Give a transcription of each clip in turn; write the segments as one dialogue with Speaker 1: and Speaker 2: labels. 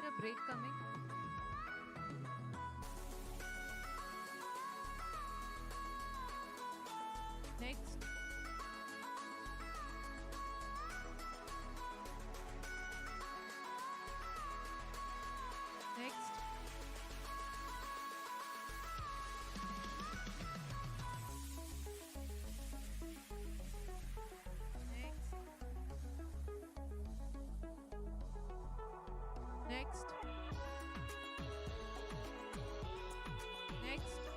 Speaker 1: a break coming? Next. Next. Next. Next. Next.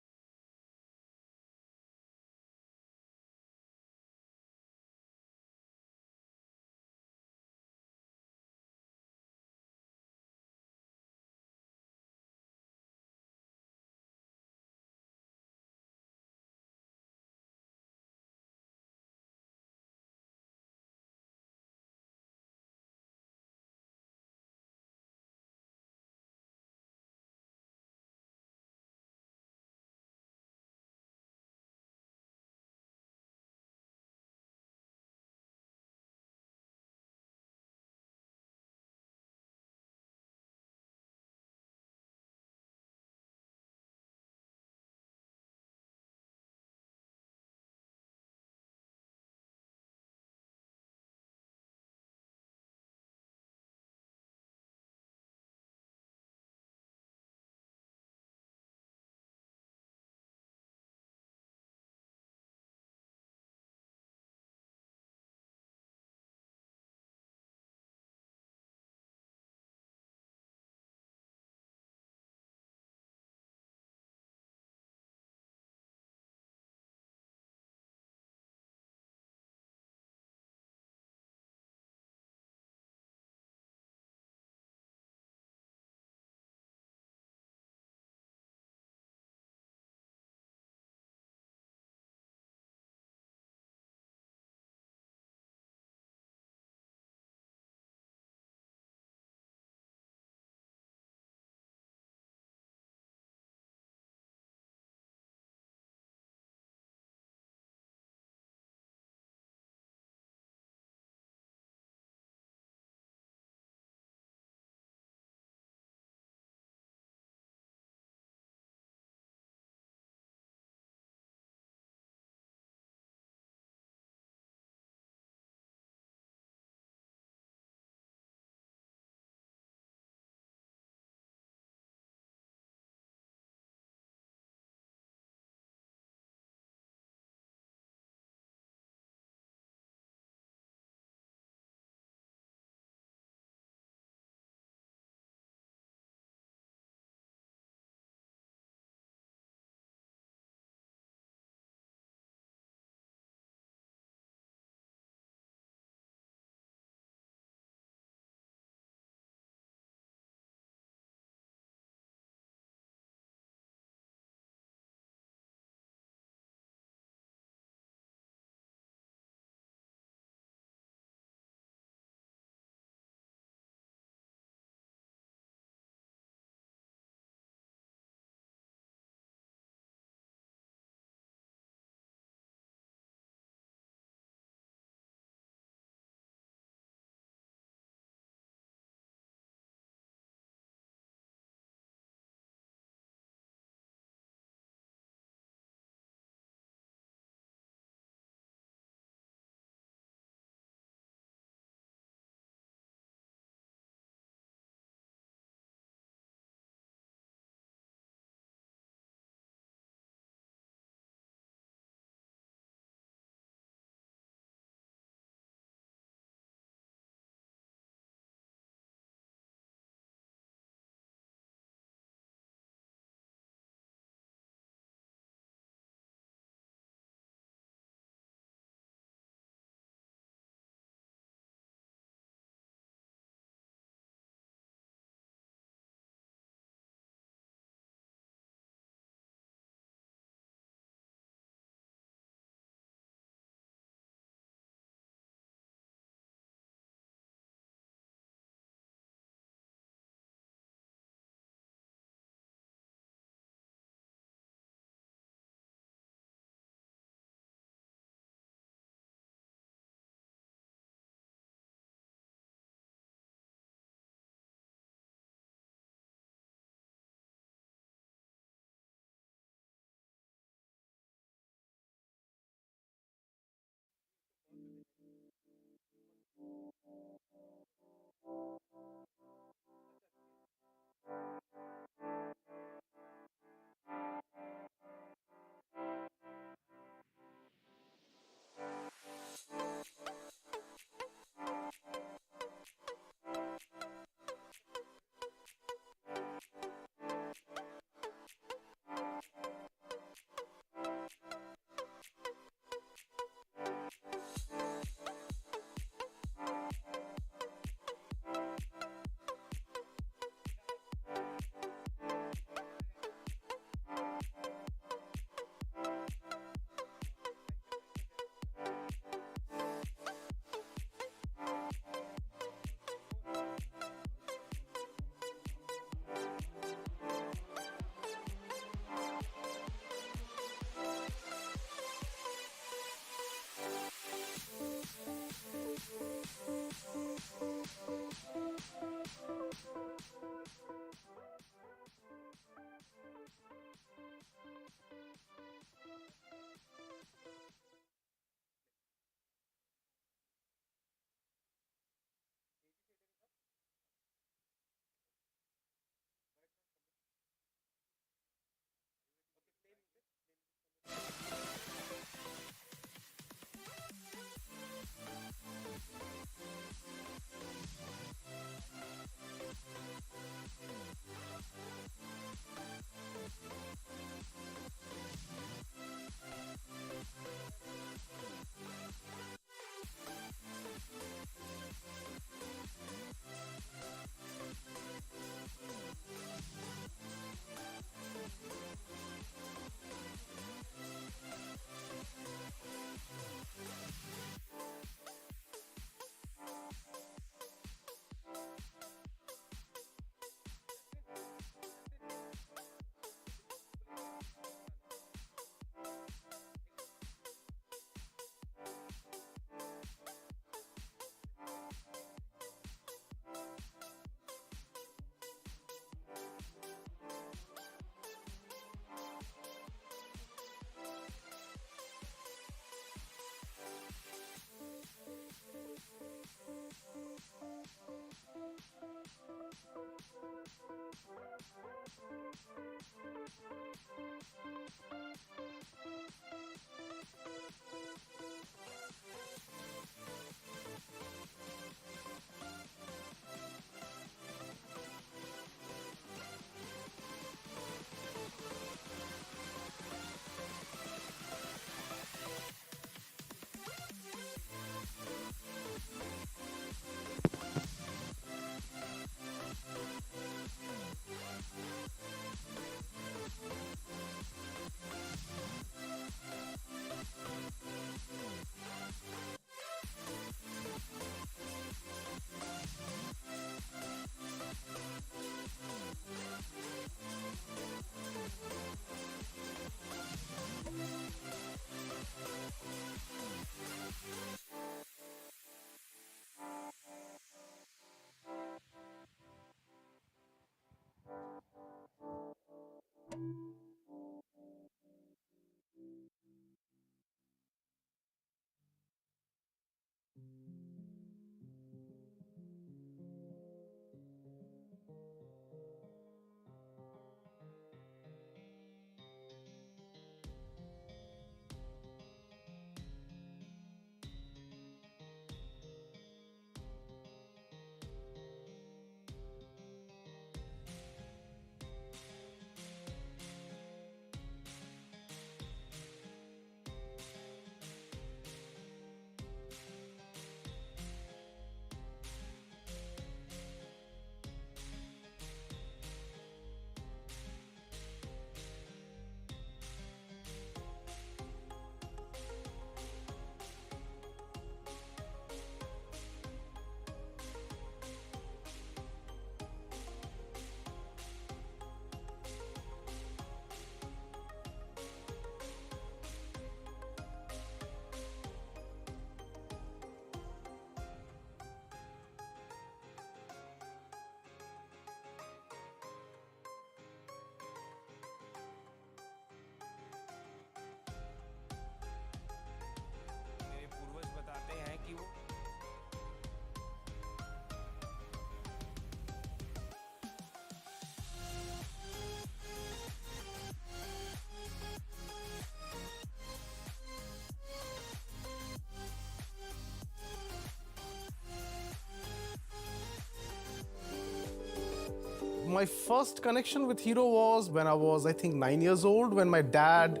Speaker 2: My first connection with Hero was when I was, I think, 9 years old, when my dad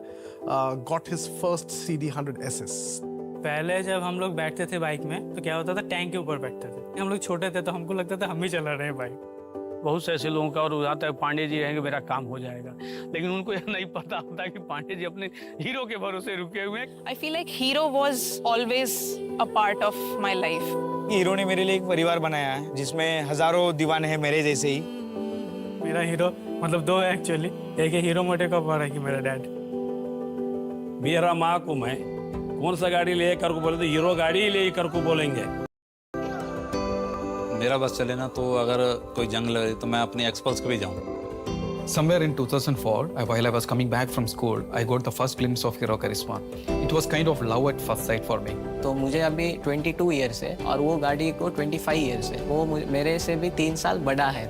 Speaker 2: got his first CD 100 SS.
Speaker 3: पहले जब हम लोग बैठते थे bike में तो क्या होता था, टैंक के ऊपर बैठते थे। हम लोग छोटे थे तो हमको लगता था हम ही चला रहे हैं बाइक। बहुत से ऐसे लोगों का और आता है पांडे जी रहेंगे मेरा काम हो जाएगा, लेकिन उनको यह नहीं पता होता कि पांडे जी अपने हीरो के भरोसे रुके हुए हैं।
Speaker 4: I feel like Hero was always a part of my life.
Speaker 5: Hero ने मेरे लिए एक परिवार बनाया है जिसमें हजारों दीवाने हैं मेरे जैसे ही।
Speaker 3: मेरा हीरो मतलब दो है एक्चुअली, एक है हीरो मोटे कप और एक है मेरा डैड।
Speaker 6: मेरा माँ को मैं कौन सा गाड़ी ले कर को बोले तो हीरो गाड़ी ले कर को बोलेंगे।
Speaker 7: मेरा बस चले ना तो अगर कोई जंग लगे तो मैं अपनी एक्सपल्स को भी जाऊँ।
Speaker 8: Somewhere in 2004, while I was coming back from school, I got the first glimpse of Hero Charisma. It was kind of love at first sight for me.
Speaker 9: तो मुझे अभी 22 ईयर्स है और वो गाड़ी को 25 ईयर्स है। वो मेरे से भी 3 साल बड़ा है।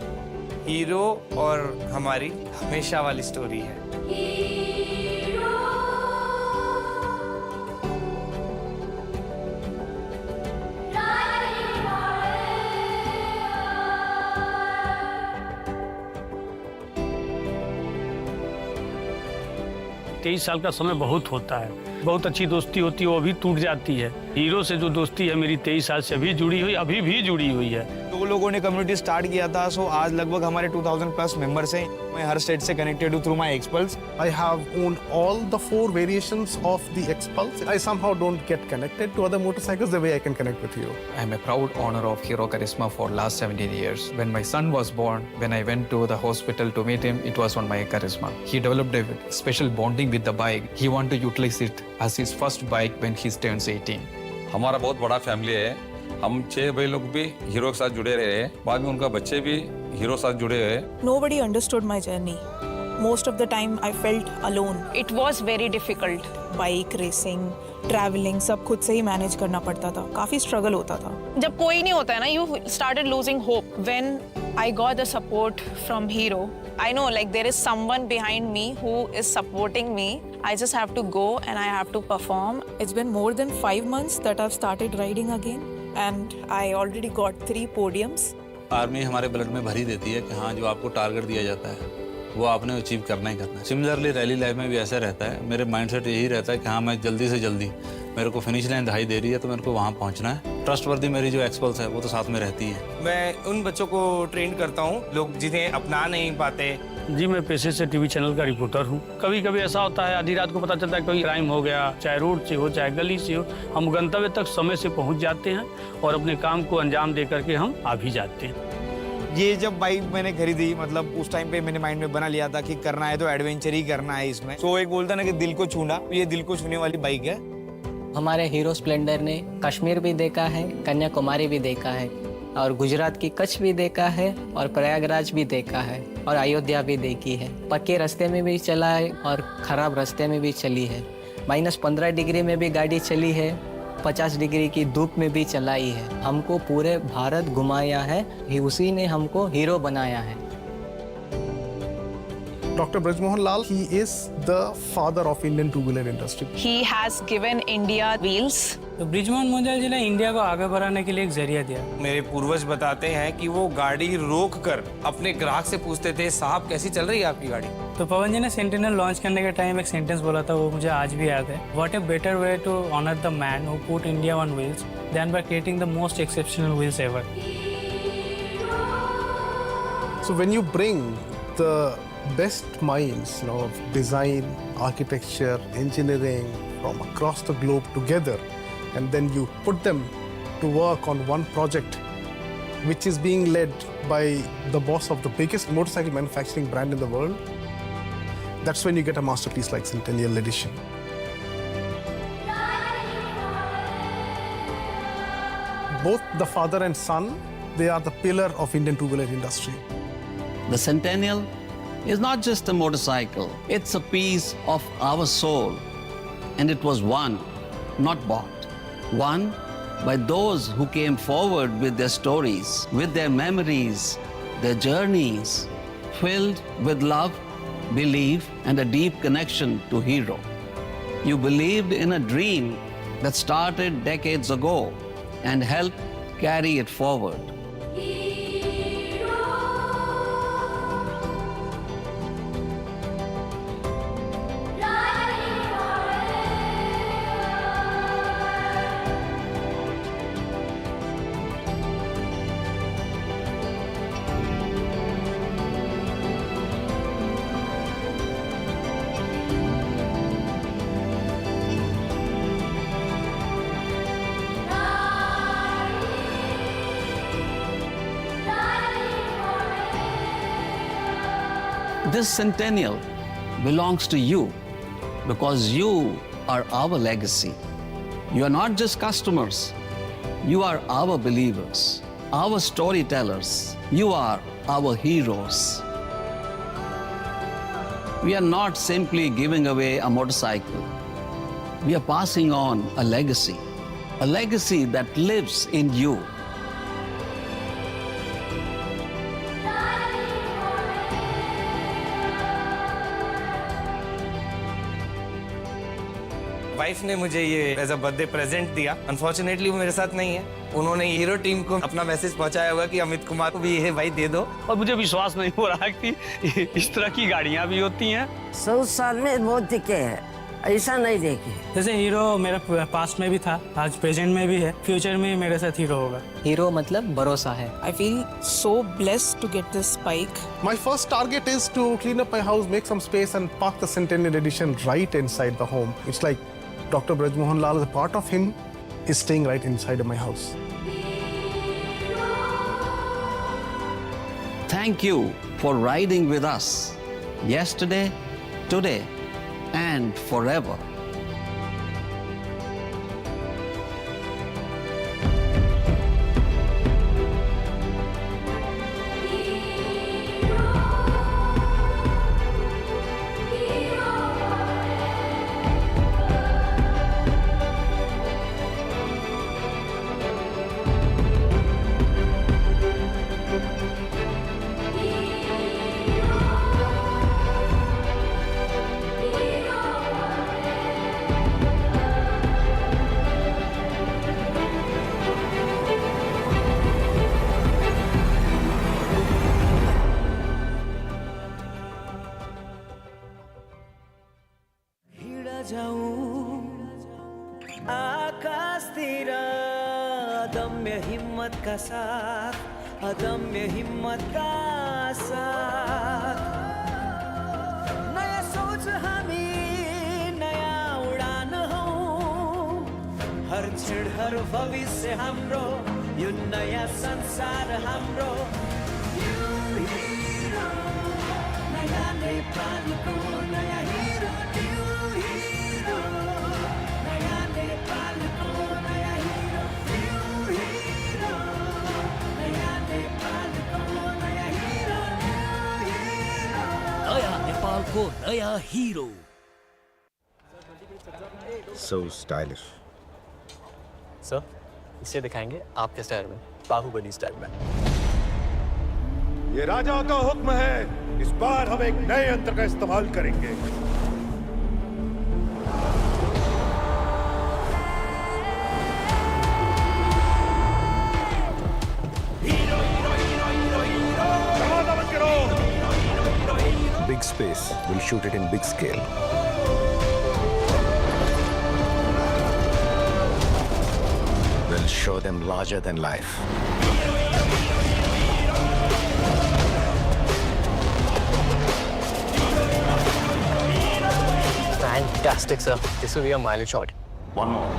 Speaker 5: हीरो और हमारी हमेशा वाली स्टोरी है।
Speaker 6: 23 साल का समय बहुत होता है, बहुत अच्छी दोस्ती होती है वो भी टूट जाती है। हीरो से जो दोस्ती है मेरी 23 साल से अभी जुड़ी हुई, अभी भी जुड़ी हुई है।
Speaker 5: दो लोगों ने कम्युनिटी स्टार्ट किया था, सो आज लगभग हमारे 2000 प्लस मेंबर्स हैं। मैं हर स्टेट से कनेक्टेड हूँ through my XPulse.
Speaker 2: I have owned all the 4 variations of the Expulse. I somehow don't get connected to other motorcycles the way I can connect with you.
Speaker 8: I am a proud owner of Hero Charisma for last 17 years. When my son was born, when I went to the hospital to meet him, it was on my Charisma. He developed a special bonding with the bike. He wanted to utilize it as his first bike when he turns 18.
Speaker 7: हमारा बहुत बड़ा family है। हम 6 भाई लोग भी hero के साथ जुड़े रहे हैं, बाद में उनका बच्चे भी हीरो के साथ जुड़े हैं।
Speaker 10: Nobody understood my journey. Most of the time I felt alone.
Speaker 4: It was very difficult.
Speaker 10: Bike racing, traveling सब खुद से ही मैनेज करना पड़ता था। काफी स्ट्रगल होता था।
Speaker 4: जब कोई नहीं होता है ना, you started losing hope. When I got the support from Hero, I know like there is someone behind me who is supporting me. I just have to go and I have to perform.
Speaker 10: It's been more than 5 months that I've started riding again and I already got 3 podiums.
Speaker 7: Army हमारे blood में भरी देती है कि हाँ जो आपको target दिया जाता है वो आपने अचीव करना ही करना है। सिमिलरली रैली लाइफ में भी ऐसा रहता है। मेरे माइंडसेट यही रहता है कि हाँ मैं जल्दी से जल्दी, मेरे को फिनिश लाइन दिखाई दे रही है तो मेरे को वहाँ पहुँचना है। ट्रस्टवर्दी मेरी जो एक्सपल्स है वो तो साथ में रहती है।
Speaker 5: मैं उन बच्चों को ट्रेन करता हूँ लोग जिन्हें अपना नहीं पाते।
Speaker 6: जी मैं पेशे से टीवी चैनल का रिपोर्टर हूँ। कभी कभी ऐसा होता है आधी रात को पता चलता है कोई क्राइम हो गया, चाहे रोड से हो चाहे गली से हो, हम गंतव्य तक समय से पहुँच जाते हैं और अपने काम को अंजाम दे करके हम आ भी जाते हैं।
Speaker 5: ये जब बाइक मैंने खरीदी, मतलब उस टाइम पे मैंने माइंड में बना लिया था कि करना है तो एडवेंचर ही करना है इसमें। तो एक बोलता ना कि दिल को छूना, ये दिल को छूने वाली बाइक है।
Speaker 9: हमारे हीरो स्प्लेंडर ने कश्मीर भी देखा है, कन्याकुमारी भी देखा है और गुजरात की कच्छ भी देखा है और प्रयागराज भी देखा है और अयोध्या भी देखी है। पक्के रास्ते में भी चला है और खराब रास्ते में भी चली है। -15 डिग्री में भी गाड़ी चली है, 50 डिग्री की धूप में भी चलाई है। हमको पूरे भारत घुमाया है, उसी ने हमको हीरो बनाया है।
Speaker 2: Dr. Brajmohan Lal, he is the father of Indian two-wheeler industry.
Speaker 4: He has given India wheels.
Speaker 3: तो ब्रिजमोहन मोहन जी ने इंडिया को आगे बढ़ाने के लिए एक जरिया दिया।
Speaker 5: मेरे पूर्वज बताते हैं कि वो गाड़ी रोक कर अपने ग्राहक से पूछते थे, साहब कैसी चल रही है आपकी गाड़ी।
Speaker 3: तो पवन जी ने सेंटिनल लॉन्च करने के टाइम एक सेंटेंस बोला था, वो मुझे आज भी याद है। What a better way to honor the man who put India on wheels than by creating the most exceptional wheels ever.
Speaker 2: So when you bring the best minds, of design, architecture, engineering from across the globe together, and then you put them to work on one project which is being led by the boss of the biggest motorcycle manufacturing brand in the world, that's when you get a masterpiece like Centennial Edition. Both the father and son, they are the pillar of Indian two-wheeler industry.
Speaker 11: The Centennial is not just a motorcycle, it's a piece of our soul. And it was won, not bought. Won by those who came forward with their stories, with their memories, their journeys, filled with love, belief, and a deep connection to Hero. You believed in a dream that started decades ago and helped carry it forward. This centennial belongs to you because you are our legacy. You are not just customers, you are our believers, our storytellers. You are our heroes. We are not simply giving away a motorcycle. We are passing on a legacy that lives in you.
Speaker 5: Wife ने मुझे ये as a birthday present दिया। Unfortunately वो मेरे साथ नहीं है। उन्होंने हीरो टीम को अपना मैसेज पहुंचाया होगा कि अमित कुमार को भी ये भाई दे दो।
Speaker 6: और मुझे विश्वास नहीं हो रहा कि इस तरह की गाड़ियां भी होती हैं।
Speaker 12: 100 साल में बहुत दिखे हैं, ऐसा नहीं देखे।
Speaker 3: जैसे हीरो मेरा पास्ट में भी था, आज प्रेजेंट में भी है, फ्यूचर में मेरे साथ हीरो होगा।
Speaker 9: हीरो मतलब भरोसा है।
Speaker 10: I feel so blessed to get this bike.
Speaker 2: My first target is to clean up my house, make some space, and park the Centennial Edition right inside the home. It's like Dr. Braj Mohan Lal, a part of him is staying right inside of my house.
Speaker 11: Thank you for riding with us yesterday, today, and forever.
Speaker 13: आकाश तेरा अदम्य हिम्मत का साथ, अदम्य हिम्मत का साथ। नया सोच हामी, नया उडान हो, हर क्षण हर भविष्य हाम्रो, यो नया संसार हाम्रो। न्यू हीरो, नया नेपालको नया हीरो, न्यू हीरो, नया नेपालको नया हीरो, न्यू हीरो, नया नेपालको नया हीरो, न्यू हीरो, नया नेपालको नया हीरो।
Speaker 14: So stylish.
Speaker 15: सर, इसे दिखाएंगे आपके स्टाइल में, बाहुबली स्टाइल में।
Speaker 14: ये राजा का हुक्म है, इस बार हम एक नए यंत्र का इस्तेमाल करेंगे। दरवाजा बंद करो। Big space, we'll shoot it in big scale. We'll show them larger than life.
Speaker 15: Fantastic, sir. This will be a mileage shot.
Speaker 14: One more.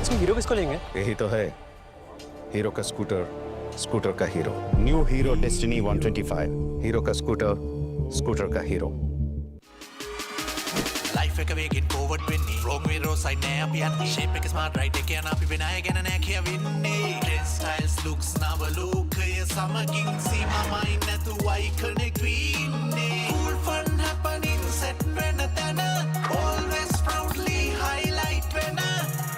Speaker 15: So, hero किसको लेंगे?
Speaker 14: यही तो है, हीरो का स्कूटर, स्कूटर का hero. New hero destiny 125, hero का scooter, scooter का hero.
Speaker 16: Life එක වේගෙන් forward වෙන්නේ wrong way road side නෑ අපි යන්නේ shape එක smart right එක යන අපි වෙන අය ගැන නෑ කියවෙන්නේ trend styles looks නව ලෝකය සමගින් සීමාමයි නැතුවයි connect වෙන්නේ cool fun happening set වෙන තැන always proudly highlight වෙන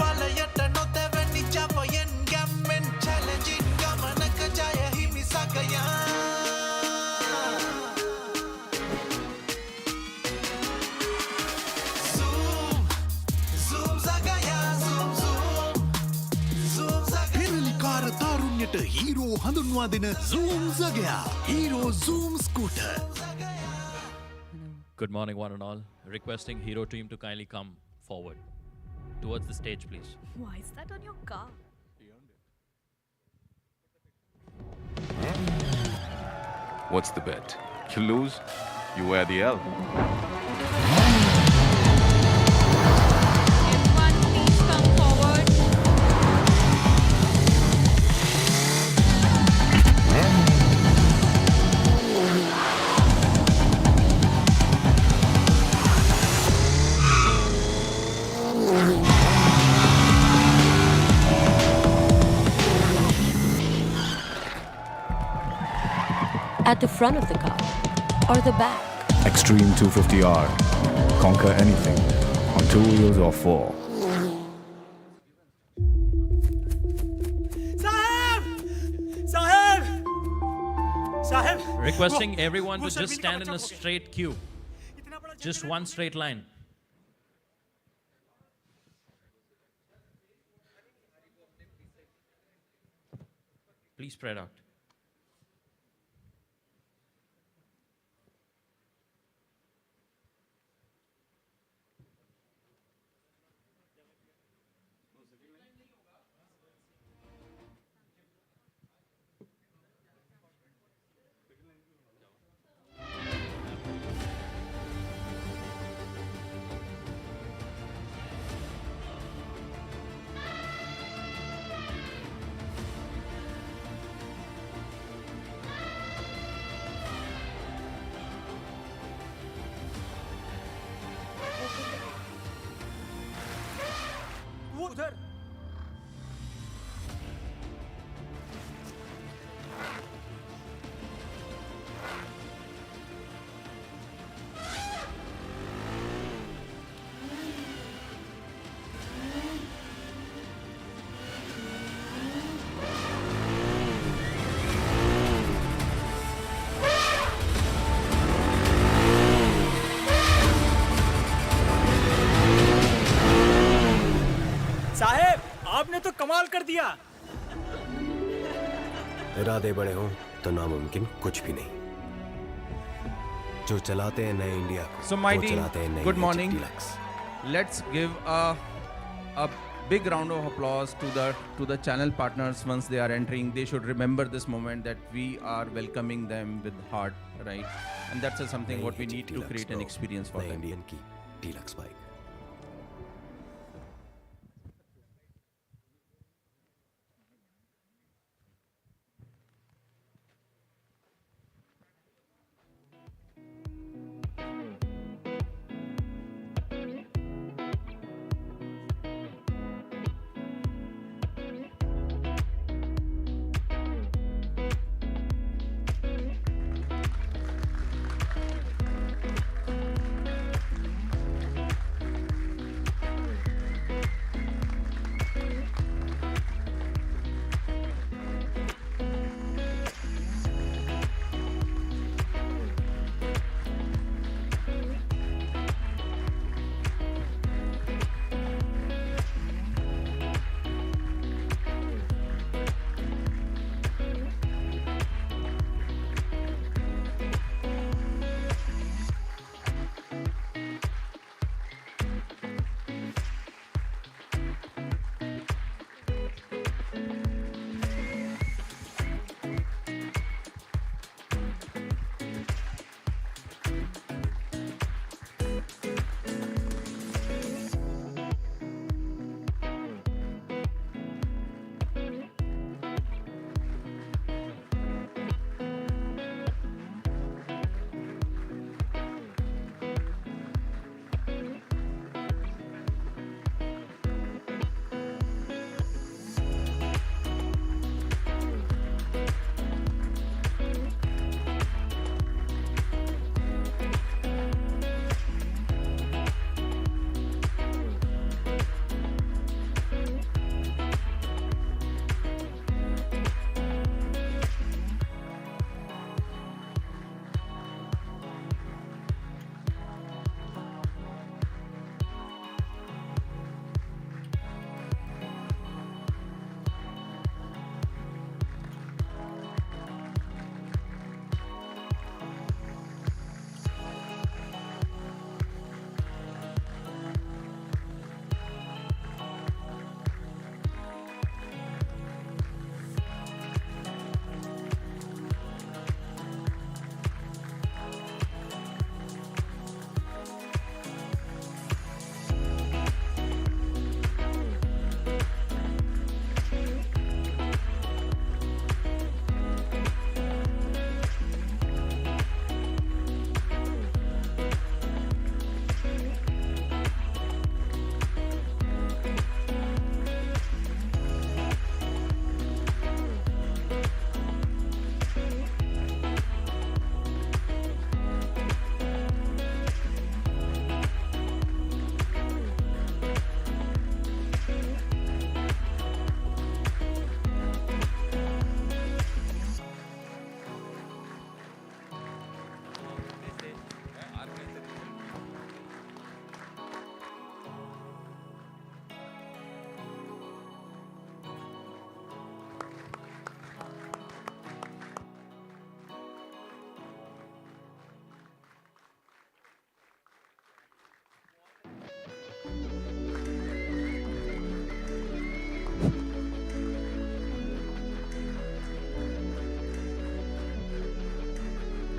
Speaker 16: පලයට නොතැවෙනි ජවයෙන් ගැම්මෙන් challenging ගමනක ජය හිමි සගයා
Speaker 17: हीरो हंदुनवा दिन ज़ूम ज़गया Hero Zoom scooter.
Speaker 18: Good morning, one and all. Requesting Hero team to kindly come forward towards the stage, please.
Speaker 1: Why is that on your car?
Speaker 19: What's the bet? You lose, you wear the L.
Speaker 1: Everyone, please come forward.
Speaker 20: At the front of the car or the back?
Speaker 21: Extreme 250R. Conquer anything on 2 wheels or 4.
Speaker 18: Requesting everyone to just stand in a straight queue. Just one straight line. Please spread out.
Speaker 22: साहेब, आपने तो कमाल कर दिया।
Speaker 23: इरादे बड़े हों तो नामुमकिन कुछ भी नहीं। जो चलाते हैं नए इंडिया को,
Speaker 24: So my
Speaker 23: वो
Speaker 24: team,
Speaker 23: चलाते हैं नई
Speaker 24: good morning.
Speaker 23: Deluxe.
Speaker 24: Let's give a big round of applause to the channel partners once they are entering. They should remember this moment that we are welcoming them with heart, right? And that's something what we need to create an experience for them.
Speaker 23: Indian की deluxe bike.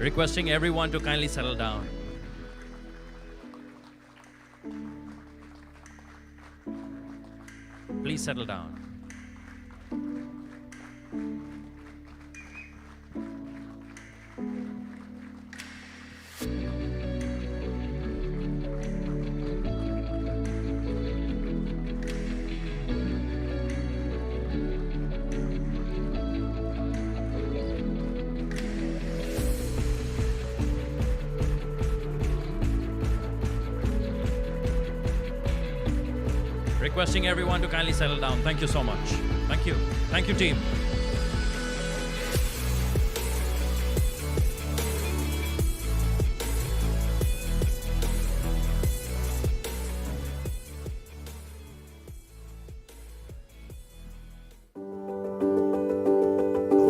Speaker 18: Requesting everyone to kindly settle down. Please settle down. Requesting everyone to kindly settle down. Thank you so much. Thank you. Thank you, team.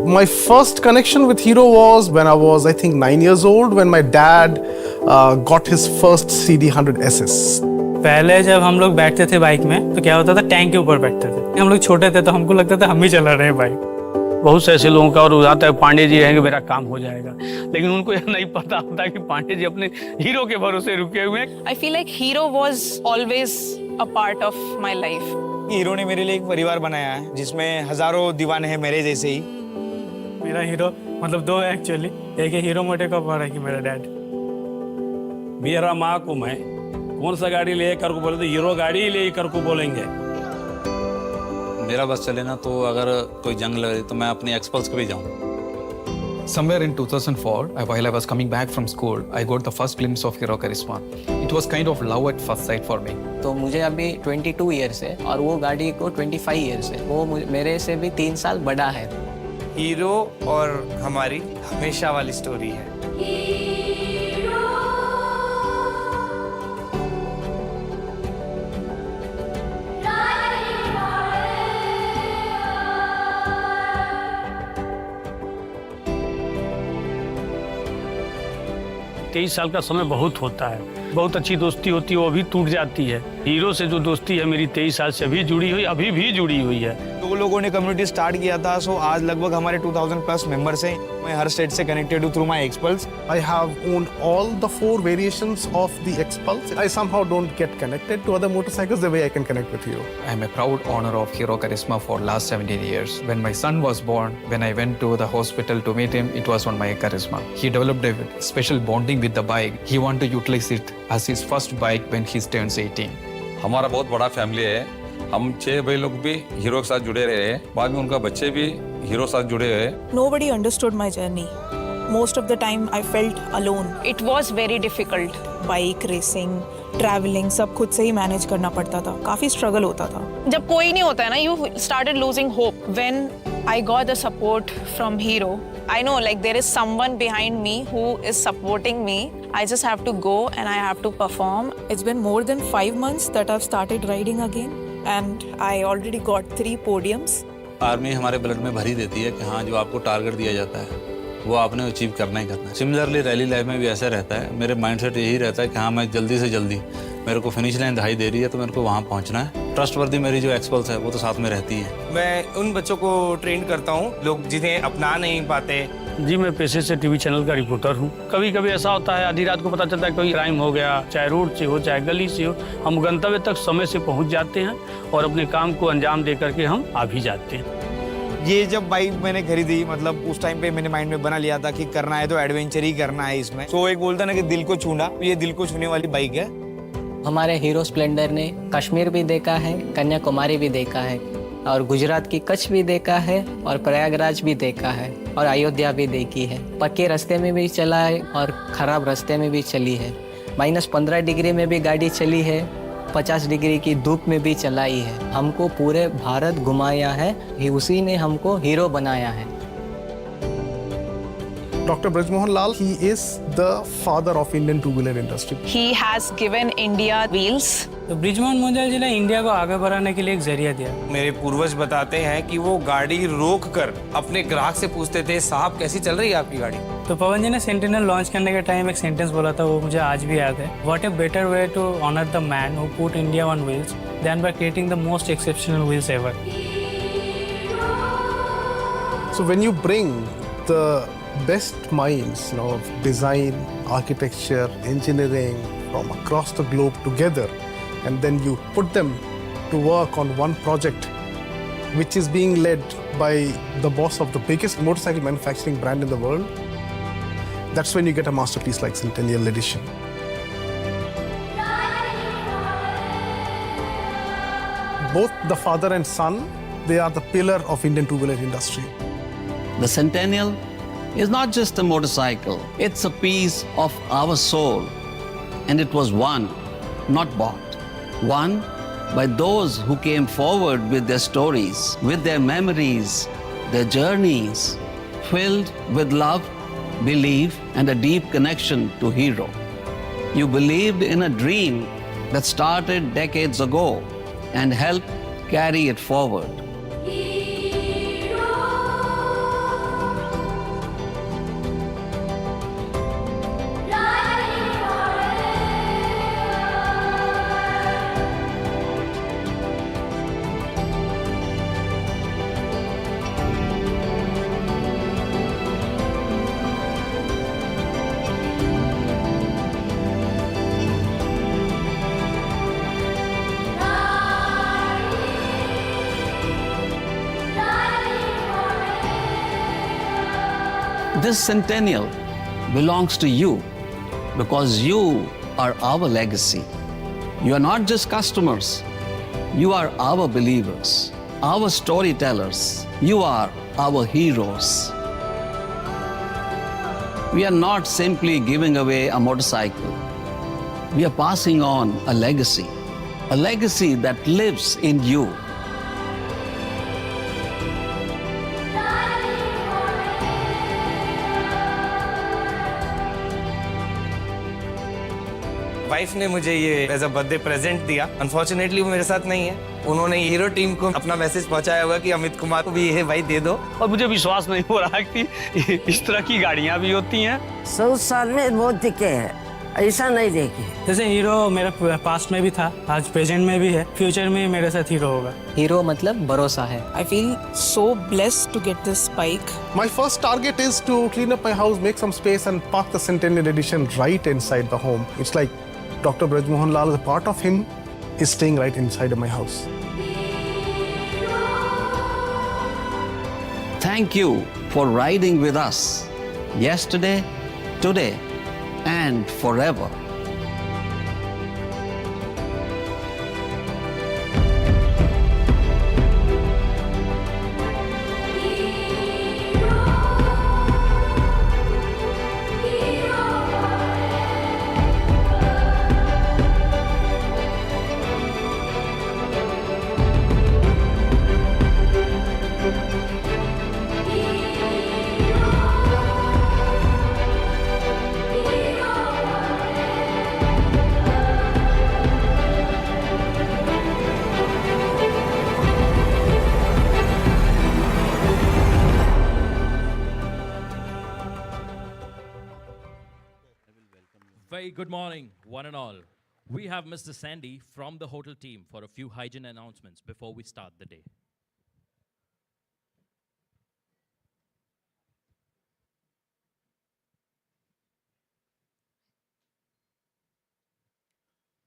Speaker 2: My first connection with Hero was when I was, I think, 9 years old, when my dad got his first CD 100 SS.
Speaker 3: पहले जब हम लोग बैठते थे bike में तो क्या होता था, टैंक के ऊपर बैठते थे। हम लोग छोटे थे तो हमको लगता था हम ही चला रहे हैं बाइक।
Speaker 6: बहुत से ऐसे लोगों का और यहाँ तक पांडे जी रहेंगे मेरा काम हो जाएगा, लेकिन उनको यह नहीं पता होता कि पांडे जी अपने हीरो के भरोसे रुके हुए हैं।
Speaker 10: I feel like Hero was always a part of my life.
Speaker 22: Hero ने मेरे लिए एक परिवार बनाया है जिसमें हजारों दीवाने हैं मेरे जैसे ही।
Speaker 3: मेरा हीरो मतलब दो है एक्चुअली, एक है हीरो मोटे कप और एक है मेरा डैड।
Speaker 4: मेरा माँ को मैं कौन सा गाड़ी ले कर को बोले तो हीरो गाड़ी ले कर को बोलेंगे।
Speaker 5: मेरा बस चले ना तो अगर कोई जंग लगे तो मैं अपनी एक्सपल्स को भी जाऊँ।
Speaker 21: Somewhere in 2004, while I was coming back from school, I got the first glimpse of Hero Charisma. It was kind of love at first sight for me.
Speaker 9: तो मुझे अभी 22 ईयर्स है और वो गाड़ी को 25 ईयर्स है। वो मेरे से भी 3 साल बड़ा है।
Speaker 22: हीरो और हमारी हमेशा वाली स्टोरी है।
Speaker 6: 23 साल का समय बहुत होता है, बहुत अच्छी दोस्ती होती है, वो अभी टूट जाती है। हीरो से जो दोस्ती है मेरी 23 साल से अभी जुड़ी हुई, अभी भी जुड़ी हुई है।
Speaker 22: 2 लोगों ने कम्युनिटी स्टार्ट किया था, सो आज लगभग हमारे 2000 प्लस मेंबर्स हैं। मैं हर स्टेट से कनेक्टेड हूँ through my XPulse.
Speaker 2: I have owned all the 4 variations of the Expulse. I somehow don't get connected to other motorcycles the way I can connect with Hero.
Speaker 21: I am a proud owner of Hero Charisma for last 17 years. When my son was born, when I went to the hospital to meet him, it was on my Charisma. He developed a special bonding with the bike. He wanted to utilize it as his first bike when he turns 18.
Speaker 7: हमारा बहुत बड़ा family है। हम 6 भाई लोग भी hero के साथ जुड़े रहे हैं, बाद में उनका बच्चे भी हीरो साथ जुड़े हुए।
Speaker 10: Nobody understood my journey. Most of the time I felt alone. It was very difficult. Bike racing, traveling सब खुद से ही मैनेज करना पड़ता था। काफी स्ट्रगल होता था। जब कोई नहीं होता है ना, you started losing hope. When I got the support from Hero, I know like there is someone behind me who is supporting me. I just have to go and I have to perform. It's been more than 5 months that I've started riding again, and I already got 3 podiums.
Speaker 5: Army हमारे blood में भरी देती है कि हाँ, जो आपको target दिया जाता है वो आपने अचीव करना ही करना है। सिमिलरली रैली लाइफ में भी ऐसा रहता है। मेरे माइंडसेट यही रहता है कि हाँ, मैं जल्दी से जल्दी, मेरे को फिनिश लाइन दिखाई दे रही है तो मेरे को वहाँ पहुँचना है। ट्रस्टवर्दी मेरी जो एक्सपल्स है वो तो साथ में रहती है।
Speaker 22: मैं उन बच्चों को ट्रेन करता हूँ लोग जिन्हें अपना नहीं पाते।
Speaker 6: जी, मैं पेशे से टीवी चैनल का रिपोर्टर हूँ। कभी कभी ऐसा होता है, आधी रात को पता चलता है कोई क्राइम हो गया, चाहे रोड से हो चाहे गली से हो, हम गंतव्य तक समय से पहुँच जाते हैं और अपने काम को अंजाम दे करके हम आ भी जाते हैं।
Speaker 22: ये जब बाइक मैंने खरीदी, मतलब उस टाइम पे मैंने माइंड में बना लिया था कि करना है तो एडवेंचर ही करना है इसमें। तो एक बोलता ना कि दिल को छूना, ये दिल को छूने वाली बाइक है।
Speaker 9: हमारे हीरो स्प्लेंडर ने कश्मीर भी देखा है, कन्याकुमारी भी देखा है और गुजरात की कच्छ भी देखा है और प्रयागराज भी देखा है और अयोध्या भी देखी है। पक्के रास्ते में भी चला है और ख़राब रास्ते में भी चली है। -15 डिग्री में भी गाड़ी चली है, 50 डिग्री की धूप में भी चलाई है। हमको पूरे भारत घुमाया है, उसी ने हमको हीरो बनाया है।
Speaker 2: Dr. Brajmohan Lal, he is the father of Indian two-wheeler industry.
Speaker 10: He has given India wheels.
Speaker 3: तो ब्रिजमोहन मुंजाल जी ने इंडिया को आगे बढ़ाने के लिए एक जरिया दिया।
Speaker 22: मेरे पूर्वज बताते हैं कि वो गाड़ी रोक कर अपने ग्राहक से पूछते थे, साहब कैसी चल रही है आपकी गाड़ी।
Speaker 3: तो पवन जी ने सेंटिनल लॉन्च करने के टाइम एक सेंटेंस बोला था, वो मुझे आज भी याद है। What a better way to honor the man who put India on wheels than by creating the most exceptional wheels ever.
Speaker 2: So when you bring the best minds, of design, architecture, engineering from across the globe together, and then you put them to work on one project which is being led by the boss of the biggest motorcycle manufacturing brand in the world. That's when you get a masterpiece like Centennial Edition. Both the father and son, they are the pillar of Indian two-wheeler industry.
Speaker 8: The Centennial is not just a motorcycle, it's a piece of our soul. And it was won, not bought. Won by those who came forward with their stories, with their memories, their journeys, filled with love, belief, and a deep connection to Hero. You believed in a dream that started decades ago and helped carry it forward. This Centennial belongs to you because you are our legacy. You are not just customers, you are our believers, our storytellers. You are our heroes. We are not simply giving away a motorcycle. We are passing on a legacy that lives in you.
Speaker 22: Wife ने मुझे ये as a birthday present दिया। Unfortunately वो मेरे साथ नहीं है। उन्होंने हीरो टीम को अपना मैसेज पहुंचाया होगा कि अमित कुमार को भी ये भाई दे दो।
Speaker 6: और मुझे विश्वास नहीं हो रहा कि इस तरह की गाड़ियां भी होती हैं।
Speaker 11: 100 साल में बहुत दिखे हैं, ऐसा नहीं देखे।
Speaker 3: जैसे हीरो मेरे पास्ट में भी था, आज प्रेजेंट में भी है, फ्यूचर में मेरे साथ हीरो होगा।
Speaker 9: हीरो मतलब भरोसा है।
Speaker 10: I feel so blessed to get this bike.
Speaker 2: My first target is to clean up my house, make some space, and park the Centennial Edition right inside the home. It's like Dr. Braj Mohan Lal, a part of him, is staying right inside of my house.
Speaker 8: Thank you for riding with us yesterday, today, and forever.
Speaker 18: Very good morning, one and all. We have Mr. Sandy from the hotel team for a few hygiene announcements before we start the day.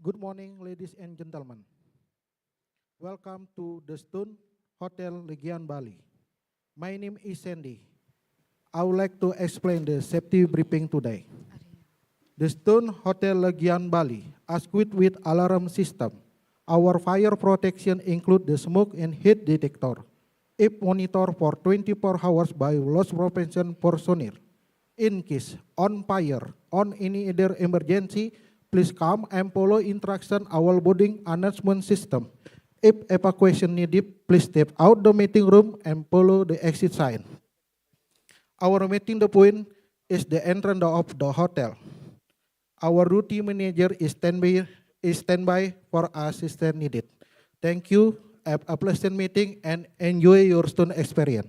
Speaker 12: Good morning, ladies and gentlemen. Welcome to the Stone Hotel Legian Bali. My name is Sandy. I would like to explain the safety briefing today. The Stone Hotel Legian Bali is equipped with alarm system. Our fire protection include the smoke and heat detector. It monitor for 24 hours by loss prevention personnel. In case on fire, on any other emergency, please come and follow instruction our boarding announcement system. If evacuation needed, please step out the meeting room and follow the exit sign. Our meeting point is the entrance of the hotel. Our routine manager is standby for assistance needed. Thank you. Have a pleasant meeting and enjoy your Stone experience.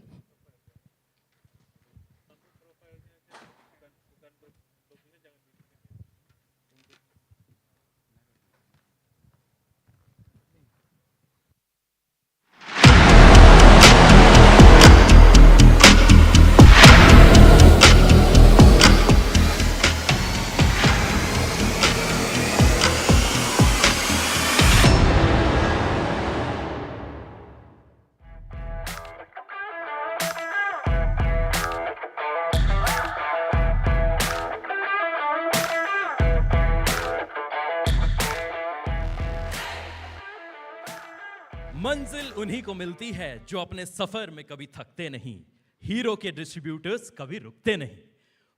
Speaker 18: मंजिल उन्हीं को मिलती है जो अपने सफर में कभी थकते नहीं। हीरो के डिस्ट्रीब्यूटर्स कभी रुकते नहीं।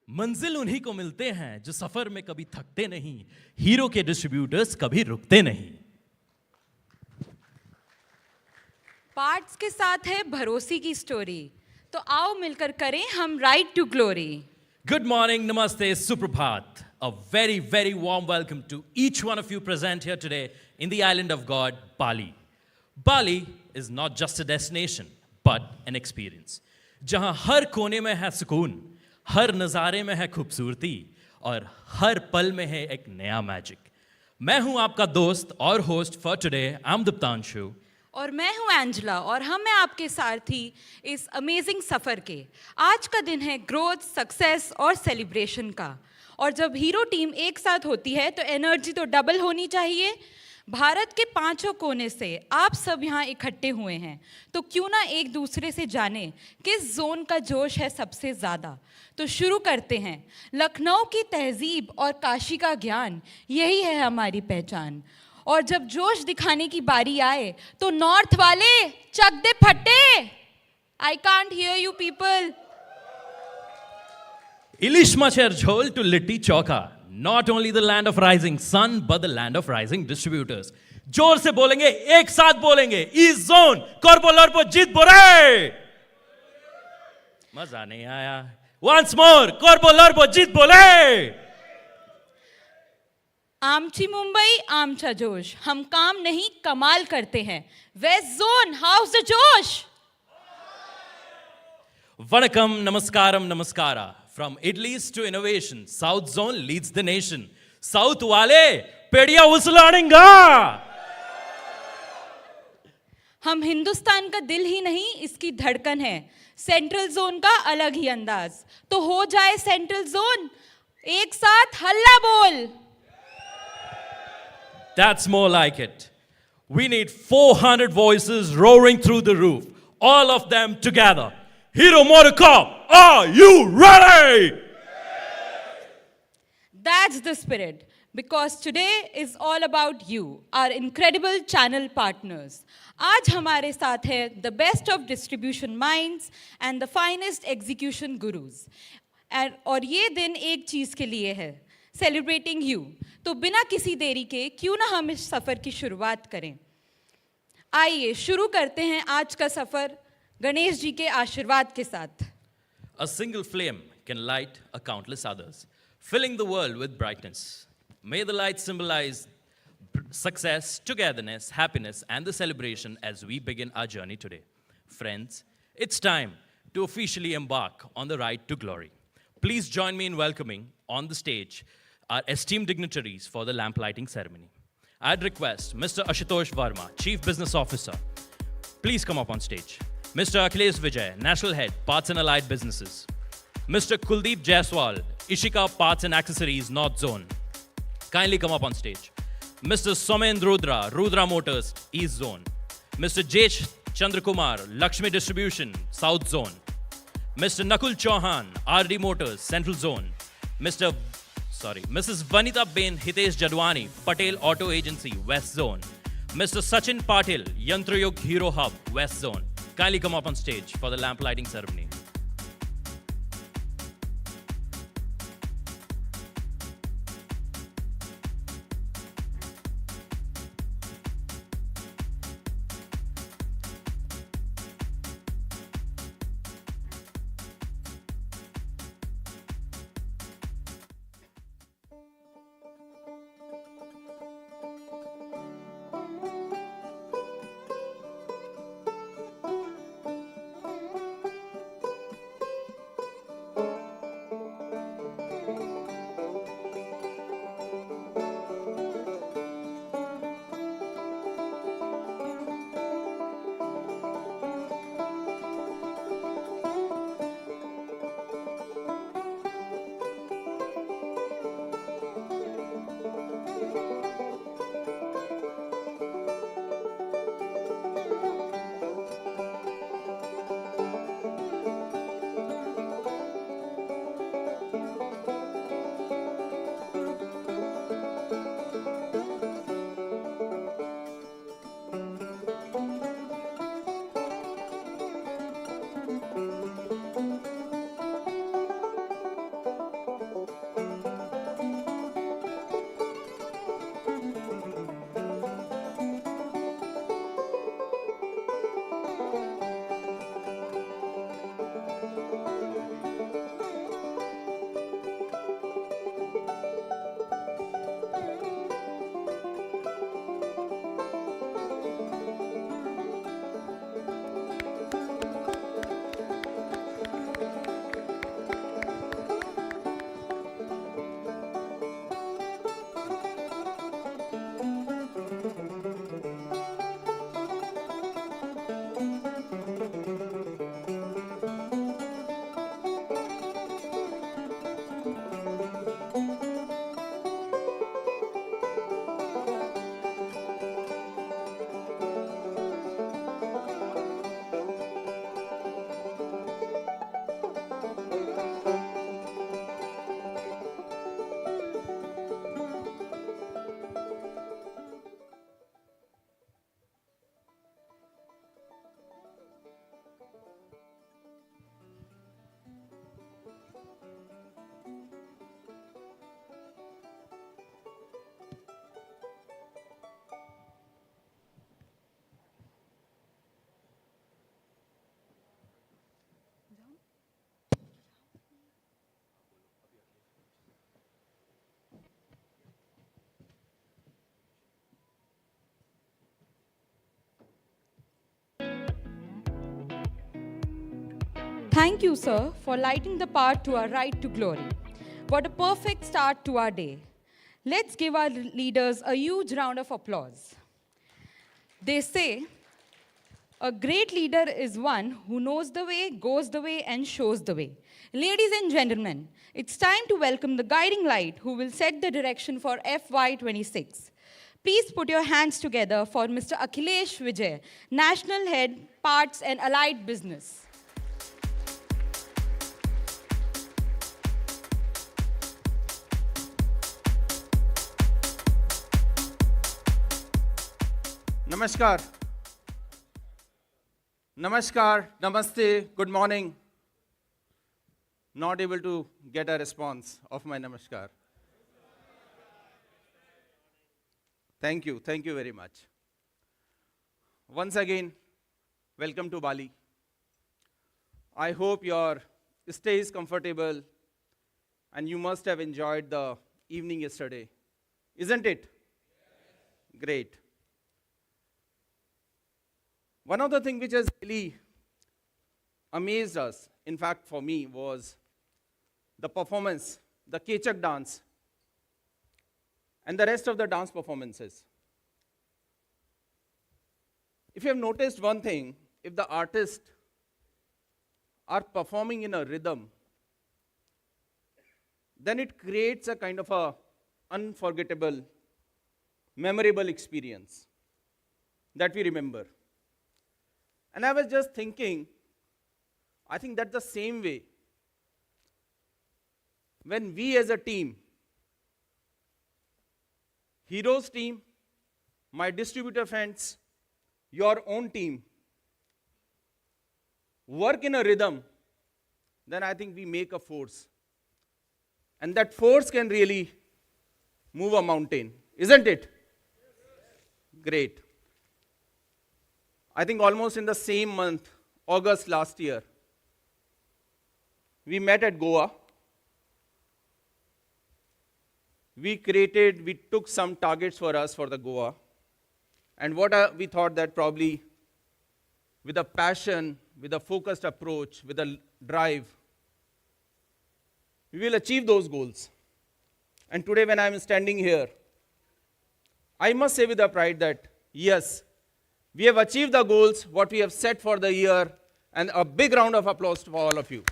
Speaker 18: मंजिल उन्हीं को मिलते हैं जो सफर में कभी थकते नहीं। हीरो के डिस्ट्रीब्यूटर्स कभी रुकते नहीं।
Speaker 1: पार्ट्स के साथ है भरोसे की स्टोरी, तो आओ मिलकर करें हम ride to glory.
Speaker 18: Good morning, namaste, suprabhat. A very, very warm welcome to each one of you present here today in the island of God, Bali. Bali is not just a destination, but an experience. जहां हर कोने में है सुकून, हर नज़ारे में है खूबसूरती और हर पल में है एक नया मैजिक। मैं हूं आपका दोस्त और host for today, I am Diptanshu.
Speaker 1: और मैं हूं एंजला और हम हैं आपके सारथी इस अमेजिंग सफ़र के। आज का दिन है ग्रोथ, सक्सेस और सेलिब्रेशन का। और जब हीरो टीम एक साथ होती है तो एनर्जी तो डबल होनी चाहिए। भारत के 5 कोने से आप सब यहाँ इकट्ठे हुए हैं, तो क्यों ना एक दूसरे से जाने किस जोन का जोश है सबसे ज़्यादा। तो शुरू करते हैं। लखनऊ की तहजीब और काशी का ज्ञान, यही है हमारी पहचान। और जब जोश दिखाने की बारी आए तो नॉर्थ वाले चक दे फटे। I can't hear you people.
Speaker 18: Ilishmacher Jhol to Litti Chauka. Not only the land of rising sun, but the land of rising distributors. जोर से बोलेंगे, एक साथ बोलेंगे, ईस्ट जोन कॉर्पो लॉर्पो जीत बोले। मजा नहीं आया। Once more, कॉर्पो लॉर्पो जीत बोले।
Speaker 1: आमची मुंबई आमचा जोश, हम काम नहीं कमाल करते हैं। वेस्ट जोन हाउस द जोश।
Speaker 18: Vanakkam, namaskaram, namaskara. From Idlis to innovation, South Zone leads the nation. South वाले पेड़िया उछलाएंगा।
Speaker 1: हम हिंदुस्तान का दिल ही नहीं, इसकी धड़कन है। सेंट्रल जोन का अलग ही अंदाज, तो हो जाए सेंट्रल जोन एक साथ हल्ला बोल।
Speaker 18: That's more like it. We need 400 voices roaring through the roof, all of them together. Hero Motorcop, are you ready?
Speaker 1: That's the spirit, because today is all about you, our incredible channel partners. आज हमारे साथ है the best of distribution minds and the finest execution gurus. और ये दिन एक चीज़ के लिए है, celebrating you. तो बिना किसी देरी के क्यों ना हम इस सफ़र की शुरुआत करें। आइए शुरू करते हैं आज का सफ़र गणेश जी के आशीर्वाद के साथ।
Speaker 18: A single flame can light a countless others, filling the world with brightness. May the light symbolize success, togetherness, happiness, and the celebration as we begin our journey today. Friends, it's time to officially embark on the ride to glory. Please join me in welcoming on the stage our esteemed dignitaries for the lamp lighting ceremony. I'd request Mr. Ashutosh Verma, Chief Business Officer. Please come up on stage. Mr. Akhilesh Vijay, National Head, Parts and Allied Businesses. Mr. Kuldeep Jaiswal, Ishika Parts and Accessories, North Zone. Kindly come up on stage. Mr. Somen Rudra, Rudra Motors, East Zone. Mr. J. Chandrakumar, Lakshmi Distribution, South Zone. Mr. Nakul Chauhan, RD Motors, Central Zone. Mrs. Vanita Bain Hitesh Jadwani, Patel Auto Agency, West Zone. Mr. Sachin Patil, Yantrayug Hero Hub, West Zone. Kindly come up on stage for the lamp lighting ceremony.
Speaker 1: Thank you, sir, for lighting the path to our right to glory. What a perfect start to our day. Let's give our leaders a huge round of applause. They say, a great leader is one who knows the way, goes the way, and shows the way. Ladies and gentlemen, it's time to welcome the guiding light who will set the direction for FY26. Please put your hands together for Mr. Akhilesh Vijay, National Head, Parts and Allied Business.
Speaker 24: Namaskar. Namaskar, namaste, good morning. Not able to get a response of my namaskar. Thank you very much. Once again, welcome to Bali. I hope your stay is comfortable and you must have enjoyed the evening yesterday. Isn't it? Great. One of the things which has really amazed us, in fact for me, was the performance, the Kechak dance, and the rest of the dance performances. If you have noticed one thing, if the artists are performing in a rhythm, then it creates a kind of a unforgettable, memorable experience that we remember. And I was just thinking, I think that's the same way. When we as a team, Heroes team, my distributor friends, your own team, work in a rhythm, then I think we make a force. And that force can really move a mountain, isn't it? Great. I think almost in the same month, August last year, we met at Goa. We took some targets for us for the Goa. And we thought that probably with a passion, with a focused approach, with a drive, we will achieve those goals. And today when I am standing here, I must say with a pride that, yes, we have achieved the goals, what we have set for the year, and a big round of applause to all of you.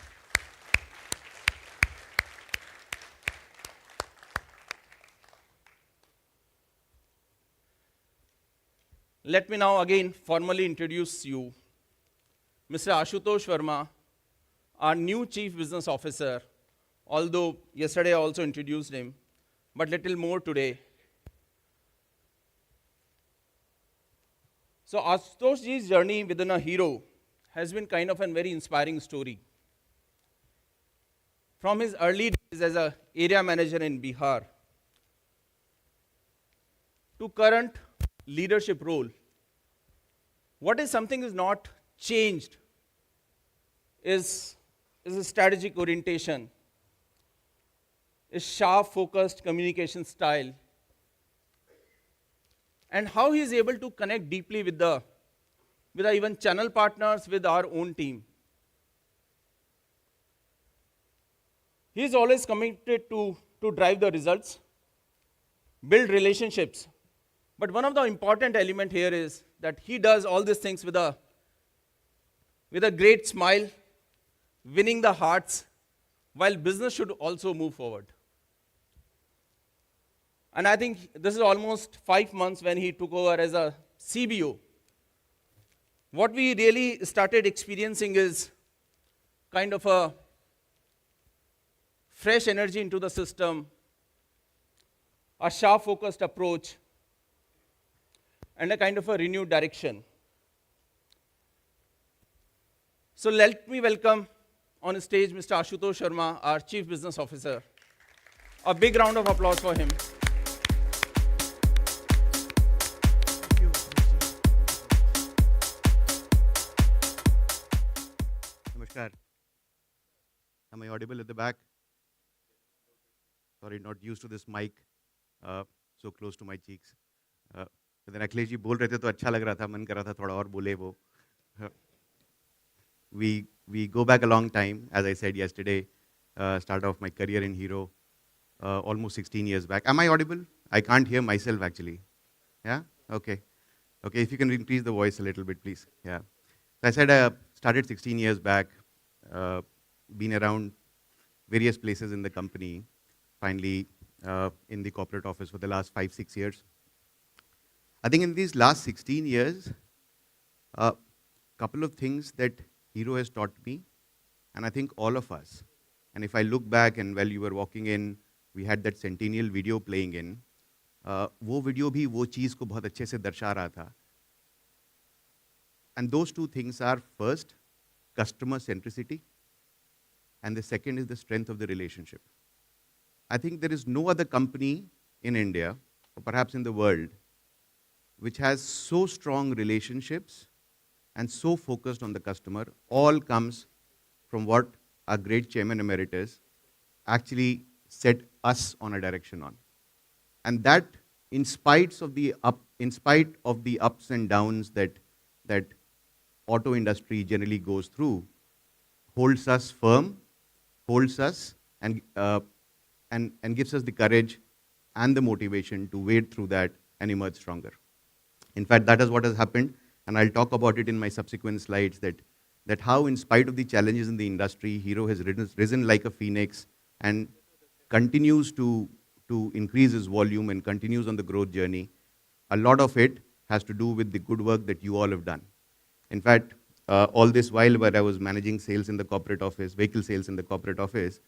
Speaker 24: Let me now again formally introduce you, Mr. Ashutosh Verma, our new Chief Business Officer, although yesterday I also introduced him, but little more today. So Ashutosh ji's journey within a hero has been kind of a very inspiring story. From his early days as an area manager in Bihar to current leadership role, what is something is not changed is a strategic orientation, is sharp focused communication style, and how he is able to connect deeply with the even channel partners, with our own team. He is always committed to drive the results, build relationships. But one of the important element here is that he does all these things with a great smile, winning the hearts, while business should also move forward. And I think this is almost 5 months when he took over as a CBO. What we really started experiencing is kind of a fresh energy into the system, a sharp focused approach, and a kind of a renewed direction. So let me welcome on stage Mr. Ashutosh Sharma, our Chief Business Officer. A big round of applause for him.
Speaker 13: Namaskar. Am I audible at the back? Sorry, not used to this mic so close to my cheeks. Then Akhilesh ji बोल रहे थे तो अच्छा लग रहा था, मन कर रहा था थोड़ा और बोले वो.
Speaker 23: we go back a long time. As I said yesterday, start off my career in Hero almost 16 years back. Am I audible? I can't hear myself actually. Yeah? Okay. Okay, if you can increase the voice a little bit, please. Yeah. So I said I started 16 years back, been around various places in the company, finally in the corporate office for the last 5-6 years. I think in these last 16 years, a couple of things that Hero has taught me, and I think all of us. And if I look back and while you were walking in, we had that Centennial video playing in. वो video भी वो चीज़ को बहुत अच्छे से दर्शा रहा था. And those two things are first, customer centricity, and the second is the strength of the relationship. I think there is no other company in India, or perhaps in the world, which has so strong relationships and so focused on the customer. All comes from what our great chairman emeritus actually set us on a direction on. And that, in spite of the ups and downs that auto industry generally goes through, holds us firm, holds us and gives us the courage and the motivation to wade through that and emerge stronger. In fact, that is what has happened, and I'll talk about it in my subsequent slides, that how in spite of the challenges in the industry, Hero has risen like a phoenix and continues to increase its volume and continues on the growth journey. A lot of it has to do with the good work that you all have done. In fact, all this while where I was managing sales in the corporate office, vehicle sales in the corporate office,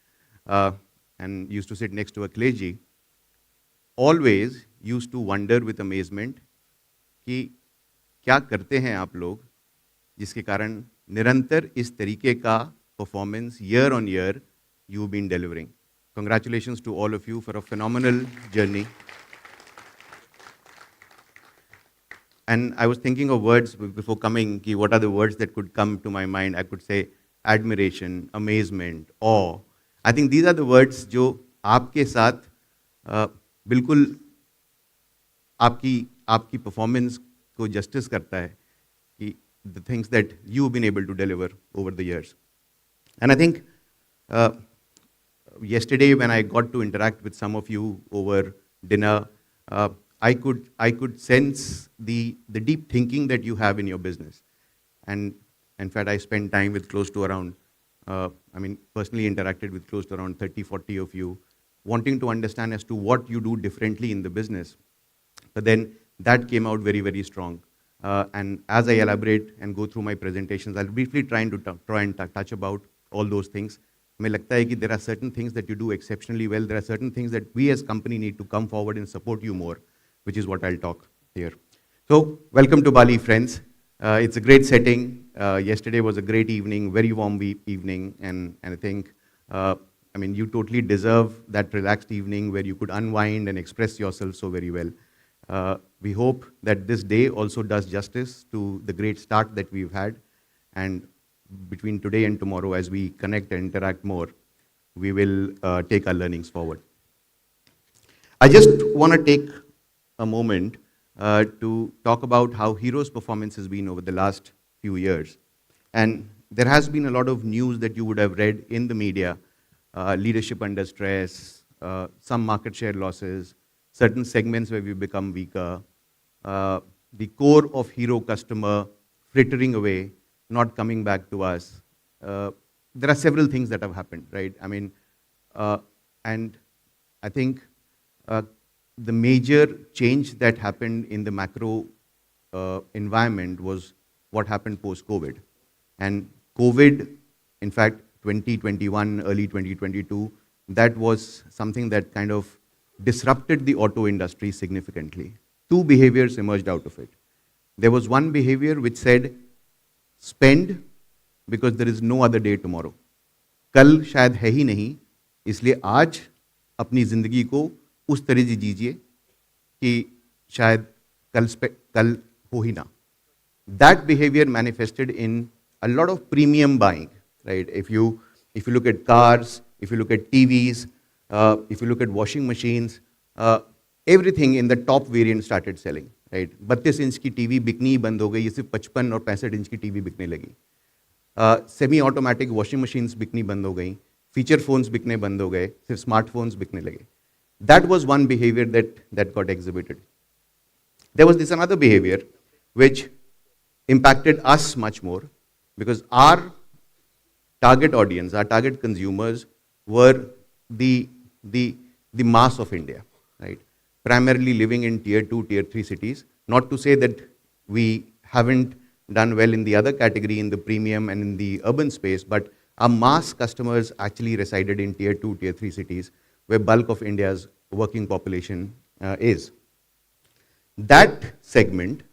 Speaker 23: and used to sit next to a Akhilesh, always used to wonder with amazement कि क्या करते हैं आप लोग जिसके कारण निरंतर इस तरीके का performance year on year you've been delivering. Congratulations to all of you for a phenomenal journey. And I was thinking of words before coming, ki what are the words that could come to my mind? I could say admiration, amazement, awe. I think these are the words जो आपके साथ बिल्कुल आपकी performance को justice करता है कि the things that you've been able to deliver over the years. And I think yesterday when I got to interact with some of you over dinner, I could sense the deep thinking that you have in your business. And in fact, I spent time with close to around, personally interacted with close to around 30, 40 of you, wanting to understand as to what you do differently in the business. But then that came out very, very strong. And as I elaborate and go through my presentations, I'll briefly try and touch about all those things. हमें लगता है कि there are certain things that you do exceptionally well. There are certain things that we as company need to come forward and support you more, which is what I'll talk here. So, welcome to Bali, friends. It's a great setting. Yesterday was a great evening, very warm evening, and I think, you totally deserve that relaxed evening where you could unwind and express yourself so very well. We hope that this day also does justice to the great start that we've had, and between today and tomorrow, as we connect and interact more, we will take our learnings forward. I just want to take a moment to talk about how Hero's performance has been over the last few years. And there has been a lot of news that you would have read in the media, leadership under stress, some market share losses, certain segments where we've become weaker, the core of Hero customer frittering away, not coming back to us. There are several things that have happened, right? And I think the major change that happened in the macro environment was what happened post-COVID. And COVID, in fact, 2021, early 2022, that was something that kind of disrupted the auto industry significantly. Two behaviors emerged out of it. There was one behavior which said, spend because there is no other day tomorrow. कल शायद है ही नहीं, इसलिए आज अपनी जिंदगी को उस तरह से जीजिए कि शायद कल हो ही ना. That behavior manifested in a lot of premium buying, right? If you look at cars, if you look at TVs, if you look at washing machines, everything in the top variant started selling, right? 32 inch की TV bikini ही बंद हो गई, ये सिर्फ 55 और 65 inch की TV बिकने लगी. Semi automatic washing machines bikini बंद हो गई, फीचर फोन्स बिकने बंद हो गए, सिर्फ स्मार्टफोन्स बिकने लगे. That was one behavior that got exhibited. There was this another behavior which impacted us much more, because our target audience, our target consumers were the mass of India, right? Primarily living in tier 2, tier 3 cities. Not to say that we haven't done well in the other category, in the premium and in the urban space, but our mass customers actually resided in tier 2, tier 3 cities, where bulk of India's working population is. That segment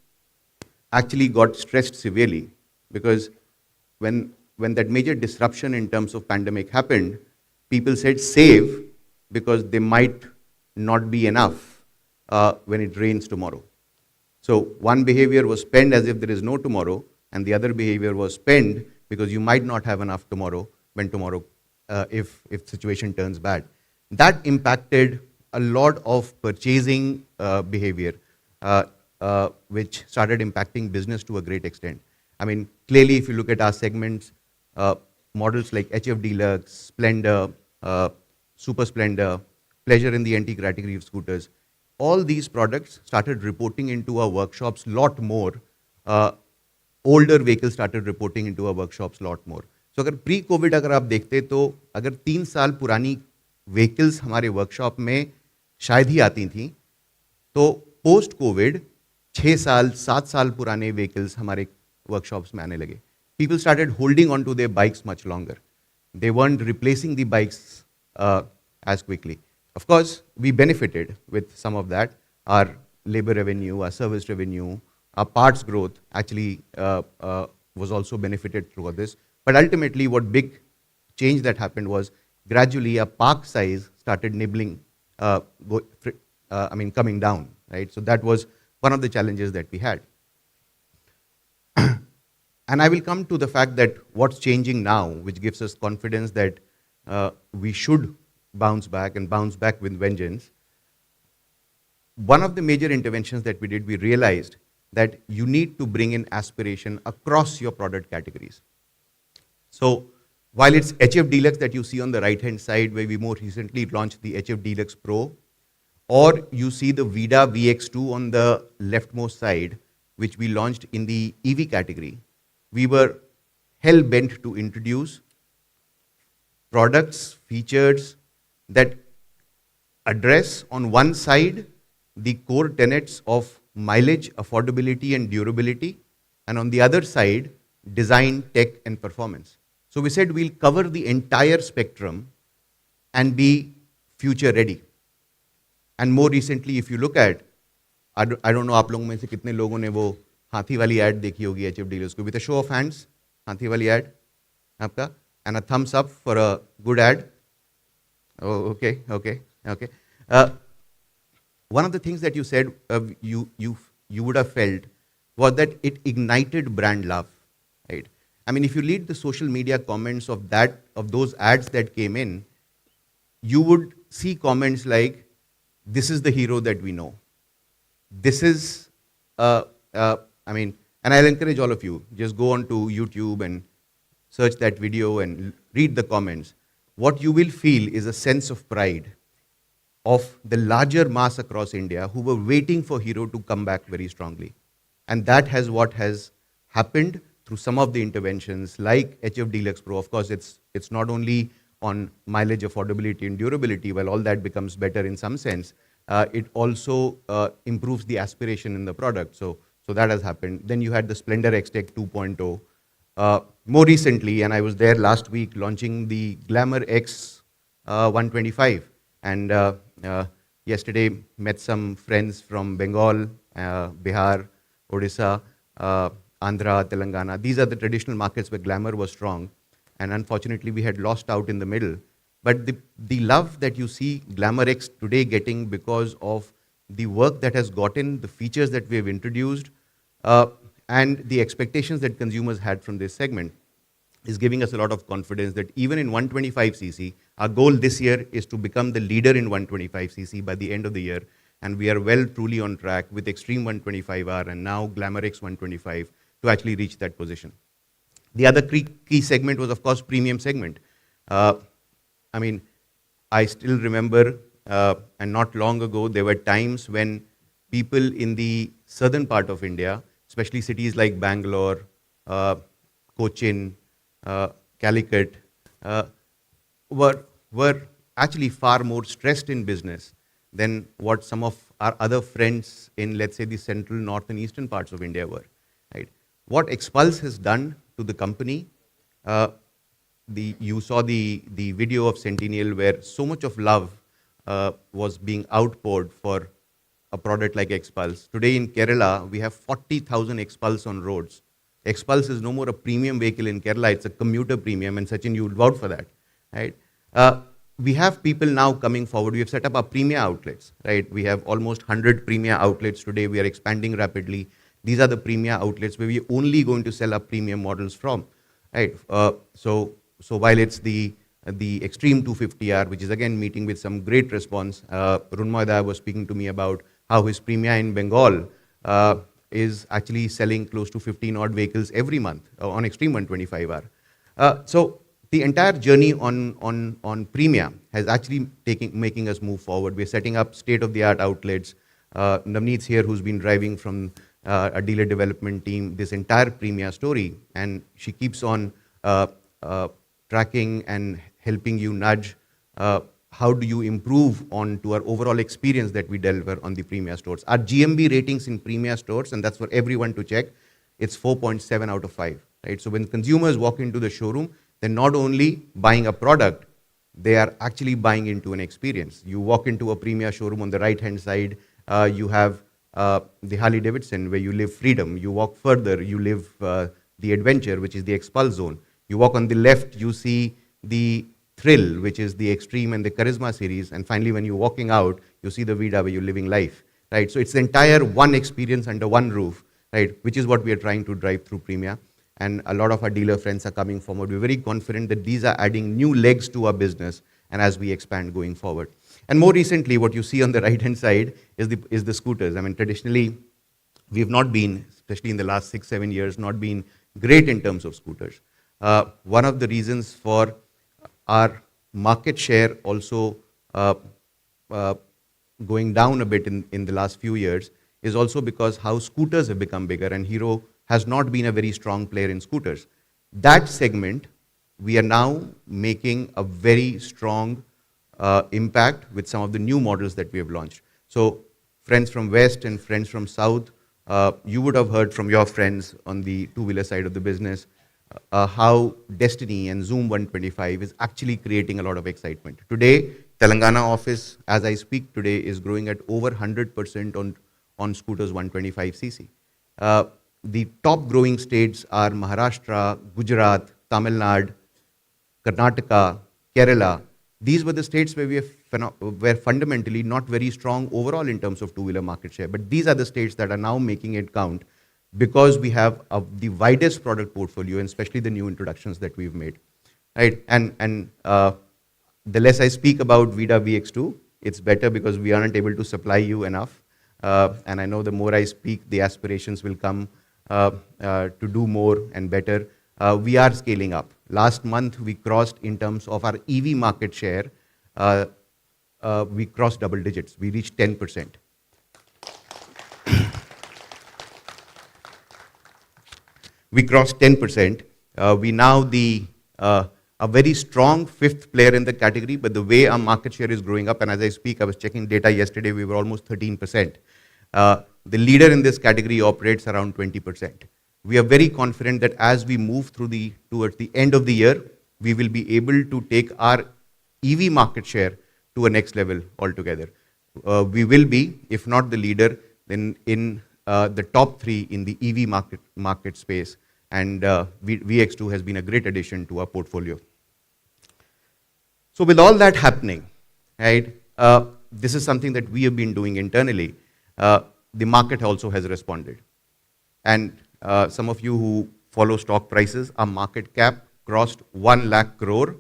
Speaker 23: actually got stressed severely, because when that major disruption in terms of pandemic happened, people said save, because they might not be enough when it rains tomorrow. So one behavior was spend as if there is no tomorrow, and the other behavior was spend because you might not have enough tomorrow when tomorrow, if situation turns bad. That impacted a lot of purchasing behavior, which started impacting business to a great extent. I mean, clearly, if you look at our segments, models like HF Deluxe, Splendor, Super Splendor, Pleasure in the NT category of scooters, all these products started reporting into our workshops lot more. Older vehicles started reporting into our workshops lot more. So अगर pre Covid अगर आप देखते तो अगर 3 साल पुरानी vehicles हमारे workshop में शायद ही आती थी, तो पोस्ट कोविड 6 साल 7 साल पुराने व्हीकल्स हमारे वर्कशॉप्स में आने लगे. People started holding on to their bikes much longer. They weren't replacing the bikes as quickly. Of course, we benefited with some of that. Our labor revenue, our service revenue, our parts growth actually was also benefited through this. But ultimately, what big change that happened was gradually our park size started nibbling, coming down, right? So that was one of the challenges that we had. And I will come to the fact that what's changing now, which gives us confidence that we should bounce back and bounce back with vengeance. One of the major interventions that we did, we realized that you need to bring in aspiration across your product categories. So while it's HF Deluxe that you see on the right-hand side, where we more recently launched the HF Deluxe Pro, or you see the Vida VX2 on the leftmost side, which we launched in the EV category, we were hell-bent to introduce products, features that address on one side the core tenets of mileage, affordability and durability, and on the other side, design, tech and performance. So we said we'll cover the entire spectrum and be future ready. And more recently, if you look at, I don't know आप लोगों में से कितने लोगों ने वो हाथी वाली ad देखी होगी HF Dealers को. With a show of hands, हाथी वाली ad आपका, and a thumbs up for a good ad. Oh, okay. One of the things that you said you would have felt was that it ignited brand love, right? I mean, if you read the social media comments of those ads that came in, you would see comments like, "This is the hero that we know." This is, and I'll encourage all of you, just go on to YouTube and search that video and read the comments. What you will feel is a sense of pride of the larger mass across India who were waiting for Hero to come back very strongly. And that has what has happened through some of the interventions like HF Deluxe Pro. Of course, it's not only on mileage, affordability and durability. While all that becomes better in some sense, it also improves the aspiration in the product. So that has happened. Then you had the Splendor X-Tech 2.0. More recently, and I was there last week launching the Glamour X 125. And yesterday met some friends from Bengal, Bihar, Odisha, Andhra, Telangana. These are the traditional markets where Glamour was strong. And unfortunately, we had lost out in the middle. But the love that you see Glamour X today getting because of the work that has gotten, the features that we have introduced, and the expectations that consumers had from this segment is giving us a lot of confidence that even in 125cc, our goal this year is to become the leader in 125cc by the end of the year. And we are well truly on track with Extreme 125R and now Glamour X 125 to actually reach that position. The other key segment was, of course, premium segment. I mean, I still remember, and not long ago, there were times when people in the southern part of India, especially cities like Bangalore, Cochin, Calicut, were actually far more stressed in business than what some of our other friends in, let's say, the central, north, and eastern parts of India were. Right? What Expulse has done to the company, you saw the video of Centennial where so much of love was being outpoured for a product like Expulse. Today in Kerala, we have 40,000 Expulse on roads. Expulse is no more a premium vehicle in Kerala, it's a commuter premium, and Sachin, you would vouch for that, right? We have people now coming forward. We have set up our Premia outlets, right? We have almost 100 Premia outlets today. We are expanding rapidly. These are the Premia outlets where we are only going to sell our premium models from, right? So while it's the Extreme 250R, which is again meeting with some great response, Runmoida was speaking to me about how his Premia in Bengal is actually selling close to 15 odd vehicles every month on Extreme 125R. So the entire journey on Premia has actually making us move forward. We're setting up state-of-the-art outlets. Navneet's here, who's been driving from a dealer development team this entire Premia story, and she keeps on tracking and helping you nudge how do you improve on to our overall experience that we deliver on the Premia stores. Our GMB ratings in Premia stores, and that's for everyone to check, it's 4.7 out of 5. Right? So when consumers walk into the showroom, they're not only buying a product, they are actually buying into an experience. You walk into a Premia showroom, on the right-hand side, you have the Harley Davidson, where you live freedom. You walk further, you live the adventure, which is the Expulse zone. You walk on the left, you see the Thrill, which is the Extreme and the Charisma series. And finally, when you're walking out, you see the Vida, where you're living life. Right? So it's the entire one experience under one roof, right? Which is what we are trying to drive through Premia. And a lot of our dealer friends are coming forward. We're very confident that these are adding new legs to our business and as we expand going forward. And more recently, what you see on the right-hand side is the scooters. I mean, traditionally, we've not been, especially in the last 6-7 years, not been great in terms of scooters. One of the reasons for our market share also going down a bit in the last few years is also because how scooters have become bigger, and Hero has not been a very strong player in scooters. That segment, we are now making a very strong impact with some of the new models that we have launched. So friends from West and friends from South, you would have heard from your friends on the two-wheeler side of the business how Destiny and Zoom 125 is actually creating a lot of excitement. Today, Telangana office, as I speak today, is growing at over 100% on scooters 125cc. The top growing states are Maharashtra, Gujarat, Tamil Nadu, Karnataka, Kerala. These were the states where we were fundamentally not very strong overall in terms of two-wheeler market share. But these are the states that are now making it count because we have the widest product portfolio, and especially the new introductions that we've made. Right? And the less I speak about Vida VX2, it's better because we aren't able to supply you enough. And I know the more I speak, the aspirations will come to do more and better. We are scaling up. Last month, we crossed, in terms of our EV market share, we crossed double digits. We reached 10%. We crossed 10%. We now a very strong fifth player in the category, but the way our market share is growing up, and as I speak, I was checking data yesterday, we were almost 13%. The leader in this category operates around 20%. We are very confident that as we move towards the end of the year, we will be able to take our EV market share to a next level altogether. We will be, if not the leader, then in the top 3 in the EV market space, and VX2 has been a great addition to our portfolio. So with all that happening, right, this is something that we have been doing internally. The market also has responded. And some of you who follow stock prices, our market cap crossed 1 lakh crore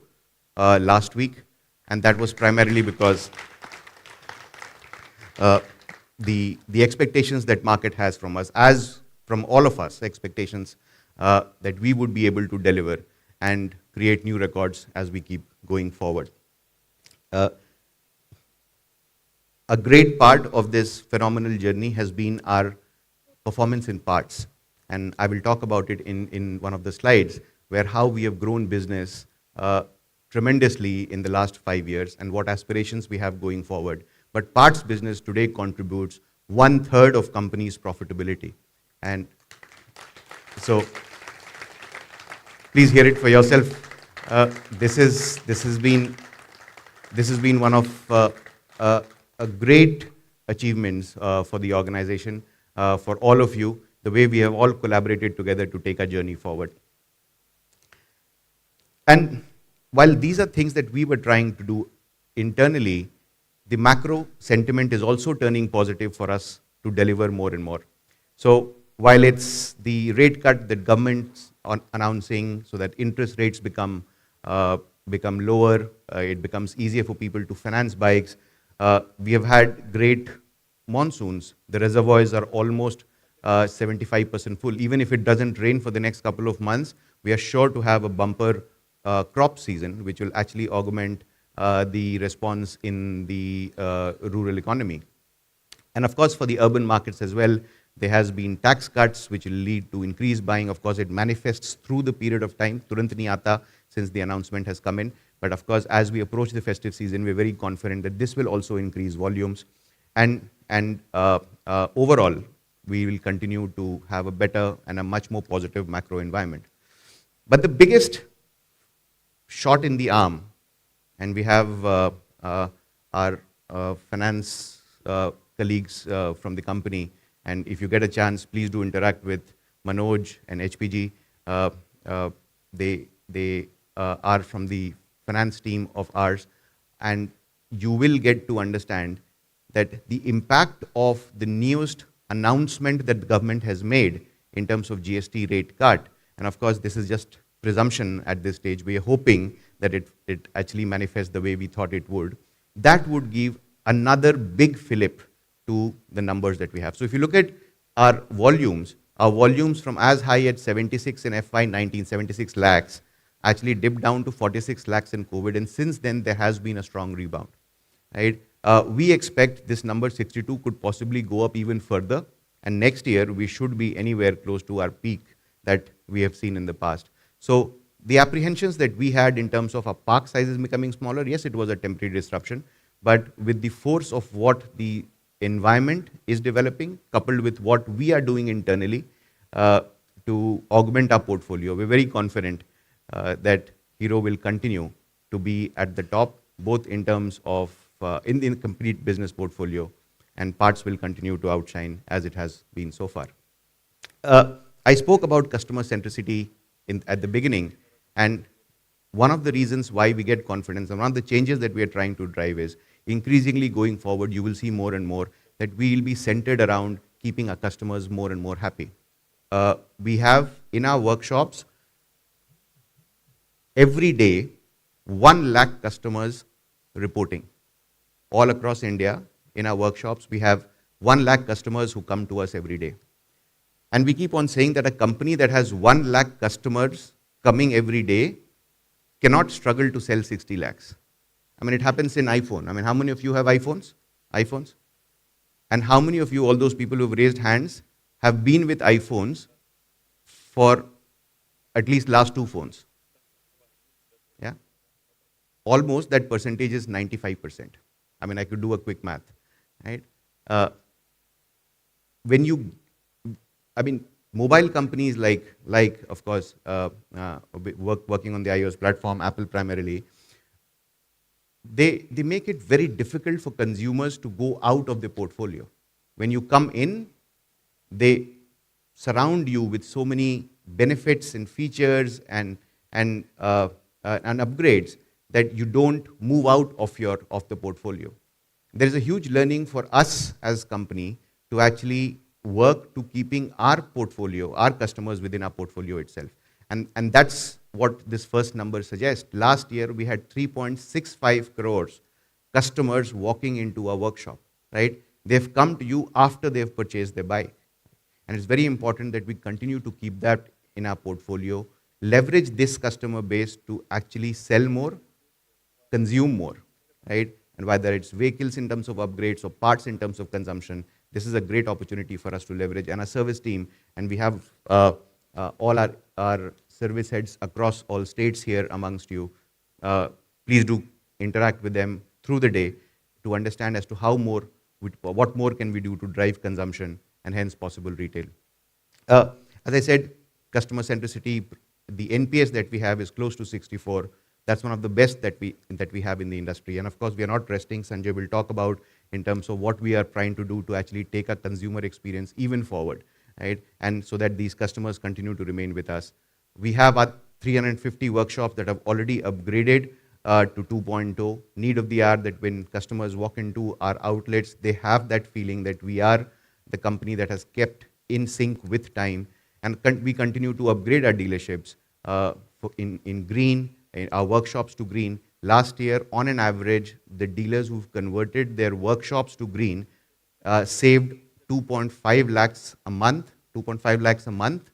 Speaker 23: last week, and that was primarily because the expectations that market has from us, as from all of us, expectations that we would be able to deliver and create new records as we keep going forward. A great part of this phenomenal journey has been our performance in parts. And I will talk about it in one of the slides, where how we have grown business tremendously in the last 5 years and what aspirations we have going forward. But parts business today contributes 1/3 of company's profitability. And so please hear it for yourself. This has been one of a great achievements for the organization, for all of you, the way we have all collaborated together to take our journey forward. And while these are things that we were trying to do internally, the macro sentiment is also turning positive for us to deliver more and more. So while it's the rate cut that government's announcing so that interest rates become lower, it becomes easier for people to finance bikes. We have had great monsoons. The reservoirs are almost 75% full. Even if it doesn't rain for the next couple of months, we are sure to have a bumper crop season, which will actually augment the response in the rural economy. And of course, for the urban markets as well, there has been tax cuts, which will lead to increased buying. Of course, it manifests through the period of time. Turant nahi aata since the announcement has come in. But of course, as we approach the festive season, we're very confident that this will also increase volumes. And overall, we will continue to have a better and a much more positive macro environment. But the biggest shot in the arm, and we have our finance colleagues from the company, and if you get a chance, please do interact with Manoj and HPG. They are from the finance team of ours, and you will get to understand that the impact of the newest announcement that the government has made in terms of GST rate cut, and of course this is just presumption at this stage, we are hoping that it actually manifests the way we thought it would, that would give another big fillip to the numbers that we have. So if you look at our volumes from as high at 76 in FY19, 76 lakhs, actually dipped down to 46 lakhs in COVID, and since then there has been a strong rebound, right? We expect this number 62 could possibly go up even further, and next year we should be anywhere close to our peak that we have seen in the past. So the apprehensions that we had in terms of our park sizes becoming smaller, yes, it was a temporary disruption, but with the force of what the environment is developing, coupled with what we are doing internally to augment our portfolio, we're very confident that Hero will continue to be at the top, both in terms of in the complete business portfolio, and parts will continue to outshine as it has been so far. I spoke about customer centricity at the beginning, and one of the reasons why we get confidence and one of the changes that we are trying to drive is increasingly going forward, you will see more and more that we will be centered around keeping our customers more and more happy. We have in our workshops every day 1 lakh customers reporting. All across India, in our workshops, we have 1 lakh customers who come to us every day. And we keep on saying that a company that has 1 lakh customers coming every day cannot struggle to sell 60 lakhs. I mean, it happens in iPhone. I mean, how many of you have iPhones? iPhones? And how many of you, all those people who have raised hands, have been with iPhones for at least last 2 phones? Yeah? Almost that percentage is 95%. I mean, I could do a quick math, right? Mobile companies like of course, working on the iOS platform, Apple primarily, they make it very difficult for consumers to go out of the portfolio. When you come in, they surround you with so many benefits and features and upgrades that you don't move out of the portfolio. There is a huge learning for us as a company to actually work to keeping our portfolio, our customers within our portfolio itself. And that's what this first number suggests. Last year, we had 3.65 crores customers walking into our workshop, right? They've come to you after they've purchased their bike. And it's very important that we continue to keep that in our portfolio, leverage this customer base to actually sell more, consume more, right? And whether it's vehicles in terms of upgrades or parts in terms of consumption, this is a great opportunity for us to leverage. And our service team, and we have all our service heads across all states here amongst you. Please do interact with them through the day to understand as to what more can we do to drive consumption and hence possible retail. As I said, customer centricity, the NPS that we have is close to 64. That's one of the best that we have in the industry. And of course, we are not resting. Sanjay will talk about in terms of what we are trying to do to actually take our consumer experience even forward, right? And so that these customers continue to remain with us. We have our 350 workshops that have already upgraded to 2.0, need of the hour, that when customers walk into our outlets, they have that feeling that we are the company that has kept in sync with time. And we continue to upgrade our dealerships in green, our workshops to green. Last year, on an average, the dealers who've converted their workshops to green saved 2.5 lakhs a month, 2.5 lakhs a month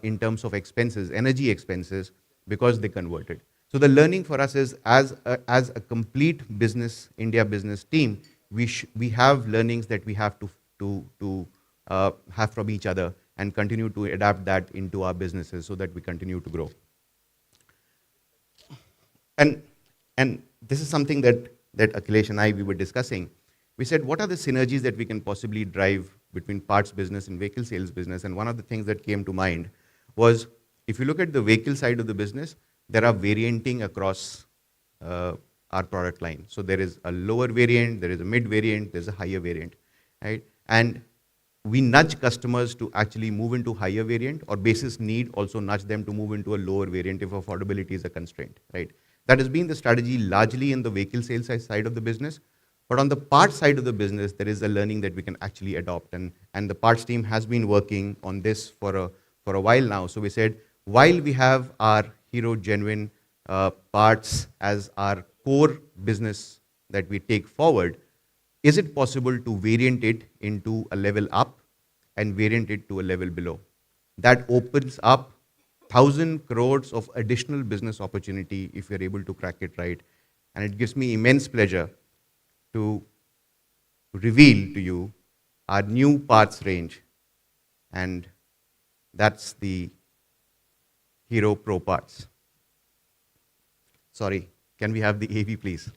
Speaker 23: in terms of expenses, energy expenses, because they converted. So the learning for us is, as a complete business, India business team, we have learnings that we have to have from each other and continue to adapt that into our businesses so that we continue to grow. And this is something that Akhilesh and we were discussing. We said, what are the synergies that we can possibly drive between parts business and vehicle sales business? And one of the things that came to mind was, if you look at the vehicle side of the business, there are varianting across our product line. So there is a lower variant, there is a mid variant, there's a higher variant, right? And we nudge customers to actually move into higher variant, or basis need also nudge them to move into a lower variant if affordability is a constraint, right? That has been the strategy largely in the vehicle sales side of the business. But on the parts side of the business, there is a learning that we can actually adopt. And the parts team has been working on this for a while now. So we said, while we have our Hero Genuine parts as our core business that we take forward, is it possible to variant it into a level up and variant it to a level below? That opens up 1,000 crores of additional business opportunity if you're able to crack it right. And it gives me immense pleasure to reveal to you our new parts range. And that's the Hero Pro Parts. Sorry, can we have the AV, please?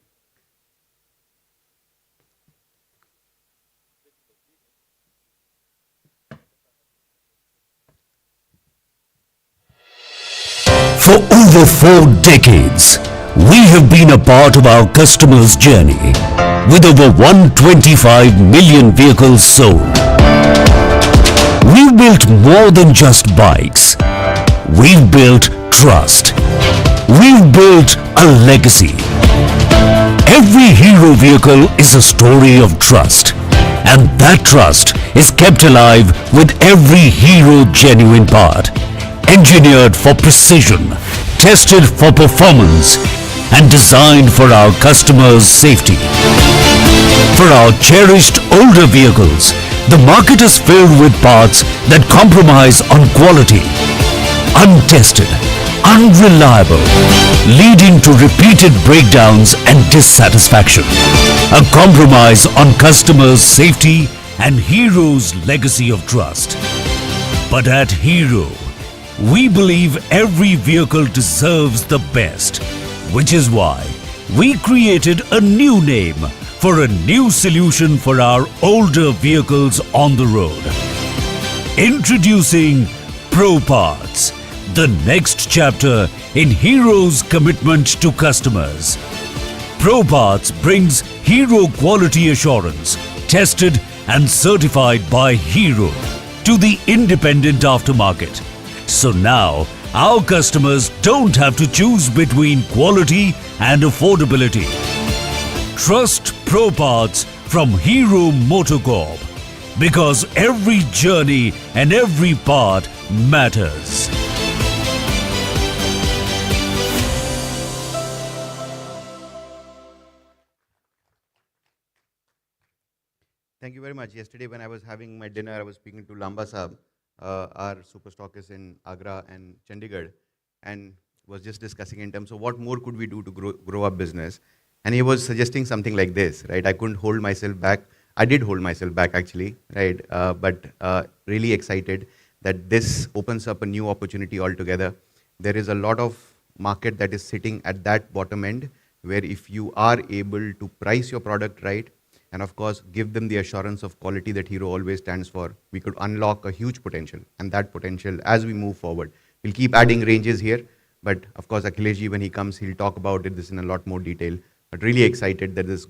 Speaker 14: For over 4 decades, we have been a part of our customers' journey with over 125 million vehicles sold. We've built more than just bikes. We've built trust. We've built a legacy. Every Hero vehicle is a story of trust, and that trust is kept alive with every Hero Genuine part. Engineered for precision, tested for performance, and designed for our customers' safety. For our cherished older vehicles, the market is filled with parts that compromise on quality, untested, unreliable, leading to repeated breakdowns and dissatisfaction. A compromise on customers' safety and Hero's legacy of trust. But at Hero, we believe every vehicle deserves the best, which is why we created a new name for a new solution for our older vehicles on the road. Introducing Pro Parts, the next chapter in Hero's commitment to customers. Pro Parts brings Hero quality assurance, tested and certified by Hero, to the independent aftermarket. So now, our customers don't have to choose between quality and affordability. Trust Pro Parts from Hero Motocorp, because every journey and every part matters.
Speaker 23: Thank you very much. Yesterday when I was having my dinner, I was speaking to Lamba Saab, our super stockist in Agra and Chandigarh, and was just discussing in terms of what more could we do to grow our business. And he was suggesting something like this, right? I couldn't hold myself back. I did hold myself back actually, right? But really excited that this opens up a new opportunity altogether. There is a lot of market that is sitting at that bottom end, where if you are able to price your product right, and of course give them the assurance of quality that Hero always stands for, we could unlock a huge potential. And that potential, as we move forward, we'll keep adding ranges here, but of course Akhilesh, when he comes, he'll talk about this in a lot more detail. But really excited that this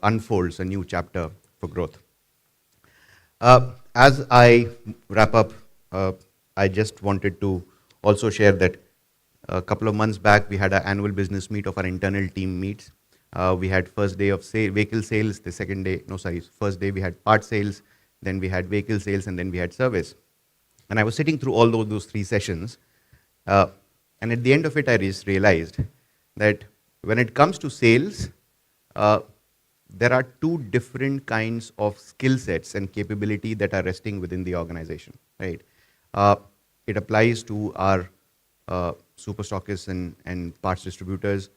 Speaker 23: unfolds a new chapter for growth. As I wrap up, I just wanted to also share that a couple of months back, we had our annual business meet of our internal team meets. We had first day of vehicle sales, the first day we had part sales, then we had vehicle sales, and then we had service. And I was sitting through all those 3 sessions, and at the end of it, I just realized that when it comes to sales, there are 2 different kinds of skill sets and capability that are resting within the organization, right? It applies to our super stockists and parts distributors.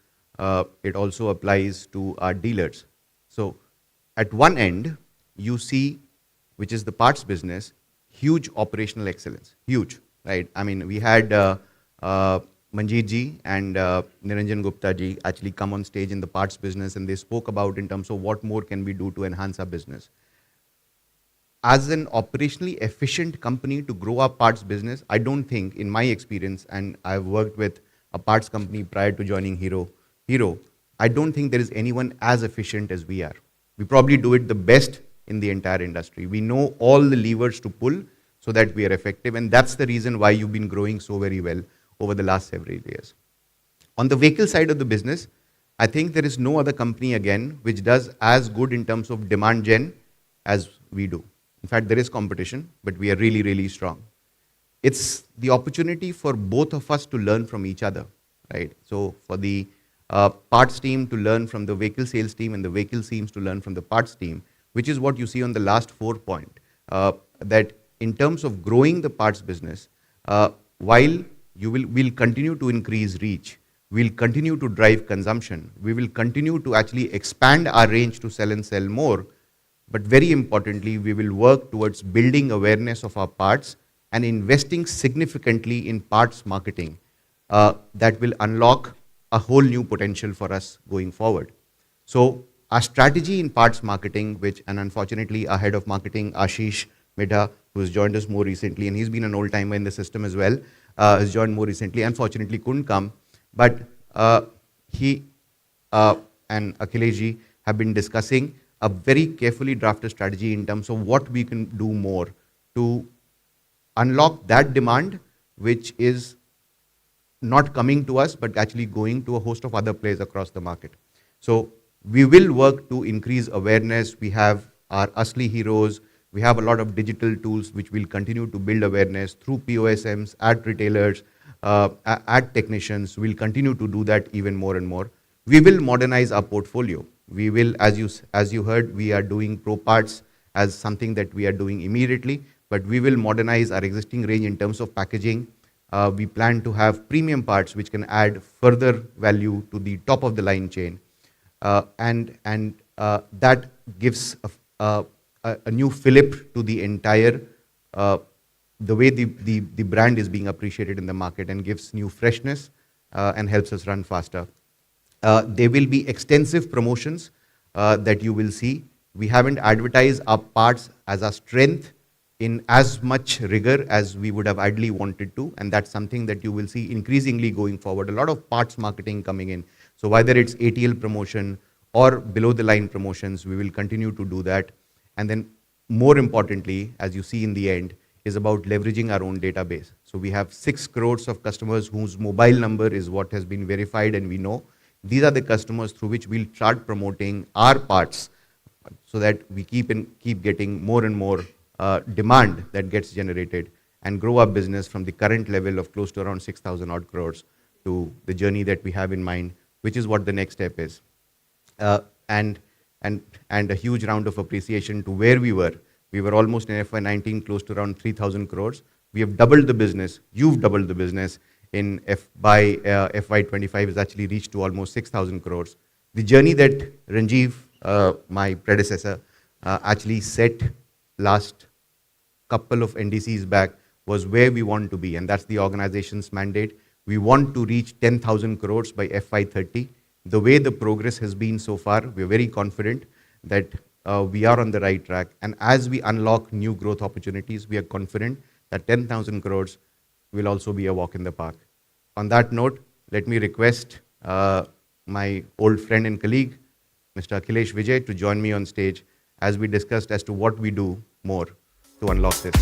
Speaker 23: It also applies to our dealers. So at one end, you see, which is the parts business, huge operational excellence, huge, right? I mean, we had Manjeet ji and Niranjan Gupta ji actually come on stage in the parts business, and they spoke about in terms of what more can we do to enhance our business. As an operationally efficient company to grow our parts business, I don't think, in my experience, and I've worked with a parts company prior to joining Hero, I don't think there is anyone as efficient as we are. We probably do it the best in the entire industry. We know all the levers to pull so that we are effective, and that's the reason why you've been growing so very well over the last several years. On the vehicle side of the business, I think there is no other company again which does as good in terms of demand gen as we do. In fact, there is competition, but we are really, really strong. It's the opportunity for both of us to learn from each other, right? So for the parts team to learn from the vehicle sales team, and the vehicle teams to learn from the parts team, which is what you see on the last 4 point, that in terms of growing the parts business, while we'll continue to increase reach, we'll continue to drive consumption, we will continue to actually expand our range to sell and sell more, but very importantly, we will work towards building awareness of our parts and investing significantly in parts marketing that will unlock a whole new potential for us going forward. So our strategy in parts marketing, which, and unfortunately our head of marketing, Ashish Midha, who has joined us more recently, and he's been an old timer in the system as well, has joined more recently, unfortunately couldn't come, but he and Akhilesh ji have been discussing a very carefully drafted strategy in terms of what we can do more to unlock that demand, which is not coming to us, but actually going to a host of other players across the market. So we will work to increase awareness. We have our Asli Heroes. We have a lot of digital tools which will continue to build awareness through POSMs, at retailers, at technicians. We'll continue to do that even more and more. We will modernize our portfolio. We will, as you heard, we are doing Pro Parts as something that we are doing immediately, but we will modernize our existing range in terms of packaging. We plan to have premium parts which can add further value to the top of the line chain. And that gives a new fillip to the entire, the way the brand is being appreciated in the market, and gives new freshness and helps us run faster. There will be extensive promotions that you will see. We haven't advertised our parts as our strength in as much rigor as we would have ideally wanted to, and that's something that you will see increasingly going forward. A lot of parts marketing coming in. So whether it's ATL promotion or below the line promotions, we will continue to do that. And then more importantly, as you see in the end, is about leveraging our own database. So we have 6 crores of customers whose mobile number is what has been verified, and we know these are the customers through which we'll start promoting our parts, so that we keep getting more and more demand that gets generated, and grow our business from the current level of close to around 6,000 odd crores to the journey that we have in mind, which is what the next step is. And a huge round of appreciation to where we were. We were almost in FY19 close to around 3,000 crores. We have doubled the business. You've doubled the business. By FY25 has actually reached to almost 6,000 crores. The journey that Ranjiv, my predecessor, actually set last couple of NDCs back was where we want to be, and that's the organization's mandate. We want to reach 10,000 crores by FY30. The way the progress has been so far, we're very confident that we are on the right track. And as we unlock new growth opportunities, we are confident that 10,000 crores will also be a walk in the park. On that note, let me request my old friend and colleague, Mr. Akhilesh Vijay, to join me on stage as we discussed as to what we do more to unlock this.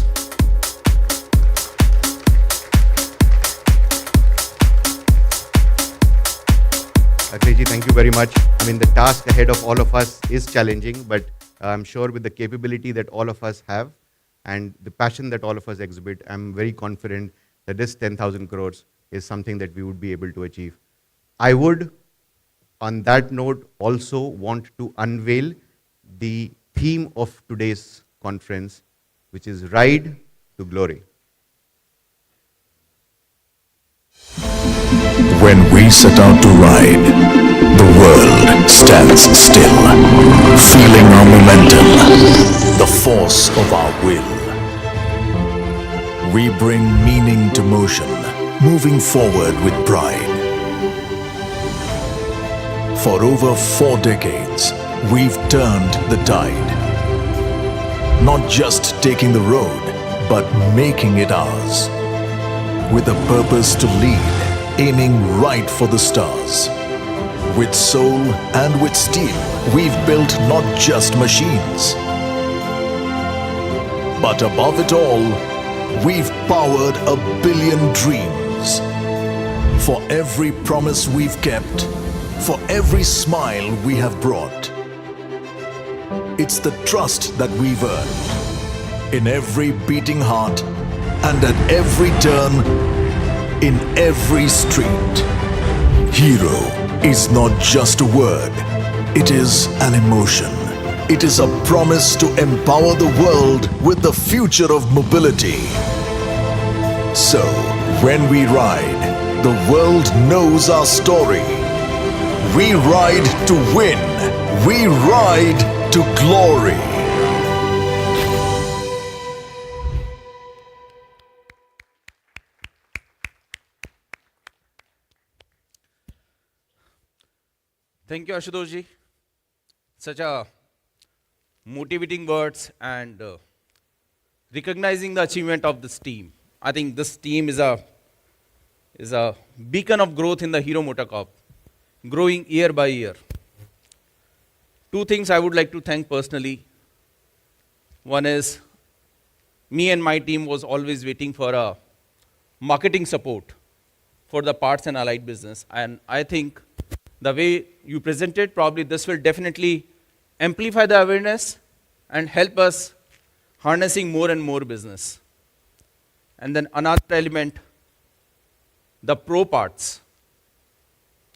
Speaker 23: Akhilesh, thank you very much. I mean, the task ahead of all of us is challenging, but I'm sure with the capability that all of us have and the passion that all of us exhibit, I'm very confident that this 10,000 crores is something that we would be able to achieve. I would, on that note, also want to unveil the theme of today's conference, which is Ride to Glory.
Speaker 14: When we set out to ride, the world stands still, feeling our momentum, the force of our will. We bring meaning to motion, moving forward with pride. For over 4 decades, we've turned the tide. Not just taking the road, but making it ours. With a purpose to lead, aiming right for the stars. With soul and with steel, we've built not just machines, but above it all, we've powered 1 billion dreams. For every promise we've kept, for every smile we have brought, it's the trust that we've earned in every beating heart and at every turn, in every street. Hero is not just a word, it is an emotion. It is a promise to empower the world with the future of mobility. So, when we ride, the world knows our story. We ride to win. We ride to glory.
Speaker 24: Thank you, Ashutosh ji. Such a motivating words and recognizing the achievement of this team. I think this team is a beacon of growth in the Hero MotoCorp, growing year by year. 2 things I would like to thank personally. One is me and my team was always waiting for a marketing support for the parts and allied business, and I think the way you presented, probably this will definitely amplify the awareness and help us harnessing more and more business. And then another element, the pro parts.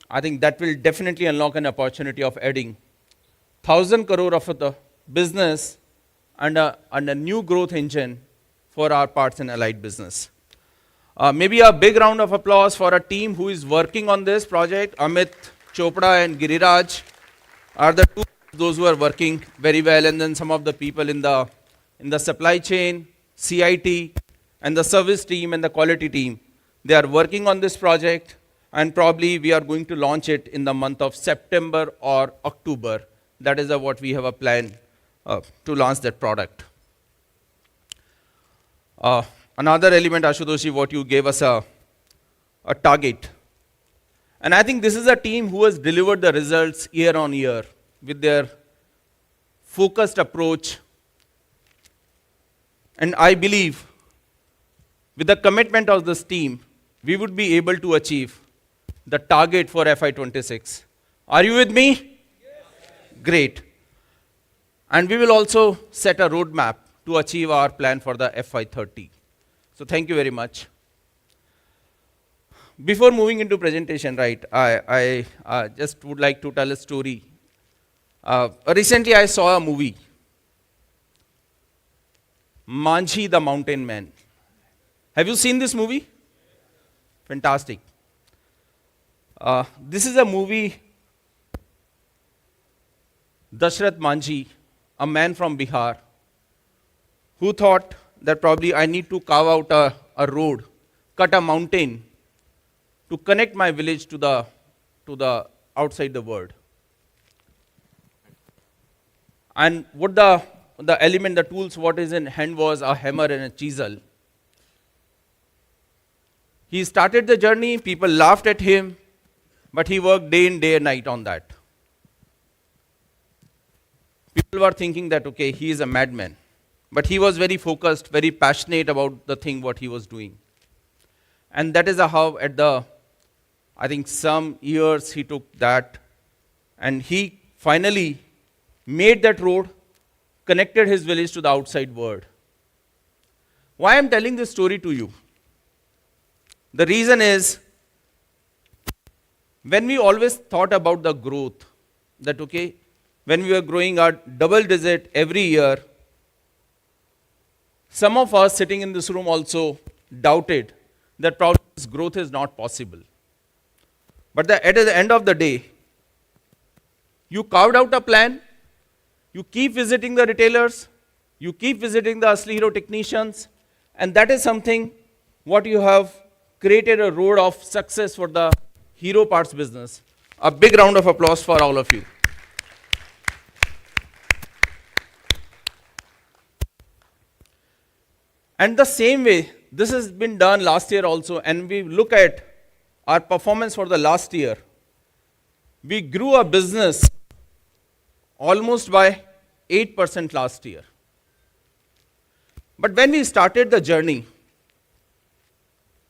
Speaker 24: I think that will definitely unlock an opportunity of adding 1,000 crore of the business and a new growth engine for our parts and allied business. Maybe a big round of applause for a team who is working on this project. Amit Chopra and Giriraj are the 2 those who are working very well, and then some of the people in the supply chain, CIT, and the service team and the quality team. They are working on this project, and probably we are going to launch it in the month of September or October. That is what we have a plan to launch that product. Another element, Ashutoshi, what you gave us a target. And I think this is a team who has delivered the results year on year with their focused approach. And I believe with the commitment of this team, we would be able to achieve the target for FY26. Are you with me? Yes. Great. And we will also set a roadmap to achieve our plan for the FY30. So thank you very much. Before moving into presentation, right, I just would like to tell a story. Recently I saw a movie, Manjhi the Mountain Man. Have you seen this movie? Fantastic. This is a movie, Dashrath Manjhi, a man from Bihar, who thought that probably I need to carve out a road, cut a mountain to connect my village to the outside the world. And what the element, the tools, what is in hand was a hammer and a chisel. He started the journey, people laughed at him, but he worked day in, day and night on that. People were thinking that, okay, he is a madman. But he was very focused, very passionate about the thing what he was doing. And that is how I think some years he took that, and he finally made that road, connected his village to the outside world. Why I'm telling this story to you? The reason is, when we always thought about the growth, that okay, when we were growing at double digit every year, some of us sitting in this room also doubted that probably this growth is not possible. But at the end of the day, you carved out a plan, you keep visiting the retailers, you keep visiting the Asli Hero technicians, and that is something what you have created a road of success for the Hero parts business. A big round of applause for all of you. And the same way, this has been done last year also, and we look at our performance for the last year. We grew our business almost by 8% last year. But when we started the journey,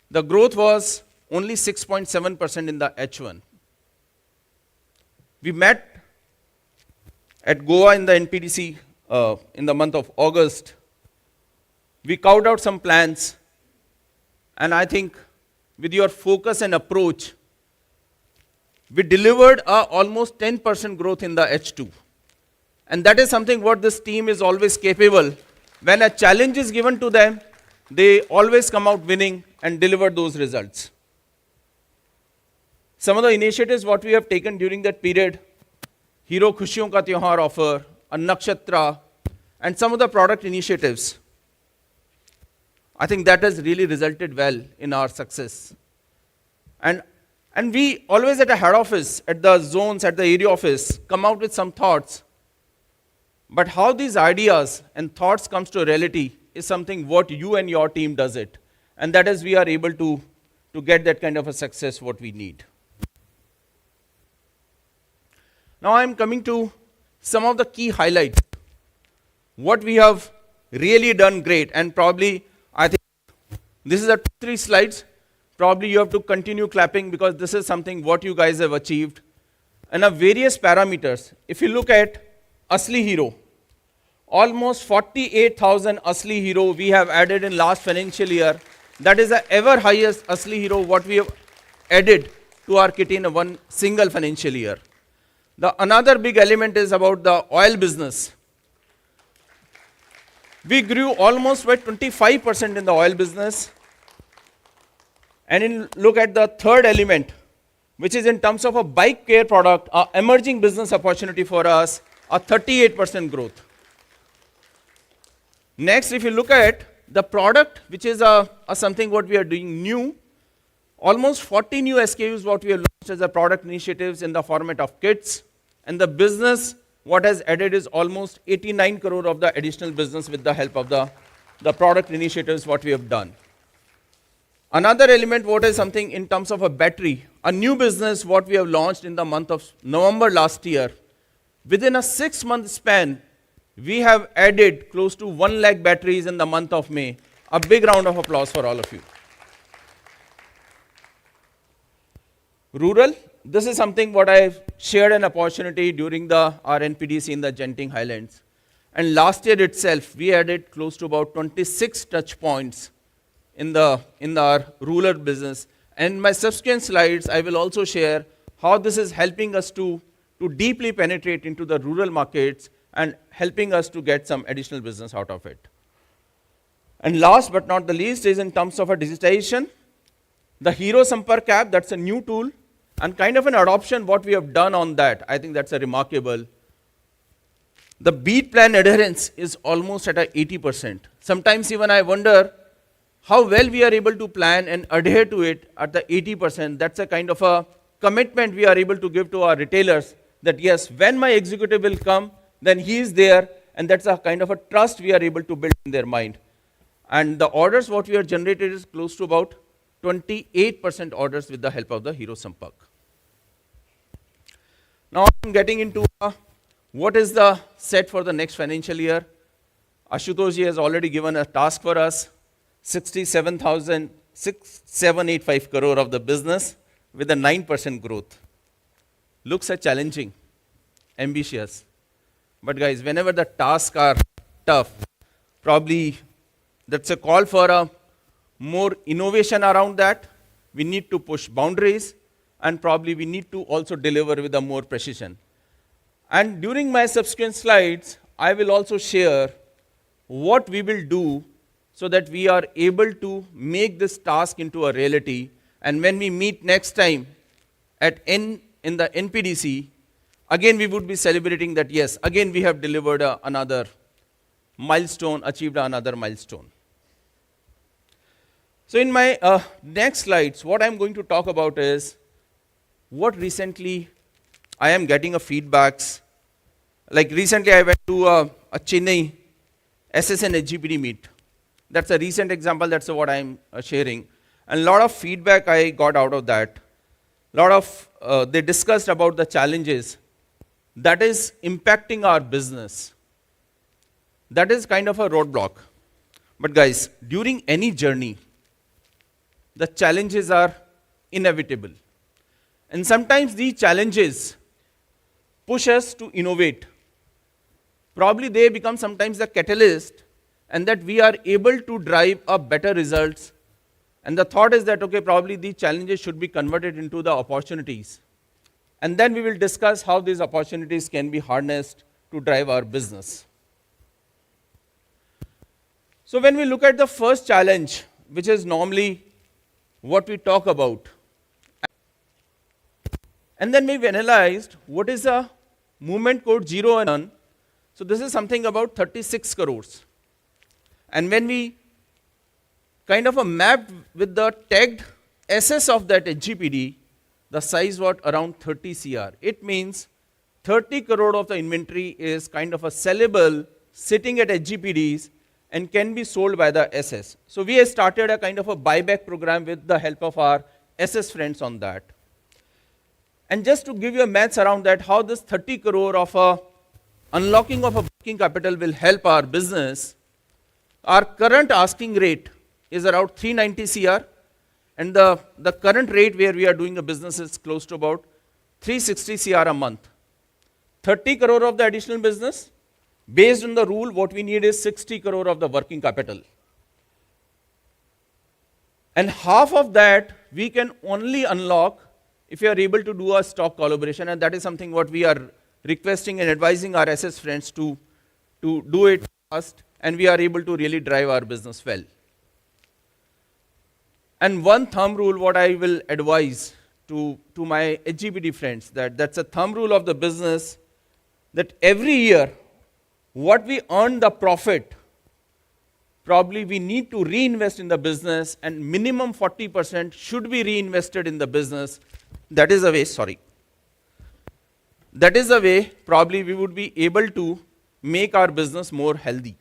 Speaker 24: the growth was only 6.7% in the H1. We met at Goa in the NPDC in the month of August. We carved out some plans, and I think with your focus and approach, we delivered almost 10% growth in the H2. And that is something what this team is always capable. When a challenge is given to them, they always come out winning and deliver those results. Some of the initiatives what we have taken during that period, Hero Khushiyon Ka Tyohar offer, a Nakshatra, and some of the product initiatives, I think that has really resulted well in our success. And we always at a head office, at the zones, at the area office, come out with some thoughts. But how these ideas and thoughts comes to reality is something what you and your team does it. And that is we are able to get that kind of a success what we need. Now I'm coming to some of the key highlights. What we have really done great, and probably I think this is a 3 slides. Probably you have to continue clapping because this is something what you guys have achieved. And various parameters. If you look at Asli Hero, almost 48,000 Asli Hero we have added in last financial year. That is the ever highest Asli Hero what we have added to our kitty in one single financial year. Another big element is about the oil business. We grew almost by 25% in the oil business. And look at the third element, which is in terms of a bike care product, an emerging business opportunity for us, a 38% growth. Next, if you look at the product, which is something what we are doing new, almost 40 new SKUs what we have launched as a product initiatives in the format of kits. And the business, what has added is almost 89 crore of the additional business with the help of the product initiatives what we have done. Another element, what is something in terms of a battery, a new business what we have launched in the month of November last year. Within a 6-month span, we have added close to 1 lakh batteries in the month of May. A big round of applause for all of you. Rural, this is something what I've shared an opportunity during our NPDC in the Genting Highlands. And last year itself, we added close to about 26 touch points in our rural business. And in my subsequent slides, I will also share how this is helping us to deeply penetrate into the rural markets and helping us to get some additional business out of it. And last but not the least is in terms of a digitization, the Hero Sampark app, that's a new tool, and kind of an adoption what we have done on that. I think that's a remarkable. The beat plan adherence is almost at a 80%. Sometimes even I wonder how well we are able to plan and adhere to it at the 80%. That's a kind of a commitment we are able to give to our retailers that yes, when my executive will come, then he is there, and that's a kind of a trust we are able to build in their mind. And the orders what we have generated is close to about 28% orders with the help of the Hero Sampark. Now I'm getting into what is the set for the next financial year. Ashutosh ji has already given a task for us, 67,785 crore of the business with a 9% growth. Looks challenging, ambitious. But guys, whenever the tasks are tough, probably that's a call for a more innovation around that. We need to push boundaries, and probably we need to also deliver with a more precision. And during my subsequent slides, I will also share what we will do so that we are able to make this task into a reality. And when we meet next time in the NPDC, again we would be celebrating that yes, again we have delivered another milestone, achieved another milestone. So in my next slides, what I'm going to talk about is what recently I am getting a feedbacks. Like recently I went to a Chennai SSN HGPD meet. That's a recent example, that's what I'm sharing. And a lot of feedback I got out of that. They discussed about the challenges that is impacting our business. That is kind of a roadblock. But guys, during any journey, the challenges are inevitable. And sometimes these challenges push us to innovate. Probably they become sometimes the catalyst, and that we are able to drive up better results. And the thought is that, okay, probably these challenges should be converted into the opportunities. And then we will discuss how these opportunities can be harnessed to drive our business. So when we look at the first challenge, which is normally what we talk about, and then we've analyzed what is a movement code 0 and 1. So this is something about 36 crores. And when we kind of mapped with the tagged SS of that HGPD, the size was around 30 CR. It means 30 crore of the inventory is kind of a sellable sitting at HGPDs and can be sold by the SS. So we have started a kind of a buyback program with the help of our SS friends on that. And just to give you a maths around that, how this 30 crore of a unlocking of a working capital will help our business, our current asking rate is around 390 CR, and the current rate where we are doing a business is close to about 360 CR a month. 30 crore of the additional business, based on the rule, what we need is 60 crore of the working capital. And half of that we can only unlock if you are able to do a stock collaboration, and that is something what we are requesting and advising our SS friends to do it fast, and we are able to really drive our business well. And one thumb rule what I will advise to my HGPD friends, that's a thumb rule of the business, that every year what we earn the profit, probably we need to reinvest in the business, and minimum 40% should be reinvested in the business. That is the way, That is the way probably we would be able to make our business more healthy.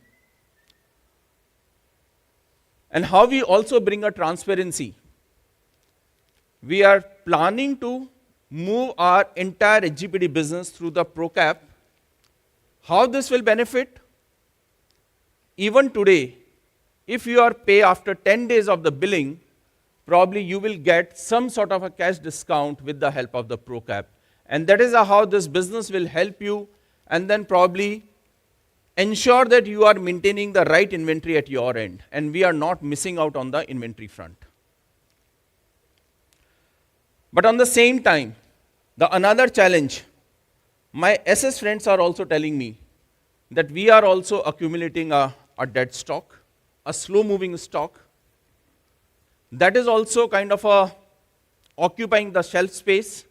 Speaker 24: And how we also bring a transparency. We are planning to move our entire HGPD business through the ProCap. How this will benefit? Even today, if you are pay after 10 days of the billing, probably you will get some sort of a cash discount with the help of the ProCap. And that is how this business will help you, and then probably ensure that you are maintaining the right inventory at your end, and we are not missing out on the inventory front. But on the same time, another challenge, my SS friends are also telling me that we are also accumulating a dead stock, a slow moving stock. That is also kind of occupying the shelf space,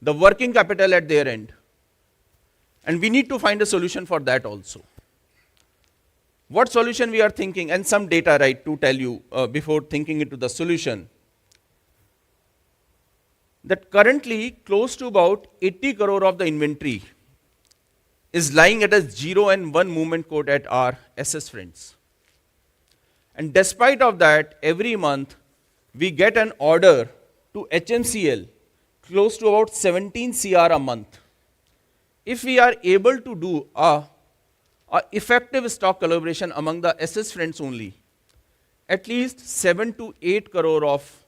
Speaker 24: the working capital at their end. And we need to find a solution for that also. What solution we are thinking, and some data, right, to tell you before thinking into the solution. That currently close to about 80 crore of the inventory is lying at a 0 and 1 movement code at our SS friends. And despite of that, every month we get an order to HMCL close to about 17 CR a month. If we are able to do a effective stock collaboration among the SS friends only, at least 7 to 8 crore of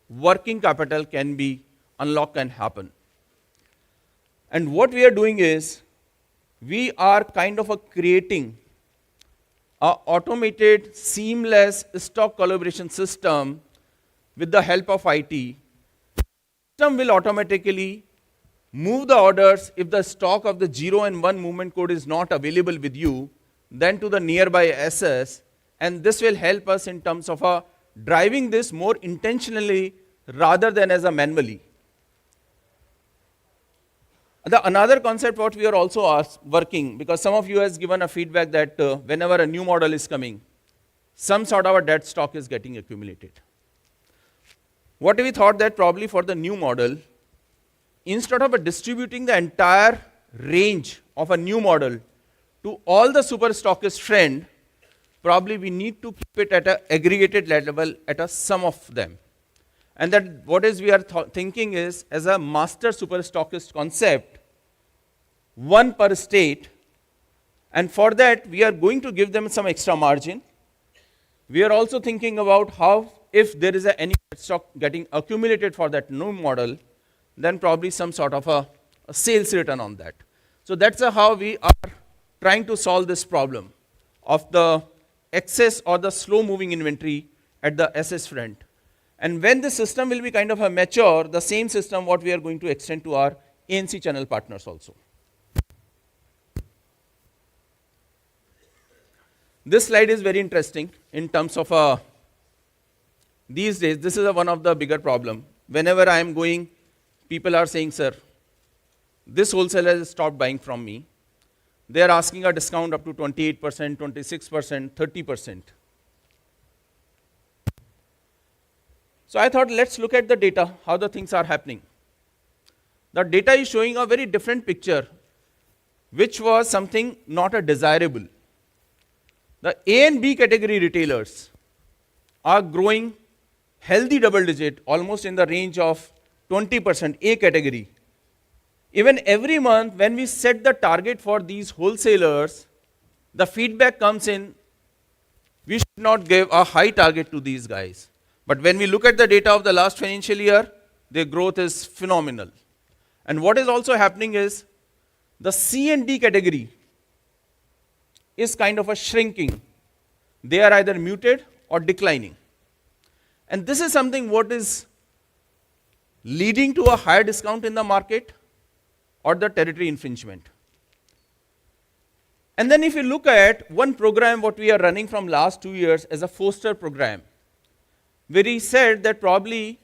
Speaker 24: working capital can be unlocked and happen. And what we are doing is, we are kind of creating an automated, seamless stock collaboration system with the help of IT. The system will automatically move the orders if the stock of the 0 and 1 movement code is not available with you, then to the nearby SS, and this will help us in terms of driving this more intentionally rather than as a manually. Another concept what we are also working, because some of you has given a feedback that whenever a new model is coming, some sort of a dead stock is getting accumulated. What we thought that probably for the new model, instead of distributing the entire range of a new model to all the super stockist friend, probably we need to keep it at an aggregated level at a sum of them. And that what is we are thinking is, as a master super stockist concept, one per state, and for that we are going to give them some extra margin. We are also thinking about how, if there is any stock getting accumulated for that new model, then probably some sort of a sales return on that. So that's how we are trying to solve this problem of the excess or the slow moving inventory at the SS front. And when the system will be kind of a mature, the same system what we are going to extend to our ANC channel partners also. This slide is very interesting in terms of these days, this is one of the bigger problem. Whenever I am going, people are saying, sir, this wholesaler has stopped buying from me. They are asking a discount up to 28%, 26%, 30%. So I thought, let's look at the data, how the things are happening. The data is showing a very different picture, which was something not a desirable. The A and B category retailers are growing healthy double digit, almost in the range of 20%, A category. Even every month when we set the target for these wholesalers, the feedback comes in, we should not give a high target to these guys. But when we look at the data of the last financial year, their growth is phenomenal. And what is also happening is, the C and D category is kind of a shrinking. They are either muted or declining. And this is something what is leading to a higher discount in the market or the territory infringement. And then if you look at one program what we are running from last 2 years as a Foster program, where he said that probably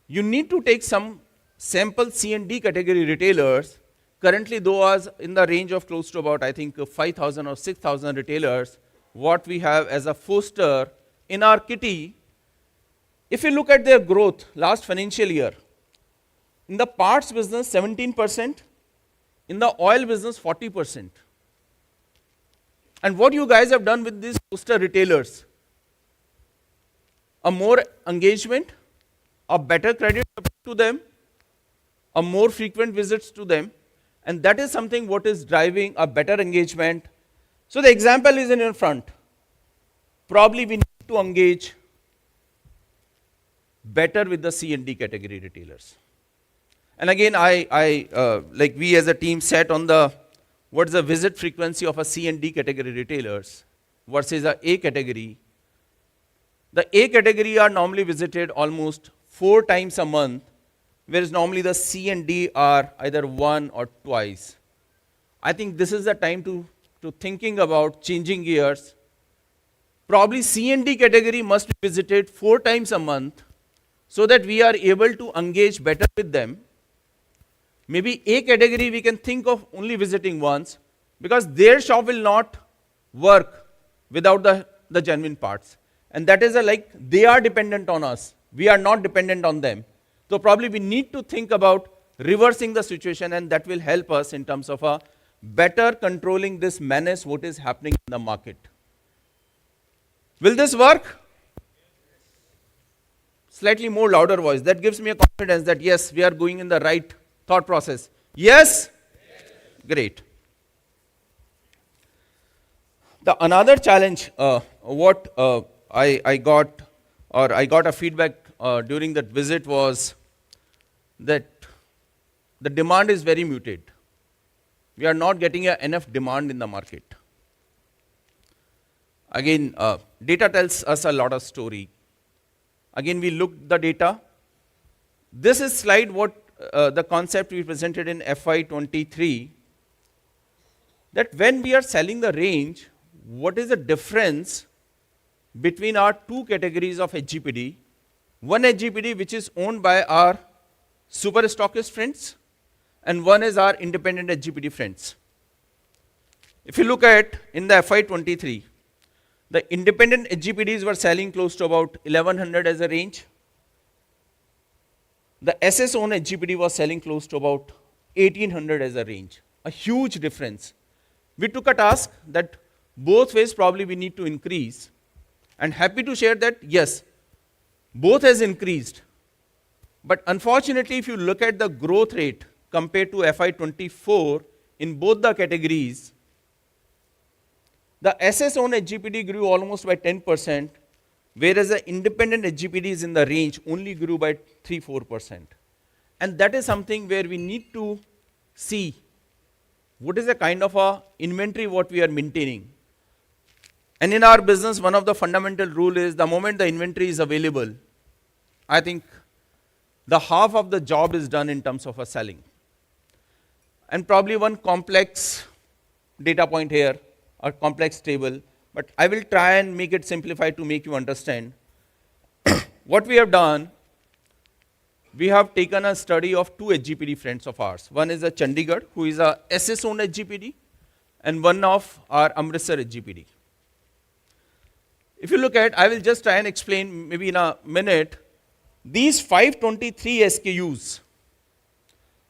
Speaker 24: you need to take some sample C and D category retailers. Currently those are in the range of close to about, I think, 5,000 or 6,000 retailers, what we have as a Foster in our kitty. If you look at their growth last financial year, in the parts business 17%, in the oil business 40%. And what you guys have done with these Foster retailers, a more engagement, a better credit to them, a more frequent visits to them, and that is something what is driving a better engagement. So the example is in your front. Probably we need to engage better with the C and D category retailers. And again, like we as a team sat on the, what's the visit frequency of a C and D category retailers versus a A category. The A category are normally visited almost 4 times a month, whereas normally the C and D are either 1 or twice. I think this is the time to thinking about changing gears, probably C&D category must be visited 4 times a month so that we are able to engage better with them. Maybe A category we can think of only visiting once, because their shop will not work without the genuine parts. And that is like they are dependent on us. We are not dependent on them. So probably we need to think about reversing the situation, and that will help us in terms of a better controlling this menace what is happening in the market. Will this work? Slightly more louder voice. That gives me a confidence that yes, we are going in the right thought process. Yes? Great. The another challenge, what I got a feedback during that visit was that the demand is very muted. We are not getting enough demand in the market. Again, data tells us a lot of story. Again, we looked the data. This is slide what the concept we presented in FY23, that when we are selling the range, what is the difference between our 2 categories of HGPD? One HGPD which is owned by our super stockist friends, and one is our independent HGPD friends. If you look at in the FY23, the independent HGPDs were selling close to about 1100 as a range. The SS owned HGPD was selling close to about 1800 as a range. A huge difference. We took a task that both ways probably we need to increase, and happy to share that yes, both has increased. But unfortunately, if you look at the growth rate compared to FY24 in both the categories, the SS owned HGPD grew almost by 10%, whereas the independent HGPDs in the range only grew by 3-4%. And that is something where we need to see what is the kind of a inventory what we are maintaining. And in our business, one of the fundamental rule is the moment the inventory is available, I think the half of the job is done in terms of a selling. And probably one complex data point here, or complex table, but I will try and make it simplified to make you understand. What we have done, we have taken a study of 2 HGPD friends of ours. One is a Chandigarh, who is a SS owned HGPD, and one of our Amritsar HGPD. If you look at, I will just try and explain maybe in a minute, these 523 SKUs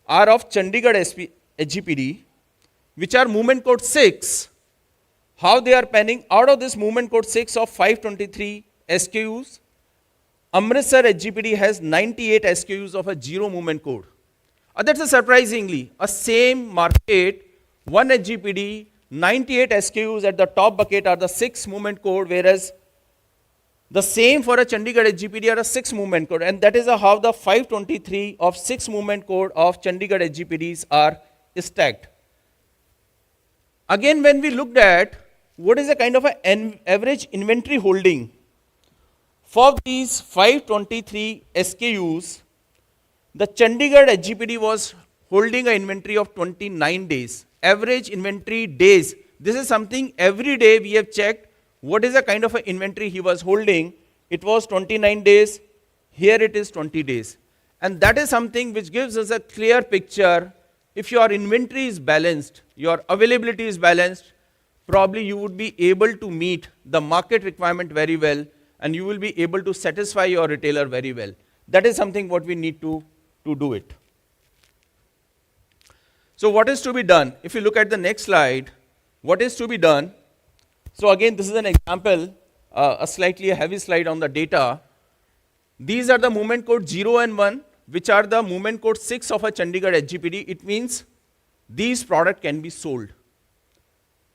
Speaker 24: are of Chandigarh HGPD, which are movement code 6. How they are panning out of this movement code 6 of 523 SKUs, Amritsar HGPD has 98 SKUs of a 0 movement code. That's a surprisingly, a same market, one HGPD, 98 SKUs at the top bucket are the 6 movement code, whereas the same for a Chandigarh HGPD are a 6 movement code, and that is how the 523 of 6 movement code of Chandigarh HGPDs are stacked. Again, when we looked at what is a kind of an average inventory holding for these 523 SKUs, the Chandigarh HGPD was holding an inventory of 29 days. Average inventory days. This is something every day we have checked what is the kind of an inventory he was holding. It was 29 days. Here it is 20 days. And that is something which gives us a clear picture. If your inventory is balanced, your availability is balanced, probably you would be able to meet the market requirement very well, and you will be able to satisfy your retailer very well. That is something what we need to do it. So what is to be done? If you look at the next slide, what is to be done? So again, this is an example, a slightly heavy slide on the data. These are the movement code 0 and 1, which are the movement code 6 of a Chandigarh HGPD. It means these products can be sold.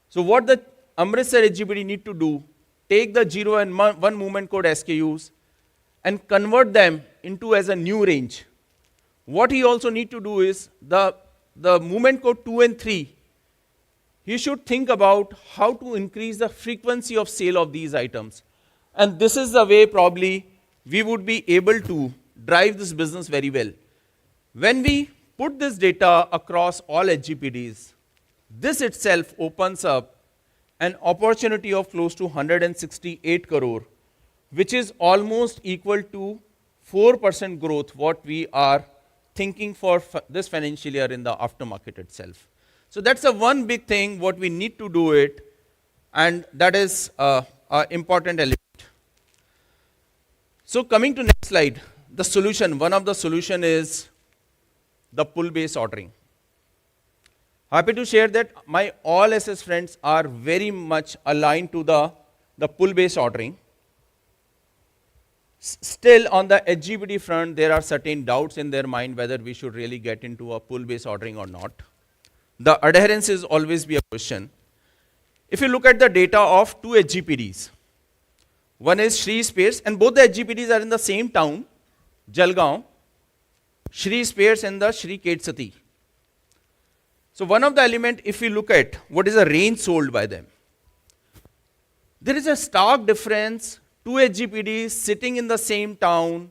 Speaker 24: So what the Amritsar HGPD need to do, take the 0 and 1 movement code SKUs and convert them into as a new range. What he also need to do is the movement code 2 and 3, he should think about how to increase the frequency of sale of these items. And this is the way probably we would be able to drive this business very well. When we put this data across all HGPDs, this itself opens up an opportunity of close to 168 crore, which is almost equal to 4% growth what we are thinking for this financial year in the aftermarket itself. So that's a one big thing what we need to do it, and that is an important element. So coming to next slide, the solution, one of the solution is the pull-based ordering. Happy to share that my all SS friends are very much aligned to the pull-based ordering. Still on the HGBD front, there are certain doubts in their mind whether we should really get into a pull-based ordering or not. The adherence is always be a question. If you look at the data of two HGPDs, one is Shri Spares, and both the HGPDs are in the same town, Jalgaon, Shri Spares and the Shri Kedsati. So one of the element, if we look at what is the range sold by them, there is a stark difference. Two HGPDs sitting in the same town,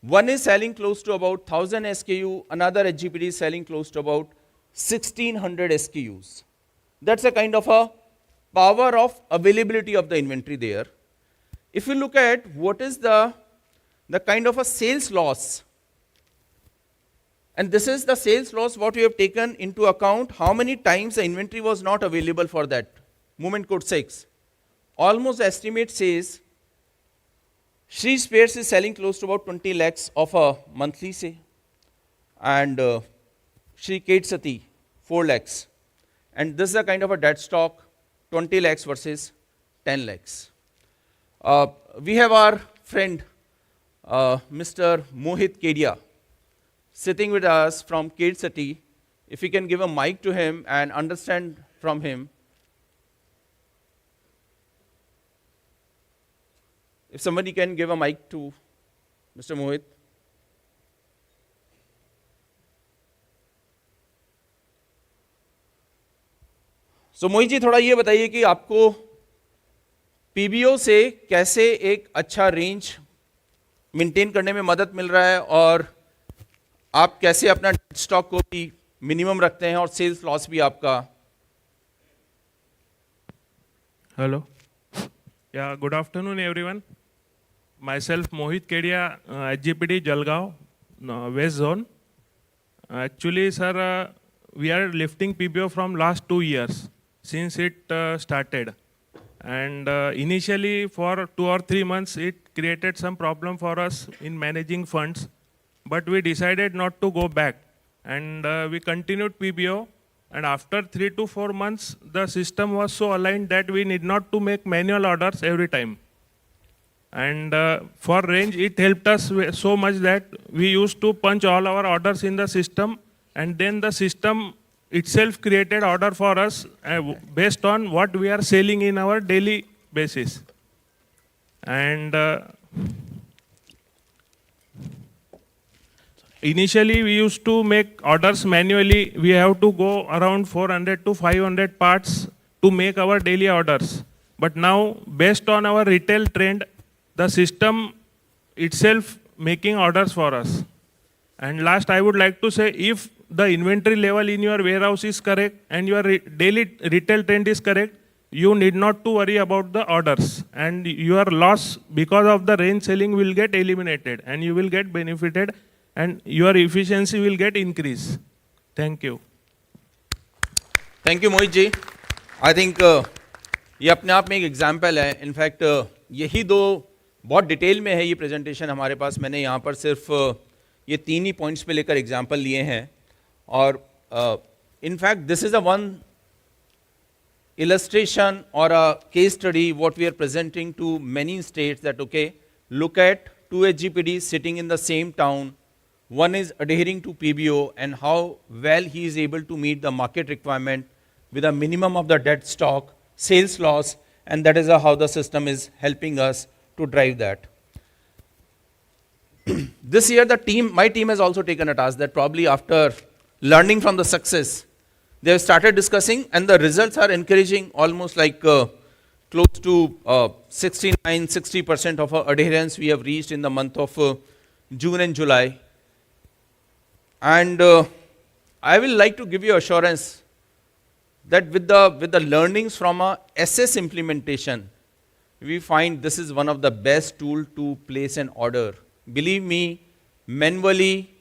Speaker 24: one is selling close to about 1000 SKU, another HGPD is selling close to about 1600 SKUs. That's a kind of a power of availability of the inventory there. If you look at what is the kind of a sales loss, and this is the sales loss what we have taken into account, how many times the inventory was not available for that, movement code 6. Almost the estimate says Shri Spares is selling close to about 20 lakhs of a monthly say, and Shri Kedsati 4 lakhs. And this is a kind of a dead stock, 20 lakhs versus 10 lakhs. We have our friend, Mr. Mohit Kedia, sitting with us from Kedsati. If we can give a mic to him and understand from him. If somebody can give a mic to Mr. Mohit. So Mohit ji थोड़ा ये बताइए कि आपको पीबीओ से कैसे एक अच्छा range maintain करने में मदद मिल रहा है और आप कैसे अपना स्टॉक को भी मिनिमम रखते हैं और सेल्स लॉस भी आपका.
Speaker 15: Hello. Yeah, good afternoon everyone. Myself Mohit Kedia, HGPD Jalgaon, West Zone. Actually, sir, we are lifting PBO from last 2 years since it started. And initially for 2 or 3 months, it created some problem for us in managing funds. But we decided not to go back. And we continued PBO. And after 3 to 4 months, the system was so aligned that we need not to make manual orders every time. And for range, it helped us so much that we used to punch all our orders in the system, and then the system itself created order for us based on what we are selling in our daily basis. And initially, we used to make orders manually. We have to go around 400 to 500 parts to make our daily orders. But now, based on our retail trend, the system itself making orders for us. And last, I would like to say, if the inventory level in your warehouse is correct and your daily retail trend is correct, you need not to worry about the orders. And your loss because of the range selling will get eliminated and you will get benefited and your efficiency will get increased. Thank you.
Speaker 24: Thank you, Mohit ji. I think ये अपने आप में एक example है. In fact यही दो बहुत detail में है ये प्रेजेंटेशन हमारे पास. मैंने यहाँ पर सिर्फ ये 3 ही पॉइंट्स पे लेकर एग्जाम्पल लिए हैं. और in fact this is a one illustration or a case study what we are presenting to many states that, okay, look at 2 HGPDs sitting in the same town. One is adhering to PBO and how well he is able to meet the market requirement with a minimum of the dead stock, sales loss, and that is how the system is helping us to drive that. This year, my team has also taken a task that probably after learning from the success, they have started discussing, and the results are encouraging, almost like close to 69-60% of our adherence we have reached in the month of June and July. And I will like to give you assurance that with the learnings from a SS implementation, we find this is one of the best tool to place an order. Believe me, manually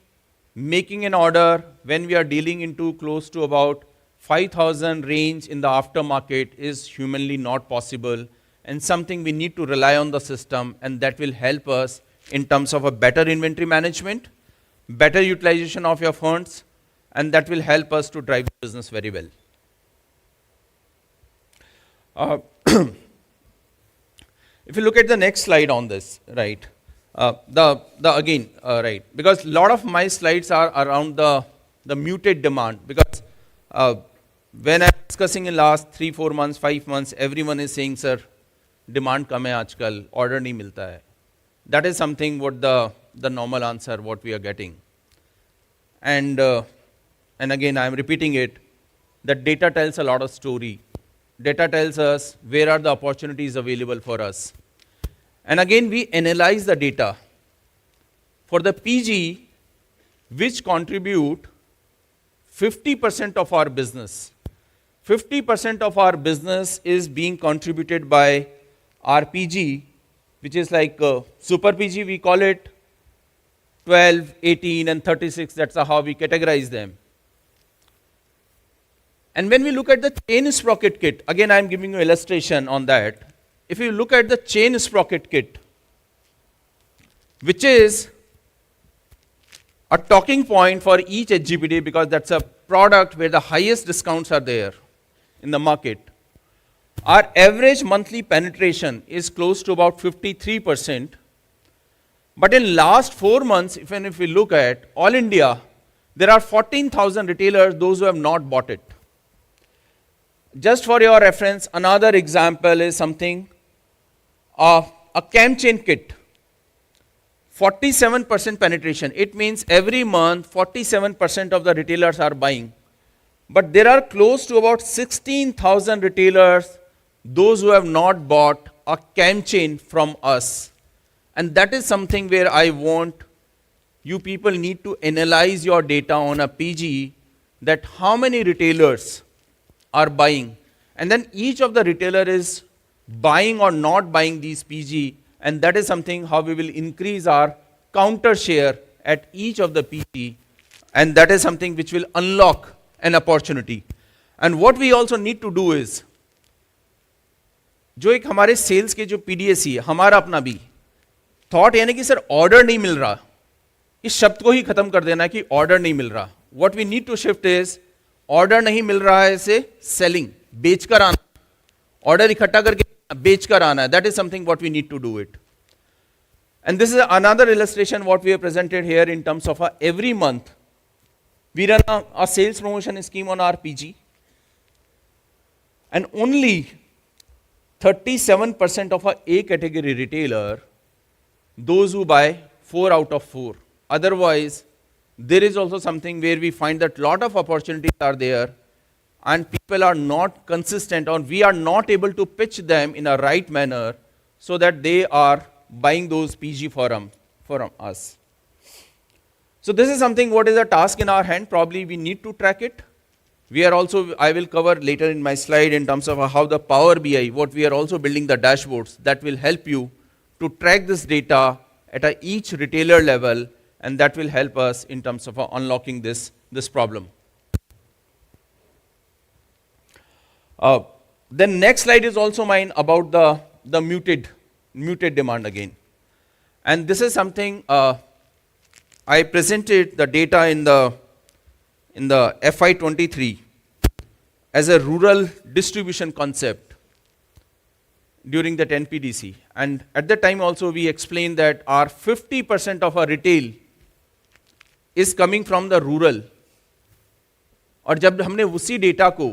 Speaker 24: making an order when we are dealing into close to about 5,000 range in the aftermarket is humanly not possible, and something we need to rely on the system, and that will help us in terms of a better inventory management, better utilization of your funds, and that will help us to drive the business very well. If you look at the next slide on this, right, right, because a lot of my slides are around the muted demand, because when I'm discussing in last 3, 4 months, 5 months, everyone is saying, sir, demand kam hai aajkal, order nahi milta hai. That is something what the normal answer what we are getting. And again, I am repeating it, that data tells a lot of story. Data tells us where are the opportunities available for us. And again, we analyze the data. For the PG, which contribute 50% of our business. 50% of our business is being contributed by our PG, which is like super PG, we call it 12, 18, and 36. That's how we categorize them. And when we look at the chain sprocket kit, again, I'm giving you illustration on that. If you look at the chain sprocket kit, which is a talking point for each HGPD, because that's a product where the highest discounts are there in the market. Our average monthly penetration is close to about 53%. But in last 4 months, even if we look at all India, there are 14,000 retailers, those who have not bought it. Just for your reference, another example is something, a cam chain kit. 47% penetration. It means every month 47% of the retailers are buying. But there are close to about 16,000 retailers, those who have not bought a cam chain from us. And that is something where I want you people need to analyze your data on a PG, that how many retailers are buying. And then each of the retailer is buying or not buying these PG, and that is something how we will increase our counter share at each of the PG, and that is something which will unlock an opportunity. And what we also need to do is, जो एक हमारे sales के जो पीडीएसी है, हमारा अपना भी thought यानी कि सर ऑर्डर नहीं मिल रहा, इस शब्द को ही खत्म कर देना कि ऑर्डर नहीं मिल रहा. What we need to shift is order नहीं मिल रहा है से सेलिंग, बेचकर आना, ऑर्डर इकट्ठा करके बेचकर आना है. That is something what we need to do it. And this is another illustration what we have presented here in terms of every month we run a sales promotion scheme on RPG, and only 37% of our A category retailer, those who buy 4 out of 4. Otherwise, there is also something where we find that lot of opportunities are there and people are not consistent, or we are not able to pitch them in a right manner so that they are buying those PG from us. So this is something what is a task in our hand. Probably we need to track it. We are also, I will cover later in my slide in terms of how the Power BI, what we are also building the dashboards that will help you to track this data at each retailer level, and that will help us in terms of unlocking this problem. Then next slide is also mine about the muted demand again. And this is something I presented the data in the FY23 as a rural distribution concept during that NPDC. And at that time also we explained that our 50% of our retail is coming from the rural. और जब हमने उसी data को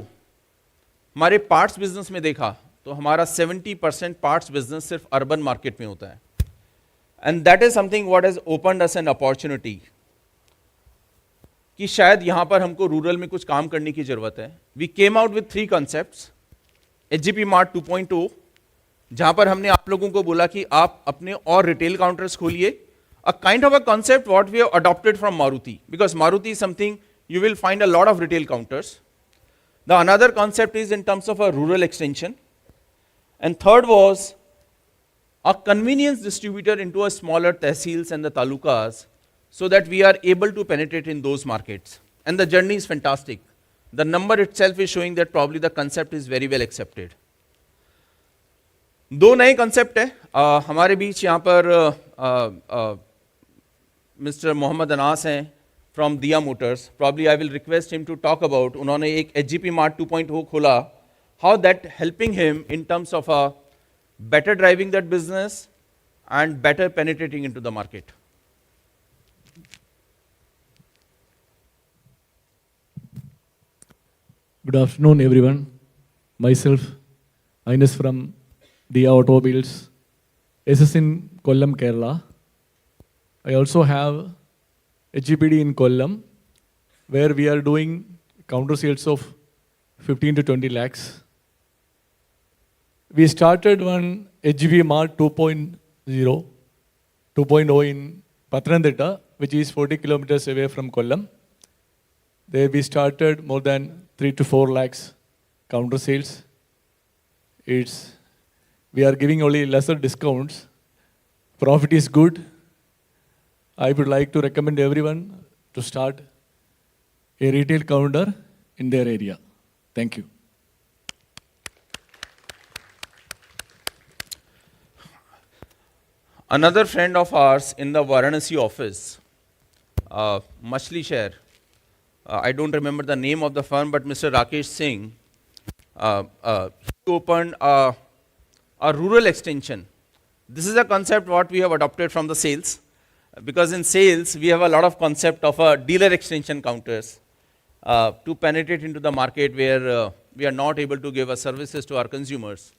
Speaker 24: हमारे parts business में देखा, तो हमारा 70% पार्ट्स बिजनेस सिर्फ अर्बन मार्केट में होता है. And that is something what has opened us an opportunity कि शायद यहां पर हमको रूरल में कुछ काम करने की जरूरत है. We came out with 3 concepts. HGP mart 2.0, जहां पर हमने आप लोगों को बोला कि आप अपने और रिटेल काउंटर्स खोलिए. A kind of a concept what we have adopted from Maruti, because Maruti is something you will find a lot of retail counters. The another concept is in terms of a rural extension. And third was a convenience distributor into a smaller tehsils and the talukas so that we are able to penetrate in those markets. And the journey is fantastic. The number itself is showing that probably the concept is very well accepted. दो नए concept है हमारे बीच यहाँ पर mister Mohammad अनास हैं from Dia Motors. Probably I will request him to talk about उन्होंने एक HGP Mart 2.0 खोला, how that helping him in terms of better driving that business and better penetrating into the market.
Speaker 16: Good afternoon, everyone. Myself, Ines from Dia Automobiles, SS in Kollam, Kerala. I also have HGPD in Kollam, where we are doing counter sales of 15 to 20 lakhs. We started one HGP Mart 2.0 in Patranditta, which is 40 kilometers away from Kollam. There we started more than 3 to 4 lakhs counter sales. We are giving only lesser discounts. Profit is good. I would like to recommend everyone to start a retail counter in their area. Thank you.
Speaker 24: Another friend of ours in the Varanasi office, Machli Share, I don't remember the name of the firm, but Mr. Rakesh Singh, he opened a rural extension. This is a concept what we have adopted from the sales, because in sales we have a lot of concept of dealer extension counters to penetrate into the market where we are not able to give services to our consumers.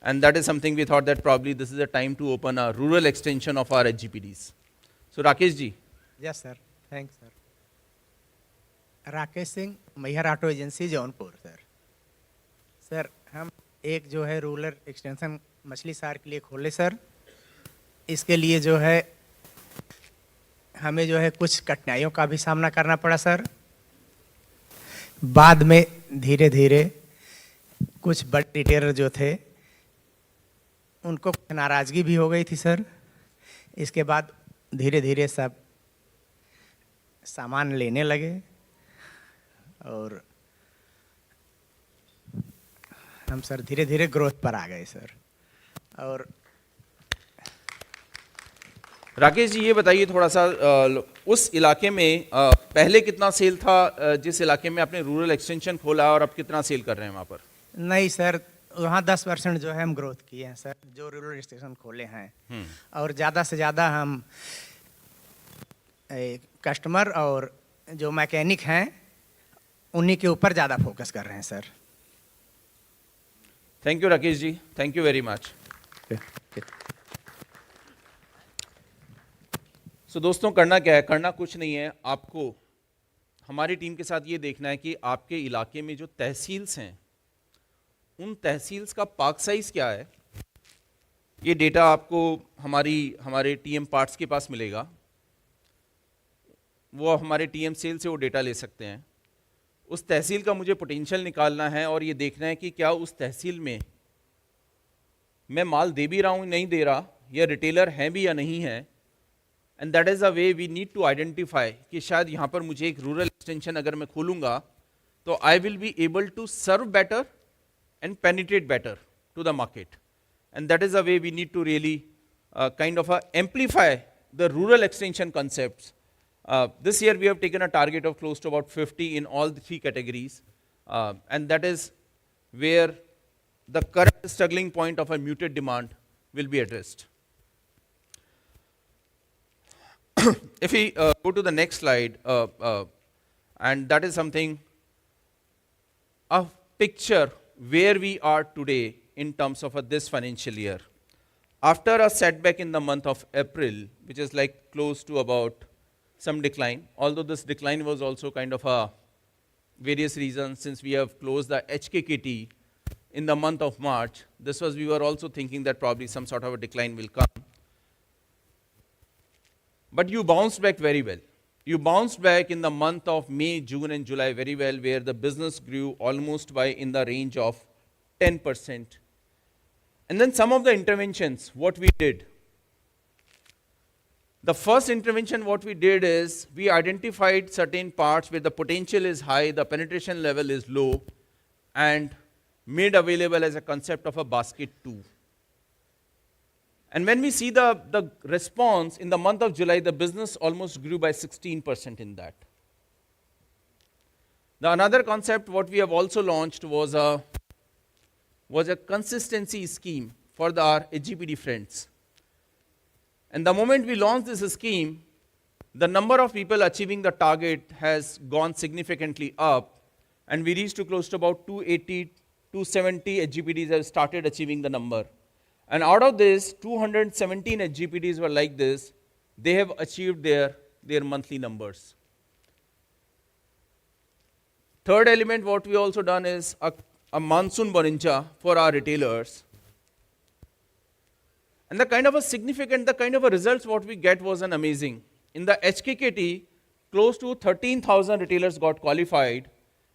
Speaker 24: And that is something we thought that probably this is a time to open a rural extension of our HGPDs. So Rakesh ji.
Speaker 17: Yes sir, thanks sir. Rakesh Singh Maihar auto agency Jaunpur sir हम एक जो है rural extension मछली शहर के लिए खोले sir. इसके लिए जो है हमें जो है कुछ कठिनाइयों का भी सामना करना पड़ा सर। बाद में धीरे धीरे कुछ बड़े रिटेलर जो थे उनको नाराज़गी भी हो गई थी सर। इसके बाद धीरे धीरे सब सामान लेने लगे और हम सर धीरे धीरे ग्रोथ पर आ गए सर। और
Speaker 24: राकेश जी ये बताइए थोड़ा सा उस इलाके में पहले कितना सेल था जिस इलाके में आपने रूरल एक्सटेंशन खोला और अब कितना सेल कर रहे हैं वहाँ पर?
Speaker 17: नहीं सर, वहाँ 10% जो है हम ग्रोथ किए हैं सर, जो रूरल स्टेशन खोले हैं। और ज़्यादा से ज़्यादा हम कस्टमर और जो मैकेनिक हैं उन्हीं के ऊपर ज़्यादा फोकस कर रहे हैं sir.
Speaker 24: Thank you Rakesh ji, thank you very much. So दोस्तों करना क्या है? करना कुछ नहीं है, आपको हमारी टीम के साथ ये देखना है कि आपके इलाके में जो तहसील्स हैं उन तहसील्स का पार्क साइज क्या है। ये डेटा आपको हमारे टीएम पार्ट्स के पास मिलेगा, वो हमारे टीएम सेल से वो डेटा ले सकते हैं। उस तहसील का मुझे पोटेंशियल निकालना है और ये देखना है कि क्या उस तहसील में मैं माल दे भी रहा हूँ नहीं दे रहा, या रिटेलर हैं भी या नहीं है। And that is a way we need to identify कि शायद यहाँ पर मुझे एक रूरल एक्सटेंशन अगर मैं खोलूँगा तो I will be able to serve better and penetrate better to the market. And that is a way we need to really kind of amplify the rural extension concepts. This year we have taken a target of close to about 50 in all the 3 categories. And that is where the current struggling point of a muted demand will be addressed. If we go to the next slide, and that is something, a picture where we are today in terms of this financial year. After a setback in the month of April, which is like close to about some decline, although this decline was also kind of various reasons, since we have closed the HKKT in the month of March, we were also thinking that probably some sort of a decline will come. But you bounced back very well. You bounced back in the month of May, June, and July very well, where the business grew almost by in the range of 10%. And then some of the interventions, what we did. The first intervention what we did is we identified certain parts where the potential is high, the penetration level is low, and made available as a concept of a basket 2. And when we see the response in the month of July, the business almost grew by 16% in that. The another concept what we have also launched was a consistency scheme for our HGPD friends. And the moment we launched this scheme, the number of people achieving the target has gone significantly up, and we reached to close to about 280, 270 HGPDs have started achieving the number. And out of this, 217 HGPDs were like this. They have achieved their monthly numbers. Third element, what we also done is a monsoon bonanza for our retailers. And the kind of a results what we get was an amazing. In the HKKT, close to 13,000 retailers got qualified.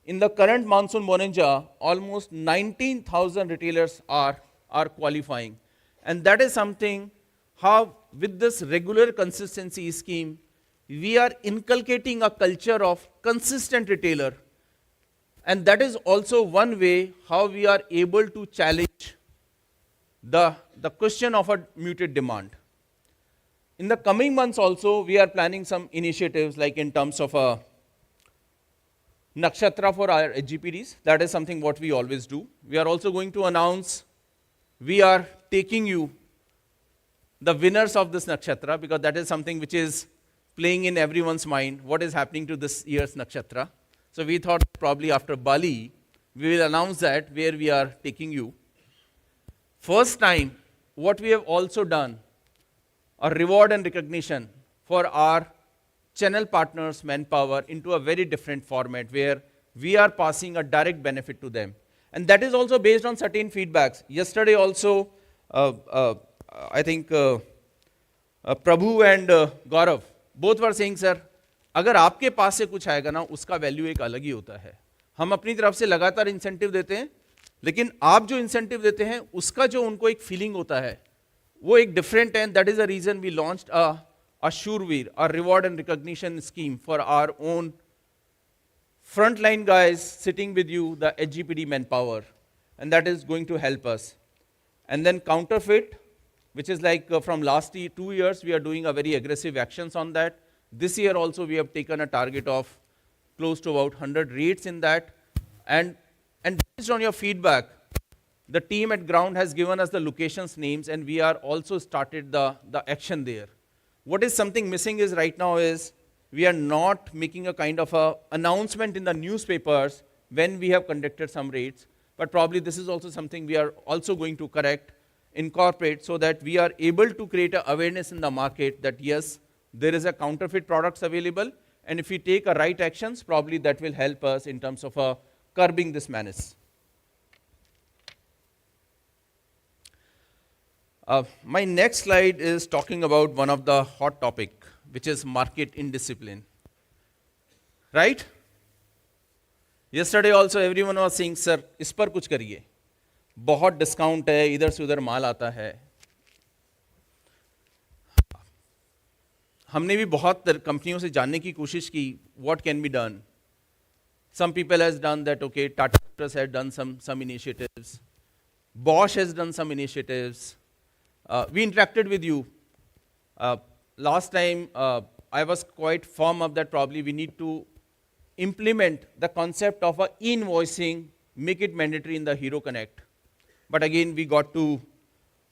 Speaker 24: In the current monsoon bonanza, almost 19,000 retailers are qualifying. And that is something how with this regular consistency scheme, we are inculcating a culture of consistent retailer. And that is also one way how we are able to challenge the question of a muted demand. In the coming months also, we are planning some initiatives like in terms of a Nakshatra for our HGPDs. That is something what we always do. We are also going to announce, we are taking you the winners of this Nakshatra, because that is something which is playing in everyone's mind, what is happening to this year's Nakshatra. So we thought probably after Bali, we will announce that where we are taking you. First time, what we have also done, a reward and recognition for our channel partners' manpower into a very different format where we are passing a direct benefit to them. And that is also based on certain feedbacks. Yesterday also, I think Prabhu and Gaurav, both were saying, sir, अगर आपके पास से कुछ आएगा ना, उसका value एक अलग ही होता है. हम अपनी तरफ से लगातार इंसेंटिव देते हैं, लेकिन आप जो इंसेंटिव देते हैं, उसका जो उनको एक फीलिंग होता है, वो एक डिफरेंट है. That is the reason we launched a Shurveer, a reward and recognition scheme for our own frontline guys sitting with you, the HGPD manpower, and that is going to help us. And then counterfeit, which is like from last 2 years, we are doing a very aggressive actions on that. This year also we have taken a target of close to about 100 rates in that. And based on your feedback, the team at ground has given us the locations names, and we are also started the action there. What is something missing is right now is we are not making a kind of a announcement in the newspapers when we have conducted some raids, but probably this is also something we are also going to correct, incorporate, so that we are able to create an awareness in the market that yes, there is a counterfeit products available, and if we take a right actions, probably that will help us in terms of curbing this menace. My next slide is talking about one of the hot topic, which is market indiscipline. Right? Yesterday also everyone was saying, sir, इस पर कुछ करिए. बहुत discount है, इधर से उधर माल आता है. हमने भी बहुत कंपनियों से जानने की कोशिश की, what can be done. Some people has done that, okay, Tata Motors has done some initiatives. Bosch has done some initiatives. We interacted with you. Last time, I was quite firm of that probably we need to implement the concept of e-invoicing, make it mandatory in the Hero Connect. But again, we got to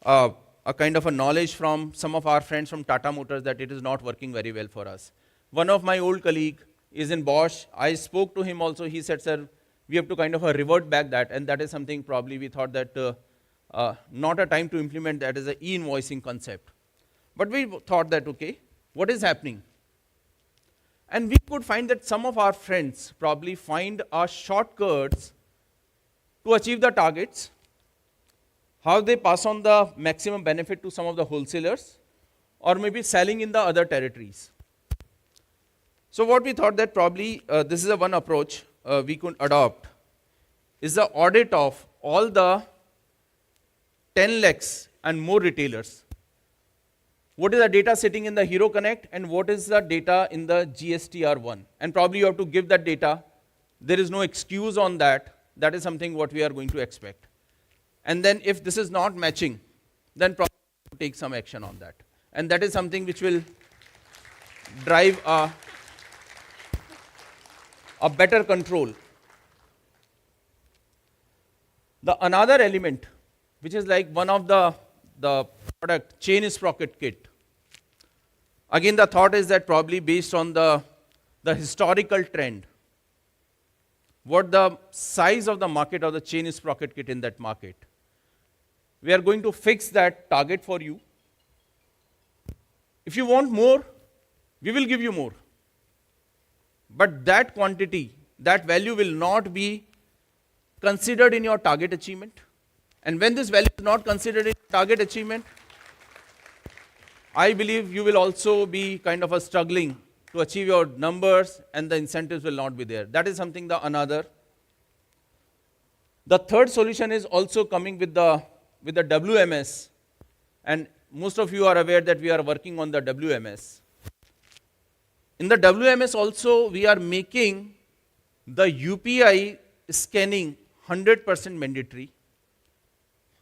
Speaker 24: a kind of a knowledge from some of our friends from Tata Motors that it is not working very well for us. One of my old colleague is in Bosch. I spoke to him also. He said, sir, we have to kind of revert back that, and that is something probably we thought that not a time to implement that as an e-invoicing concept. But we thought that, okay, what is happening? And we could find that some of our friends probably find shortcuts to achieve the targets, how they pass on the maximum benefit to some of the wholesalers, or maybe selling in the other territories. So what we thought that probably this is a one approach we could adopt is the audit of all the 10 lakhs and more retailers. What is the data sitting in the Hero Connect and what is the data in the GSTR1? And probably you have to give that data. There is no excuse on that. That is something what we are going to expect. And then if this is not matching, then probably take some action on that. And that is something which will drive a better control. The another element, which is like one of the product, chain sprocket kit. Again, the thought is that probably based on the historical trend, what the size of the market of the chain sprocket kit in that market. We are going to fix that target for you. If you want more, we will give you more. But that quantity, that value will not be considered in your target achievement. And when this value is not considered in target achievement, I believe you will also be kind of struggling to achieve your numbers and the incentives will not be there. That is something another. The third solution is also coming with the WMS. And most of you are aware that we are working on the WMS. In the WMS also, we are making the UPI scanning 100% mandatory.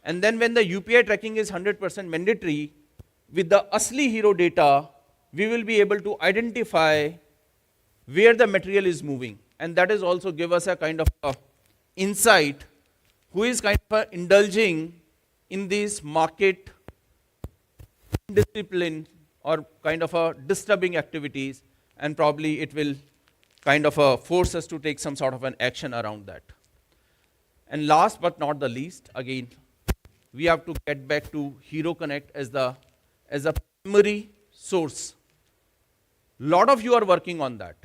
Speaker 24: And then when the UPI tracking is 100% mandatory, with the Asli Hero data, we will be able to identify where the material is moving. And that is also give us a kind of insight who is kind of indulging in these market discipline or kind of disturbing activities, and probably it will kind of force us to take some sort of an action around that. And last but not the least, again, we have to get back to Hero Connect as a primary source. Lot of you are working on that,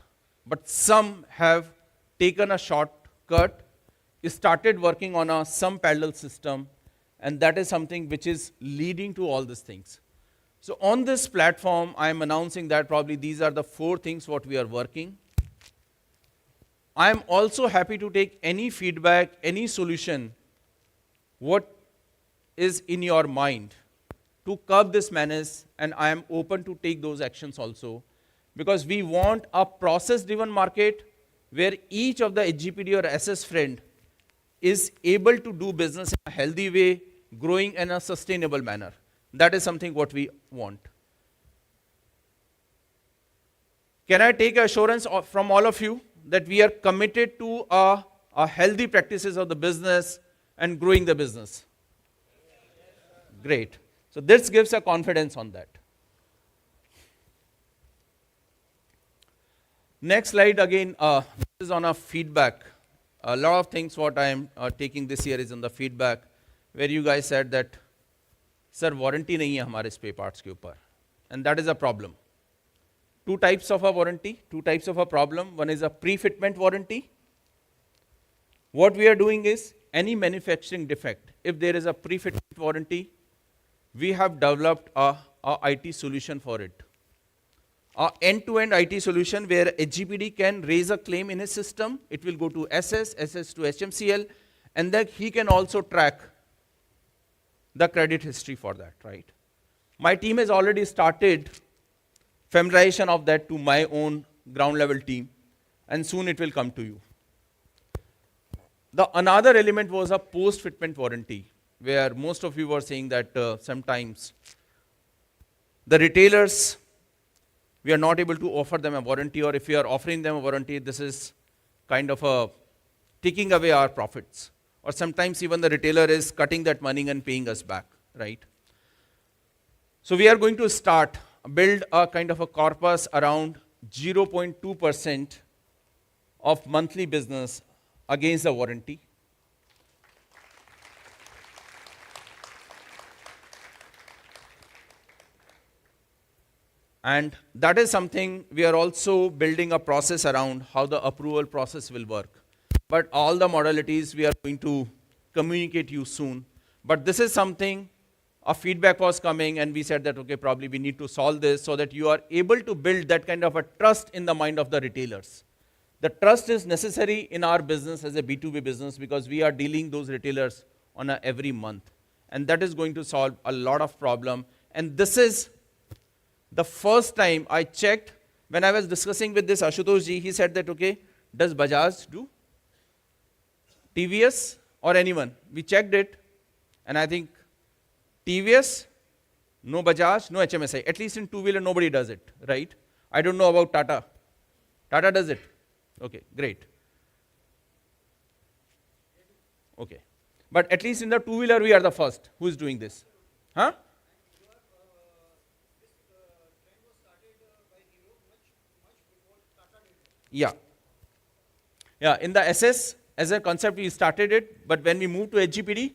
Speaker 24: but some have taken a shortcut, started working on a sum parallel system, and that is something which is leading to all these things. So on this platform, I am announcing that probably these are the 4 things what we are working. I am also happy to take any feedback, any solution, what is in your mind to curb this menace, and I am open to take those actions also, because we want a process-driven market where each of the HGPD or SS friend is able to do business in a healthy way, growing in a sustainable manner. That is something what we want. Can I take assurance from all of you that we are committed to a healthy practices of the business and growing the business? Great. So this gives a confidence on that. Next slide again, this is on a feedback. A lot of things what I am taking this year is on the feedback, where you guys said that, sir, warranty nahi hai hamare spare parts ke upar. And that is a problem. 2 types of a warranty, 2 types of a problem. One is a pre-fitment warranty. What we are doing is, any manufacturing defect, if there is a pre-fitment warranty, we have developed a IT solution for it. An end-to-end IT solution where HGPD can raise a claim in his system. It will go to SS to HMCL, and then he can also track the credit history for that, right? My team has already started familiarization of that to my own ground level team, and soon it will come to you. The another element was a post-fitment warranty, where most of you were saying that sometimes the retailers, we are not able to offer them a warranty, or if we are offering them a warranty, this is kind of taking away our profits. Or sometimes even the retailer is cutting that money and paying us back, right? So we are going to build a kind of a corpus around 0.2% of monthly business against the warranty. And that is something we are also building a process around how the approval process will work. But all the modalities we are going to communicate you soon. But this is something a feedback was coming, and we said that, okay, probably we need to solve this so that you are able to build that kind of a trust in the mind of the retailers. The trust is necessary in our business as a B2B business because we are dealing those retailers on a every month. And that is going to solve a lot of problem. And this is the first time I checked, when I was discussing with this Ashutosh ji, he said that, okay, does Bajaj do? TVS or anyone? We checked it, and I think TVS, no Bajaj, no HMSI. At least in two-wheeler, nobody does it, right? I don't know about Tata. Tata does it? Okay, great. Okay. But at least in the two-wheeler, we are the first who is doing this. Huh? Yeah. Yeah, in the SS, as a concept, we started it, but when we moved to HGPD,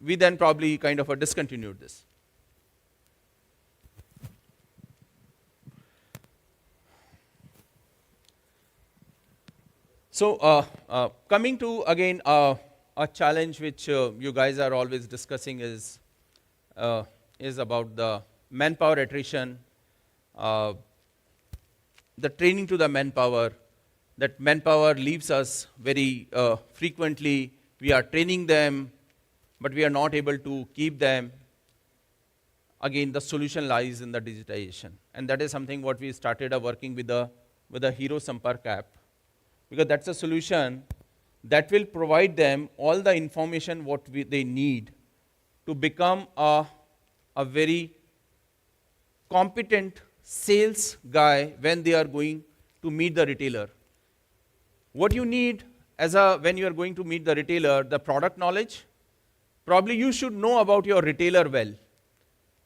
Speaker 24: we then probably kind of discontinued this. So, coming to, again, a challenge which you guys are always discussing is about the manpower attrition, the training to the manpower. That manpower leaves us very frequently. We are training them, but we are not able to keep them. Again, the solution lies in the digitization. And that is something what we started working with the Hero Sampark app. Because that's a solution that will provide them all the information what they need to become a very competent sales guy when they are going to meet the retailer. What you need when you are going to meet the retailer, the product knowledge, probably you should know about your retailer well.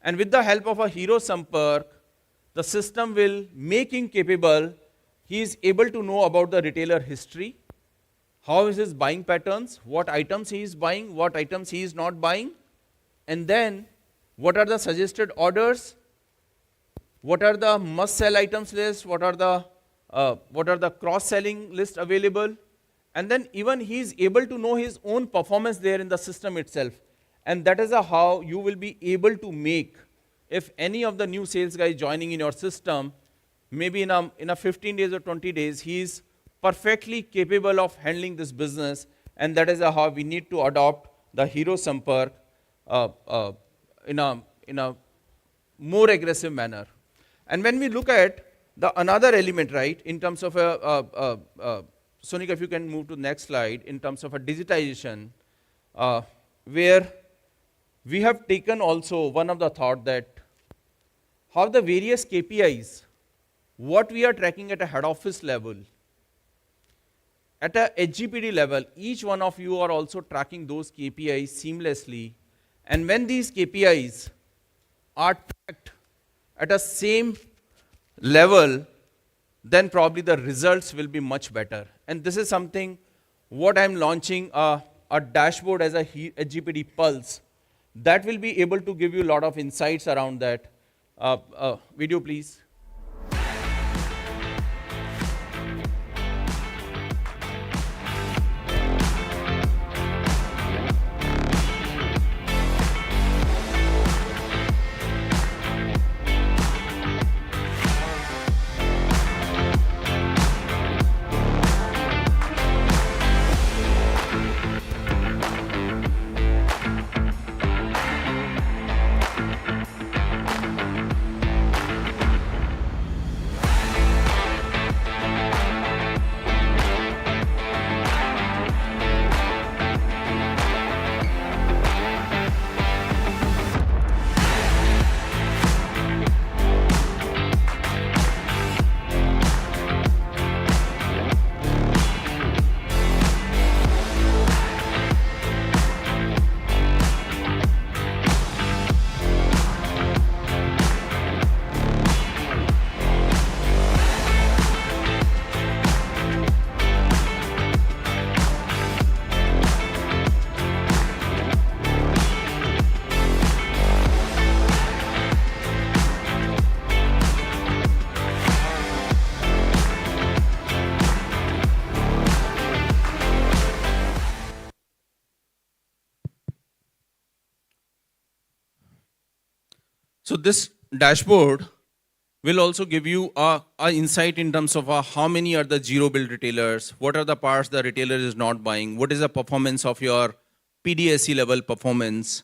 Speaker 24: And with the help of a Hero Sampark, the system will make him capable. He is able to know about the retailer history, how is his buying patterns, what items he is buying, what items he is not buying, and then what are the suggested orders, what are the must-sell items list, what are the cross-selling list available, and then even he is able to know his own performance there in the system itself. And that is how you will be able to make, if any of the new sales guy joining in your system, maybe in a 15 days or 20 days, he is perfectly capable of handling this business, and that is how we need to adopt the Hero Sampark in a more aggressive manner. And when we look at another element, right, in terms of Sonika, if you can move to the next slide, in terms of a digitization, where we have taken also one of the thought that how the various KPIs, what we are tracking at a head office level, at a HGPD level, each one of you are also tracking those KPIs seamlessly. And when these KPIs are tracked at a same level, then probably the results will be much better. And this is something what I'm launching a dashboard as a HGPD Pulse that will be able to give you a lot of insights around that. Video, please. So this dashboard will also give you a insight in terms of how many are the zero bill retailers, what are the parts the retailer is not buying, what is the performance of your PDSE level performance,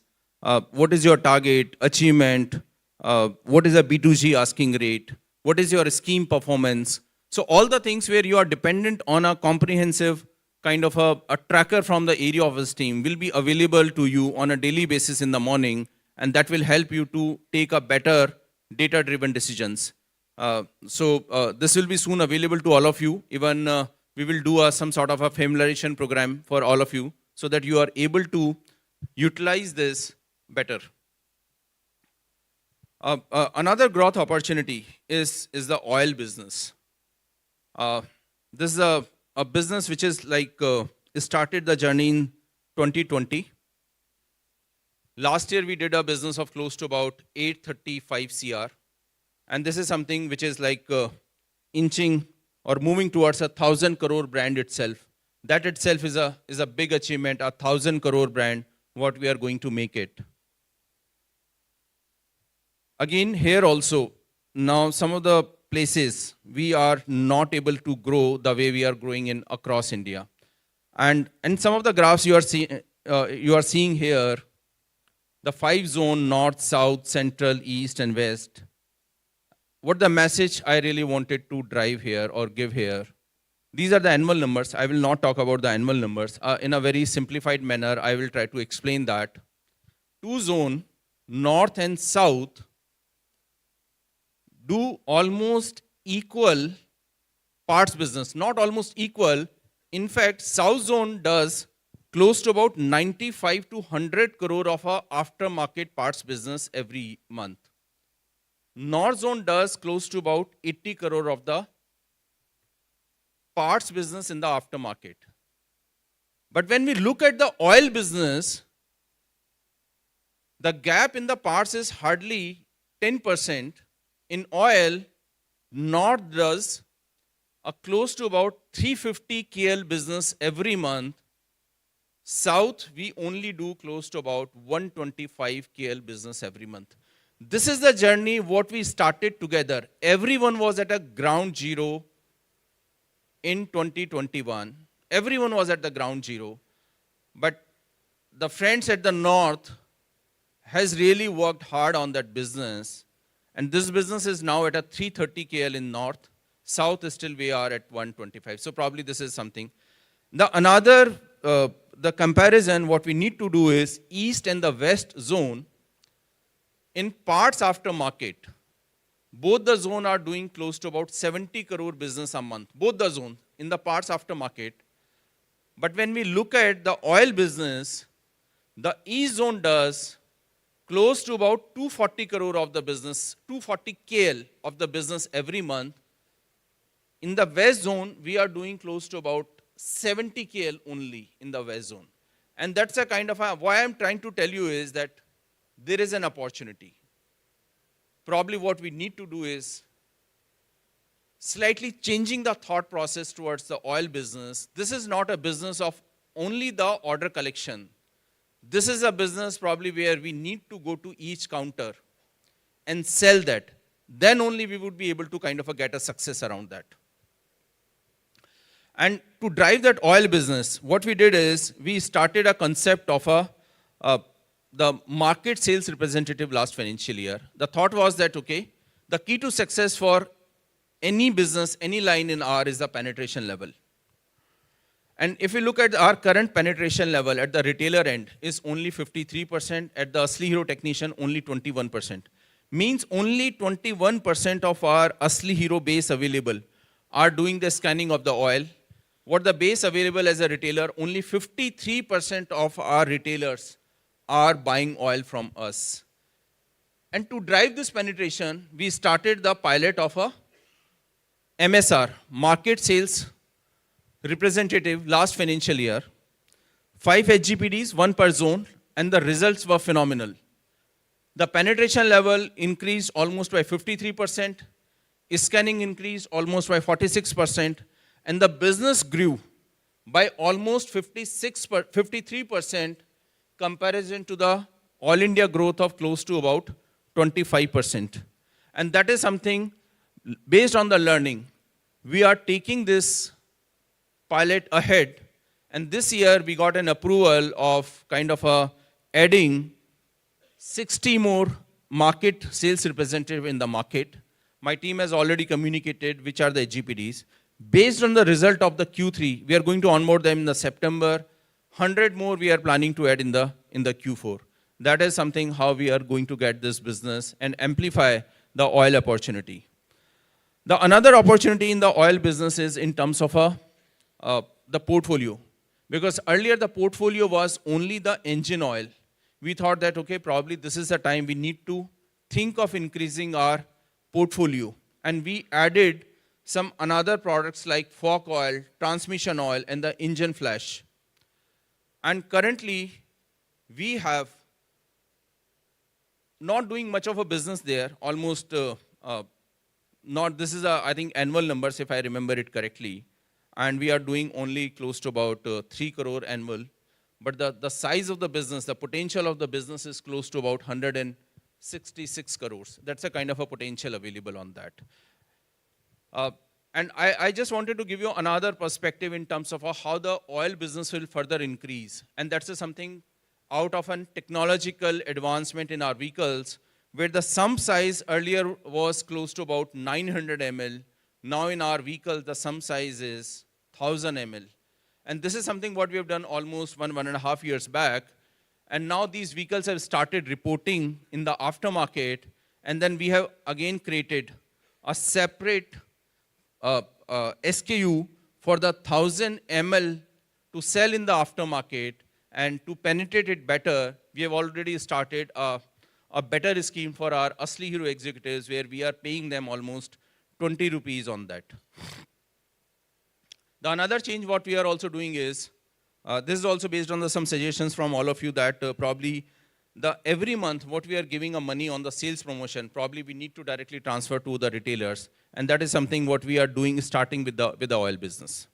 Speaker 24: what is your target achievement, what is the B2G asking rate, what is your scheme performance. So all the things where you are dependent on a comprehensive kind of a tracker from the area office team will be available to you on a daily basis in the morning, and that will help you to take a better data-driven decisions. This will be soon available to all of you. Even we will do some sort of a familiarization program for all of you so that you are able to utilize this better. Another growth opportunity is the oil business. This is a business which is like started the journey in 2020. Last year we did a business of close to about 835 CR. And this is something which is like inching or moving towards 1,000 crore brand itself. That itself is a big achievement, 1,000 crore brand, what we are going to make it. Again, here also, now some of the places we are not able to grow the way we are growing in across India. And some of the graphs you are seeing here, the 5 zone, north, south, central, east, and west. What the message I really wanted to drive here or give here, these are the annual numbers. I will not talk about the annual numbers. In a very simplified manner, I will try to explain that. 2 zone, north and south, do almost equal parts business. Not almost equal. In fact, south zone does close to about 95 to 100 crore of a aftermarket parts business every month. North zone does close to about 80 crore of the parts business in the aftermarket. But when we look at the oil business, the gap in the parts is hardly 10%. In oil, North does a close to about 350 KL business every month. South, we only do close to about 125 KL business every month. This is the journey what we started together. Everyone was at a ground zero in 2021. Everyone was at the ground zero. But the friends at the north has really worked hard on that business. And this business is now at a 330 KL in north. South is still we are at 125. So probably this is something. The comparison, what we need to do is east and the west zone. In parts aftermarket, both the zone are doing close to about 70 crore business a month. Both the zone in the parts aftermarket. But when we look at the oil business, the east zone does close to about 240 crore of the business, 240 KL of the business every month. In the west zone, we are doing close to about 70 KL only in the west zone. And that's a kind of why I'm trying to tell you is that there is an opportunity. Probably what we need to do is slightly changing the thought process towards the oil business. This is not a business of only the order collection. This is a business probably where we need to go to each counter and sell that. Then only we would be able to kind of get a success around that. And to drive that oil business, what we did is we started a concept of the market sales representative last financial year. The thought was that, okay, the key to success for any business, any line in R is the penetration level. And if you look at our current penetration level at the retailer end is only 53%, at the Asli Hero Technician only 21%. Means only 21% of our Asli Hero base available are doing the scanning of the oil. What the base available as a retailer, only 53% of our retailers are buying oil from us. And to drive this penetration, we started the pilot of a MSR, Market Sales Representative, last financial year. 5 HGPDs, 1 per zone, and the results were phenomenal. The penetration level increased almost by 53%, scanning increased almost by 46%, and the business grew by almost 53% comparison to the all India growth of close to about 25%. And that is something based on the learning. We are taking this pilot ahead. And this year we got an approval of kind of adding 60 more market sales representative in the market. My team has already communicated which are the HGPDs. Based on the result of the Q3, we are going to onboard them in the September. 100 more we are planning to add in the Q4. That is something how we are going to get this business and amplify the oil opportunity. The another opportunity in the oil business is in terms of the portfolio. Because earlier the portfolio was only the engine oil. We thought that, okay, probably this is the time we need to think of increasing our portfolio. And we added some another products like fork oil, transmission oil, and the engine flash. And currently, we have not doing much of a business there, almost not, this is I think annual numbers if I remember it correctly. And we are doing only close to about 3 crore annual. But the size of the business, the potential of the business is close to about 166 crores. That's a kind of a potential available on that. And I just wanted to give you another perspective in terms of how the oil business will further increase. And that's something out of a technological advancement in our vehicles, where the sum size earlier was close to about 900 ml. Now in our vehicle, the sum size is 1000 ml. And this is something what we have done almost 1.5 years back. And now these vehicles have started reporting in the aftermarket. And then we have again created a separate SKU for the 1000 ml to sell in the aftermarket. And to penetrate it better, we have already started a better scheme for our Asli Hero executives, where we are paying them almost 20 rupees on that. The another change what we are also doing is, this is also based on some suggestions from all of you, that probably every month what we are giving a money on the sales promotion, probably we need to directly transfer to the retailers. And that is something what we are doing, starting with the oil business.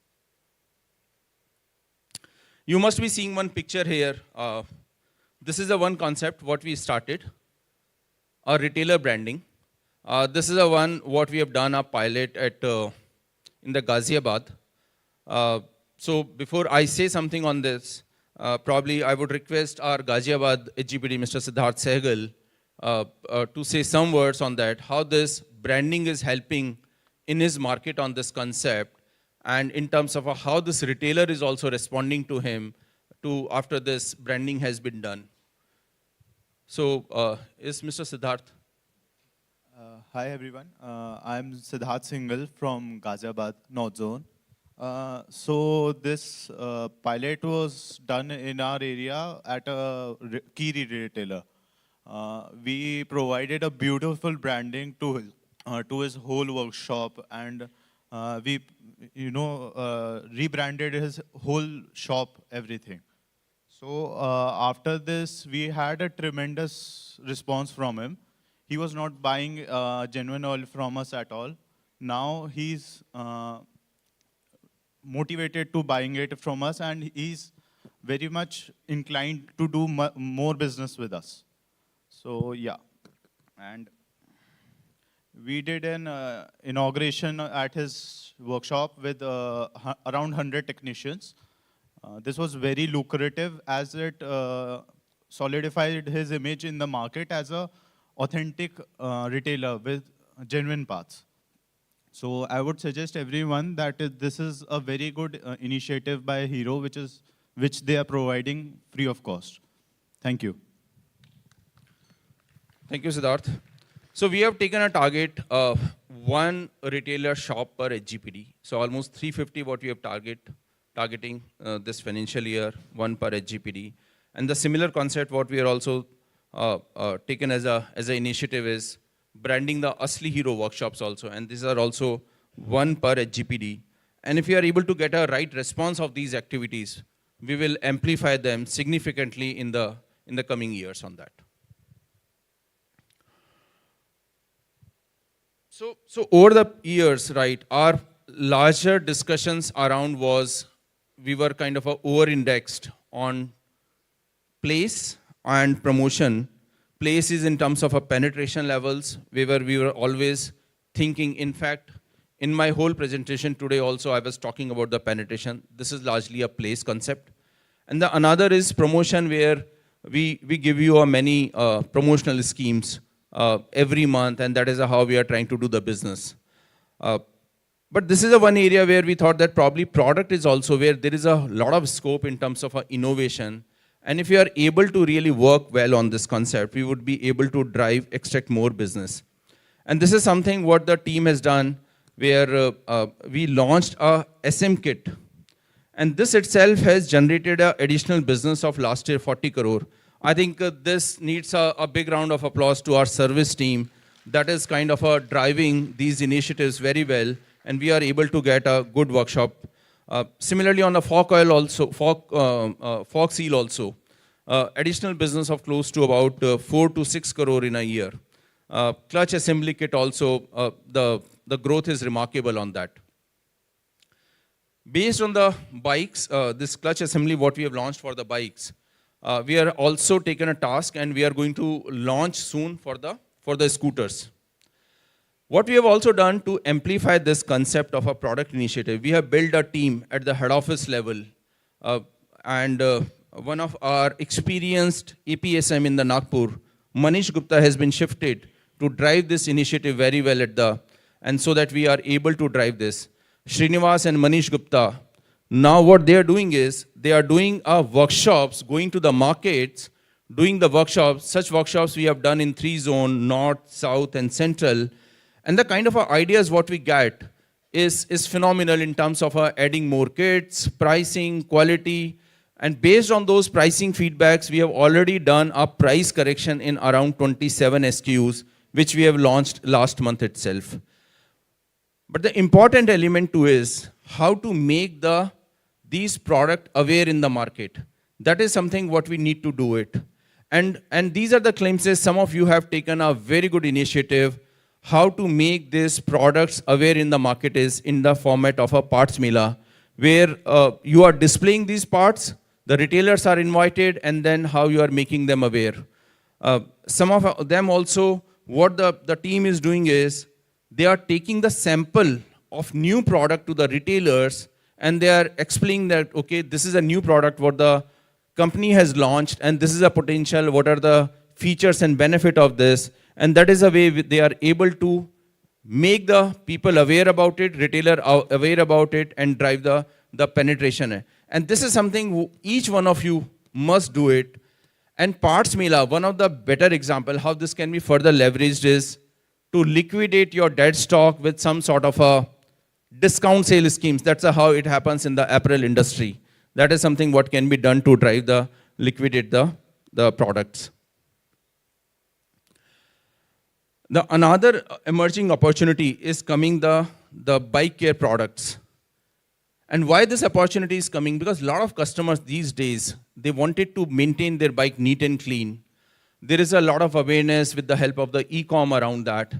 Speaker 24: You must be seeing one picture here. This is the one concept what we started, a retailer branding. This is the one what we have done a pilot at in the Ghaziabad. So before I say something on this, probably I would request our Ghaziabad HGPD, Mr. Siddharth Sehgal, to say some words on that, how this branding is helping in his market on this concept, and in terms of how this retailer is also responding to him after this branding has been done. So is Mr. Siddharth?
Speaker 4: Hi everyone, I'm Siddharth Singhal from Ghaziabad, North Zone. So this pilot was done in our area at a key retailer. We provided a beautiful branding to his whole workshop, and we rebranded his whole shop, everything. So after this, we had a tremendous response from him. He was not buying genuine oil from us at all. Now he's motivated to buying it from us, and he's very much inclined to do more business with us. So yeah, and we did an inauguration at his workshop with around 100 technicians. This was very lucrative, as it solidified his image in the market as a authentic retailer with genuine parts. So I would suggest everyone that this is a very good initiative by Hero, which they are providing free of cost. Thank you.
Speaker 24: Thank you, Siddharth. So we have taken a target of 1 retailer shop per HGPD. So almost 350 what we have targeting this financial year, 1 per HGPD. And the similar concept what we are also taken as an initiative is branding the Asli Hero workshops also. And these are also 1 per HGPD. And if we are able to get a right response of these activities, we will amplify them significantly in the coming years on that. So over the years, right, our larger discussions around was, we were kind of over-indexed on place and promotion place is in terms of our penetration levels, where we were always thinking. In fact, in my whole presentation today also, I was talking about the penetration. This is largely a place concept. And the another is promotion, where we give you many promotional schemes every month, and that is how we are trying to do the business. But this is the one area where we thought that probably product is also where there is a lot of scope in terms of innovation. And if you are able to really work well on this concept, we would be able to extract more business. And this is something what the team has done, where we launched a SM kit. And this itself has generated an additional business of last year 40 crore. I think this needs a big round of applause to our service team that is kind of driving these initiatives very well. And we are able to get a good workshop. Similarly, on the fork oil also, fork seal also, additional business of close to about 4 to 6 crore in a year. Clutch assembly kit also, the growth is remarkable on that. Based on the bikes, this clutch assembly, what we have launched for the bikes, we are also taken a task, and we are going to launch soon for the scooters. What we have also done to amplify this concept of a product initiative, we have built a team at the head office level, and one of our experienced APSM in the Nagpur, Manish Gupta, has been shifted to drive this initiative very well and so that we are able to drive this. Srinivas and Manish Gupta, now what they are doing is, they are doing workshops, going to the markets, doing the workshops. Such workshops we have done in 3 zones, North, South, and Central. And the kind of ideas what we get is phenomenal in terms of adding more kits, pricing, quality. And based on those pricing feedbacks, we have already done a price correction in around 27 SKUs, which we have launched last month itself. But the important element too is how to make these products aware in the market. That is something what we need to do it. And these are the claims. Some of you have taken a very good initiative. How to make these products aware in the market is in the format of a parts mela, where you are displaying these parts, the retailers are invited, and then how you are making them aware. Some of them also, what the team is doing is, they are taking the sample of new product to the retailers, and they are explaining that, okay, this is a new product what the company has launched, and this is a potential, what are the features and benefit of this. And that is a way they are able to make the people aware about it, retailer aware about it, and drive the penetration. And this is something each one of you must do it. And Parts Mela, one of the better example how this can be further leveraged is to liquidate your dead stock with some sort of a discount sale schemes. That's how it happens in the apparel industry. That is something what can be done to drive liquidate the products. Another emerging opportunity is coming the bike care products. And why this opportunity is coming? Because a lot of customers these days, they wanted to maintain their bike neat and clean. There is a lot of awareness with the help of the e-com around that.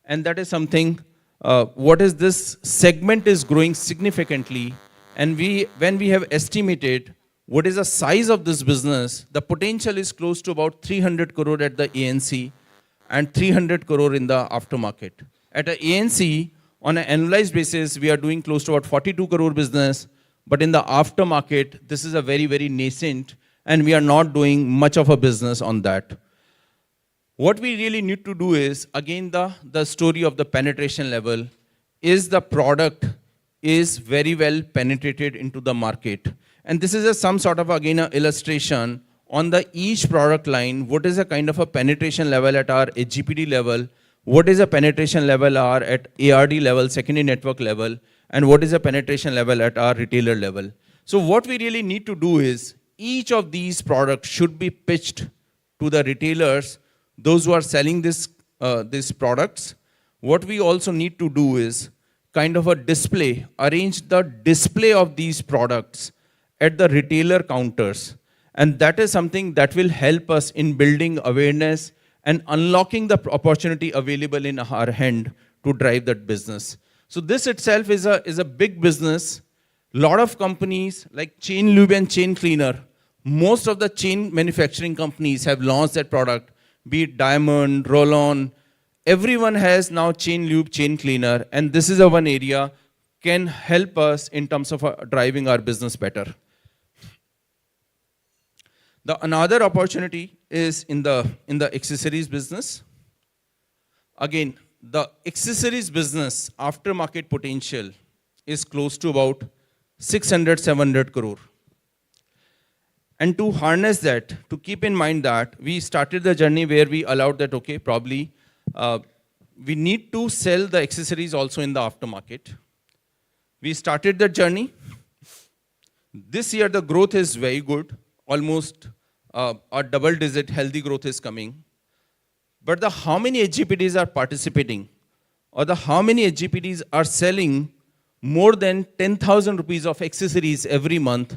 Speaker 24: And that is something, this segment is growing significantly. And when we have estimated what is the size of this business, the potential is close to about 300 crore at the ANC and 300 crore in the aftermarket. At the ANC, on an annualized basis, we are doing close to about 42 crore business, but in the aftermarket, this is a very, very nascent, and we are not doing much of a business on that. What we really need to do is, again, the story of the penetration level is the product is very well penetrated into the market. And this is some sort of, again, an illustration on each product line, what is a kind of a penetration level at our HGPD level, what is a penetration level at ARD level, secondary network level, and what is a penetration level at our retailer level. So what we really need to do is, each of these products should be pitched to the retailers, those who are selling these products. What we also need to do is kind of a display, arrange the display of these products at the retailer counters. And that is something that will help us in building awareness and unlocking the opportunity available in our hand to drive that business. So this itself is a big business. Lot of companies like Chain Lube and Chain Cleaner, most of the chain manufacturing companies have launched that product. be it diamond, roll-on. Everyone has now chain lube, chain cleaner, and this is a one area can help us in terms of driving our business better. The another opportunity is in the accessories business. Again, the accessories business aftermarket potential is close to about 600-700 crore. And to harness that, to keep in mind that we started the journey where we allowed that, okay, probably we need to sell the accessories also in the aftermarket. We started the journey. This year the growth is very good, almost a double-digit healthy growth is coming. But the how many HGPDs are participating, or the how many HGPDs are selling more than 10,000 rupees of accessories every month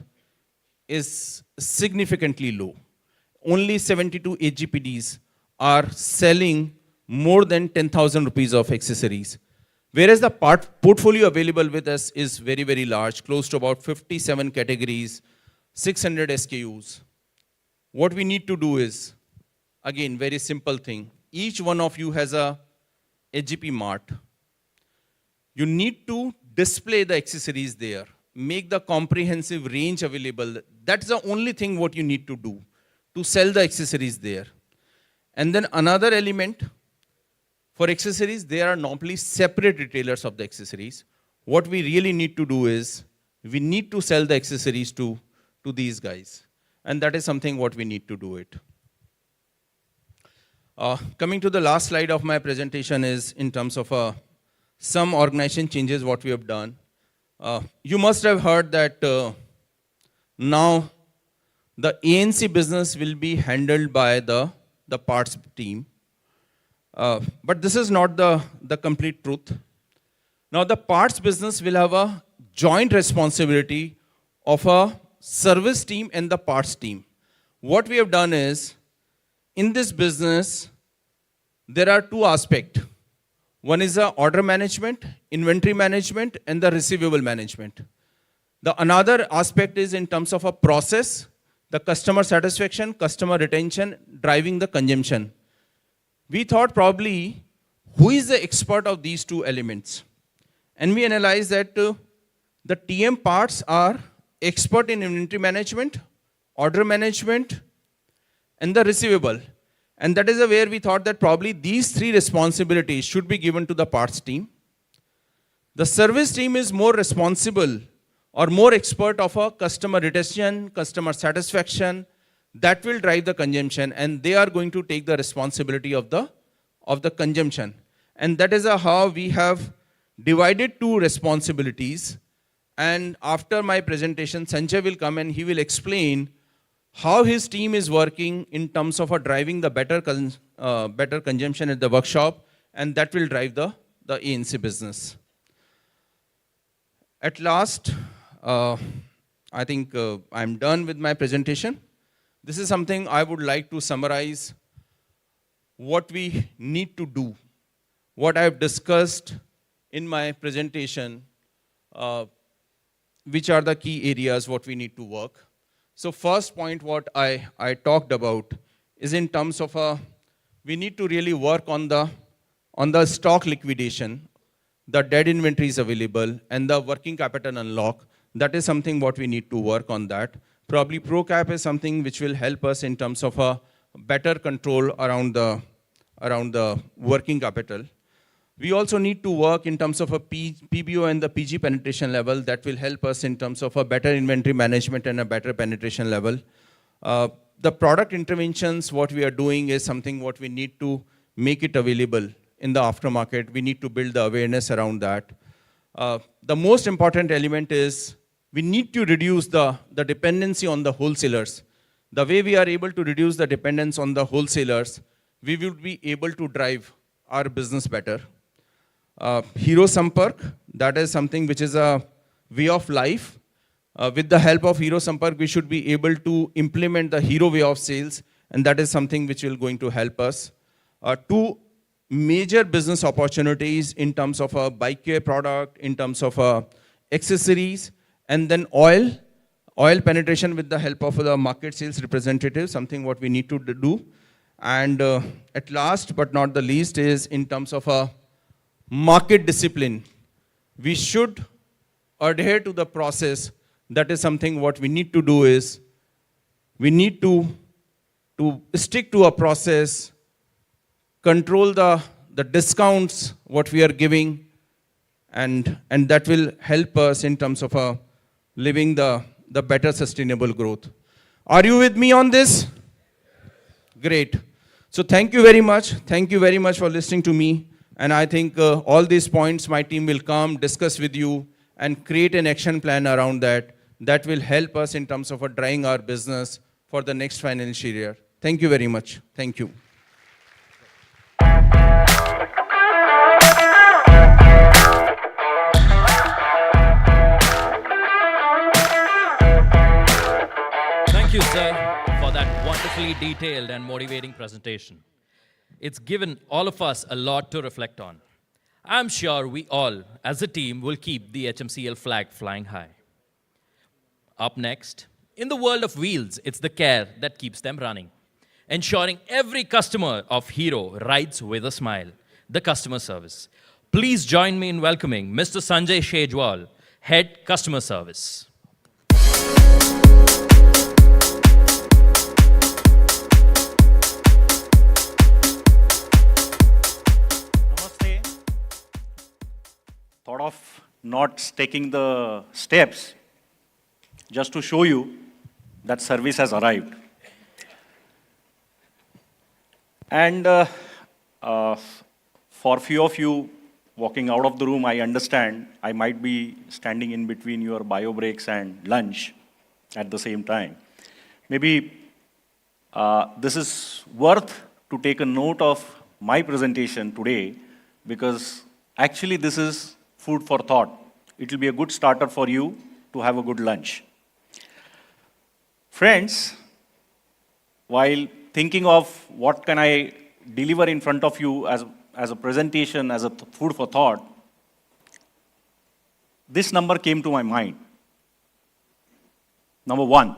Speaker 24: is significantly low. Only 72 HGPDs are selling more than 10,000 rupees of accessories. Whereas the portfolio available with us is very, very large, close to about 57 categories, 600 SKUs. What we need to do is, again, very simple thing. Each one of you has a HGP mart. You need to display the accessories there, make the comprehensive range available. That's the only thing what you need to do, to sell the accessories there. And then another element, for accessories, there are normally separate retailers of the accessories. What we really need to do is, we need to sell the accessories to these guys. And that is something what we need to do it. Coming to the last slide of my presentation is in terms of some organization changes what we have done. You must have heard that now the ANC business will be handled by the parts team. But this is not the complete truth. Now the parts business will have a joint responsibility of a service team and the parts team. What we have done is, in this business, there are two aspects. One is the order management, inventory management, and the receivable management. The another aspect is in terms of a process, the customer satisfaction, customer retention, driving the consumption. We thought probably, who is the expert of these two elements? And we analyzed that the TM parts are expert in inventory management, order management, and the receivable. And that is where we thought that probably these three responsibilities should be given to the parts team. The service team is more responsible or more expert of a customer retention, customer satisfaction, that will drive the consumption, and they are going to take the responsibility of the consumption. And that is how we have divided two responsibilities. And after my presentation, Sanjay will come and he will explain how his team is working in terms of driving the better consumption at the workshop, and that will drive the ANC business. At last, I think I'm done with my presentation. This is something I would like to summarize what we need to do, what I've discussed in my presentation, which are the key areas what we need to work. So first point what I talked about is in terms of we need to really work on the stock liquidation, the dead inventories available, and the working capital unlock. That is something what we need to work on that. Probably ProCap is something which will help us in terms of a better control around the working capital. We also need to work in terms of a PBO and the PG penetration level that will help us in terms of a better inventory management and a better penetration level. The product interventions, what we are doing is something what we need to make it available in the aftermarket. We need to build the awareness around that. The most important element is we need to reduce the dependency on the wholesalers. The way we are able to reduce the dependence on the wholesalers, we will be able to drive our business better. Hero Sampark, that is something which is a way of life. With the help of Hero Sampark, we should be able to implement the Hero way of sales, and that is something which will going to help us. Two major business opportunities in terms of a bike care product, in terms of accessories, and then oil penetration with the help of the market sales representative, something what we need to do. And at last but not the least is in terms of a market discipline. We should adhere to the process. That is something what we need to do is, we need to stick to a process, control the discounts what we are giving, and that will help us in terms of living the better sustainable growth. Are you with me on this? Great. So thank you very much. Thank you very much for listening to me. And I think all these points my team will come, discuss with you, and create an action plan around that. That will help us in terms of driving our business for the next financial year. Thank you very much. Thank you.
Speaker 18: Thank you, sir, for that wonderfully detailed and motivating presentation. It's given all of us a lot to reflect on. I'm sure we all, as a team, will keep the HMCL flag flying high. Up next, in the world of wheels, it's the care that keeps them running, ensuring every customer of Hero rides with a smile, the customer service. Please join me in welcoming Mr. Sanjay Shejwal, Head Customer Service.
Speaker 7: Thought of not taking the steps just to show you that service has arrived. And for few of you walking out of the room, I understand I might be standing in between your bio breaks and lunch at the same time. Maybe this is worth to take a note of my presentation today, because actually this is food for thought. It will be a good starter for you to have a good lunch. Friends, while thinking of what can I deliver in front of you as a presentation, as a food for thought, this number came to my mind. Number 1.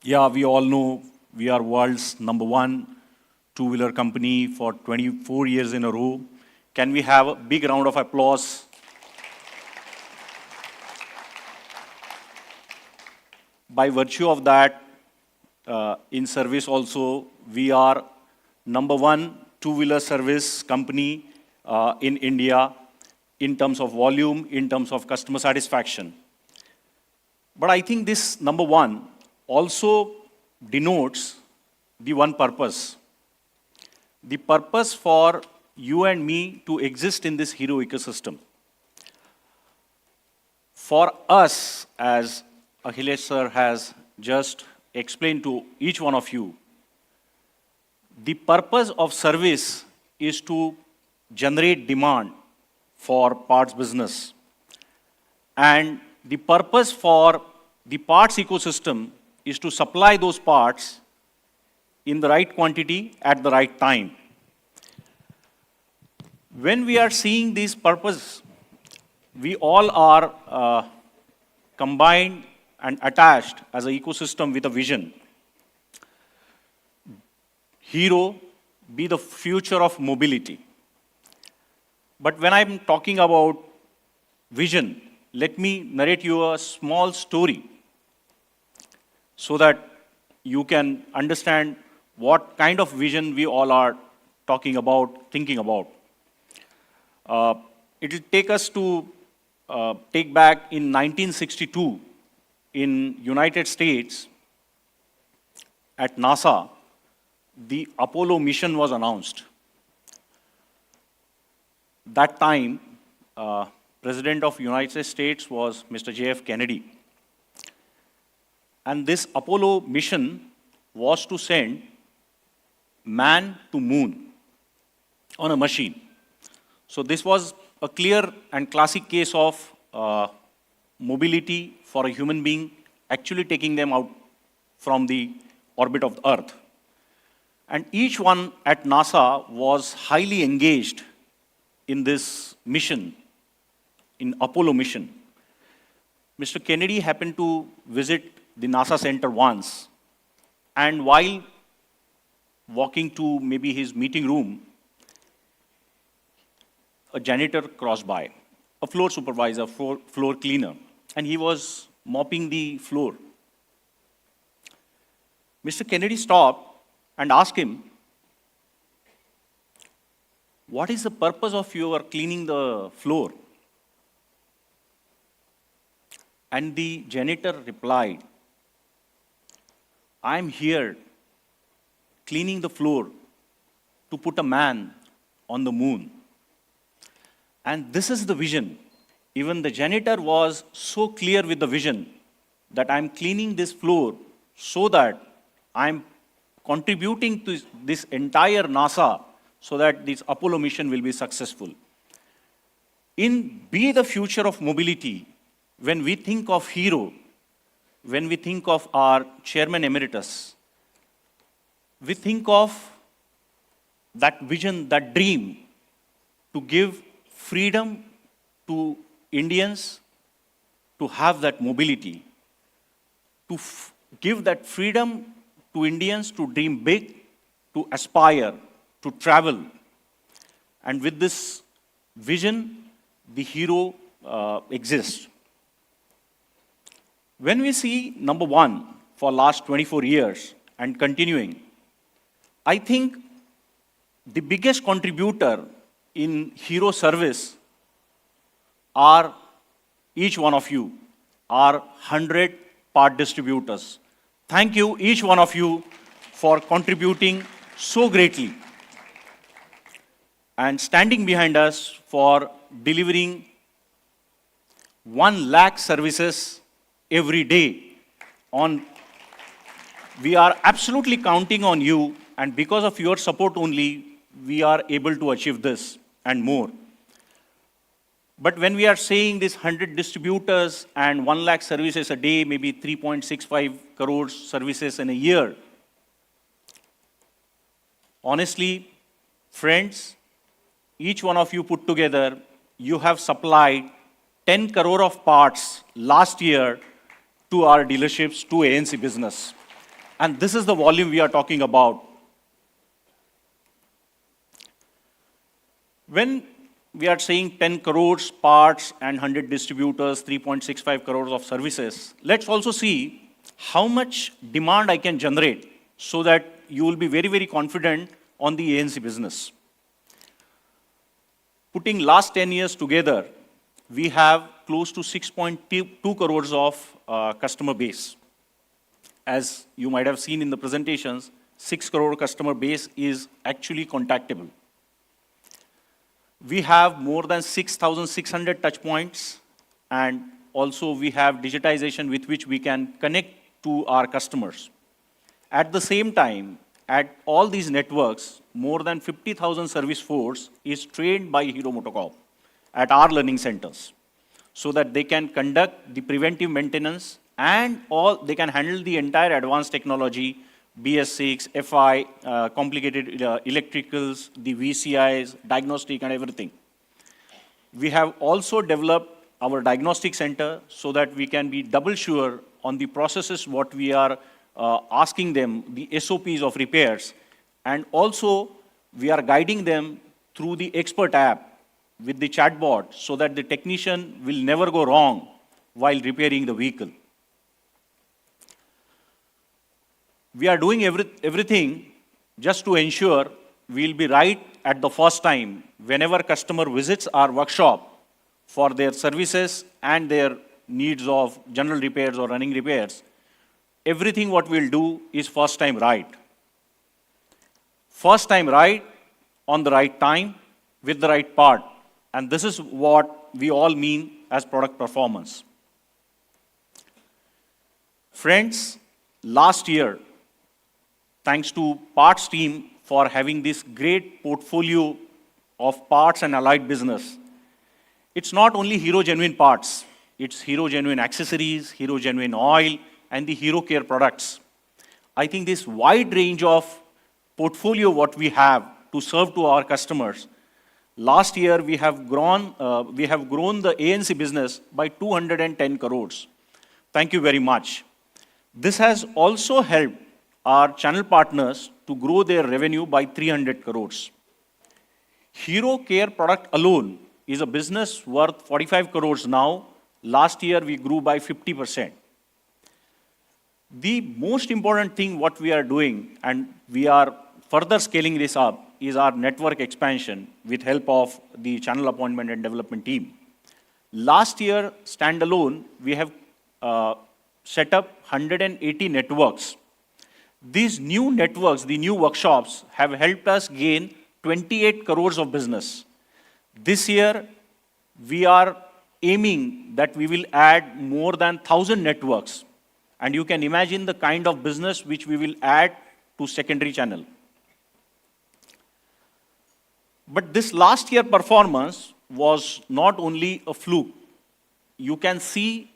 Speaker 7: Yeah, we all know we are world's number 1 two-wheeler company for 24 years in a row. Can we have a big round of applause? By virtue of that, in service also, we are number 1 two-wheeler service company in India in terms of volume, in terms of customer satisfaction. But I think this number 1 also denotes the one purpose. The purpose for you and me to exist in this Hero ecosystem. For us, as Akhilesh sir has just explained to each one of you, the purpose of service is to generate demand for parts business. And the purpose for the parts ecosystem is to supply those parts in the right quantity at the right time. When we are seeing this purpose, we all are combined and attached as an ecosystem with a vision. Hero be the future of mobility. But when I'm talking about vision, let me narrate you a small story so that you can understand what kind of vision we all are talking about, thinking about. It will take us to take back in 1962 in United States at NASA, the Apollo mission was announced. That time, President of United States was Mr. J.F. Kennedy. And this Apollo mission was to send man to moon on a machine. So this was a clear and classic case of mobility for a human being, actually taking them out from the orbit of the Earth. And each one at NASA was highly engaged in this mission, in Apollo mission. Mr. Kennedy happened to visit the NASA center once, and while walking to maybe his meeting room, a janitor crossed by, a floor supervisor, floor cleaner, and he was mopping the floor. Mr. Kennedy stopped and asked him, "What is the purpose of your cleaning the floor?" And the janitor replied, "I am here cleaning the floor to put a man on the moon." And this is the vision. Even the janitor was so clear with the vision that I'm cleaning this floor so that I'm contributing to this entire NASA so that this Apollo mission will be successful. In Be the Future of Mobility, when we think of Hero, when we think of our Chairman Emeritus, we think of that vision, that dream to give freedom to Indians to have that mobility, to give that freedom to Indians to dream big, to aspire, to travel. And with this vision, the Hero exists. When we see number one for last 24 years and continuing, I think the biggest contributor in Hero service are each one of you, our 100 part distributors. Thank you, each one of you, for contributing so greatly and standing behind us for delivering 1 lakh services every day. We are absolutely counting on you, and because of your support only, we are able to achieve this and more. But when we are saying this 100 distributors and 1 lakh services a day, maybe 3.65 crores services in a year, honestly, friends, each one of you put together, you have supplied 10 crore of parts last year to our dealerships, to ANC business. And this is the volume we are talking about. When we are saying 10 crores parts and 100 distributors, 3.65 crores of services, let's also see how much demand I can generate so that you will be very, very confident on the ANC business. Putting last 10 years together, we have close to 6.2 crores of customer base. As you might have seen in the presentations, 6 crore customer base is actually contactable. We have more than 6,600 touch points, and also we have digitization with which we can connect to our customers. At the same time, at all these networks, more than 50,000 service force is trained by Hero MotoCorp at our learning centers, so that they can conduct the preventive maintenance and they can handle the entire advanced technology, BS6, FI, complicated electricals, the VCIs, diagnostic and everything. We have also developed our diagnostic center so that we can be double sure on the processes what we are asking them, the SOPs of repairs. And also we are guiding them through the expert app with the chatbot so that the technician will never go wrong while repairing the vehicle. We are doing everything just to ensure we'll be right at the first time whenever customer visits our workshop for their services and their needs of general repairs or running repairs. Everything what we'll do is first time right. First time right, on the right time, with the right part. And this is what we all mean as product performance. Friends, last year, thanks to parts team for having this great portfolio of parts and allied business. It's not only Hero Genuine parts, it's Hero Genuine accessories, Hero Genuine oil, and the Hero Care products. I think this wide range of portfolio what we have to serve to our customers. Last year, we have grown the ANC business by 210 crores. Thank you very much. This has also helped our channel partners to grow their revenue by 300 crores. Hero Care product alone is a business worth 45 crores now. Last year, we grew by 50%. The most important thing what we are doing, and we are further scaling this up, is our network expansion with help of the channel appointment and development team. Last year, standalone, we have set up 180 networks. These new networks, the new workshops, have helped us gain 28 crores of business. This year, we are aiming that we will add more than 1,000 networks. And you can imagine the kind of business which we will add to secondary channel. But this last year performance was not only a fluke. You can see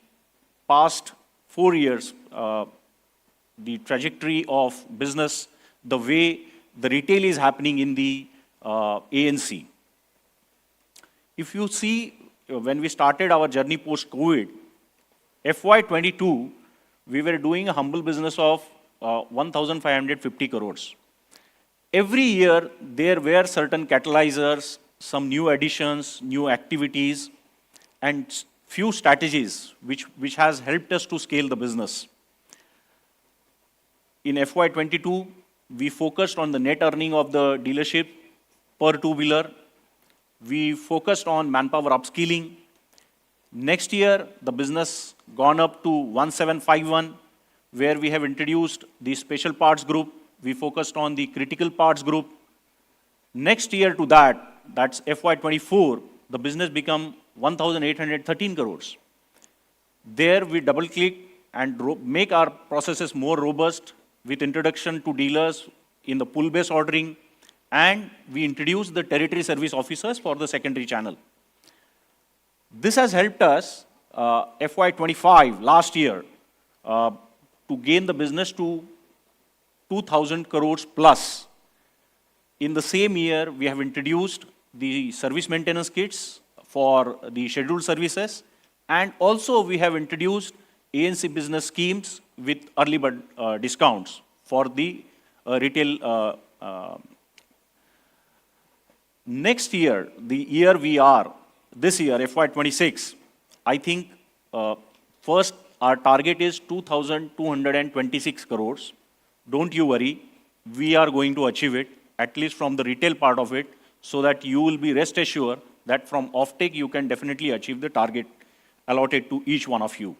Speaker 7: past 4 years, the trajectory of business, the way the retail is happening in the ANC. If you see, when we started our journey post-COVID, FY22, we were doing a humble business of 1,550 crores. Every year, there were certain catalyzers, some new additions, new activities, and few strategies which has helped us to scale the business. In FY22, we focused on the net earning of the dealership per two-wheeler. We focused on manpower upskilling. Next year, the business gone up to 1751, where we have introduced the special parts group. We focused on the critical parts group. Next year to that, that's FY24, the business become 1,813 crores. There we double-click and make our processes more robust with introduction to dealers in the pull-based ordering, and we introduce the territory service officers for the secondary channel. This has helped us, FY25, last year, to gain the business to 2,000 crores plus. In the same year, we have introduced the service maintenance kits for the scheduled services, and also we have introduced ANC business schemes with early bird discounts for the retail. Next year, the year we are, this year, FY26, I think first our target is 2,226 crores. Don't you worry, we are going to achieve it, at least from the retail part of it, so that you will be rest assured that from offtake you can definitely achieve the target allotted to each one of you.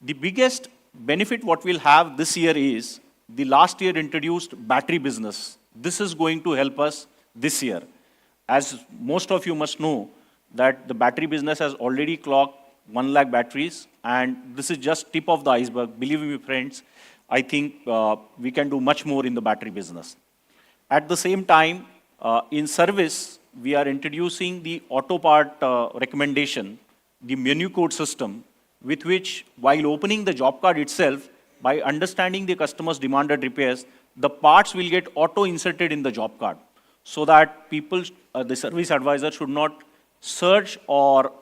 Speaker 7: The biggest benefit what we'll have this year is the last year introduced battery business. This is going to help us this year. As most of you must know, that the battery business has already clocked 1 lakh batteries, and this is just tip of the iceberg. Believe me, friends, I think we can do much more in the battery business. At the same time, in service, we are introducing the auto part recommendation, the menu code system, with which, while opening the job card itself, by understanding the customer's demanded repairs, the parts will get auto-inserted in the job card, so that people, the service advisor should not search or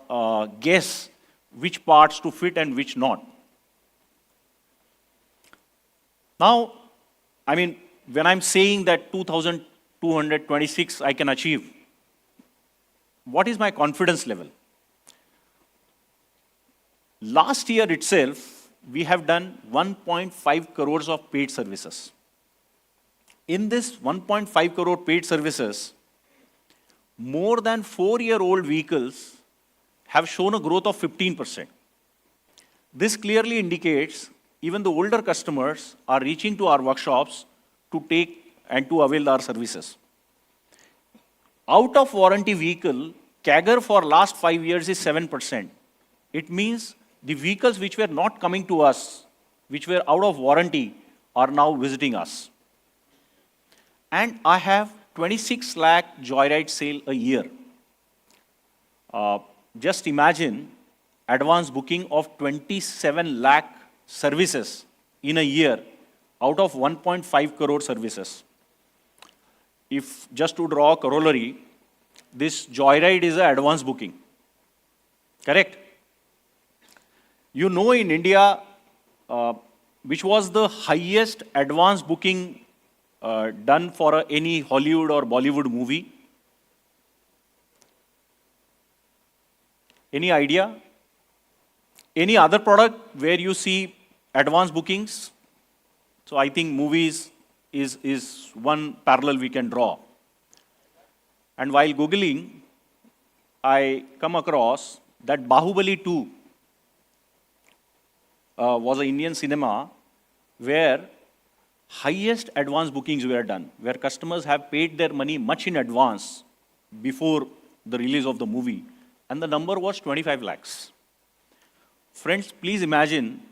Speaker 7: guess which parts to fit and which not. Now, I mean, when I'm saying that 2,226 I can achieve, what is my confidence level? Last year itself, we have done 1.5 crores of paid services. In this 1.5 crore paid services, more than 4-year-old vehicles have shown a growth of 15%. This clearly indicates even the older customers are reaching to our workshops to take and to avail our services. Out of warranty vehicle, CAGR for last 5 years is 7%. It means the vehicles which were not coming to us, which were out of warranty, are now visiting us. And I have 26 lakh joyride sale a year. Just imagine advance booking of 27 lakh services in a year out of 1.5 crore services. If just to draw a corollary, this joyride is an advance booking. Correct? You know, in India, which was the highest advance booking done for any Hollywood or Bollywood movie? Any idea? Any other product where you see advance bookings? So I think movies is one parallel we can draw. And while Googling, I come across that Bahubali 2 was an Indian cinema where highest advance bookings were done, where customers have paid their money much in advance before the release of the movie, and the number was 25 lakhs. Friends, please imagine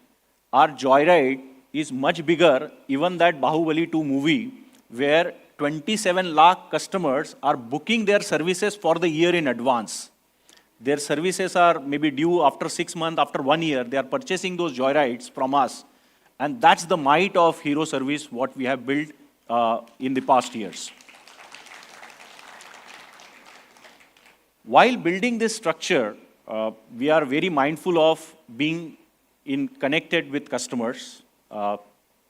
Speaker 7: our joyride is much bigger, even that Bahubali 2 movie, where 27 lakh customers are booking their services for the year in advance. Their services are maybe due after 6 months, after 1 year. They are purchasing those joyrides from us. And that's the might of Hero Service, what we have built in the past years. While building this structure, we are very mindful of being connected with customers.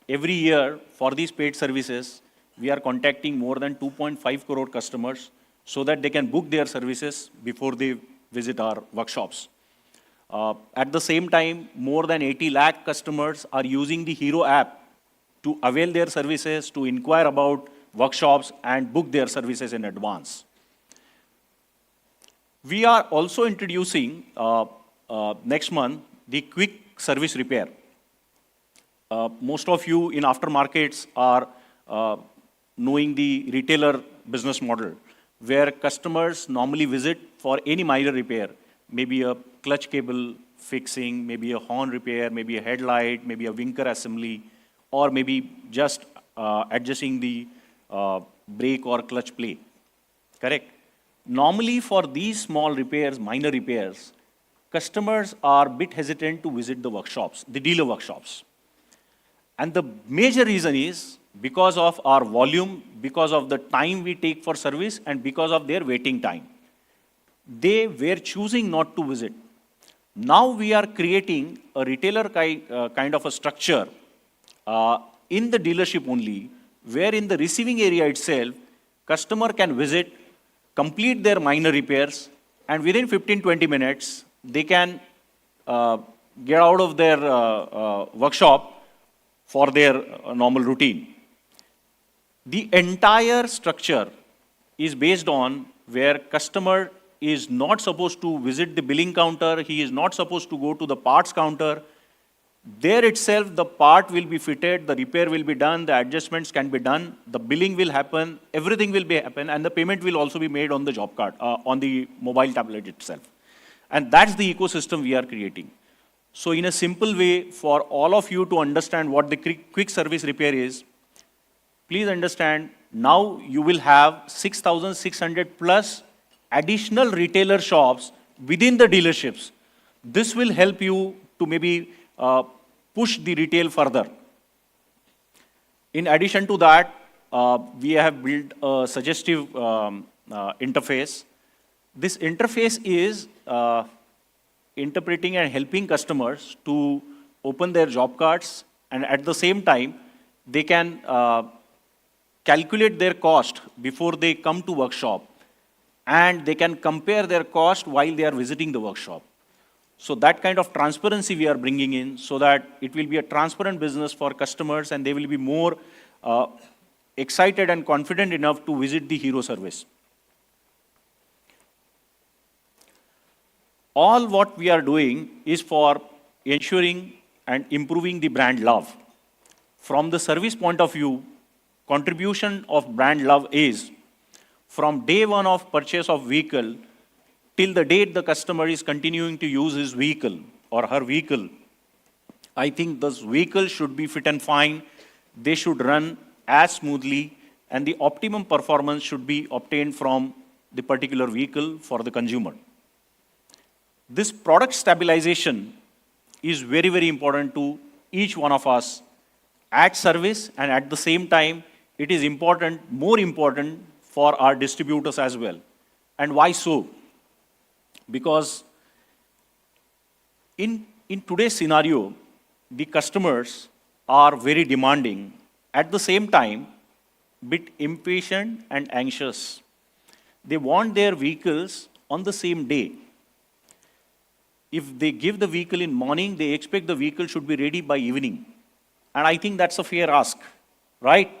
Speaker 7: Every year, for these paid services, we are contacting more than 2.5 crore customers so that they can book their services before they visit our workshops. At the same time, more than 80 lakh customers are using the Hero app to avail their services, to inquire about workshops and book their services in advance. We are also introducing next month the quick service repair. Most of you in aftermarkets are knowing the retailer business model, where customers normally visit for any minor repair, maybe a clutch cable fixing, maybe a horn repair, maybe a headlight, maybe a winker assembly, or maybe just adjusting the brake or clutch plate. Correct? Normally for these small repairs, minor repairs, customers are a bit hesitant to visit the workshops, the dealer workshops. And the major reason is because of our volume, because of the time we take for service, and because of their waiting time. They were choosing not to visit. Now we are creating a retailer kind of a structure in the dealership only, where in the receiving area itself, customer can visit, complete their minor repairs, and within 15-20 minutes, they can get out of their workshop for their normal routine. The entire structure is based on where customer is not supposed to visit the billing counter, he is not supposed to go to the parts counter. There itself, the part will be fitted, the repair will be done, the adjustments can be done, the billing will happen, everything will be happen, and the payment will also be made on the job card, on the mobile tablet itself. And that's the ecosystem we are creating. So in a simple way, for all of you to understand what the quick service repair is, please understand, now you will have 6,600 plus additional retailer shops within the dealerships. This will help you to maybe push the retail further. In addition to that, we have built a suggestive interface. This interface is interpreting and helping customers to open their job cards, and at the same time, they can calculate their cost before they come to workshop, and they can compare their cost while they are visiting the workshop. So that kind of transparency we are bringing in so that it will be a transparent business for customers and they will be more excited and confident enough to visit the Hero service. All what we are doing is for ensuring and improving the brand love. From the service point of view, contribution of brand love is from day one of purchase of vehicle till the date the customer is continuing to use his vehicle or her vehicle. I think this vehicle should be fit and fine, they should run as smoothly, and the optimum performance should be obtained from the particular vehicle for the consumer. This product stabilization is very, very important to each one of us at service, and at the same time, it is important, more important for our distributors as well. And why so? Because in today's scenario, the customers are very demanding, at the same time, bit impatient and anxious. They want their vehicles on the same day. If they give the vehicle in morning, they expect the vehicle should be ready by evening. And I think that's a fair ask, right?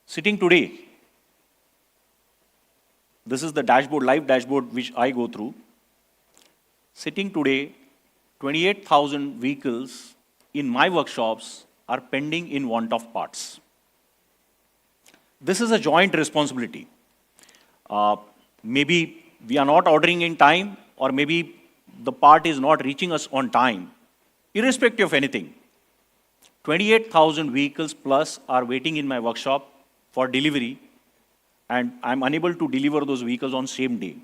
Speaker 7: Sitting today, this is the dashboard, live dashboard which I go through. Sitting today, 28,000 vehicles in my workshops are pending in want of parts. This is a joint responsibility. Maybe we are not ordering in time, or maybe the part is not reaching us on time. Irrespective of anything, 28,000 vehicles plus are waiting in my workshop for delivery, and I'm unable to deliver those vehicles on same day.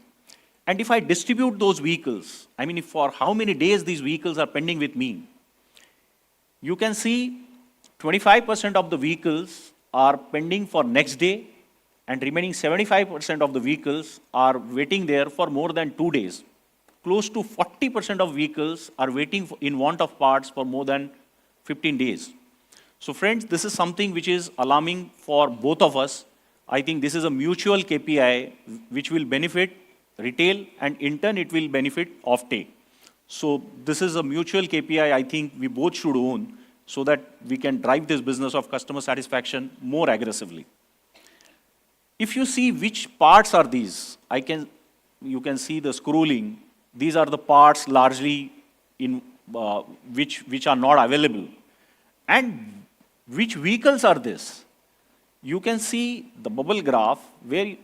Speaker 7: And if I distribute those vehicles, I mean, if for how many days these vehicles are pending with me, you can see 25% of the vehicles are pending for next day, and remaining 75% of the vehicles are waiting there for more than 2 days. Close to 40% of vehicles are waiting in want of parts for more than 15 days. So friends, this is something which is alarming for both of us. I think this is a mutual KPI which will benefit retail, and in turn it will benefit offtake. So this is a mutual KPI I think we both should own, so that we can drive this business of customer satisfaction more aggressively. If you see which parts are these, you can see the scrolling. These are the parts largely in which are not available. And which vehicles are this? You can see the bubble graph where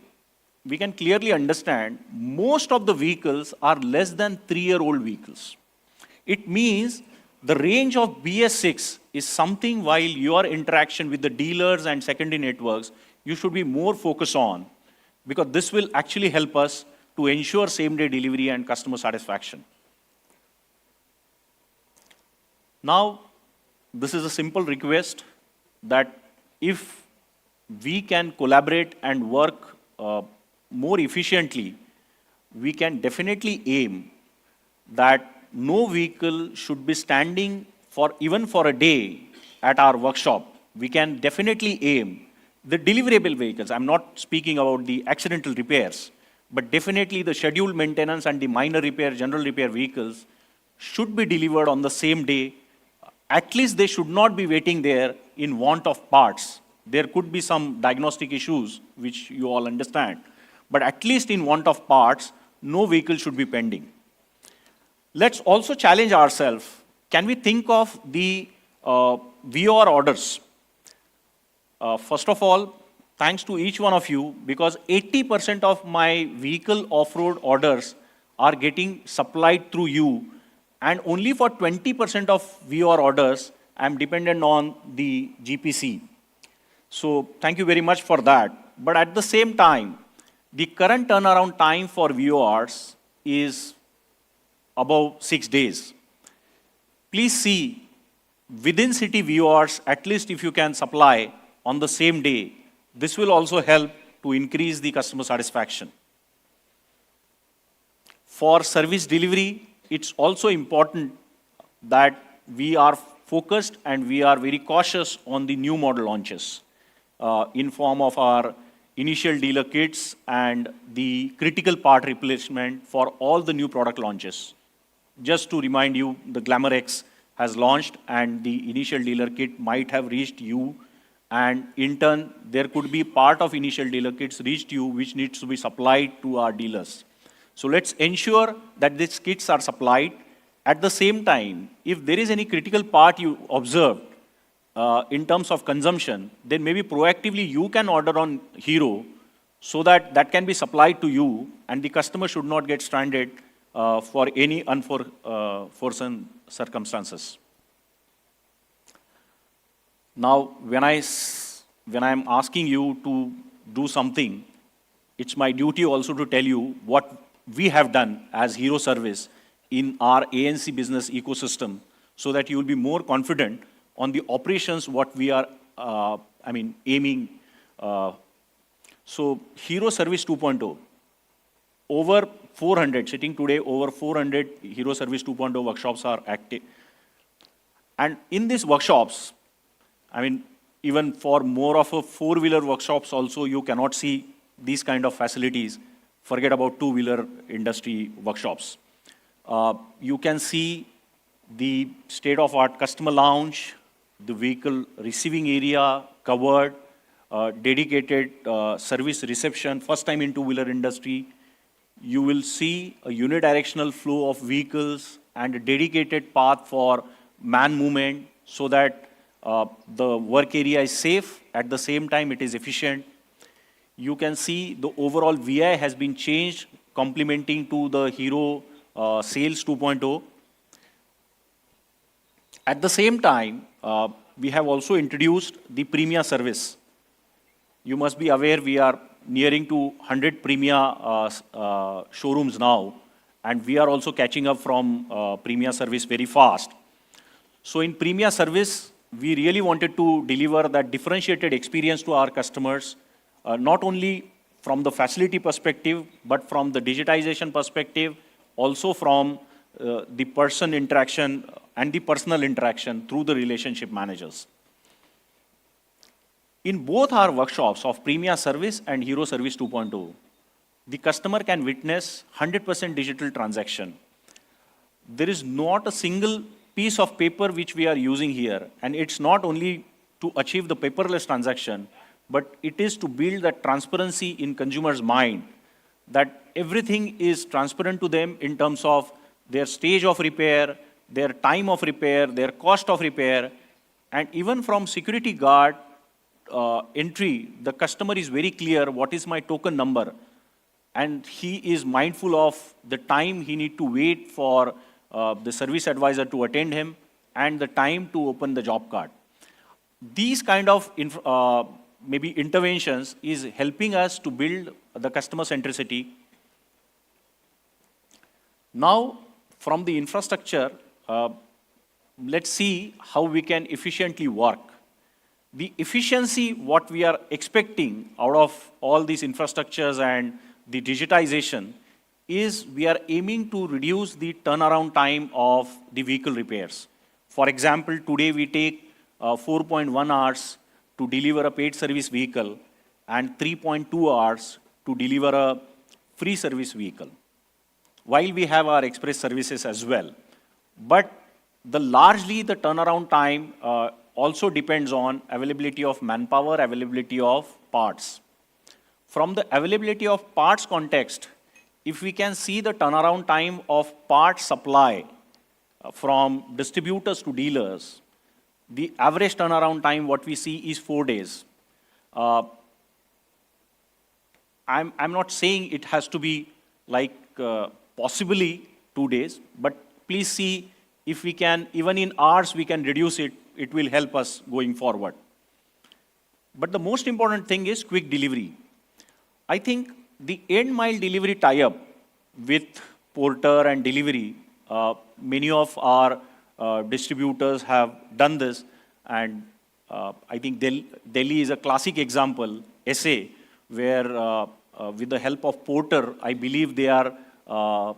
Speaker 7: we can clearly understand most of the vehicles are less than 3-year-old vehicles. It means the range of BS6 is something while your interaction with the dealers and secondary networks, you should be more focused on, because this will actually help us to ensure same-day delivery and customer satisfaction. Now, this is a simple request that if we can collaborate and work more efficiently, we can definitely aim that no vehicle should be standing for even for a day at our workshop. We can definitely aim the deliverable vehicles. I'm not speaking about the accidental repairs, but definitely the scheduled maintenance and the minor repair, general repair vehicles should be delivered on the same day. At least they should not be waiting there in want of parts. There could be some diagnostic issues, which you all understand. But at least in want of parts, no vehicle should be pending. Let's also challenge ourselves. Can we think of the VOR orders? First of all, thanks to each one of you, because 80% of my vehicle off-road orders are getting supplied through you, and only for 20% of VOR orders, I'm dependent on the GPC. So thank you very much for that. But at the same time, the current turnaround time for VORs is above 6 days. Please see, within city VORs, at least if you can supply on the same day, this will also help to increase the customer satisfaction. For service delivery, it's also important that we are focused and we are very cautious on the new model launches in form of our initial dealer kits and the critical part replacement for all the new product launches. Just to remind you, the Glamour X has launched and the initial dealer kit might have reached you, and in turn, there could be part of initial dealer kits reached you which needs to be supplied to our dealers. So let's ensure that these kits are supplied. At the same time, if there is any critical part you observe in terms of consumption, then maybe proactively you can order on Hero so that that can be supplied to you and the customer should not get stranded for any unforeseen circumstances. Now, when I'm asking you to do something, it's my duty also to tell you what we have done as Hero Service in our ANC business ecosystem, so that you will be more confident on the operations what we are aiming. So Hero Service 2.0, over 400, sitting today, over 400 Hero Service 2.0 workshops are active. And in these workshops, I mean, even for more of a four-wheeler workshops also, you cannot see these kind of facilities. Forget about two-wheeler industry workshops. You can see the state-of-art customer lounge, the vehicle receiving area covered, dedicated service reception, first time in two-wheeler industry. You will see a unidirectional flow of vehicles and a dedicated path for man movement so that the work area is safe, at the same time it is efficient. You can see the overall VI has been changed, complementing to the Hero Sales 2.0. At the same time, we have also introduced the Premia service. You must be aware we are nearing to 100 Premia showrooms now, and we are also catching up from Premia service very fast. So in Premia service, we really wanted to deliver that differentiated experience to our customers, not only from the facility perspective, but from the digitization perspective, also from the person interaction and the personal interaction through the relationship managers. In both our workshops of Premia Service and Hero Service 2.0, the customer can witness 100% digital transaction. There is not a single piece of paper which we are using here, and it's not only to achieve the paperless transaction, but it is to build that transparency in consumers' mind, that everything is transparent to them in terms of their stage of repair, their time of repair, their cost of repair, and even from security guard entry, the customer is very clear what is my token number, and he is mindful of the time he need to wait for the service advisor to attend him and the time to open the job card. These kind of maybe interventions is helping us to build the customer centricity. Now, from the infrastructure, let's see how we can efficiently work. The efficiency, what we are expecting out of all these infrastructures and the digitization is we are aiming to reduce the turnaround time of the vehicle repairs. For example, today we take 4.1 hours to deliver a paid service vehicle and 3.2 hours to deliver a free service vehicle, while we have our express services as well. But largely the turnaround time also depends on availability of manpower, availability of parts. From the availability of parts context, if we can see the turnaround time of parts supply from distributors to dealers, the average turnaround time what we see is 4 days. I'm not saying it has to be like possibly 2 days, but please see if we can, even in hours we can reduce it, it will help us going forward. But the most important thing is quick delivery. I think the end mile delivery tie-up with porter and delivery, many of our distributors have done this, and I think Delhi is a classic example, SA, where with the help of porter, I believe they are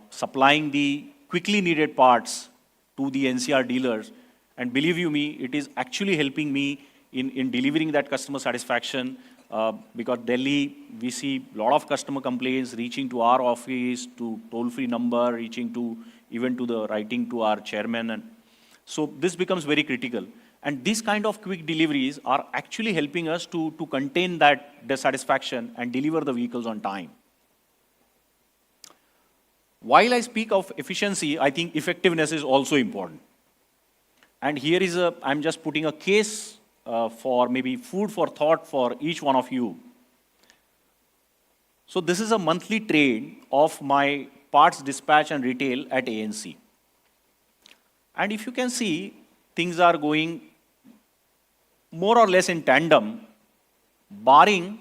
Speaker 7: supplying the quickly needed parts to the NCR dealers. And believe you me, it is actually helping me in delivering that customer satisfaction, because Delhi, we see a lot of customer complaints reaching to our office, to toll-free number, reaching to even to the writing to our chairman. And so this becomes very critical. And these kind of quick deliveries are actually helping us to contain that dissatisfaction and deliver the vehicles on time. While I speak of efficiency, I think effectiveness is also important. And here is I'm just putting a case for maybe food for thought for each one of you. So this is a monthly trade of my parts dispatch and retail at ANC. And if you can see, things are going more or less in tandem, barring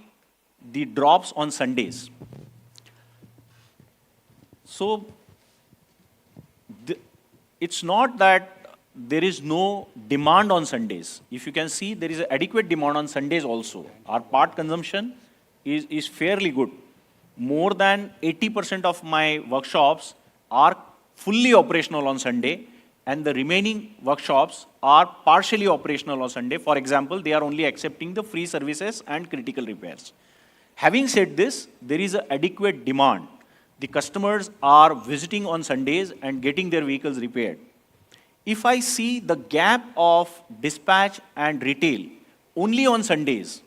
Speaker 7: the drops on Sundays. So it's not that there is no demand on Sundays. If you can see, there is an adequate demand on Sundays also. Our part consumption is fairly good. More than 80% of my workshops are fully operational on Sunday, and the remaining workshops are partially operational on Sunday. For example, they are only accepting the free services and critical repairs. Having said this, there is an adequate demand. The customers are visiting on Sundays and getting their vehicles repaired. If I see the gap of dispatch and retail only on Sundays,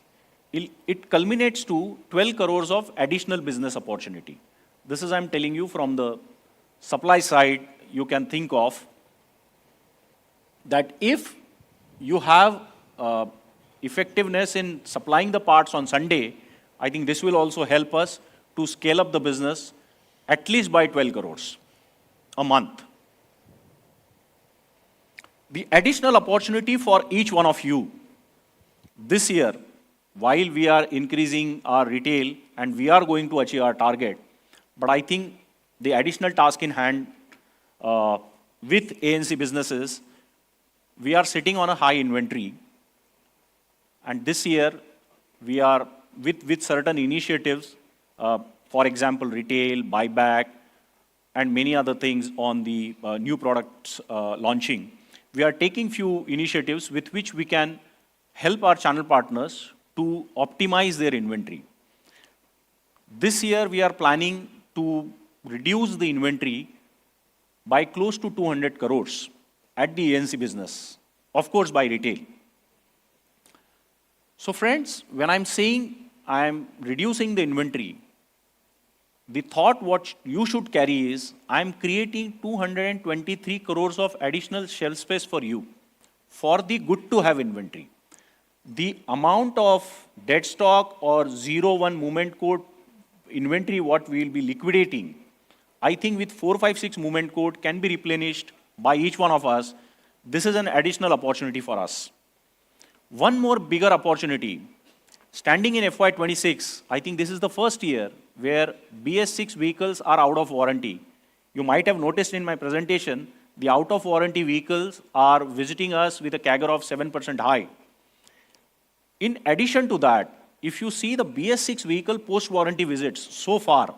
Speaker 7: it culminates to 12 crores of additional business opportunity. This is, I'm telling you, from the supply side, you can think of that if you have effectiveness in supplying the parts on Sunday, I think this will also help us to scale up the business at least by 12 crores a month. The additional opportunity for each one of you this year, while we are increasing our retail and we are going to achieve our target, but I think the additional task in hand with ANC businesses, we are sitting on a high inventory. And this year, we are with certain initiatives, for example, retail, buyback, and many other things on the new products launching. We are taking few initiatives with which we can help our channel partners to optimize their inventory. This year, we are planning to reduce the inventory by close to 200 crores at the ANC business, of course, by retail. So friends, when I'm saying I'm reducing the inventory, the thought what you should carry is I'm creating 223 crores of additional shelf space for you for the good to have inventory. The amount of dead stock or 01 movement code inventory what we will be liquidating, I think with 456 movement code can be replenished by each one of us. This is an additional opportunity for us. One more bigger opportunity. Standing in FY26, I think this is the first year where BS6 vehicles are out of warranty. You might have noticed in my presentation, the out of warranty vehicles are visiting us with a CAGR of 7% high. In addition to that, if you see the BS6 vehicle post-warranty visits so far,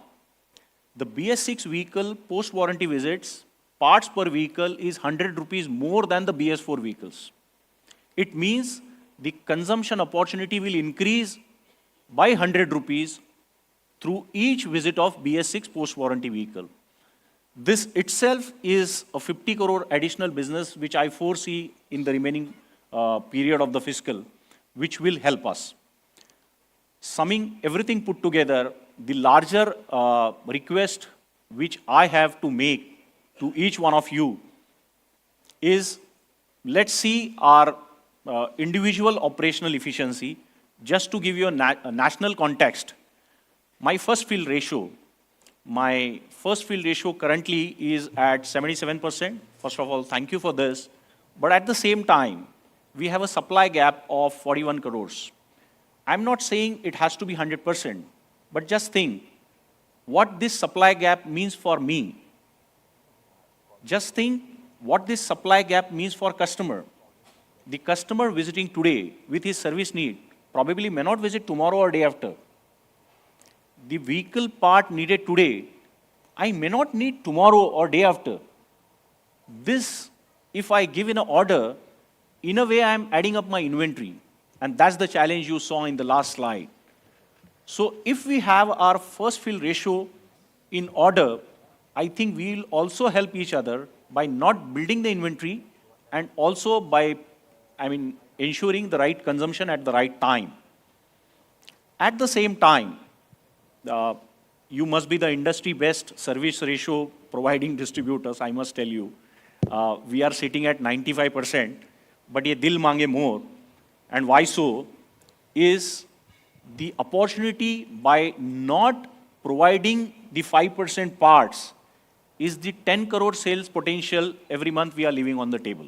Speaker 7: the BS6 vehicle post-warranty visits, parts per vehicle is 100 rupees more than the BS4 vehicles. It means the consumption opportunity will increase by 100 rupees through each visit of BS6 post-warranty vehicle. This itself is a 50 crore additional business which I foresee in the remaining period of the fiscal, which will help us. Summing everything put together, the larger request which I have to make to each one of you is, let's see our individual operational efficiency. Just to give you a national context, my first fill ratio currently is at 77%. First of all, thank you for this. But at the same time, we have a supply gap of 41 crores. I'm not saying it has to be 100%, but just think what this supply gap means for me. Just think what this supply gap means for customer. The customer visiting today with his service need probably may not visit tomorrow or day after. The vehicle part needed today, I may not need tomorrow or day after. This, if I give in an order, in a way I'm adding up my inventory. And that's the challenge you saw in the last slide. So if we have our first fill ratio in order, I think we'll also help each other by not building the inventory and also by, ensuring the right consumption at the right time. At the same time, you must be the industry best service ratio providing distributors, I must tell you. We are sitting at 95%, but ye dil mange more. And why so? Is the opportunity by not providing the 5% parts is the 10 crore sales potential every month we are leaving on the table.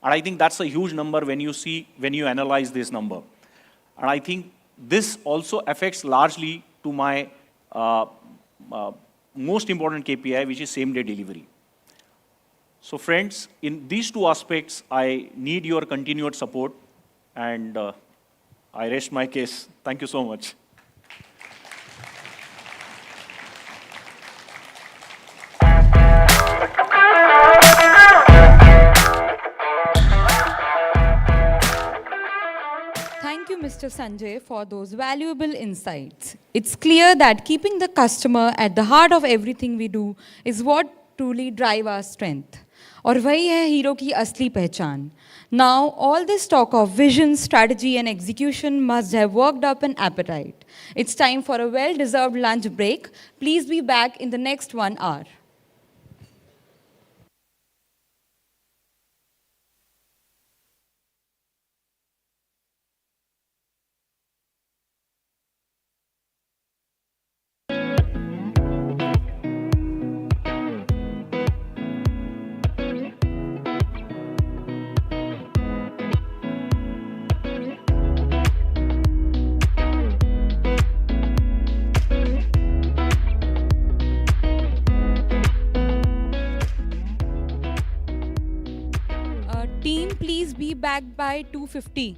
Speaker 7: And I think that's a huge number when you analyze this number. And I think this also affects largely to my most important KPI, which is same-day delivery. So friends, in these two aspects, I need your continued support. And I rest my case. Thank you so much.
Speaker 1: Mr. Sanjay, for those valuable insights. It's clear that keeping the customer at the heart of everything we do is what truly drives our strength. और वही है hero की असली पहचान. Now, all this talk of vision, strategy, and execution must have worked up an appetite. It's time for a well-deserved lunch break. Please be back in the next 1 hour. Team, please be back by 2:50.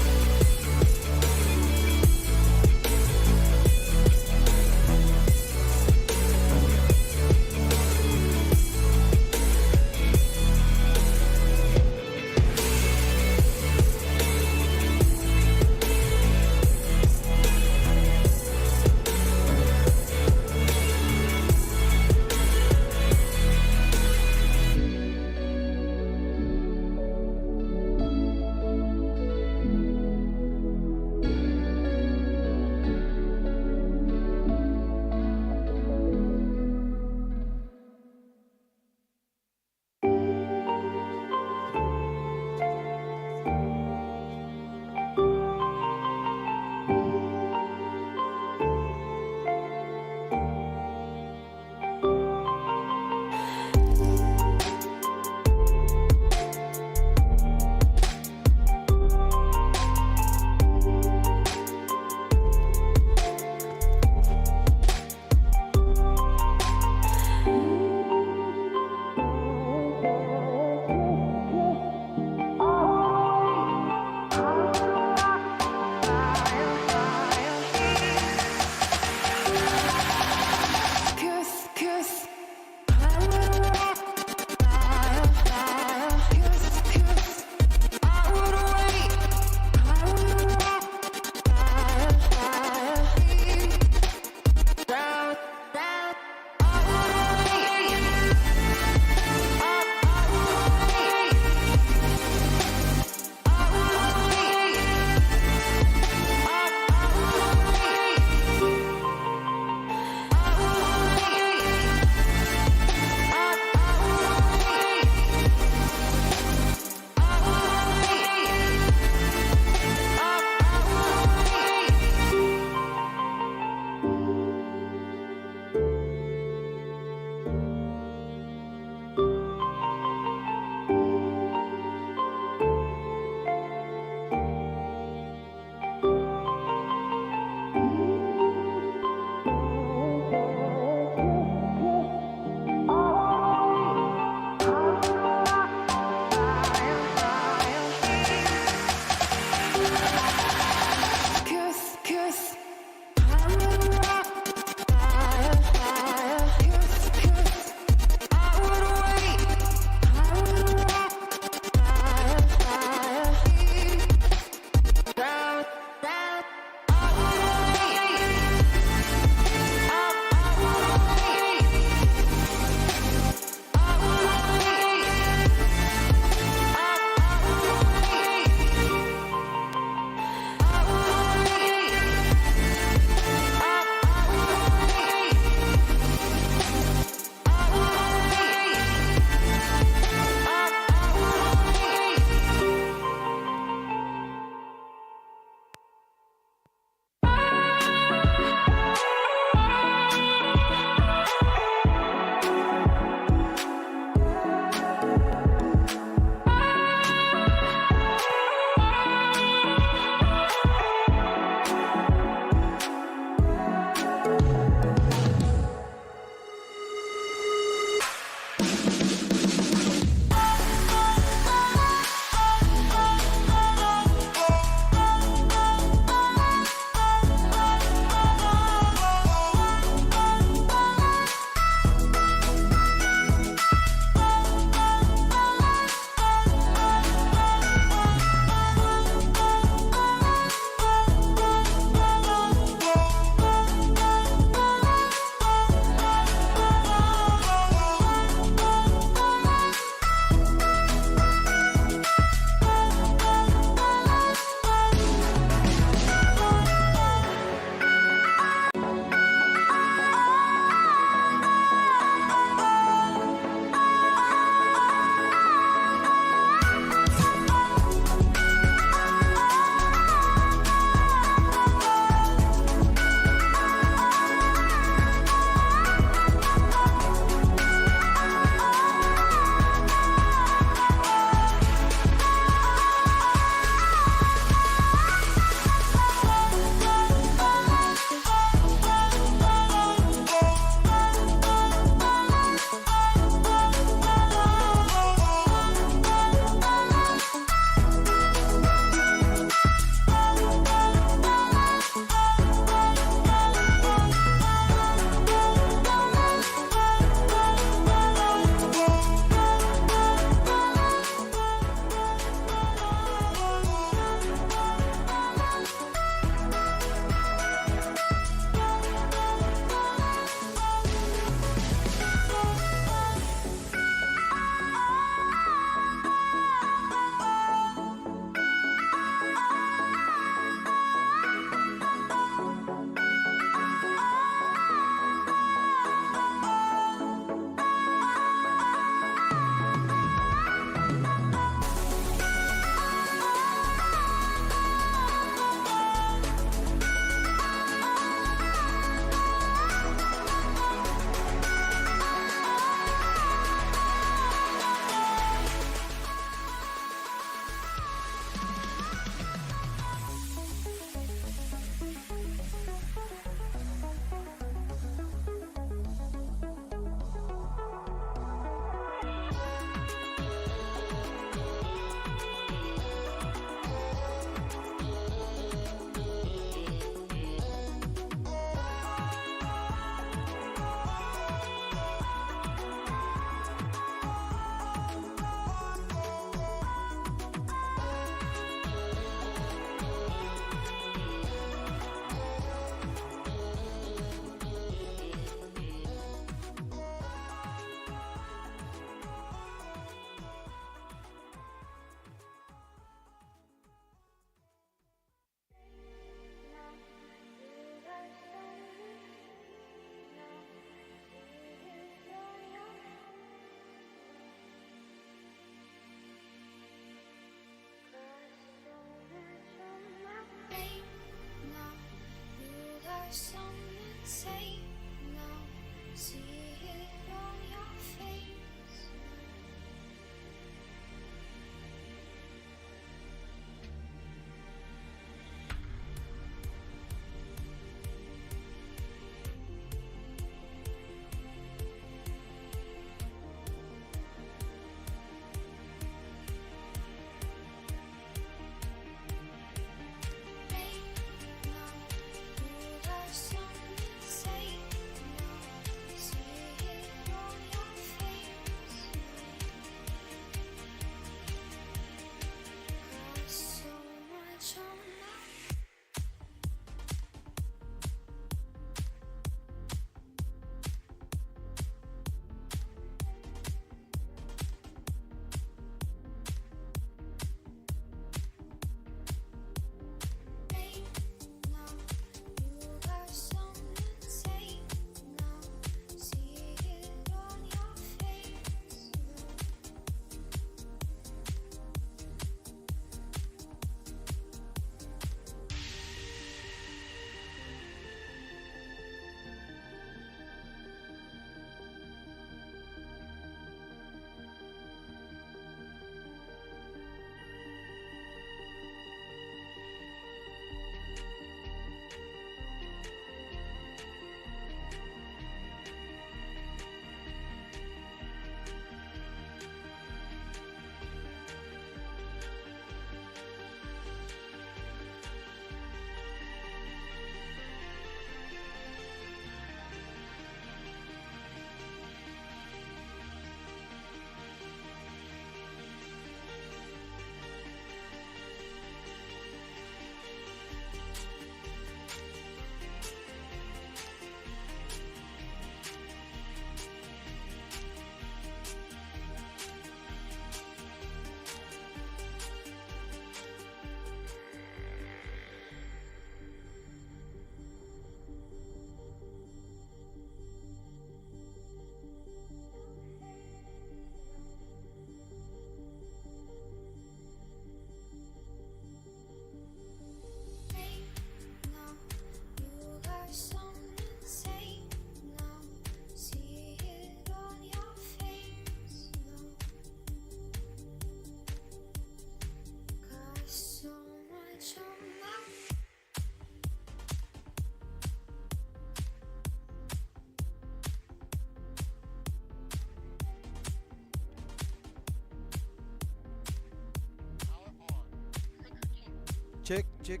Speaker 5: Cek, cek.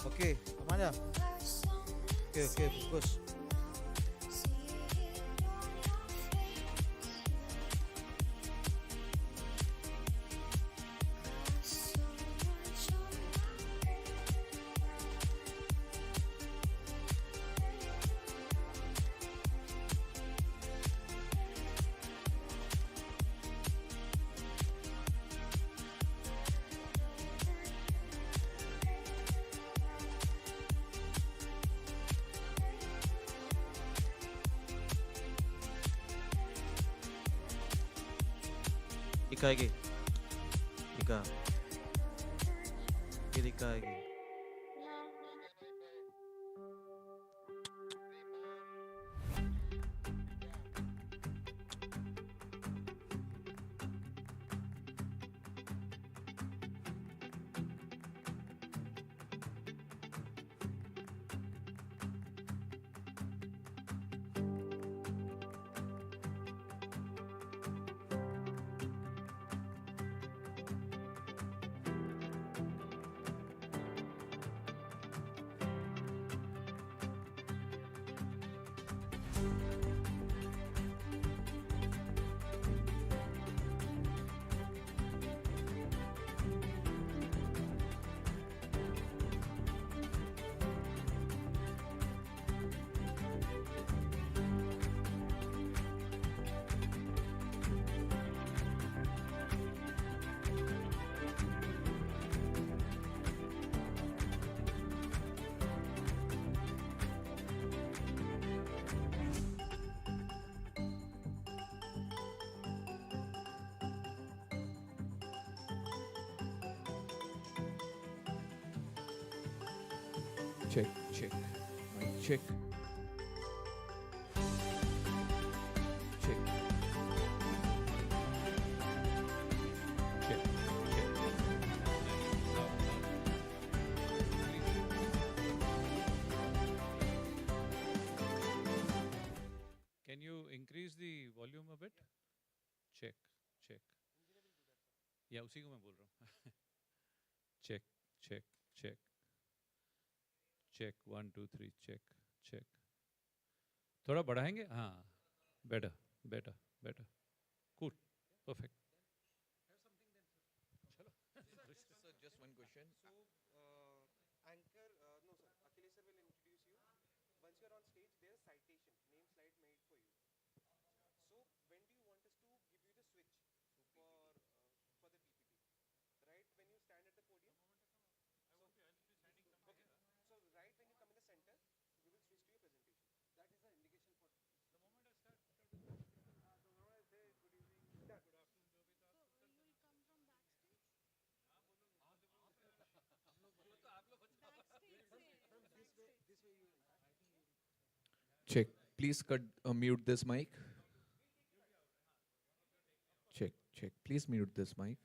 Speaker 5: Oke, aman ya? Oke, bagus. दिखाएगी दिखाएगी
Speaker 19: Check, check.
Speaker 24: Check. Check. Check.
Speaker 19: Can you increase the volume a bit? Check, check. या उसी को मैं बोल रहा हूँ. Check, check, check. Check, 1, 2, 3, check, check. थोड़ा बढ़ाएंगे? हाँ. Better, better, better. Cool, perfect.
Speaker 24: Sir, just one question.
Speaker 20: Anchor, no sir, Akhilesh sir will introduce you. Once you're on stage, there's citation, name slide made for you. So when do you want us to give you the switch for the PPT? Right when you stand at the podium? Okay. So right when you come in the center, we will switch to your presentation. That is the indication for the moment I start. The moment I say good evening, good afternoon, so you will come from backstage?
Speaker 24: Check. Please mute this mic. Check, check. Please mute this mic.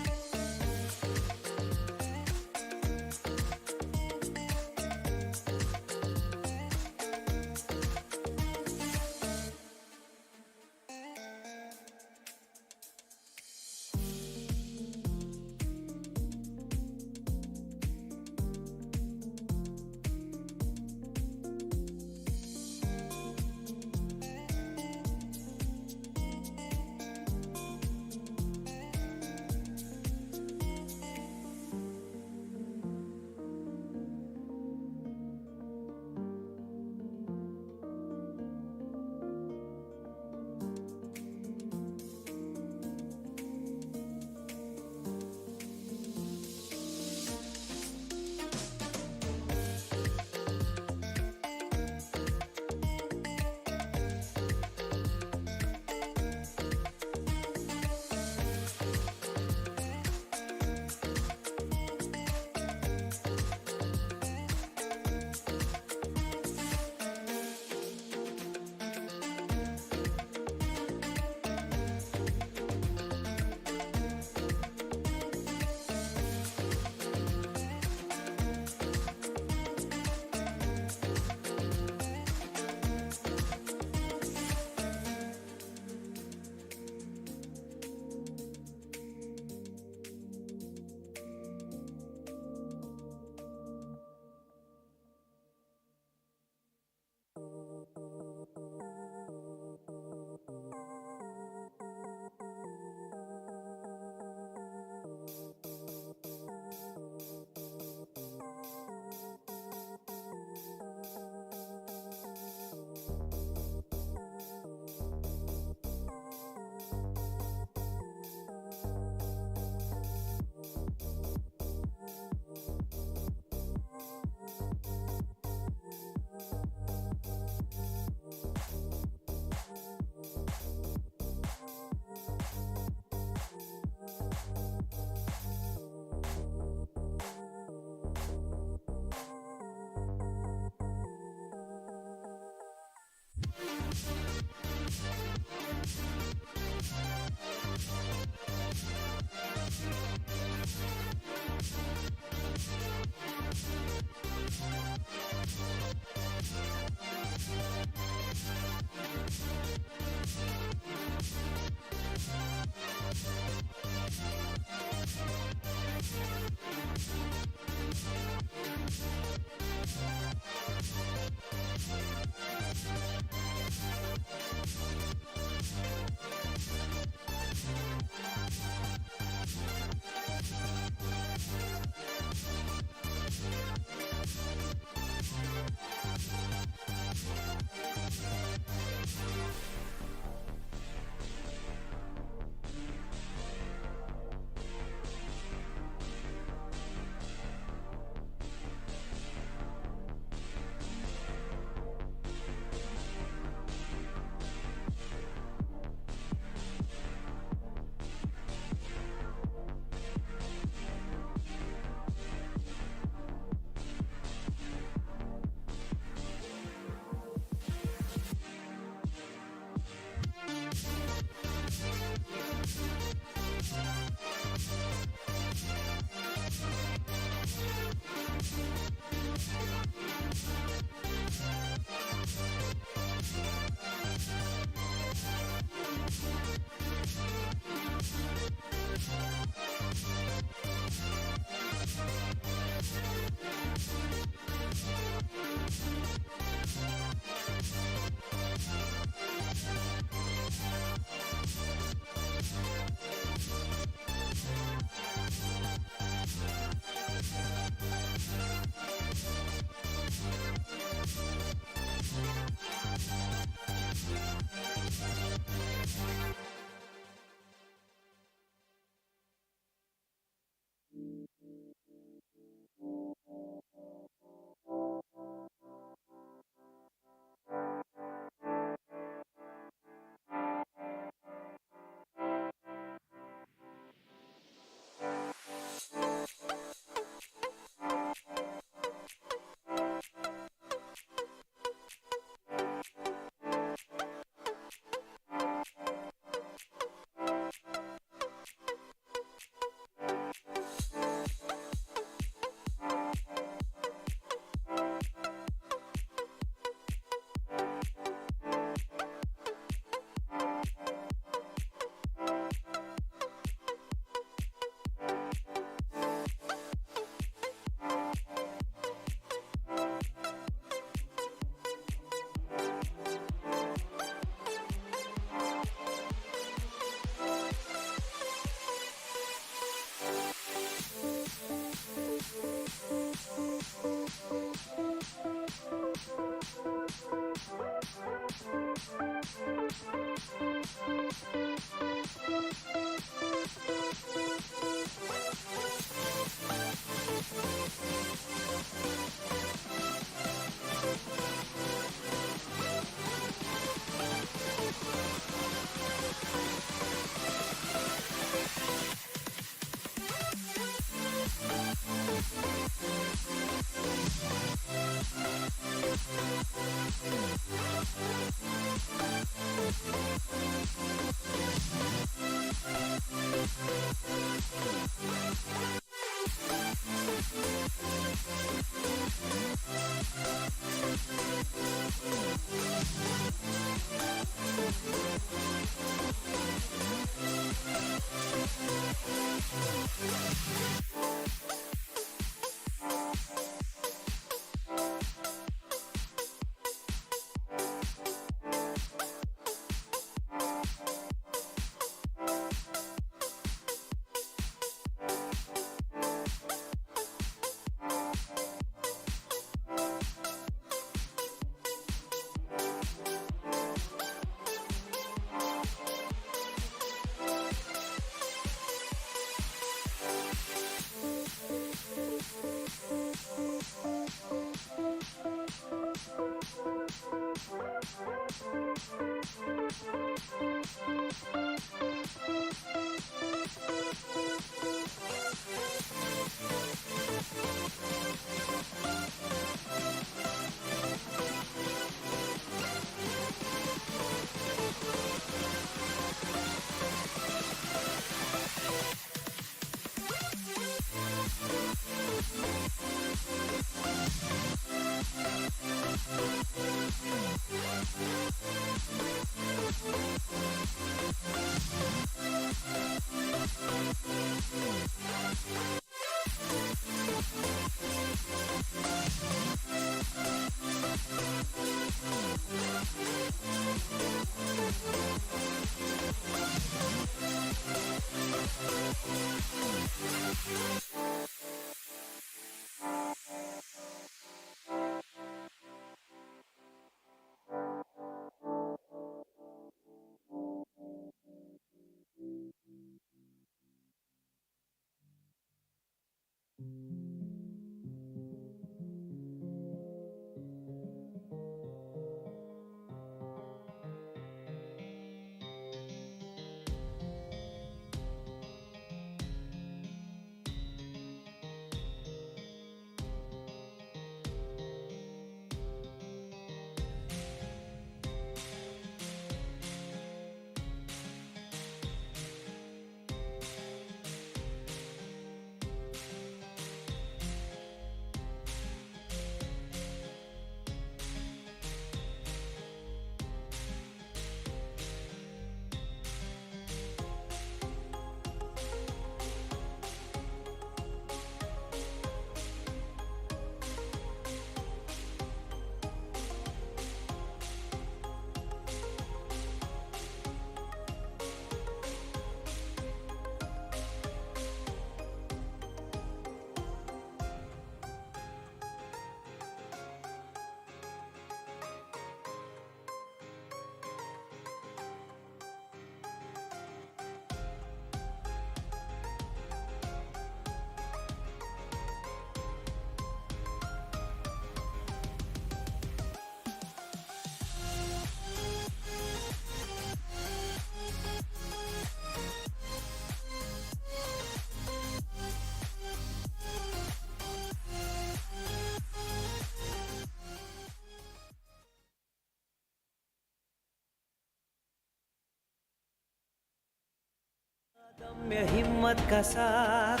Speaker 6: में हिम्मत का साथ,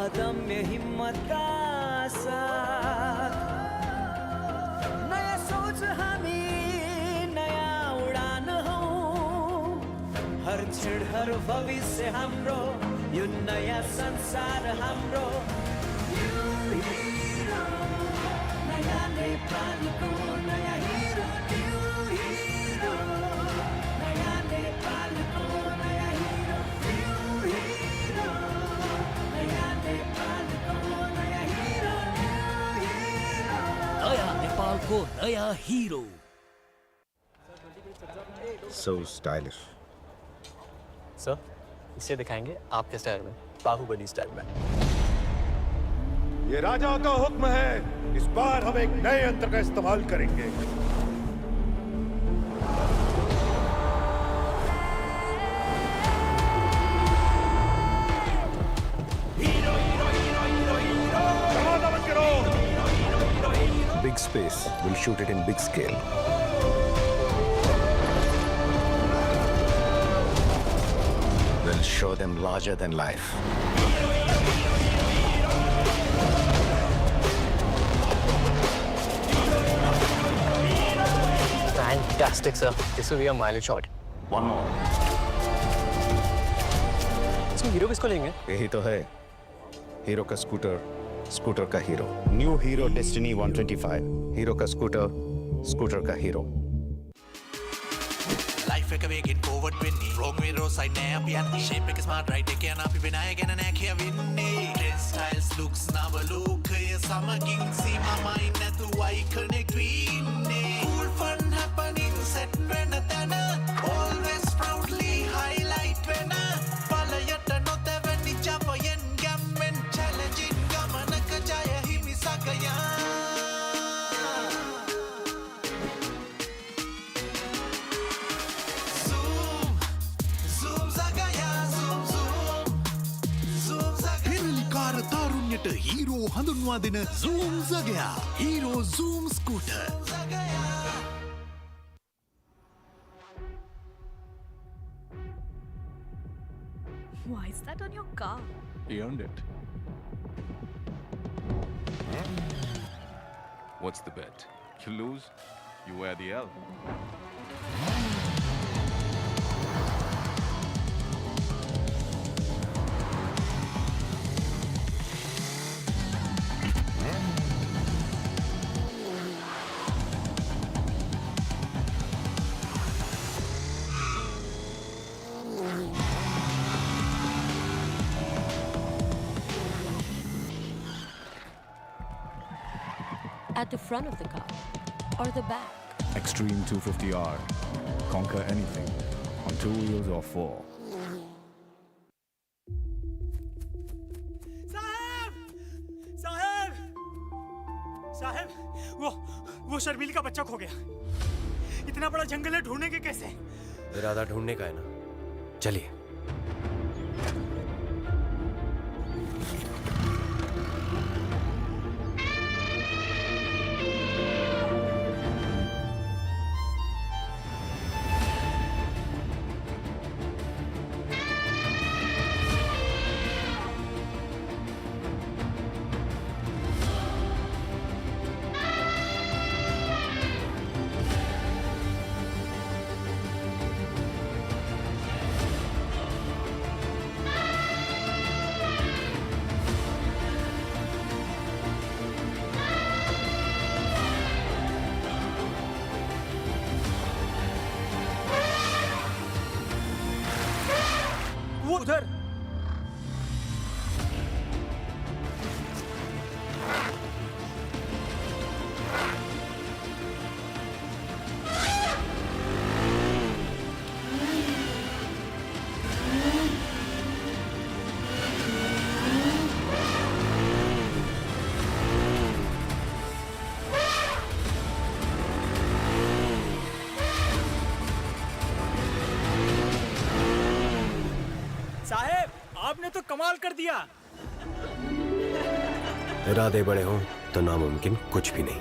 Speaker 6: अदम्य हिम्मत का साथ, नया सोच हामी नया उडान हो, हर क्षण हर भविष्य हाम्रो, यो नया संसार हाम्रो। New hero, नया नेपालको नया हिरो, new hero, नया नेपालको नया हिरो, new hero, नया नेपालको नया हिरो, new hero,
Speaker 14: नया नेपालको नया हीरो।
Speaker 11: So stylish.
Speaker 9: सर इसे दिखाएंगे आपके स्टाइल में, बाहुबली स्टाइल में।
Speaker 11: ये राजा का हुक्म है, इस बार हम एक नए यंत्र का इस्तेमाल करेंगे। दरवाजा बंद करो। Big space, we'll shoot it in big scale. We'll show them larger than life.
Speaker 9: Fantastic, sir. This will be a mileage shot.
Speaker 11: One more.
Speaker 9: इसमें हीरो किसको लेंगे?
Speaker 11: यही तो है, हीरो का स्कूटर, स्कूटर का hero. New hero destiny 125, hero का scooter, scooter का हीरो।
Speaker 6: Life එක වේගෙන් forward වෙන්නේ wrong way road side නෑ අපි යන්නේ shape එක smart right එක යන අපි වෙනය ගැන නෑ කියවෙන්නේ trend styles looks නව ලෝකය සමගින් සීමාමයි නැතුවයි connect වෙන්නේ cool fun happening set වෙන තැන always proudly highlight වෙන පලයට නොතැවෙනි ජවයෙන් ගැම්මෙන් challenging ගමනක ජය හිමි සගයා
Speaker 14: हीरो हंदुनवा दिन ज़ूम ज़गया Hero Zoom scooter.
Speaker 21: Why is that on your car?
Speaker 19: He earned it. What's the bet? You lose, you wear the L.
Speaker 21: At the front of the car or the back?
Speaker 19: Extreme 250R. Conquer anything on 2 wheels or 4.
Speaker 6: साहब वो शर्मिली का बच्चा खो गया इतना बड़ा जंगल है ढूंढने के कैसे
Speaker 22: इरादा ढूंढने का है ना चलिए
Speaker 6: वो उधर साहब आपने तो कमाल कर दिया
Speaker 22: इरादे बड़े हों तो नामुमकिन कुछ भी नहीं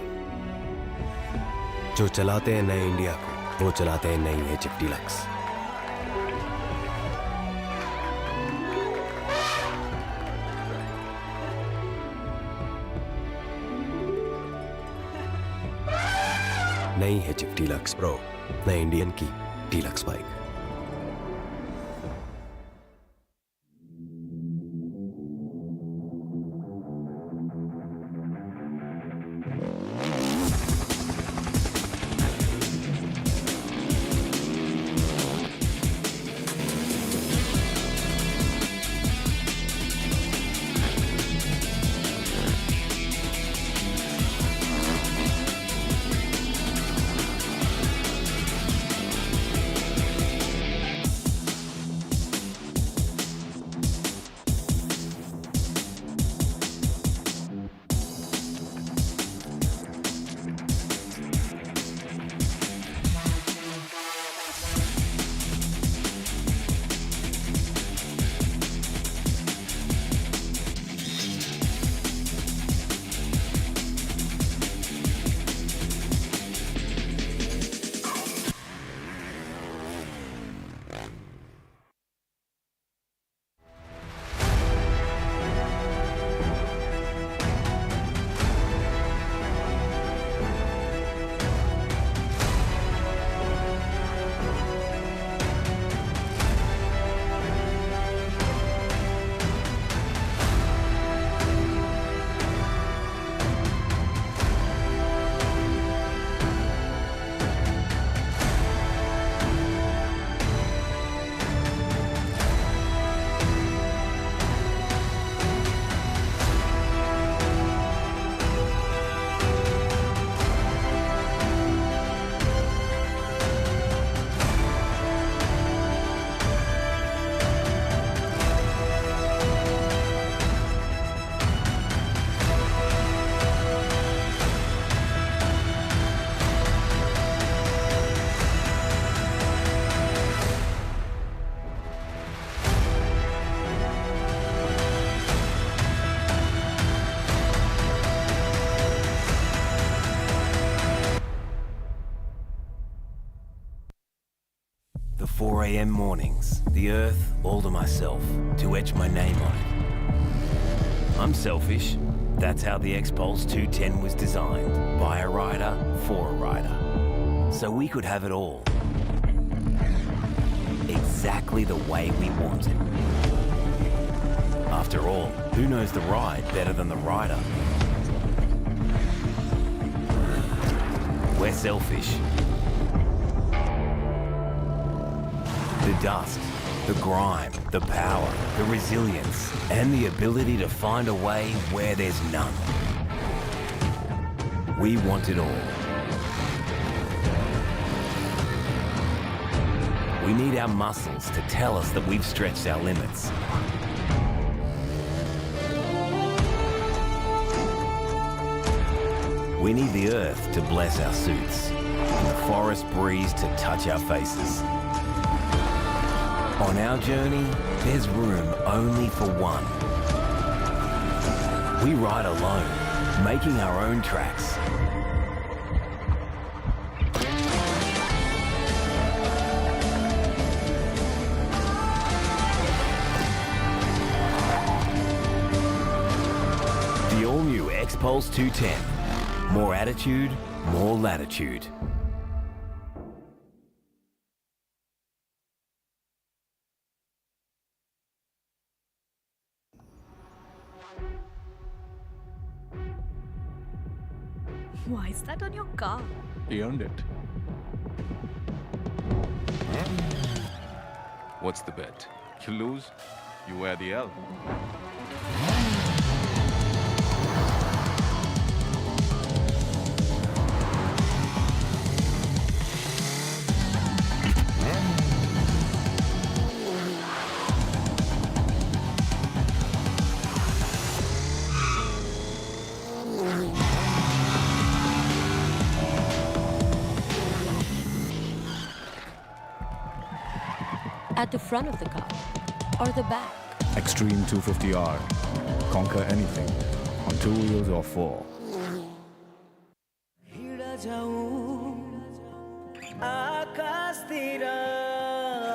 Speaker 22: जो चलाते हैं नए इंडिया को वो चलाते हैं नई एचएफ डीलक्स नहीं है चिप डीलक्स प्रो, नए इंडियन की deluxe bike. The 4 a.m. mornings, the earth all to myself, to etch my name on it. I'm selfish. That's how the X-Pulse 210 was designed, by a rider, for a rider. So we could have it all. Exactly the way we want it. After all, who knows the ride better than the rider? We're selfish. The dust, the grime, the power, the resilience, and the ability to find a way where there's none. We want it all. We need our muscles to tell us that we've stretched our limits. We need the earth to bless our suits, and the forest breeze to touch our faces. On our journey, there's room only for one. We ride alone, making our own tracks. The all-new X-Pulse 210. More attitude, more latitude.
Speaker 2: Why is that on your car?
Speaker 19: He earned it.
Speaker 3: What's the bet? You lose, you wear the L.
Speaker 21: At the front of the car or the back?
Speaker 16: Extreme 250R. Conquer anything on 2 wheels or 4.
Speaker 8: आकाशतिर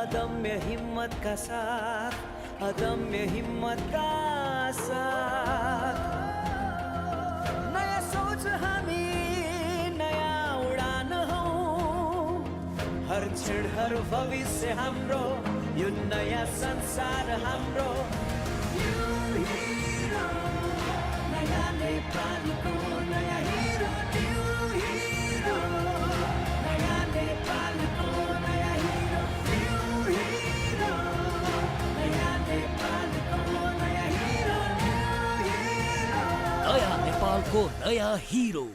Speaker 8: अदम्य हिम्मत का साथ अदम्य हिम्मत का साथ नया सोच हामी नया उडान हो सिडहर भविष्य हाम्रो यो नयाँ संसार हाम्रो New hero, नयाँ नेपालको नयाँ हिरो New hero, नयाँ नेपालको नयाँ हिरो New hero, नयाँ नेपालको नयाँ हिरो New hero,
Speaker 14: नया नेपाल को नया हीरो.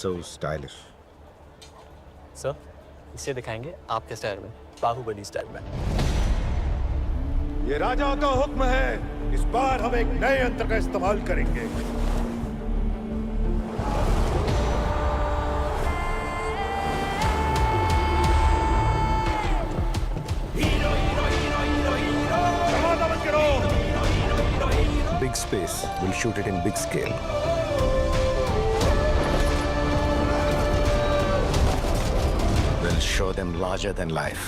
Speaker 11: So stylish.
Speaker 9: सर इसे दिखाएंगे आपके स्टाइल में, बाहुबली स्टाइल में.
Speaker 10: ये राजा का हुक्म है. इस बार हम एक नए यंत्र का इस्तेमाल करेंगे. दरवाजा बंद करो.
Speaker 11: Big space. We'll shoot it in big scale. We'll show them larger than life.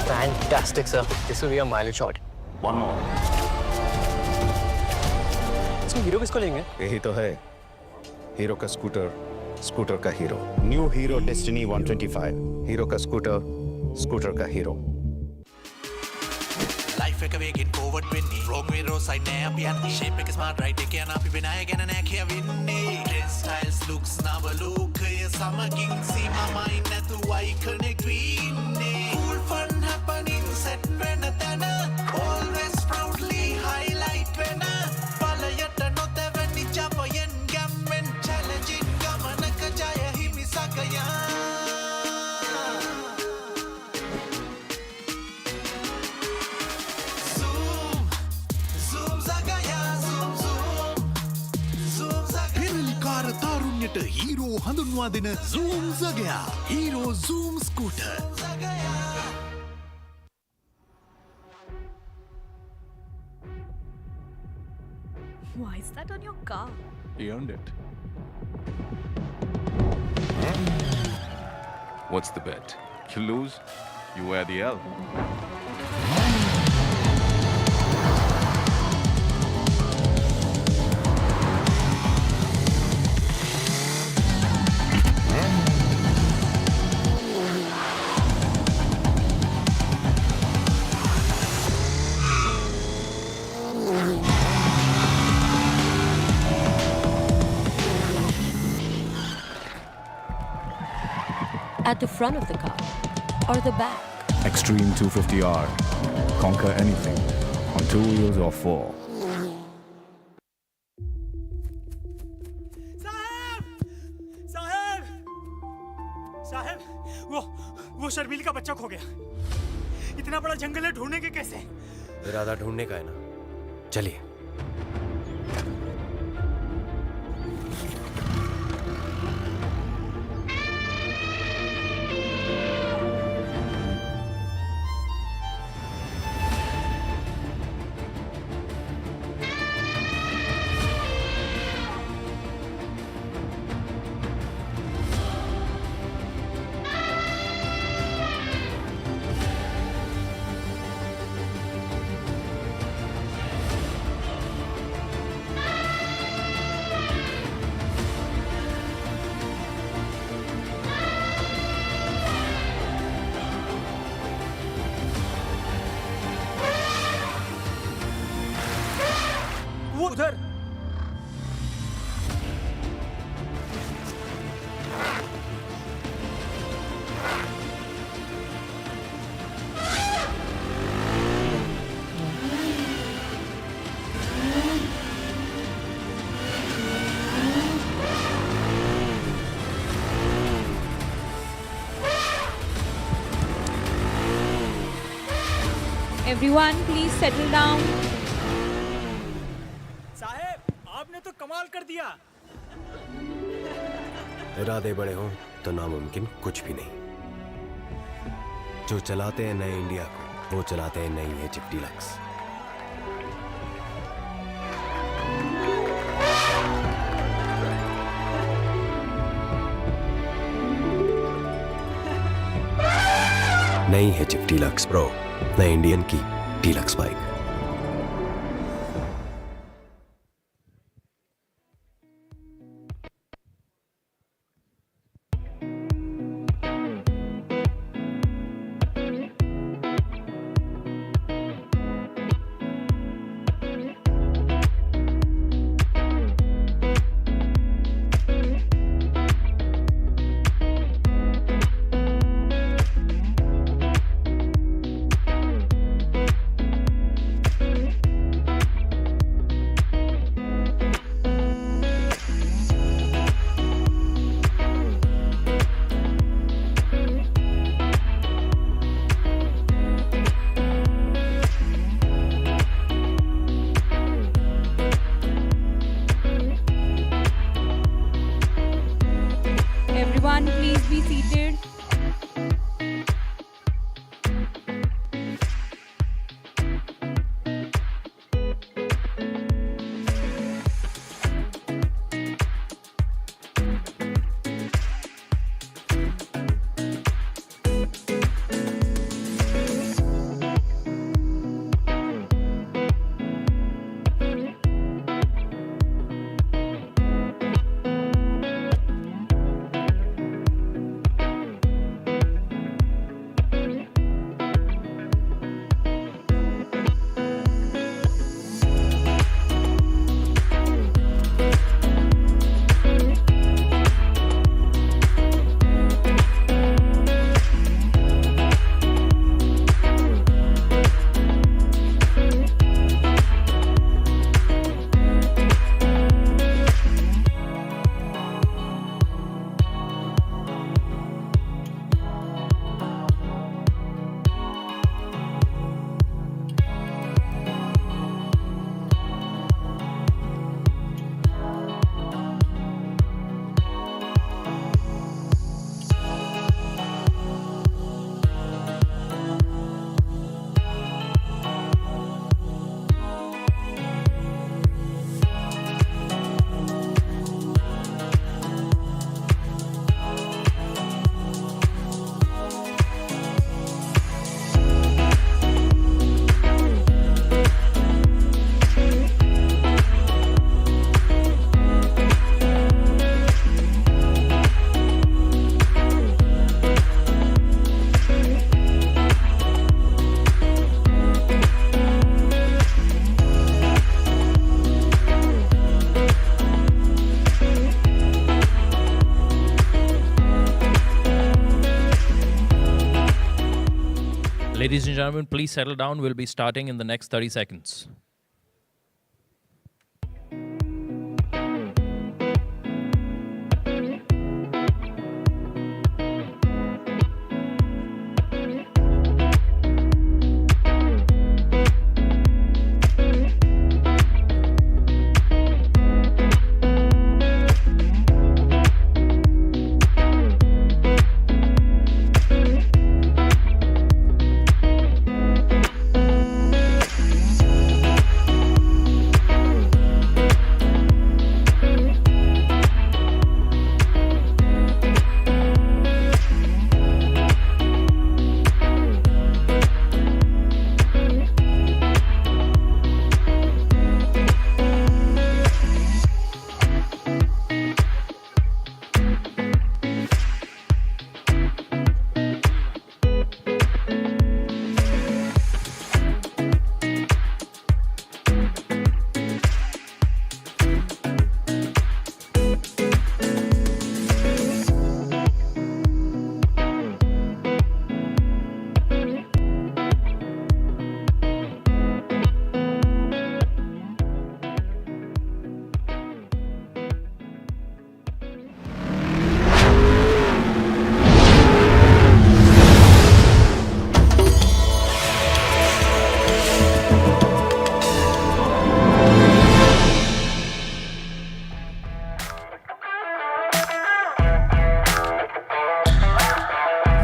Speaker 9: Fantastic, sir. This will be a mileage shot.
Speaker 7: One more.
Speaker 9: इसमें हीरो किसको लेंगे?
Speaker 11: यही तो है. हीरो का स्कूटर, स्कूटर का hero. New hero destiny 125. Hero का scooter, scooter का हीरो.
Speaker 6: Life එක වේගෙන් forward වෙන්නේ wrong way road side නෑ අපි යන්නේ shape එක smart right එක යන අපි වෙනය ගැන නෑ කියවෙන්නේ trend styles looks නව ලෝකය සමගින් සීමාමයි නැතුවයි connect වෙන්නේ cool fun happening set වෙන තැන always proudly highlight වෙන බලයට නොතැවෙනි ජවයෙන් ගැම්මෙන් challenging ගමනක ජය හිමි සකයා
Speaker 10: ට හීරෝ හඳුන්වා දෙන zoom zagaya hero zoom scooter
Speaker 2: Why is that on your car?
Speaker 3: He earned it. What's the bet? You lose, you wear the L.
Speaker 21: At the front of the car or the back?
Speaker 3: Extreme 250R. Conquer anything on 2 wheels or 4.
Speaker 12: साहब वो शर्मील का बच्चा खो गया. इतना बड़ा जंगल है, ढूंढने के कैसे?
Speaker 13: इरादा ढूंढने का है ना. चलिए.
Speaker 12: वो उधर.
Speaker 1: Everyone, please settle down.
Speaker 12: साहब, आपने तो कमाल कर दिया.
Speaker 13: इरादे बड़े हों तो नामुमकिन कुछ भी नहीं. जो चलाते हैं नए इंडिया को, वो चलाते हैं नई एचएफ डीलक्स. नई एचएफ डीलक्स प्रो, नए इंडियन की deluxe bike.
Speaker 18: Ladies and gentlemen, please settle down. We'll be starting in the next 30 seconds.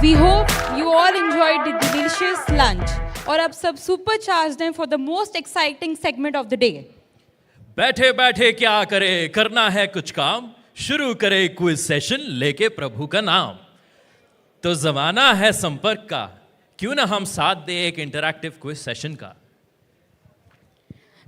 Speaker 1: We hope you all enjoyed the delicious lunch. और अब सब super charged हैं for the most exciting segment of the day.
Speaker 18: बैठे बैठे क्या करे, करना है कुछ काम, शुरू करे क्विज सेशन लेके प्रभु का नाम. तो जमाना है संपर्क का, क्यों ना हम साथ दे एक इंटरैक्टिव क्विज सेशन का.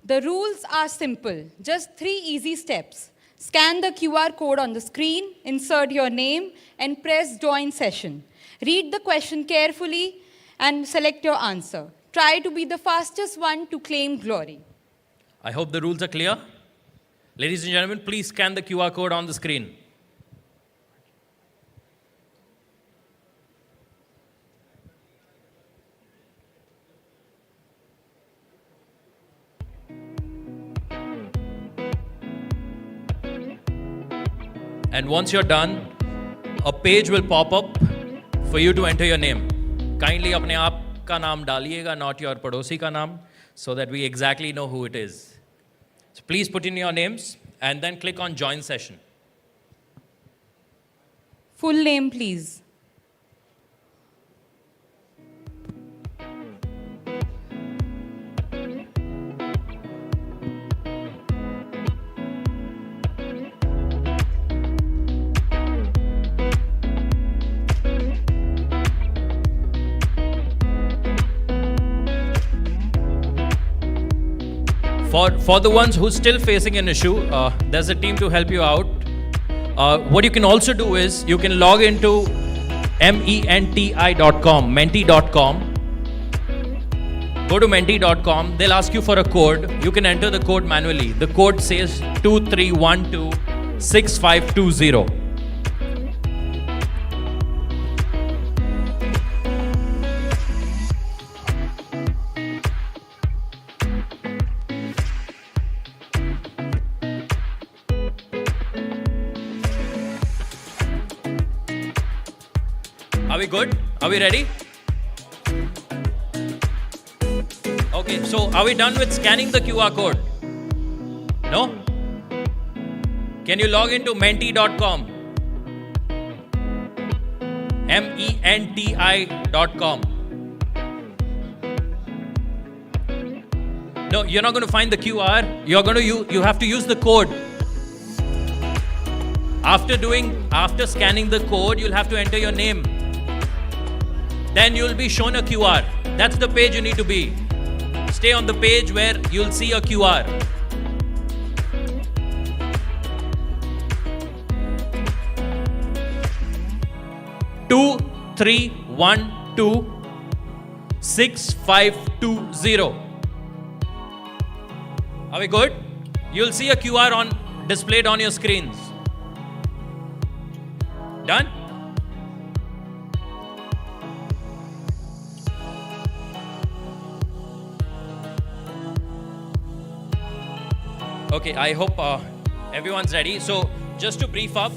Speaker 1: The rules are simple, just 3 easy steps. Scan the QR code on the screen, insert your name, and press join session. Read the question carefully and select your answer. Try to be the fastest one to claim glory.
Speaker 18: I hope the rules are clear. Ladies and gentlemen, please scan the QR code on the screen. And once you're done, a page will pop up for you to enter your name. Kindly अपने आप का नाम डालिएगा, not your पड़ोसी का नाम, so that we exactly know who it is. So please put in your names and then click on join session.
Speaker 1: Full name, please.
Speaker 18: For the ones who's still facing an issue, there's a team to help you out. What you can also do is you can log into menti.com, menti.com. Go to menti.com. They'll ask you for a code. You can enter the code manually. The code says 23126520. Are we good? Are we ready? Okay, so are we done with scanning the QR code? No? Can you log into menti.com? menti.com. No, you're not going to find the QR. You have to use the code. After scanning the code, you'll have to enter your name. Then you'll be shown a QR. That's the page you need to be. Stay on the page where you'll see a QR. Two, 3126520. Are we good? You'll see a QR displayed on your screens. Done? Okay, I hope everyone's ready. So, just to brief up,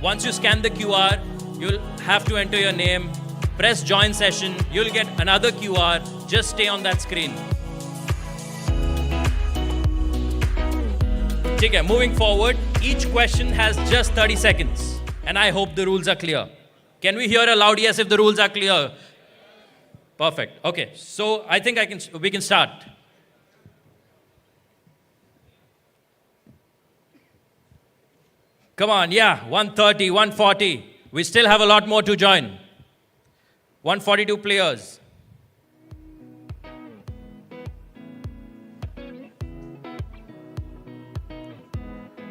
Speaker 18: once you scan the QR, you'll have to enter your name, press join session, you'll get another QR, just stay on that screen. Okay, moving forward, each question has just 30 seconds, and I hope the rules are clear. Can we hear a loud yes if the rules are clear? Perfect. Okay, so I think we can start. Come on, yeah, 130, 140. We still have a lot more to join. 142 players.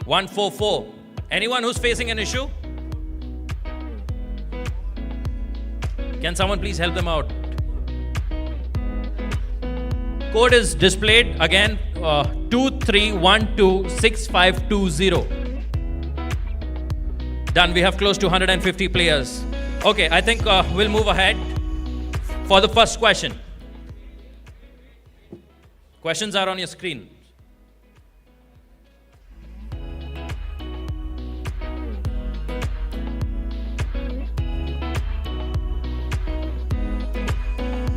Speaker 18: $144. Anyone who's facing an issue? Can someone please help them out? Code is displayed again, 23126520. Done. We have close to 150 players. Okay, I think we'll move ahead for the first question. Questions are on your screen.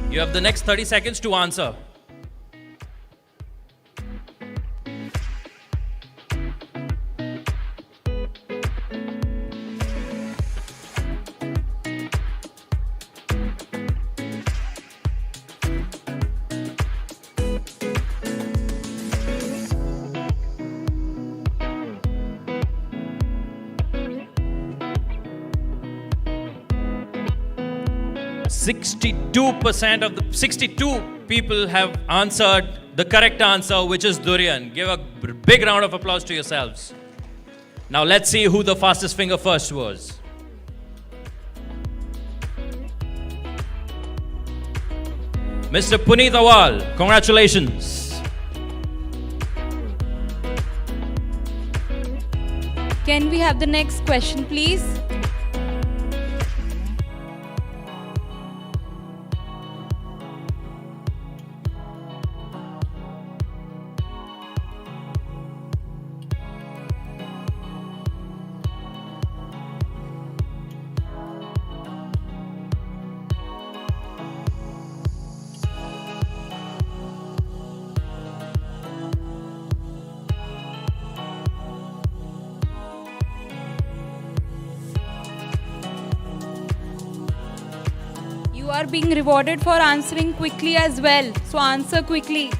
Speaker 18: You have the next 30 seconds to answer. Of the 62 people have answered the correct answer, which is durian. Give a big round of applause to yourselves. Now let's see who the fastest finger first was. Mr. Puneet Awal, congratulations.
Speaker 1: Can we have the next question, please? You are being rewarded for answering quickly as well. So answer quickly.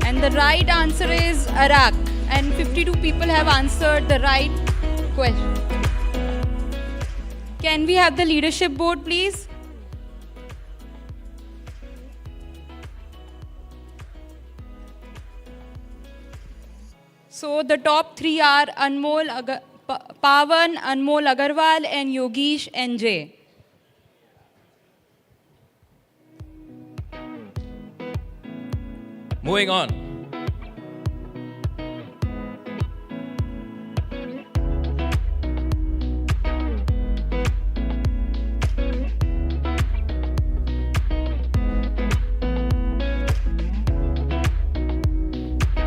Speaker 1: And the right answer is Iraq. And 52 people have answered the right question. Can we have the leadership board, please? So the top three are Pawan, Anmol Agarwal, and Yogesh NJ.
Speaker 18: Moving on.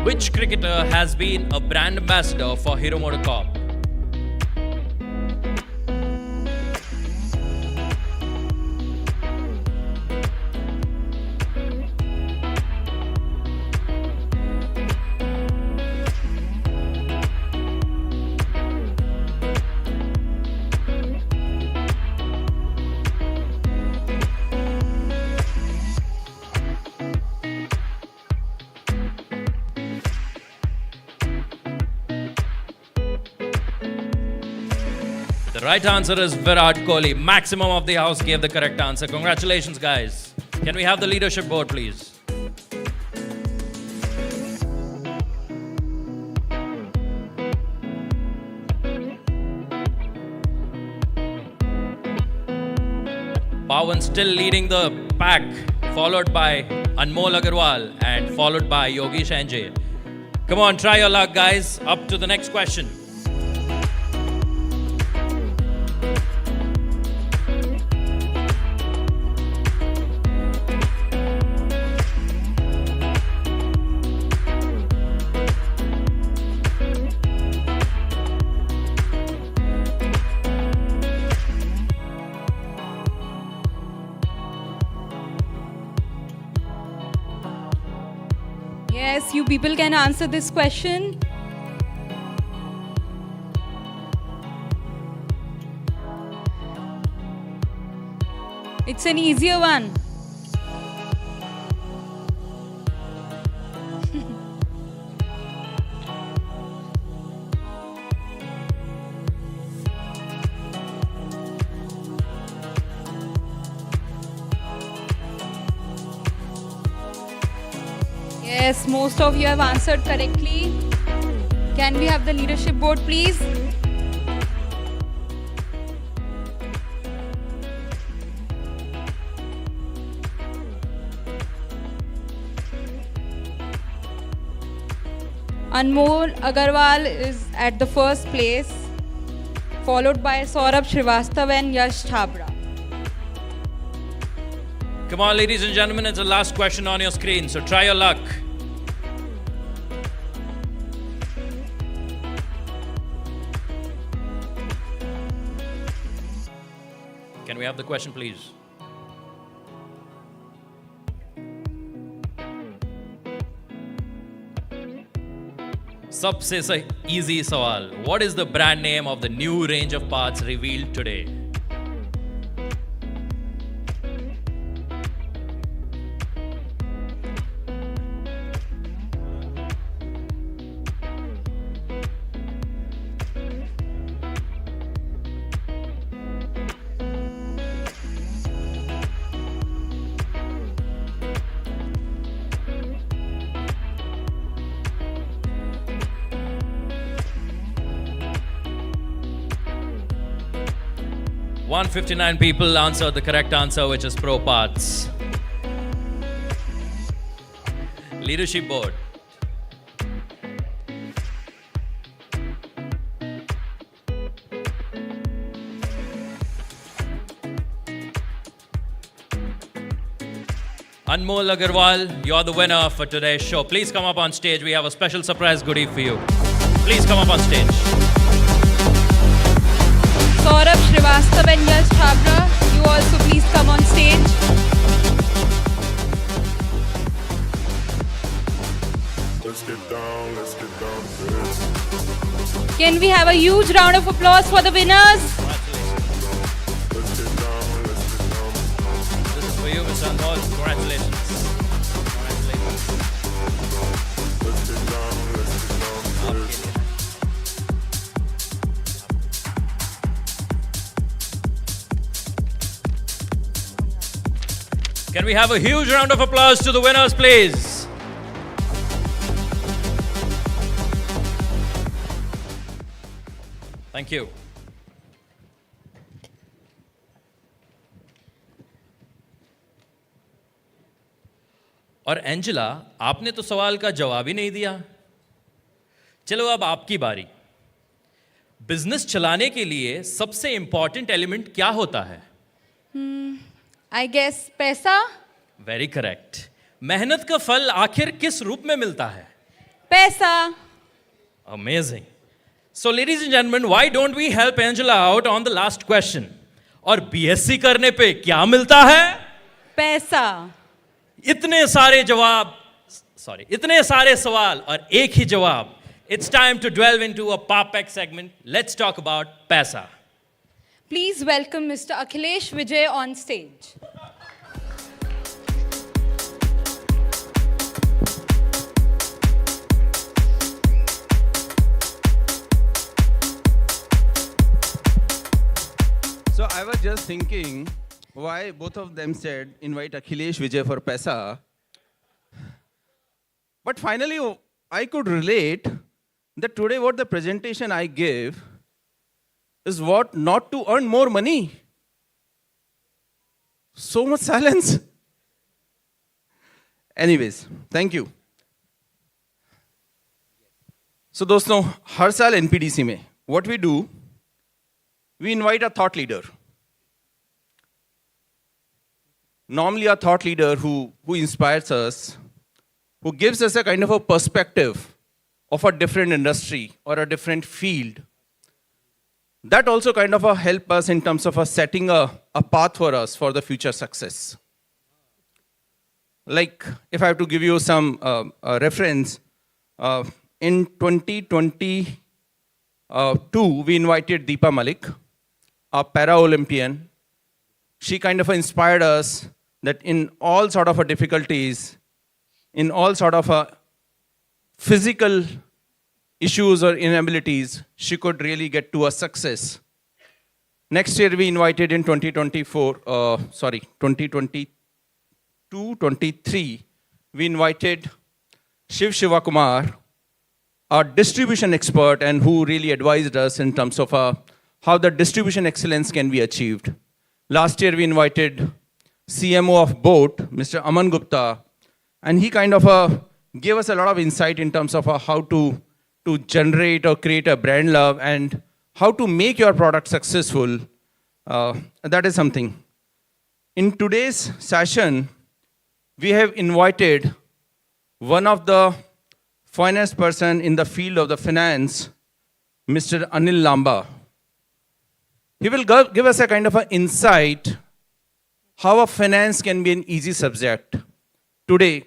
Speaker 18: Which cricketer has been a brand ambassador for Hero MotoCorp? The right answer is Virat Kohli. Maximum of the house gave the correct answer. Congratulations, guys. Can we have the leadership board, please? Pawan still leading the pack, followed by Anmol Agarwal and followed by Yogesh Anjay. Come on, try your luck, guys. Up to the next question.
Speaker 1: Yes, you people can answer this question. It's an easier one. Yes, most of you have answered correctly. Can we have the leadership board, please? Anmol Agarwal is at the first place, followed by Saurabh Srivastav and Yash Thabra.
Speaker 18: Come on, ladies and gentlemen, it's the last question on your screen, so try your luck. Can we have the question, please? सबसे easy सवाल. What is the brand name of the new range of parts revealed today? $159 people answered the correct answer, which is Pro Parts. Leadership board. Anmol Agarwal, you're the winner for today's show. Please come up on stage. We have a special surprise goodie for you. Please come up on stage.
Speaker 1: Saurabh Srivastav and Yash Thabra, you also please come on stage.
Speaker 4: Let's get down to this.
Speaker 1: Can we have a huge round of applause for the winners?
Speaker 4: Let's get down
Speaker 18: This is for you, Mr. Anmol. Congratulations.
Speaker 4: Let's get down to this.
Speaker 18: Can we have a huge round of applause to the winners, please? Thank you. और Angela, आपने तो सवाल का जवाब ही नहीं दिया. चलो अब आपकी बारी. बिजनेस चलाने के लिए सबसे इंपॉर्टेंट एलिमेंट क्या होता है?
Speaker 1: I guess पैसा.
Speaker 18: Very correct. मेहनत का फल आखिर किस रूप में मिलता है?
Speaker 1: पैसा.
Speaker 18: Amazing. So ladies and gentlemen, why don't we help Angela out on the last question? और BSc करने पे क्या मिलता है?
Speaker 1: पैसा.
Speaker 18: इतने सारे सवाल और एक ही जवाब. It's time to delve into a PAPEC segment. Let's talk about पैसा.
Speaker 1: Please welcome Mr. Akhilesh Vijay on stage.
Speaker 24: So I was just thinking why both of them said invite Akhilesh Vijay for Paisa. But finally, I could relate that today what the presentation I gave is what not to earn more money. So much silence. Anyways, thank you. So दोस्तों, हर साल NPDC में what we do, we invite a thought leader. Normally a thought leader who inspires us, who gives us a kind of a perspective of a different industry or a different field. That also kind of help us in terms of setting a path for us for the future success. Like, if I have to give you some reference, in 2022, we invited Deepa Malik, a para-Olympian. She kind of inspired us that in all sort of difficulties, in all sort of physical issues or inabilities, she could really get to a success. Next year, we invited in 2022-23, we invited Shiv Shivakumar, a distribution expert and who really advised us in terms of how the distribution excellence can be achieved. Last year, we invited CMO of Boat, Mr. Aman Gupta, and he kind of gave us a lot of insight in terms of how to generate or create a brand love and how to make your product successful. That is something. In today's session, we have invited one of the finance person in the field of the finance, Mr. Anil Lamba. He will give us a kind of an insight how a finance can be an easy subject. Today,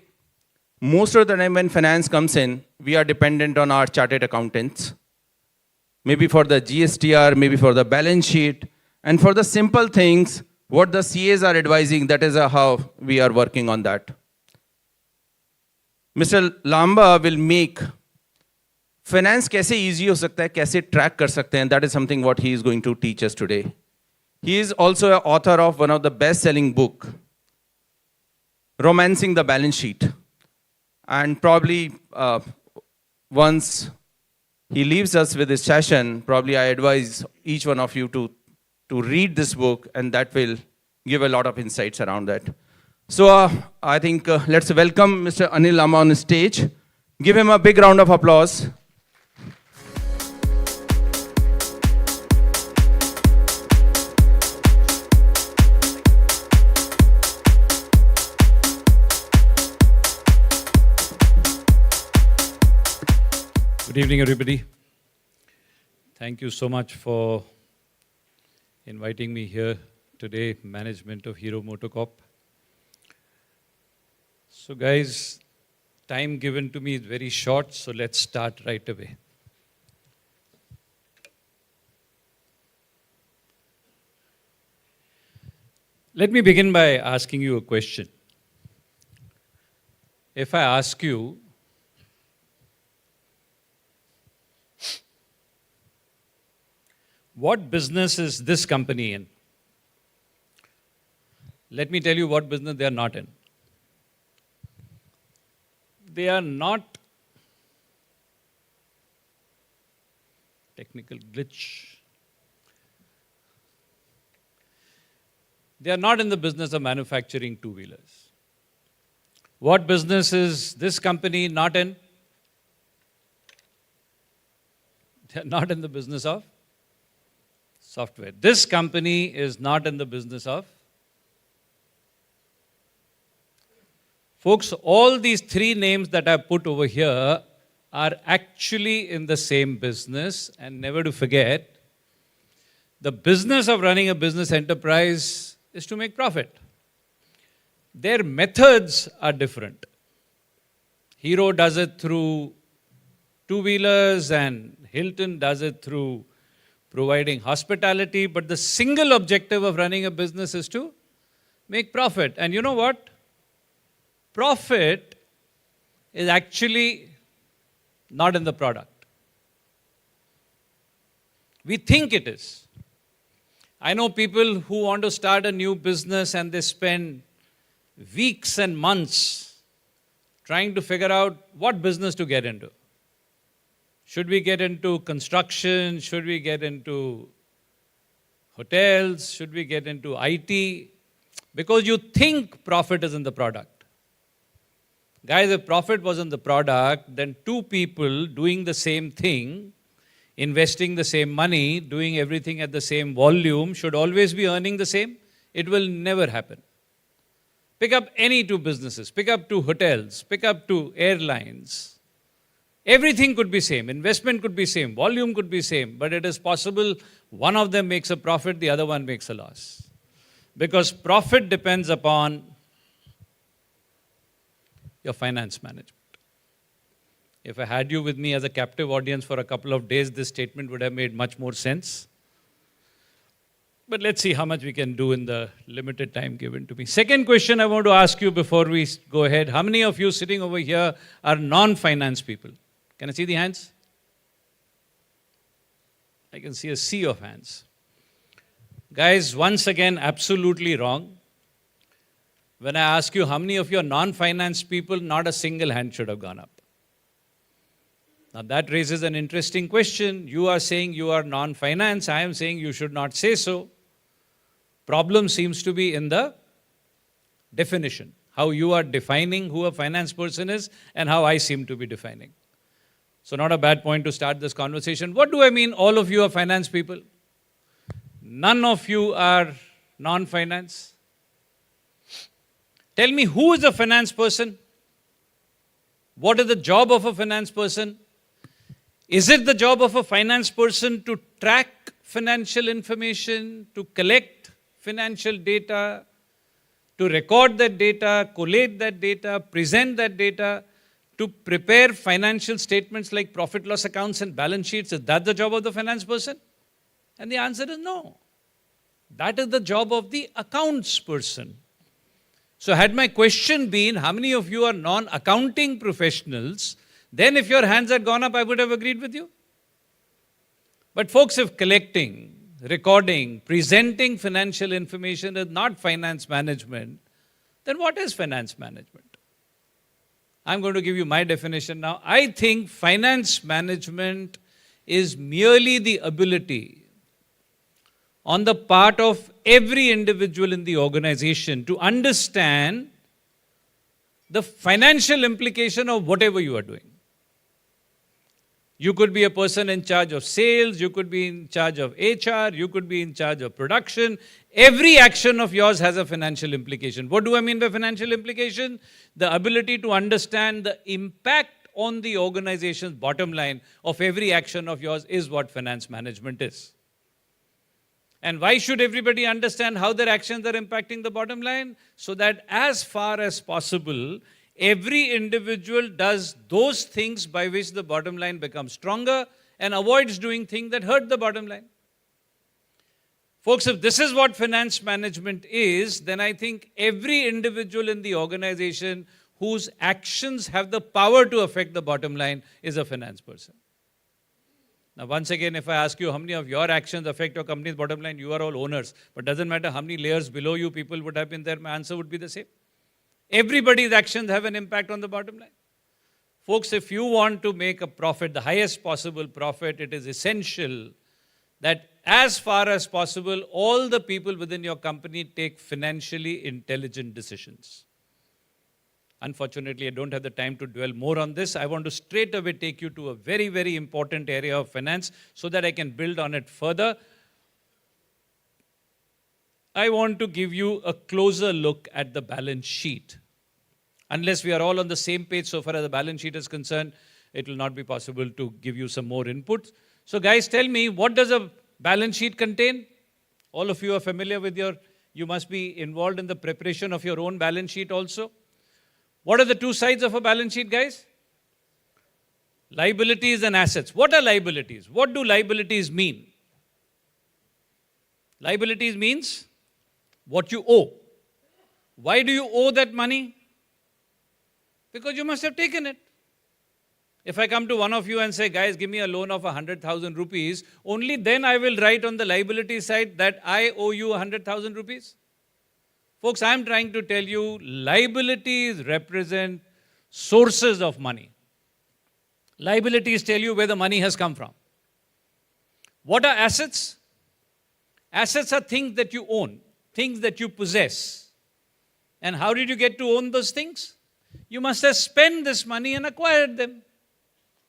Speaker 24: most of the time when finance comes in, we are dependent on our chartered accountants. Maybe for the GSTR, maybe for the balance sheet, and for the simple things, what the CAs are advising, that is how we are working on that. Mr. Lamba will make finance कैसे easy हो सकता है, कैसे track कर सकते हैं, that is something what he is going to teach us today. He is also an author of one of the best-selling book, Romancing the Balance Sheet. And probably once he leaves us with this session, probably I advise each one of you to read this book, and that will give a lot of insights around that. So I think let's welcome Mr. Anil Lamba on the stage. Give him a big round of applause.
Speaker 19: Good evening, everybody. Thank you so much for inviting me here today, management of Hero MotoCorp. So guys, time given to me is very short, so let's start right away. Let me begin by asking you a question. If I ask you, what business is this company in? Let me tell you what business they are not in. They are not technical glitch. They are not in the business of manufacturing two-wheelers. What business is this company not in? They are not in the business of software. This company is not in the business of. Folks, all these three names that I put over here are actually in the same business, and never to forget, the business of running a business enterprise is to make profit. Their methods are different. Hero does it through two-wheelers and Hilton does it through providing hospitality, but the single objective of running a business is to make profit. And you know what? Profit is actually not in the product. We think it is. I know people who want to start a new business and they spend weeks and months trying to figure out what business to get into. Should we get into construction? Should we get into hotels? Should we get into IT? because you think profit is in the product. Guys, if profit was in the product, then two people doing the same thing, investing the same money, doing everything at the same volume, should always be earning the same. It will never happen. Pick up any two businesses, pick up two hotels, pick up two airlines. Everything could be same, investment could be same, volume could be same, but it is possible one of them makes a profit, the other one makes a loss. Because profit depends upon your finance management. If I had you with me as a captive audience for a couple of days, this statement would have made much more sense. But let's see how much we can do in the limited time given to me. Second question I want to ask you before we go ahead. How many of you sitting over here are non-finance people? Can I see the hands? I can see a sea of hands. Guys, once again, absolutely wrong. When I ask you how many of you are non-finance people, not a single hand should have gone up. Now that raises an interesting question. You are saying you are non-finance. I am saying you should not say so. Problem seems to be in the definition. How you are defining who a finance person is and how I seem to be defining. So not a bad point to start this conversation. What do I mean all of you are finance people? None of you are non-finance. Tell me, who is a finance person? What is the job of a finance person? Is it the job of a finance person to track financial information, to collect financial data, to record that data, collate that data, present that data, to prepare financial statements like profit loss accounts and balance sheets? Is that the job of the finance person? And the answer is no. That is the job of the accounts person. So had my question been, how many of you are non-accounting professionals, then if your hands had gone up, I would have agreed with you. But folks, if collecting, recording, presenting financial information is not finance management, then what is finance management? I'm going to give you my definition now. I think finance management is merely the ability on the part of every individual in the organization to understand the financial implication of whatever you are doing. You could be a person in charge of sales, you could be in charge of HR, you could be in charge of production. Every action of yours has a financial implication. What do I mean by financial implication? The ability to understand the impact on the organization's bottom line of every action of yours is what finance management is. And why should everybody understand how their actions are impacting the bottom line? So that as far as possible, every individual does those things by which the bottom line becomes stronger and avoids doing things that hurt the bottom line. Folks, if this is what finance management is, then I think every individual in the organization whose actions have the power to affect the bottom line is a finance person. Now, once again, if I ask you how many of your actions affect your company's bottom line, you are all owners. But doesn't matter how many layers below you people would have been there, my answer would be the same. Everybody's actions have an impact on the bottom line. Folks, if you want to make a profit, the highest possible profit, it is essential that as far as possible, all the people within your company take financially intelligent decisions. Unfortunately, I don't have the time to dwell more on this. I want to straight away take you to a very, very important area of finance so that I can build on it further. I want to give you a closer look at the balance sheet. Unless we are all on the same page so far as the balance sheet is concerned, it will not be possible to give you some more input. So guys, tell me, what does a balance sheet contain? All of you are familiar with you must be involved in the preparation of your own balance sheet also. What are the two sides of a balance sheet, guys? Liabilities and assets. What are liabilities? What do liabilities mean? Liabilities means what you owe. Why do you owe that money? Because you must have taken it. If I come to one of you and say, guys, give me a loan of 100,000 rupees, only then I will write on the liability side that I owe you 100,000 rupees. Folks, I am trying to tell you, liabilities represent sources of money. Liabilities tell you where the money has come from. What are assets? Assets are things that you own, things that you possess. And how did you get to own those things? You must have spent this money and acquired them.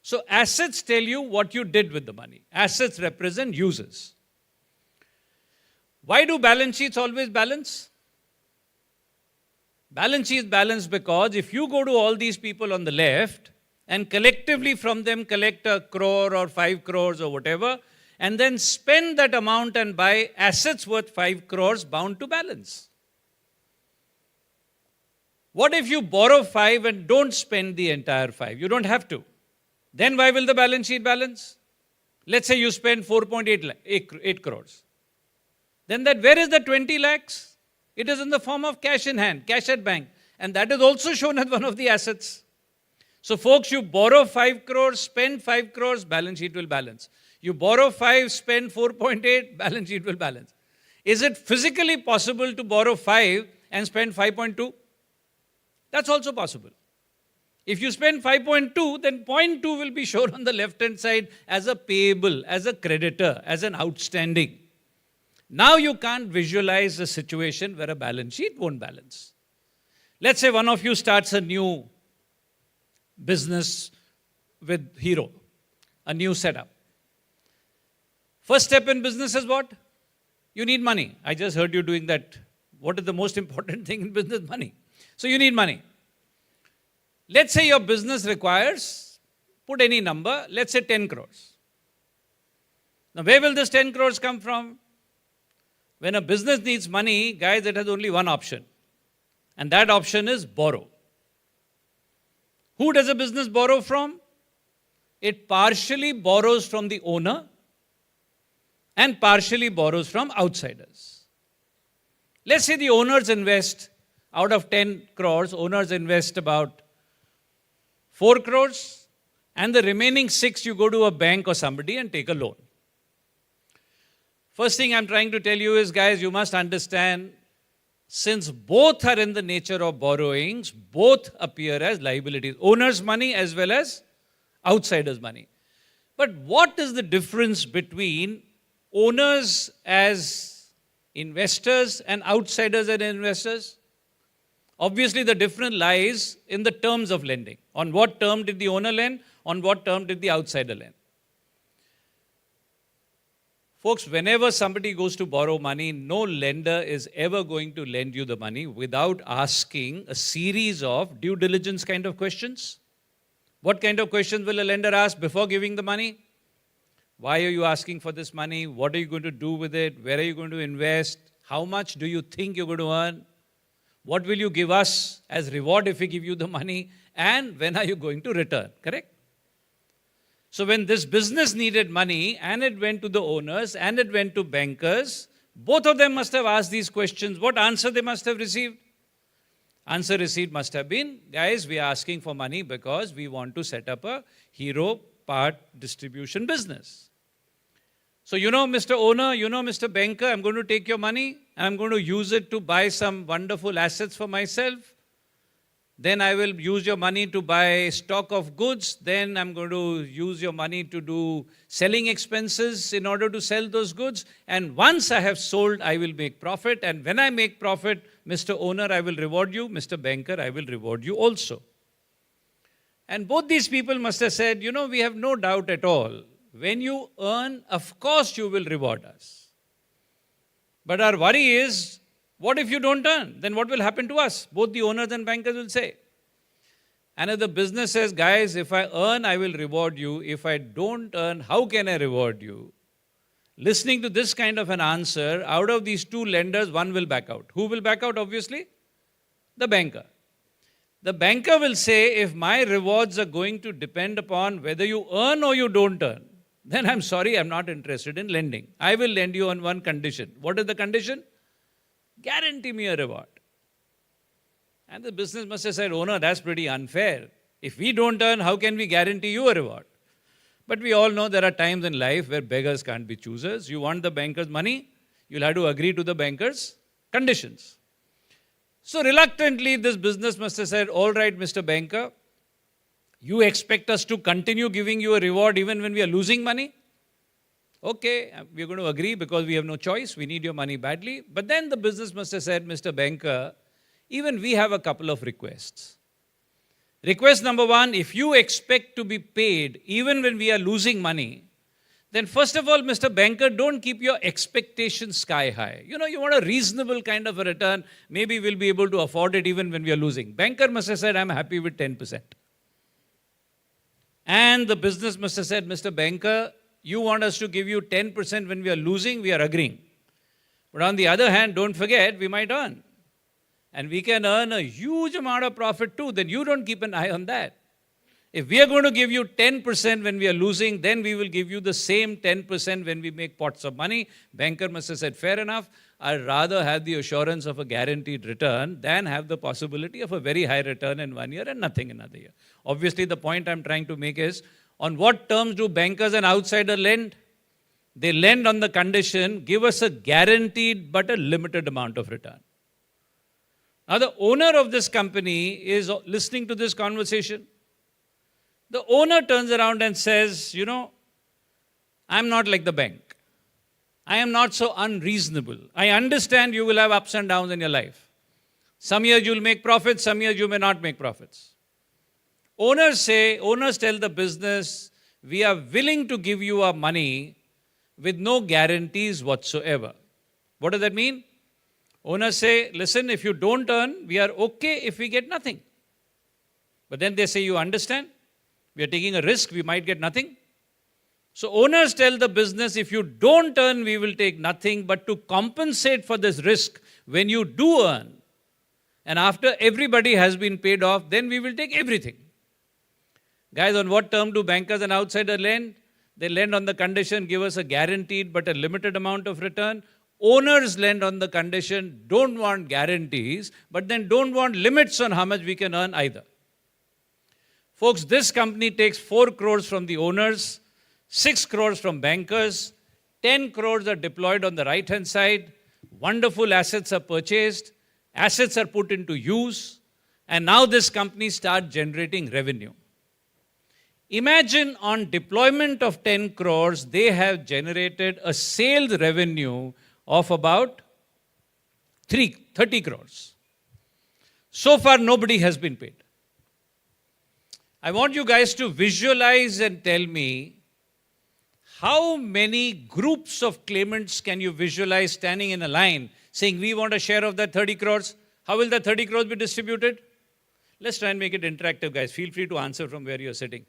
Speaker 19: So assets tell you what you did with the money. Assets represent uses. Why do balance sheets always balance? Balance sheets balance because if you go to all these people on the left and collectively from them collect 1 crore or 5 crores or whatever, and then spend that amount and buy assets worth 5 crores bound to balance. What if you borrow 5 and don't spend the entire 5? You don't have to. Then why will the balance sheet balance? Let's say you spend 4.8 crores. Then where is the 20 lakhs? It is in the form of cash in hand, cash at bank. And that is also shown as one of the assets. So folks, you borrow 5 crores, spend 5 crores, balance sheet will balance. You borrow 5, spend 4.8, balance sheet will balance. Is it physically possible to borrow 5 and spend 5.2? That's also possible. If you spend 5.2, then 0.2 will be shown on the left-hand side as a payable, as a creditor, as an outstanding. Now you can't visualize a situation where a balance sheet won't balance. Let's say one of you starts a new business with Hero, a new setup. First step in business is what? You need money. I just heard you doing that. What is the most important thing in business? Money. So you need money. Let's say your business requires, put any number, let's say 10 crores. Now where will this 10 crores come from? When a business needs money, guys, it has only one option. And that option is borrow. Who does a business borrow from? It partially borrows from the owner and partially borrows from outsiders. Let's say the owners invest, out of 10 crores, owners invest about 4 crores, and the remaining 6 you go to a bank or somebody and take a loan. First thing I'm trying to tell you is, guys, you must understand, since both are in the nature of borrowings, both appear as liabilities. Owner's money as well as outsiders' money. But what is the difference between owners as investors and outsiders as investors? Obviously, the difference lies in the terms of lending. On what term did the owner lend? On what term did the outsider lend? Folks, whenever somebody goes to borrow money, no lender is ever going to lend you the money without asking a series of due diligence kind of questions. What kind of questions will a lender ask before giving the money? Why are you asking for this money? What are you going to do with it? Where are you going to invest? How much do you think you're going to earn? What will you give us as reward if we give you the money? And when are you going to return? Correct? So when this business needed money and it went to the owners and it went to bankers, both of them must have asked these questions. What answer they must have received? Answer received must have been, guys, we are asking for money because we want to set up a Hero part distribution business. So you know, Mr. Owner, you know, Mr. Banker, I'm going to take your money and I'm going to use it to buy some wonderful assets for myself. Then I will use your money to buy stock of goods. Then I'm going to use your money to do selling expenses in order to sell those goods. And once I have sold, I will make profit. And when I make profit, Mr. Owner, I will reward you. Mr. Banker, I will reward you also. And both these people must have said, you know, we have no doubt at all. When you earn, of course you will reward us. But our worry is, what if you don't earn? Then what will happen to us? Both the owners and bankers will say. And if the business says, guys, if I earn, I will reward you. If I don't earn, how can I reward you? Listening to this kind of an answer, out of these two lenders, one will back out. Who will back out, obviously? The banker. The banker will say, if my rewards are going to depend upon whether you earn or you don't earn, then I'm sorry, I'm not interested in lending. I will lend you on one condition. What is the condition? Guarantee me a reward. And the business must have said, owner, that's pretty unfair. If we don't earn, how can we guarantee you a reward? But we all know there are times in life where beggars can't be choosers. You want the banker's money, you'll have to agree to the banker's conditions. So reluctantly, this business must have said, all right, Mr. Banker, you expect us to continue giving you a reward even when we are losing money? Okay, we're going to agree because we have no choice. We need your money badly. But then the business must have said, Mr. Banker, even we have a couple of requests. Request number one, if you expect to be paid even when we are losing money, then first of all, Mr. Banker, don't keep your expectations sky high. You want a reasonable kind of a return. Maybe we'll be able to afford it even when we are losing. Banker must have said, I'm happy with 10%. And the business must have said, Mr. Banker, you want us to give you 10% when we are losing, we are agreeing. But on the other hand, don't forget, we might earn. And we can earn a huge amount of profit too. Then you don't keep an eye on that. If we are going to give you 10% when we are losing, then we will give you the same 10% when we make pots of money. Banker must have said, fair enough. I'd rather have the assurance of a guaranteed return than have the possibility of a very high return in 1 year and nothing another year. Obviously, the point I'm trying to make is, on what terms do bankers and outsiders lend? They lend on the condition, give us a guaranteed but a limited amount of return. Now, the owner of this company is listening to this conversation. The owner turns around and says, I'm not like the bank. I am not so unreasonable. I understand you will have ups and downs in your life. Some years you'll make profits, some years you may not make profits. Owners tell the business, we are willing to give you our money with no guarantees whatsoever. What does that mean? Owners say, listen, if you don't earn, we are okay if we get nothing. But then they say, you understand? We are taking a risk, we might get nothing. So owners tell the business, if you don't earn, we will take nothing. But to compensate for this risk, when you do earn, and after everybody has been paid off, then we will take everything. Guys, on what term do bankers and outsiders lend? They lend on the condition, give us a guaranteed but a limited amount of return. Owners lend on the condition, don't want guarantees, but then don't want limits on how much we can earn either. Folks, this company takes 4 crores from the owners, 6 crores from bankers, 10 crores are deployed on the right-hand side, wonderful assets are purchased, assets are put into use, and now this company starts generating revenue. Imagine on deployment of 10 crores, they have generated a sales revenue of about 30 crores. So far, nobody has been paid. I want you guys to visualize and tell me how many groups of claimants can you visualize standing in a line saying, we want a share of that 30 crores. How will that 30 crores be distributed? Let's try and make it interactive, guys. Feel free to answer from where you're sitting.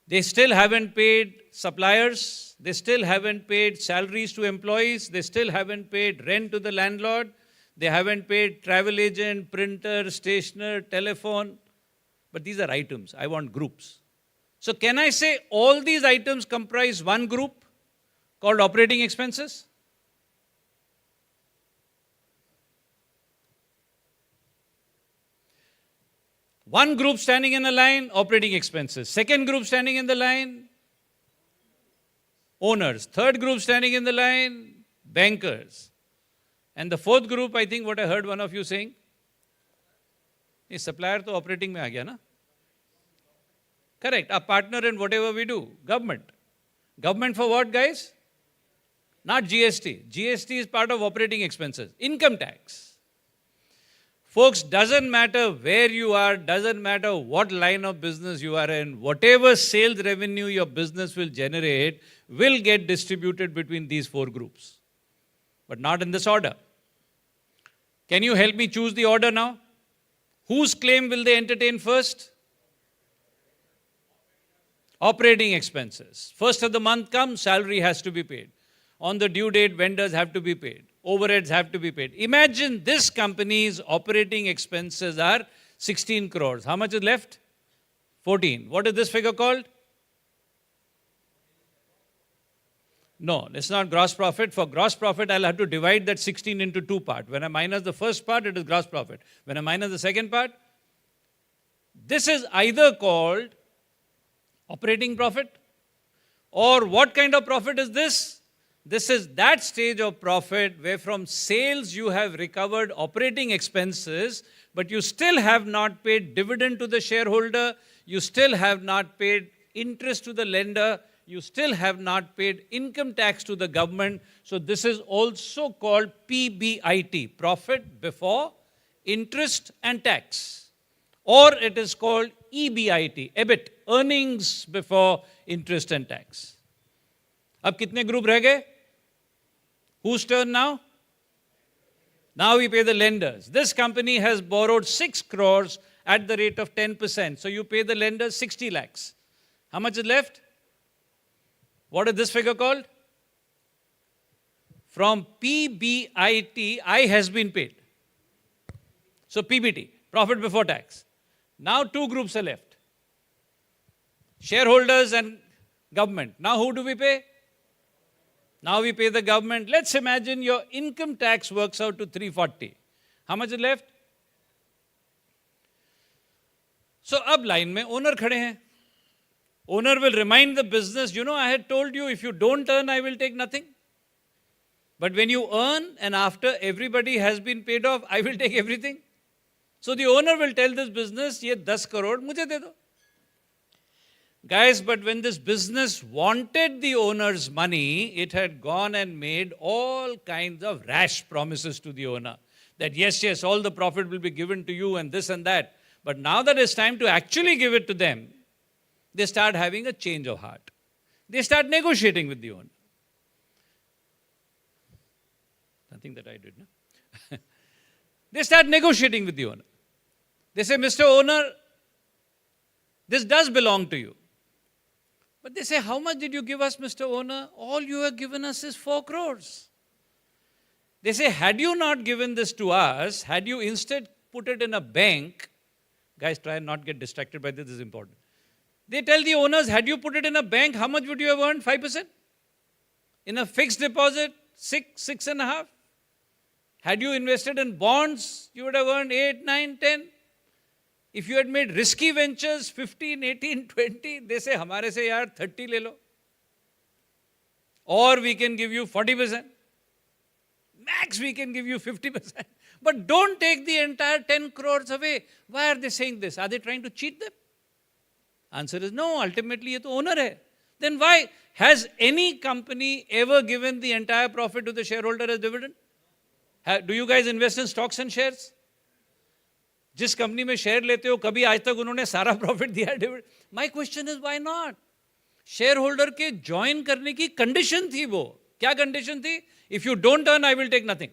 Speaker 19: They still haven't paid suppliers. They still haven't paid salaries to employees. They still haven't paid rent to the landlord. They haven't paid travel agent, printer, stationer, telephone. But these are items. I want groups. So can I say all these items comprise one group called operating expenses? One group standing in a line, operating expenses. Second group standing in the line, owners. Third group standing in the line, bankers. And the fourth group, I think what I heard one of you saying, is supplier to operating mein aa gaya na? Correct. A partner in whatever we do. Government. Government for what, guys? Not GST. GST is part of operating expenses. Income tax. Folks, doesn't matter where you are, doesn't matter what line of business you are in, whatever sales revenue your business will generate will get distributed between these 4 groups. But not in this order. Can you help me choose the order now? Whose claim will they entertain first? Operating expenses. First of the month comes, salary has to be paid. On the due date, vendors have to be paid. Overheads have to be paid. Imagine this company's operating expenses are 16 crores. How much is left? 14. What is this figure called? No, it's not gross profit. For gross profit, I'll have to divide that 16 into 2 parts. When I minus the first part, it is gross profit. When I minus the second part, this is either called operating profit, or what kind of profit is this? This is that stage of profit where from sales you have recovered operating expenses, but you still have not paid dividend to the shareholder, you still have not paid interest to the lender, you still have not paid income tax to the government. So this is also called PBIT, profit before interest and tax, or it is called EBIT, EBIT, earnings before interest and tax. अब कितने group रह गए? Whose turn now? Now we pay the lenders. This company has borrowed 6 crores at the rate of 10%. So you pay the lenders 60 lakhs. How much is left? What is this figure called? From PBIT, I has been paid. So PBT, profit before tax. Now 2 groups are left. Shareholders and government. Now who do we pay? Now we pay the government. Let's imagine your income tax works out to 340. How much is left? So अब line में owner खड़े हैं. Owner will remind the business, you know, I had told you if you don't earn, I will take nothing. But when you earn and after everybody has been paid off, I will take everything. So the owner will tell this business, ये 10 crore मुझे दे दो. Guys, but when this business wanted the owner's money, it had gone and made all kinds of rash promises to the owner. That yes, all the profit will be given to you and this and that. But now that it's time to actually give it to them, they start having a change of heart. They start negotiating with the owner. Nothing that I did, no? They start negotiating with the owner. They say, Mr. Owner, this does belong to you. But they say, how much did you give us, Mr. Owner? All you have given us is 4 crores. They say, had you not given this to us, had you instead put it in a bank, guys, try and not get distracted by this is important. They tell the owners, had you put it in a bank, how much would you have earned? 5%? In a fixed deposit, 6.5%? Had you invested in bonds, you would have earned 8, 9, 10. If you had made risky ventures, 15, 18, 20, they say, hamare se yaar 30 le lo. Or we can give you 40%. Max, we can give you 50%. But don't take the entire 10 crores away. Why are they saying this? Are they trying to cheat them? Answer is no, ultimately ye to owner hai. Then why? Has any company ever given the entire profit to the shareholder as dividend? Do you guys invest in stocks and shares? जिस company में share लेते हो कभी आज तक उन्होंने सारा profit दिया dividend? My question is why not? Shareholder के ज्वाइन करने की कंडीशन थी वो. क्या कंडीशन थी? If you don't earn I will take nothing.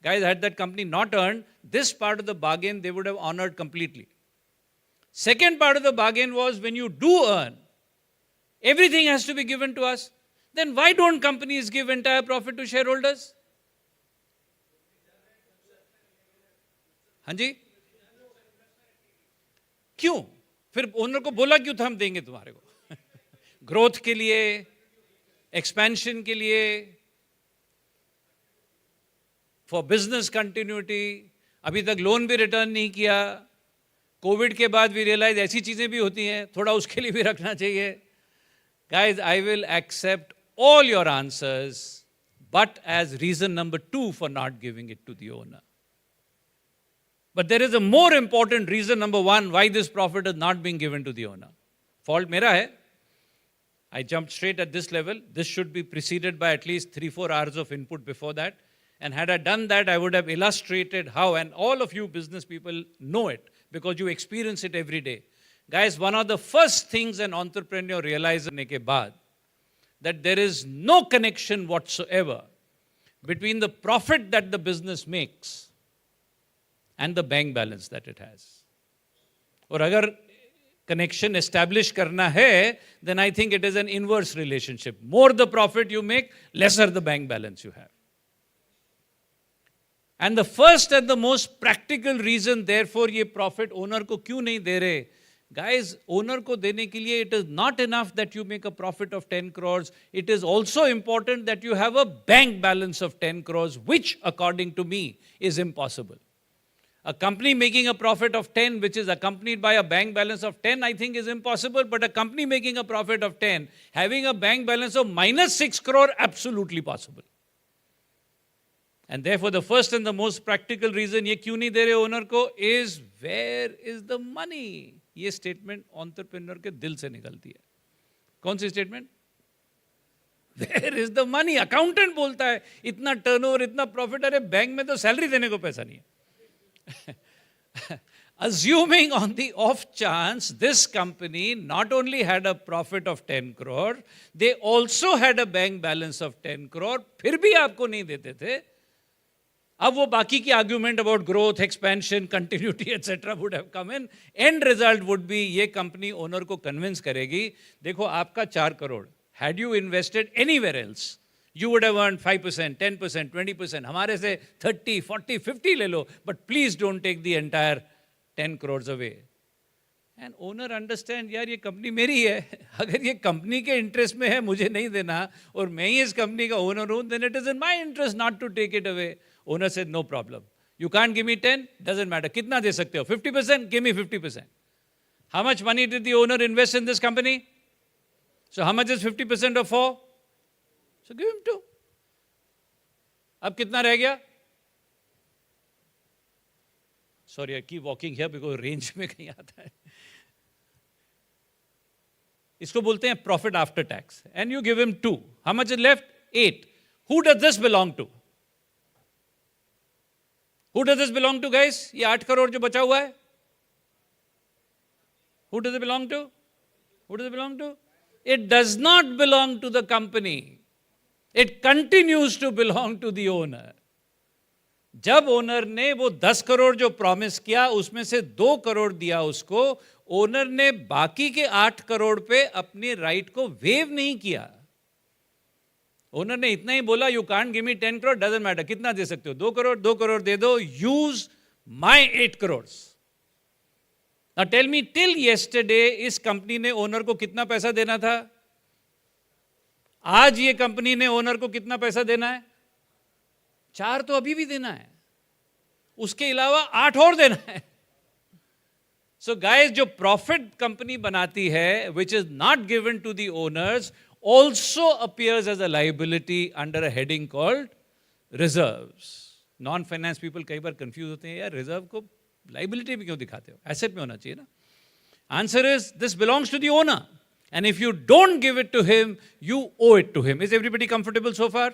Speaker 19: Guys, had that company not earned, this part of the bargain they would have honored completely. Second part of the bargain was when you do earn, everything has to be given to us. Then why don't companies give entire profit to shareholders? हाँ जी? क्यों? फिर owner को बोला क्यों था हम देंगे तुम्हारे को? ग्रोथ के लिए, एक्सपेंशन के लिए, फॉर बिजनेस कंटिन्यूटी. अभी तक लोन भी रिटर्न नहीं किया. कोविड के बाद भी रियलाइज ऐसी चीजें भी होती हैं, थोड़ा उसके लिए भी रखना चाहिए. Guys, I will accept all your answers, but as reason number 2 for not giving it to the owner. But there is a more important reason, number 1, why this profit is not being given to the owner. Fault mera hai. I jumped straight at this level. This should be preceded by at least 3-4 hours of input before that. And had I done that, I would have illustrated how, and all of you business people know it because you experience it every day. Guys, one of the first things an entrepreneur realizes ke baad, that there is no connection whatsoever between the profit that the business makes and the bank balance that it has. और अगर connection establish करना है, then I think it is an inverse relationship. More the profit you make, lesser the bank balance you have. And the first and the most practical reason, therefore, ये profit owner को क्यों नहीं दे रहे? Guys, owner को देने के लिए it is not enough that you make a profit of 10 crores. It is also important that you have a bank balance of 10 crores, which according to me is impossible. A company making a profit of 10, which is accompanied by a bank balance of 10, I think is impossible. But a company making a profit of 10, having a bank balance of minus 6 crore, absolutely possible. And therefore, the first and the most practical reason ये क्यों नहीं दे रहे owner को is where is the money? ये statement entrepreneur के दिल से निकलती है. कौन सी statement? Where is the money? Accountant बोलता है इतना turnover, इतना profit, अरे बैंक में तो salary देने को पैसा नहीं है. Assuming on the off chance this company not only had a profit of 10 crore, they also had a bank balance of 10 crore, फिर भी आपको नहीं देते थे. अब वो बाकी की argument about growth, expansion, continuity, etc. would have come in. End result would be ये company owner को convince करेगी, देखो आपका 4 crore, had you invested anywhere else, you would have earned 5%, 10%, 20%. हमारे से 30, 40, 50 ले लो, but please don't take the entire 10 crores away. And owner understand, यार ये कंपनी मेरी है, अगर ये कंपनी के इंटरेस्ट में है मुझे नहीं देना और मैं ही इस कंपनी का ओनर हूँ, then it is in my interest not to take it away. Owner said, no problem. You can't give me 10, doesn't matter. कितना दे सकते हो? 50%? Give me 50%. How much money did the owner invest in this company? So how much is 50% of 4? So give him 2. अब कितना रह गया? Sorry, I keep walking here because range में कहीं आता है. इसको बोलते हैं profit after tax. And you give him 2. How much is left? 8. Who does this belong to? Who does this belong to, guys? ये 8 करोड़ जो बचा हुआ है? Who does it belong to? Who does it belong to? It does not belong to the company. It continues to belong to the owner. जब owner ने वो 10 करोड़ जो promise किया उसमें से 2 करोड़ दिया उसको, ओनर ने बाकी के 8 करोड़ पे अपने राइट को वेव नहीं किया. ओनर ने इतना ही बोला, you can't give me 10 crore, doesn't matter, कितना दे सकते हो? 2 करोड़ दे दो, use my 8 crore. Now tell me, till yesterday इस कंपनी ने ओनर को कितना पैसा देना था? आज ये कंपनी ने ओनर को कितना पैसा देना है? 4 तो अभी भी देना है, उसके अलावा 8 और देना है. सो गाइस, जो प्रॉफिट कंपनी बनाती है, which is not given to the owners, also appears as a liability under a heading called reserves. Non-finance people कई बार confuse होते हैं, यार reserve को liability में क्यों दिखाते हो? Asset में होना चाहिए ना. Answer is, this belongs to the owner. And if you don't give it to him, you owe it to him. Is everybody comfortable so far?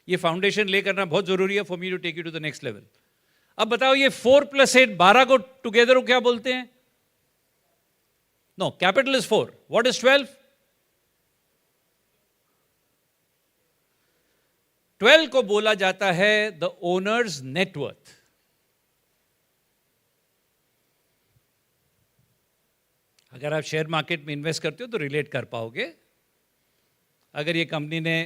Speaker 19: ये foundation lay करना बहुत जरूरी है for me to take you to the next level. अब बताओ, ये 4 + 8, 12 को together को क्या बोलते हैं? No, capital is 4. What is 12? 12 को बोला जाता है द ओनर्स नेटवर्थ. अगर आप शेयर मार्केट में इन्वेस्ट करते हो तो रिलेट कर पाओगे. अगर ये कंपनी ने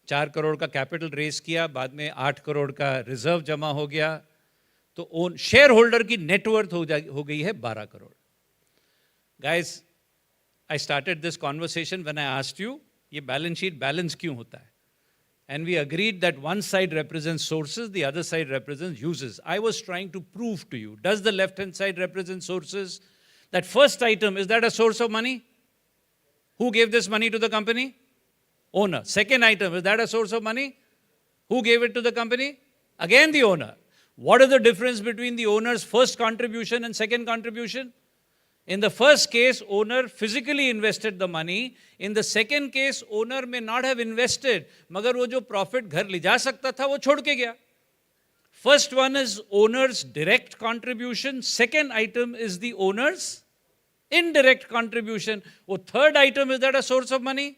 Speaker 19: 4 करोड़ का कैपिटल रेज किया, बाद में 8 करोड़ का रिजर्व जमा हो गया, तो शेयर होल्डर की नेटवर्थ हो गई है 12 crore. Guys, I started this conversation when I asked you, ये बैलेंस शीट बैलेंस क्यों होता है? And we agreed that one side represents sources, the other side represents uses. I was trying to prove to you, does the left-hand side represent sources? That first item, is that a source of money? Who gave this money to the company? Owner. Second item, is that a source of money? Who gave it to the company? Again the owner. What is the difference between the owner's first contribution and second contribution? In the first case, owner physically invested the money. In the second case, owner may not have invested, मगर वो जो profit घर ले जा सकता था वो छोड़ के गया. First one is owner's direct contribution. Second item is the owner's indirect contribution. वो third item, is that a source of money?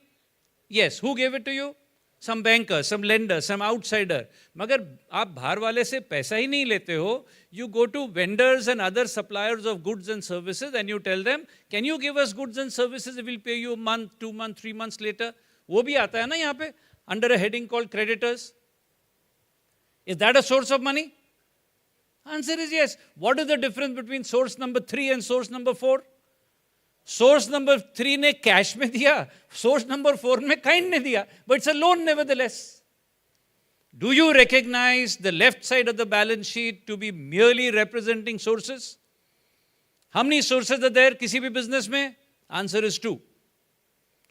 Speaker 19: Yes. Who gave it to you? Some banker, some lender, some outsider. मगर आप बाहर वाले से पैसा ही नहीं लेते हो. You go to vendors and other suppliers of goods and services and you tell them, can you give us goods and services? We will pay you a month, 2 months, 3 months later. वो भी आता है ना यहाँ पे, under a heading called creditors. Is that a source of money? Answer is yes. What is the difference between source number 3 and source number 4? Source number 3 ने cash में दिया, सोर्स नंबर 4 में काइंड ने दिया, but it's a loan nevertheless. Do you recognize the left side of the balance sheet to be merely representing sources? How many sources are there किसी भी business में? Answer is 2.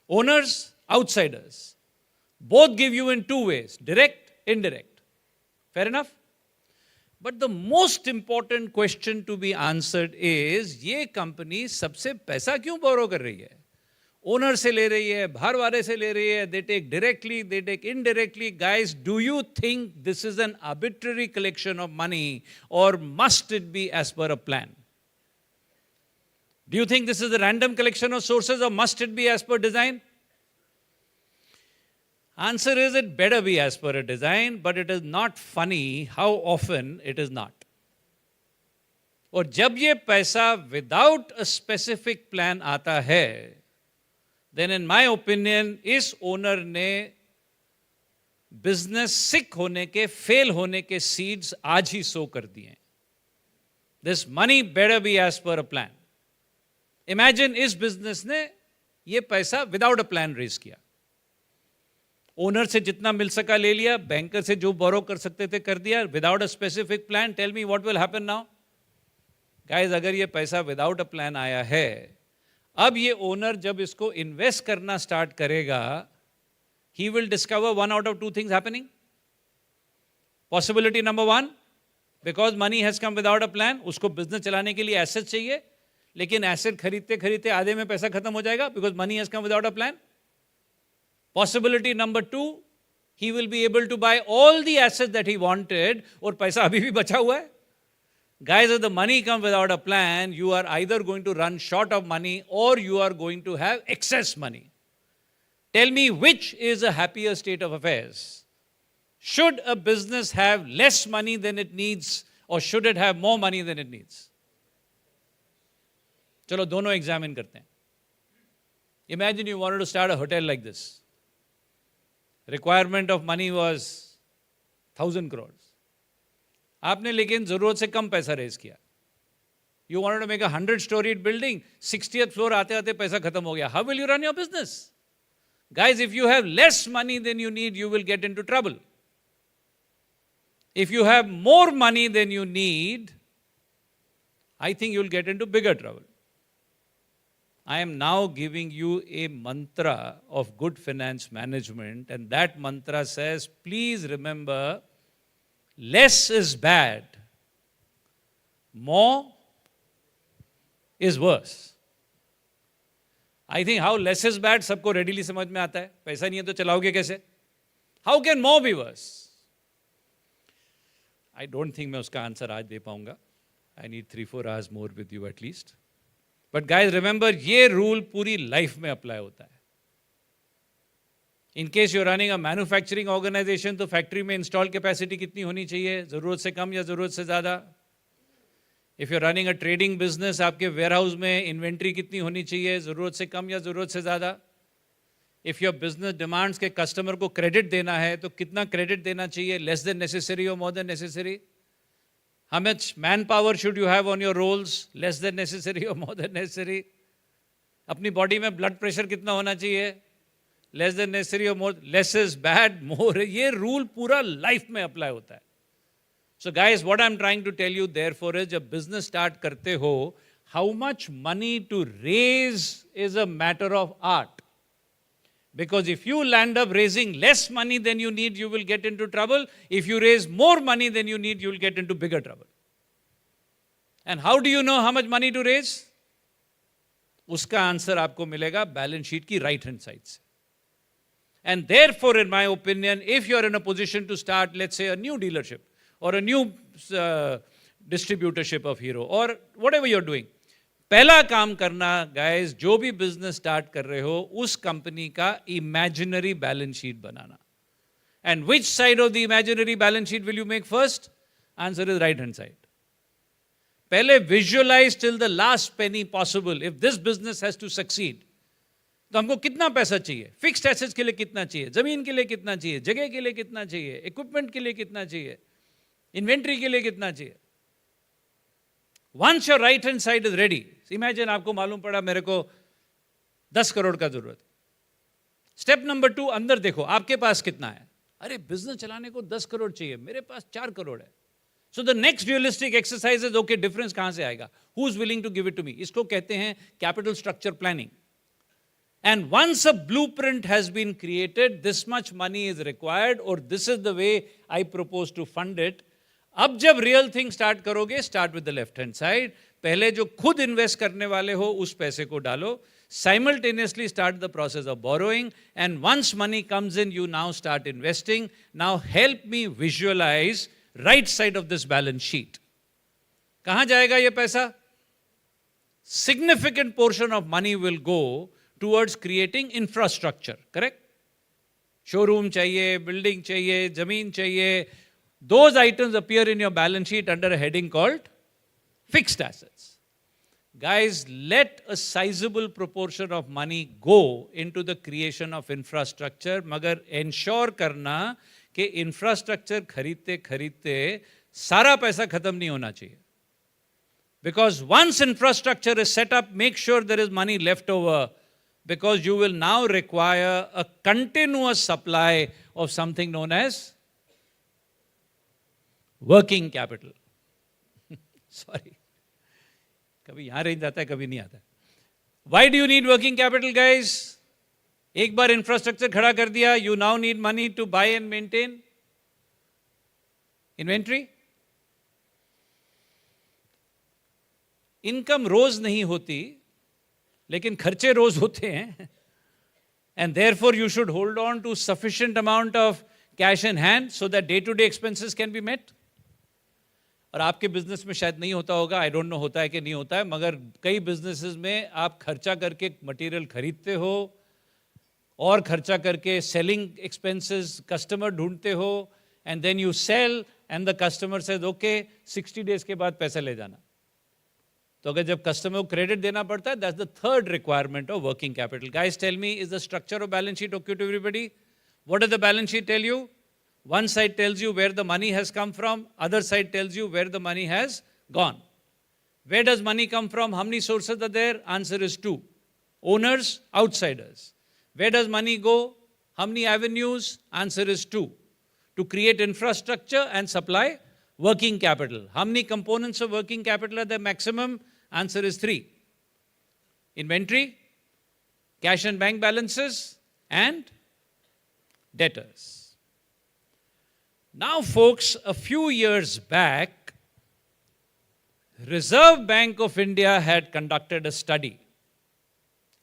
Speaker 19: Owners, outsiders. Both give you in 2 ways, direct, indirect. Fair enough? But the most important question to be answered is, ये company सबसे पैसा क्यों बोरो कर रही है? ओनर से ले रही है, बाहर वाले से ले रही है, they take directly, they take indirectly. Guys, do you think this is an arbitrary collection of money और must it be as per a plan? Do you think this is a random collection of sources or must it be as per design? Answer is it better be as per a design, but it is not funny how often it is not. और जब ये पैसा without a specific plan आता है, then in my opinion इस owner ने business सिक होने के, फेल होने के सीड्स आज ही सो कर दिए. This money better be as per a plan. Imagine इस बिजनेस ने ये पैसा विदाउट अ प्लान रेज किया. ओनर से जितना मिल सका ले लिया, बैंकर से जो बोरो कर सकते थे कर दिया, without a specific plan. Tell me what will happen now? Guys, अगर ये पैसा विदाउट अ प्लान आया है, अब ये ओनर जब इसको इन्वेस्ट करना स्टार्ट करेगा, he will discover one out of two things happening. Possibility number one, because money has come without a plan, उसको बिजनेस चलाने के लिए एसेट चाहिए, लेकिन एसेट खरीदते खरीदते आधे में पैसा खत्म हो जाएगा, because money has come without a plan. Possibility number two, he will be able to buy all the assets that he wanted, और पैसा अभी भी बचा हुआ है. Guys, if the money comes without a plan, you are either going to run short of money or you are going to have excess money. Tell me which is a happier state of affairs. Should a business have less money than it needs or should it have more money than it needs? चलो दोनों examine करते हैं. Imagine you wanted to start a hotel like this. Requirement of money was 1,000 crores. आपने लेकिन जरूरत से कम पैसा raise किया. You wanted to make a 100-storied building, 60th floor आते आते पैसा खत्म हो गया. How will you run your business? Guys, if you have less money than you need, you will get into trouble. If you have more money than you need, I think you will get into bigger trouble. I am now giving you a mantra of good finance management, and that mantra says, please remember, less is bad, more is worse. I think how less is bad सबको readily समझ में आता है. पैसा नहीं है तो चलाओगे कैसे? How can more be worse? I don't think मैं उसका आंसर आज दे पाऊंगा. I need 3-4 hours more with you at least. But guys, remember, ये रूल पूरी लाइफ में अप्लाई होता है. In case you running a manufacturing organisation, तो फैक्ट्री में इंस्टॉल कैपेसिटी कितनी होनी चाहिए? जरूरत से कम या जरूरत से ज्यादा? If you running a trading business, आपके वेयरहाउस में इन्वेंट्री कितनी होनी चाहिए? जरूरत से कम या जरूरत से ज्यादा? इफ योर बिजनेस डिमांड्स के कस्टमर को क्रेडिट देना है, तो कितना क्रेडिट देना चाहिए? लेस देन नेसेसरी और more than necessary? How much manpower should you have on your rolls? Less than necessary or more than necessary? अपनी बॉडी में ब्लड प्रेशर कितना होना चाहिए? Less than necessary or more? Less is bad, more. ये rule पूरा life में apply होता है. So guys, what I'm trying to tell you therefore is, जब business start करते हो, how much money to raise is a matter of art. Because if you land up raising less money than you need, you will get into trouble. If you raise more money than you need, you will get into bigger trouble. And how do you know how much money to raise? उसका answer आपको मिलेगा balance sheet की right hand side से. And therefore, in my opinion, if you are in a position to start, let's say, a new dealership or a new distributorship of Hero or whatever you're doing, पहला काम करना, guys, जो भी business start कर रहे हो, उस company का इमेजिनरी बैलेंस शीट बनाना. And which side of the imaginary balance sheet will you make first? Answer is right hand side. पहले visualize till the last penny possible. If this business has to succeed, तो हमको कितना पैसा चाहिए? Fixed assets के लिए कितना चाहिए? जमीन के लिए कितना चाहिए? जगह के लिए कितना चाहिए? इक्विपमेंट के लिए कितना चाहिए? इन्वेंट्री के लिए कितना चाहिए? Once your right hand side is ready, imagine आपको मालूम पड़ा मेरे को 10 करोड़ का जरूरत. स्टेप नंबर 2, अंदर देखो आपके पास कितना है. अरे बिजनेस चलाने को 10 करोड़ चाहिए, मेरे पास 4 करोड़ है. So the next realistic exercise is, okay, difference कहां से आएगा? Who is willing to give it to me? इसको कहते हैं capital structure planning. And once a blueprint has been created, this much money is required और this is the way I propose to fund it. अब जब real thing start करोगे, start with the left hand side. पहले जो खुद invest करने वाले हो, उस पैसे को डालो. simultaneously start the process of borrowing, and once money comes in, you now start investing. Now help me visualize right side of this balance sheet. कहाँ जाएगा ये पैसा? Significant portion of money will go towards creating infrastructure, correct? Showroom चाहिए, building चाहिए, जमीन चाहिए. Those items appear in your balance sheet under a heading called fixed assets. Guys, let a sizable proportion of money go into the creation of infrastructure, मगर ensure करना कि infrastructure खरीदते खरीदते सारा पैसा खत्म नहीं होना चाहिए. Because once infrastructure is set up, make sure there is money left over, because you will now require a continuous supply of something known as working capital. Sorry. कभी यहाँ रह जाता है, कभी नहीं आता. Why do you need working capital, guys? एक बार infrastructure खड़ा कर दिया, you now need money to buy and maintain inventory. Income रोज नहीं होती, लेकिन खर्चे रोज होते हैं. And therefore you should hold on to sufficient amount of cash in hand so that day-to-day expenses can be met. और आपके बिजनेस में शायद नहीं होता होगा, आई डोंट नो होता है कि नहीं होता है, मगर कई बिजनेसेस में आप खर्चा करके मटेरियल खरीदते हो और खर्चा करके सेलिंग एक्सपेंसेस कस्टमर ढूंढते हो, and then you sell and the customer says okay 60 days के बाद पैसा ले जाना. तो अगर जब कस्टमर को क्रेडिट देना पड़ता है, that's the third requirement of working capital. Guys tell me, is the structure of balance sheet okay to everybody? What does the balance sheet tell you? One side tells you where the money has come from, other side tells you where the money has gone. Where does money come from? How many sources are there? Answer is 2. Owners, outsiders. Where does money go? How many avenues? Answer is 2. To create infrastructure and supply working capital. How many components of working capital are there maximum? Answer is 3. Inventory, cash and bank balances, and debtors. Now, folks, a few years back, Reserve Bank of India had conducted a study.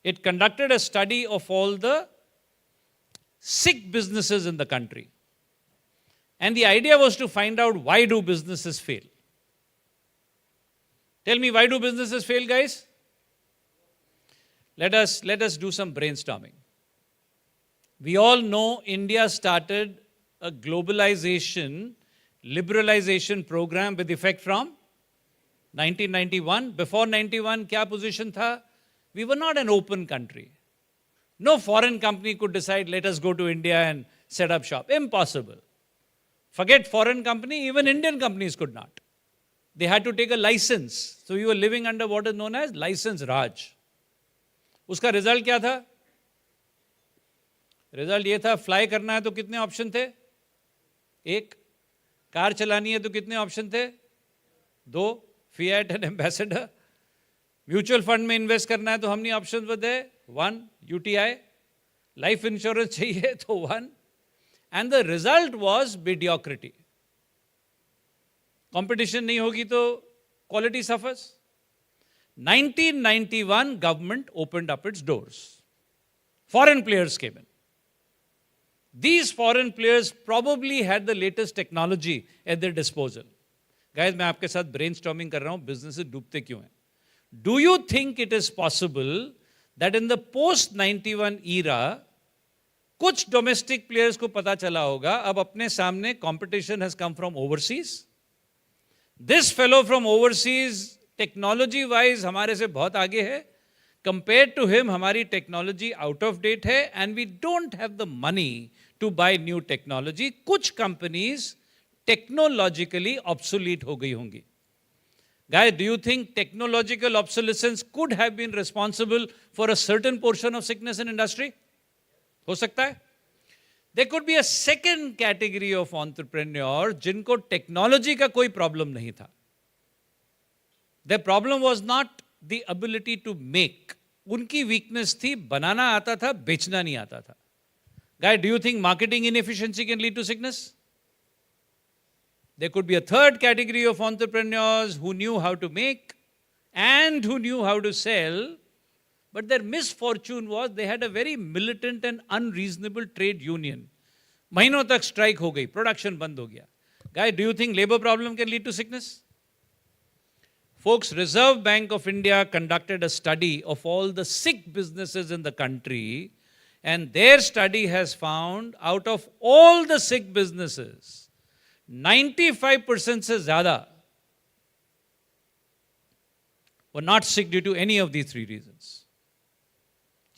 Speaker 19: It conducted a study of all the sick businesses in the country. And the idea was to find out, why do businesses fail? Tell me, why do businesses fail, guys? Let us do some brainstorming. We all know India started a globalization, liberalization program with effect from 1991. Before 91, क्या position था? We were not an open country. No foreign company could decide, let us go to India and set up shop. Impossible. Forget foreign company, even Indian companies could not. They had to take a license. So you were living under what is known as license Raj. उसका result क्या था? Result ये था, fly करना है तो कितने option थे? एक. कार चलानी है तो कितने ऑप्शन थे? 2. Fiat and ambassador. Mutual fund में इन्वेस्ट करना है तो हमने ऑप्शन बताए 1. यूटीआई. लाइफ इंश्योरेंस चाहिए तो 1. And the result was mediocrity. Competition नहीं होगी तो quality suffers. 1991 government opened up its doors. Foreign players came in. These foreign players probably had the latest technology at their disposal. Guys, मैं आपके साथ brainstorming कर रहा हूँ, businesses डूबते क्यों हैं? Do you think it is possible that in the post-91 era, कुछ domestic players को पता चला होगा, अब अपने सामने competition has come from overseas? This fellow from overseas, technology wise हमारे से बहुत आगे है. Compared to him, हमारी technology out of date है, and we don't have the money to buy new technology. कुछ companies technologically obsolete हो गई होंगी. Guys, do you think technological obsolescence could have been responsible for a certain portion of sickness in industry? हो सकता है. There could be a second category of entrepreneurs जिनको technology का कोई problem नहीं था. Their problem was not the ability to make. उनकी weakness थी, बनाना आता था, बेचना नहीं आता था. Guys, do you think marketing inefficiency can lead to sickness? There could be a third category of entrepreneurs who knew how to make and who knew how to sell, But their misfortune was they had a very militant and unreasonable trade union. महीनों तक strike हो गई, production बंद हो गया. Guys, do you think labor problem can lead to sickness? Folks, Reserve Bank of India conducted a study of all the sick businesses in the country, and their study has found out of all the sick businesses, 95% से ज़्यादा were not sick due to any of these three reasons.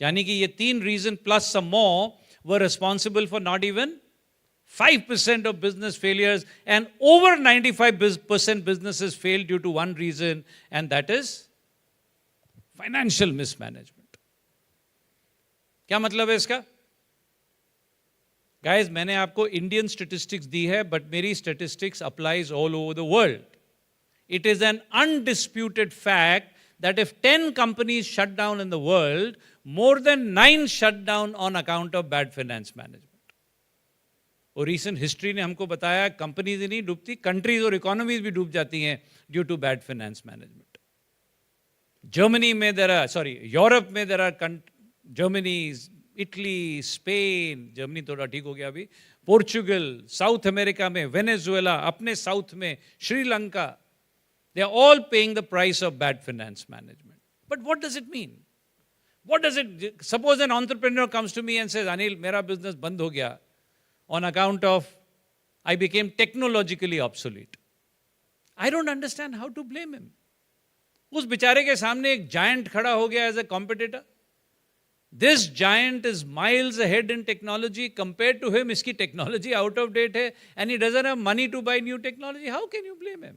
Speaker 19: यानी कि ये तीन reason plus some more were responsible for not even 5% of business failures, and over 95% businesses failed due to one reason, and that is financial mismanagement. क्या मतलब है इसका? Guys, मैंने आपको Indian statistics दी है, but मेरी statistics applies all over the world. It is an undisputed fact that if 10 companies shut down in the world, more than 9 shut down on account of bad finance management. और recent history ने हमको बताया companies ही नहीं डूबती, countries और economies भी डूब जाती हैं due to bad finance management. Germany में यूरोप में there are Germany, Italy, Spain, Germany थोड़ा ठीक हो गया अभी, पोर्चुगल, साउथ अमेरिका में वेनेजुएला, अपने साउथ में Sri Lanka, they are all paying the price of bad finance management. But what does it mean? What does it, suppose an entrepreneur comes to me and says, Anil, मेरा business बंद हो गया on account of I became technologically obsolete. I don't understand how to blame him. उस बेचारे के सामने एक giant खड़ा हो गया as a competitor. This giant is miles ahead in technology. Compared to him, इसकी technology out of date है, and he doesn't have money to buy new technology. How can you blame him?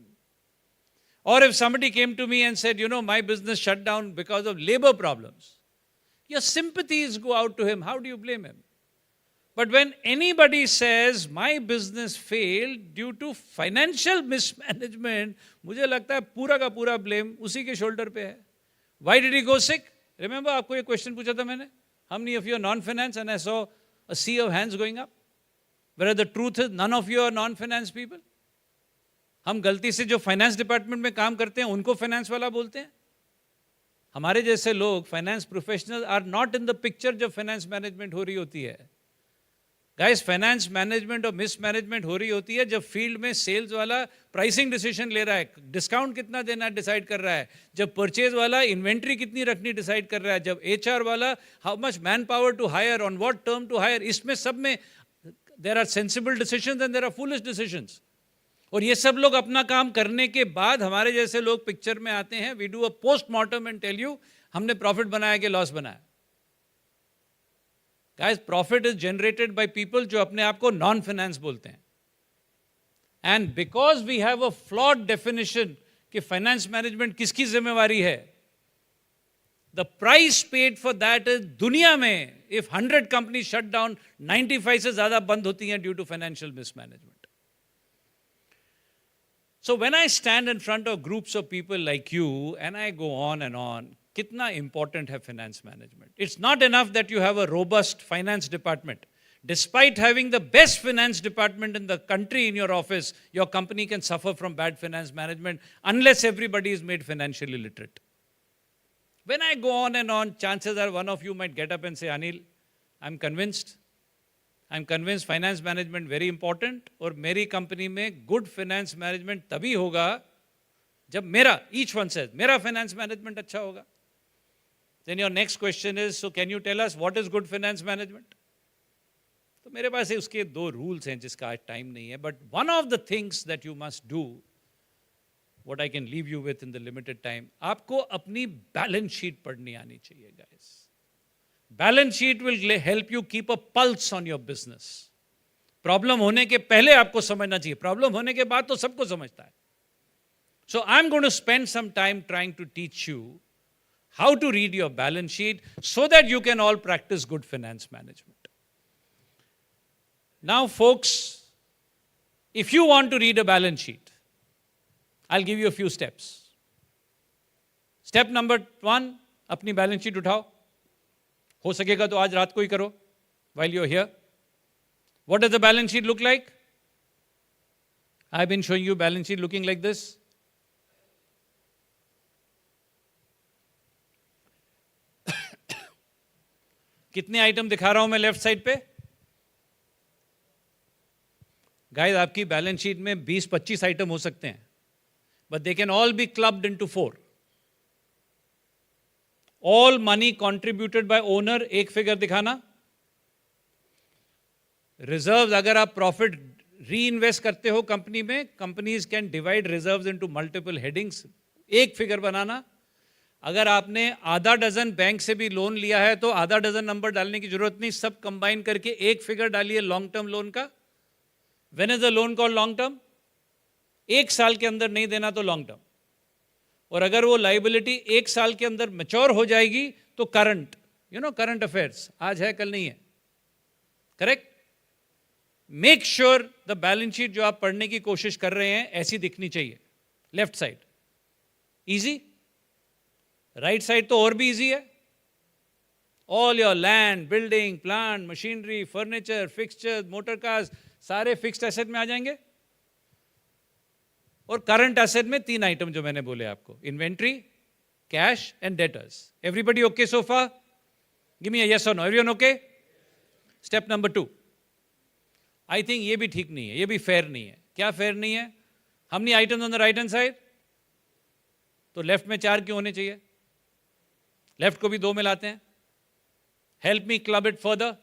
Speaker 19: Or if somebody came to me and said, you know, my business shut down because of labor problems, your sympathies go out to him. How do you blame him? But when anybody says, my business failed due to financial mismanagement, मुझे लगता है पूरा का पूरा blame उसी के shoulder पे है. Why did he go sick? Remember, आपको ये question पूछा था मैंने? How many of you are non-finance? And I saw a sea of hands going up. Whereas the truth is, none of you are non-finance people. हम गलती से जो finance department में काम करते हैं उनको फाइनेंस वाला बोलते हैं. हमारे जैसे लोग finance professional are not in the picture जब फाइनेंस मैनेजमेंट हो रही होती है. गाइस, फाइनेंस मैनेजमेंट और मिसमैनेजमेंट हो रही होती है जब फील्ड में सेल्स वाला प्राइसिंग डिसीजन ले रहा है, डिस्काउंट कितना देना डिसाइड कर रहा है, जब परचेज वाला इन्वेंट्री कितनी रखनी डिसाइड कर रहा है, जब एचआर वाला how much manpower to hire, on what term to hire. इसमें सब में there are sensible decisions and there are foolish decisions. और ये सब लोग अपना काम करने के बाद हमारे जैसे लोग पिक्चर में आते हैं. We do a postmortem and tell you हमने प्रॉफिट बनाया कि लॉस बनाया. Guys, profit is generated by people जो अपने आप को नॉन फाइनेंस बोलते हैं. And because we have a flawed definition कि फाइनेंस मैनेजमेंट किसकी जिम्मेवारी है, the price paid for that is दुनिया में इफ 100 कंपनी शट डाउन, 95 से ज्यादा बंद होती हैं due to financial mismanagement. So when I stand in front of groups of people like you and I go on and on, कितना important है finance management. It's not enough that you have a robust finance department. Despite having the best finance department in the country in your office, your company can suffer from bad finance management unless everybody is made financially literate. When I go on and on, chances are one of you might get up and say, Anil, I'm convinced finance management very important और मेरी company में good finance management तभी होगा जब मेरा each one says मेरा finance management अच्छा होगा. Then your next question is, so can you tell us what is good finance management? तो मेरे पास उसके 2 रूल्स हैं जिसका आज टाइम नहीं है, but one of the things that you must do, what I can leave you with in the limited time, आपको अपनी बैलेंस शीट पढ़नी आनी चाहिए. Guys, balance sheet will help you keep a pulse on your business. Problem होने के पहले आपको समझना चाहिए, प्रॉब्लम होने के बाद तो सबको समझता है. So I am going to spend some time trying to teach you how to read your balance sheet so that you can all practice good finance management. Now folks, if you want to read a balance sheet, I will give you a few steps. Step number 1, अपनी balance sheet उठाओ. हो सकेगा तो आज रात को ही करो while you're here. What does the balance sheet look like? I've been showing you balance sheet looking like this. कितने आइटम दिखा रहा हूं मैं लेफ्ट साइड पे? गाइस, आपकी बैलेंस शीट में 20-25 आइटम हो सकते हैं, but they can all be clubbed into 4. All money contributed bye owner, एक फिगर दिखाना. रिजर्व्स, अगर आप प्रॉफिट री इन्वेस्ट करते हो कंपनी में, companies can divide reserves into multiple headings, एक फिगर बनाना. अगर आपने आधा डजन बैंक से भी लोन लिया है तो आधा डजन नंबर डालने की जरूरत नहीं, सब कंबाइन करके एक फिगर डालिए लॉन्ग टर्म लोन का. When is the loan called long term? 1 साल के अंदर नहीं देना तो लॉन्ग टर्म. और अगर वो लाइबिलिटी 1 साल के अंदर मैच्योर हो जाएगी तो करंट, करंट अफेयर्स, आज है कल नहीं है. Correct? Make sure the balance sheet जो आप पढ़ने की कोशिश कर रहे हैं ऐसी दिखनी चाहिए. Left side easy, right side तो और भी इजी है. All your land, building, plant, machinery, furniture, fixture, motor cars, सारे फिक्स्ड एसेट में आ जाएंगे. और करंट एसेट में 3 आइटम जो मैंने बोले आपको, inventory, cash and debtors. Everybody okay so far? Give me a yes और no. Everyone okay? Step number 2. I think ये भी ठीक नहीं है, ये भी फेयर नहीं है. क्या फेयर नहीं है? How many items on the right hand side? तो लेफ्ट में 4 क्यों होने चाहिए? लेफ्ट को भी 2 में लाते हैं. Help me club it further.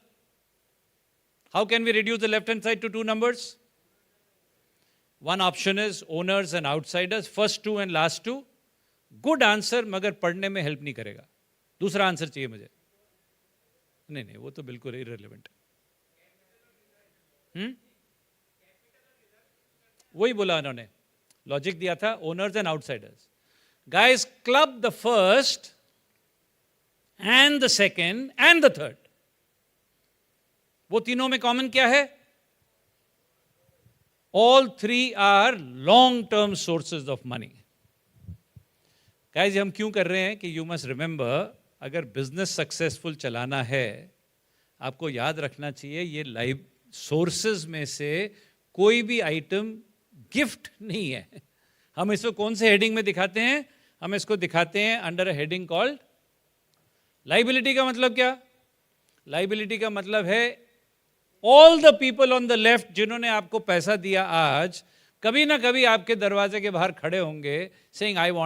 Speaker 19: How can we reduce the left hand side to 2 numbers? One option is owners and outsiders, first 2 and last 2. Good answer, मगर पढ़ने में हेल्प नहीं करेगा. दूसरा आंसर चाहिए मुझे. नहीं, वो तो बिल्कुल irrelevant है. वही बोला उन्होंने, लॉजिक दिया था, owners and outsiders. Guys, club the first and the second and the third. वो तीनों में कॉमन क्या है? All 3 are long-term sources of money. Guys, हम क्यों कर रहे हैं कि you must remember, अगर बिजनेस सक्सेसफुल चलाना है, आपको याद रखना चाहिए ये लाइव सोर्सेज में से कोई भी आइटम गिफ्ट नहीं है. हम इसको कौन से हेडिंग में दिखाते हैं? हम इसको दिखाते हैं under a heading called liability. का मतलब क्या? लाइबिलिटी का मतलब है all the people on the left जिन्होंने आपको पैसा दिया आज, कभी ना कभी आपके दरवाजे के बाहर खड़े होंगे सेइंग आई वांट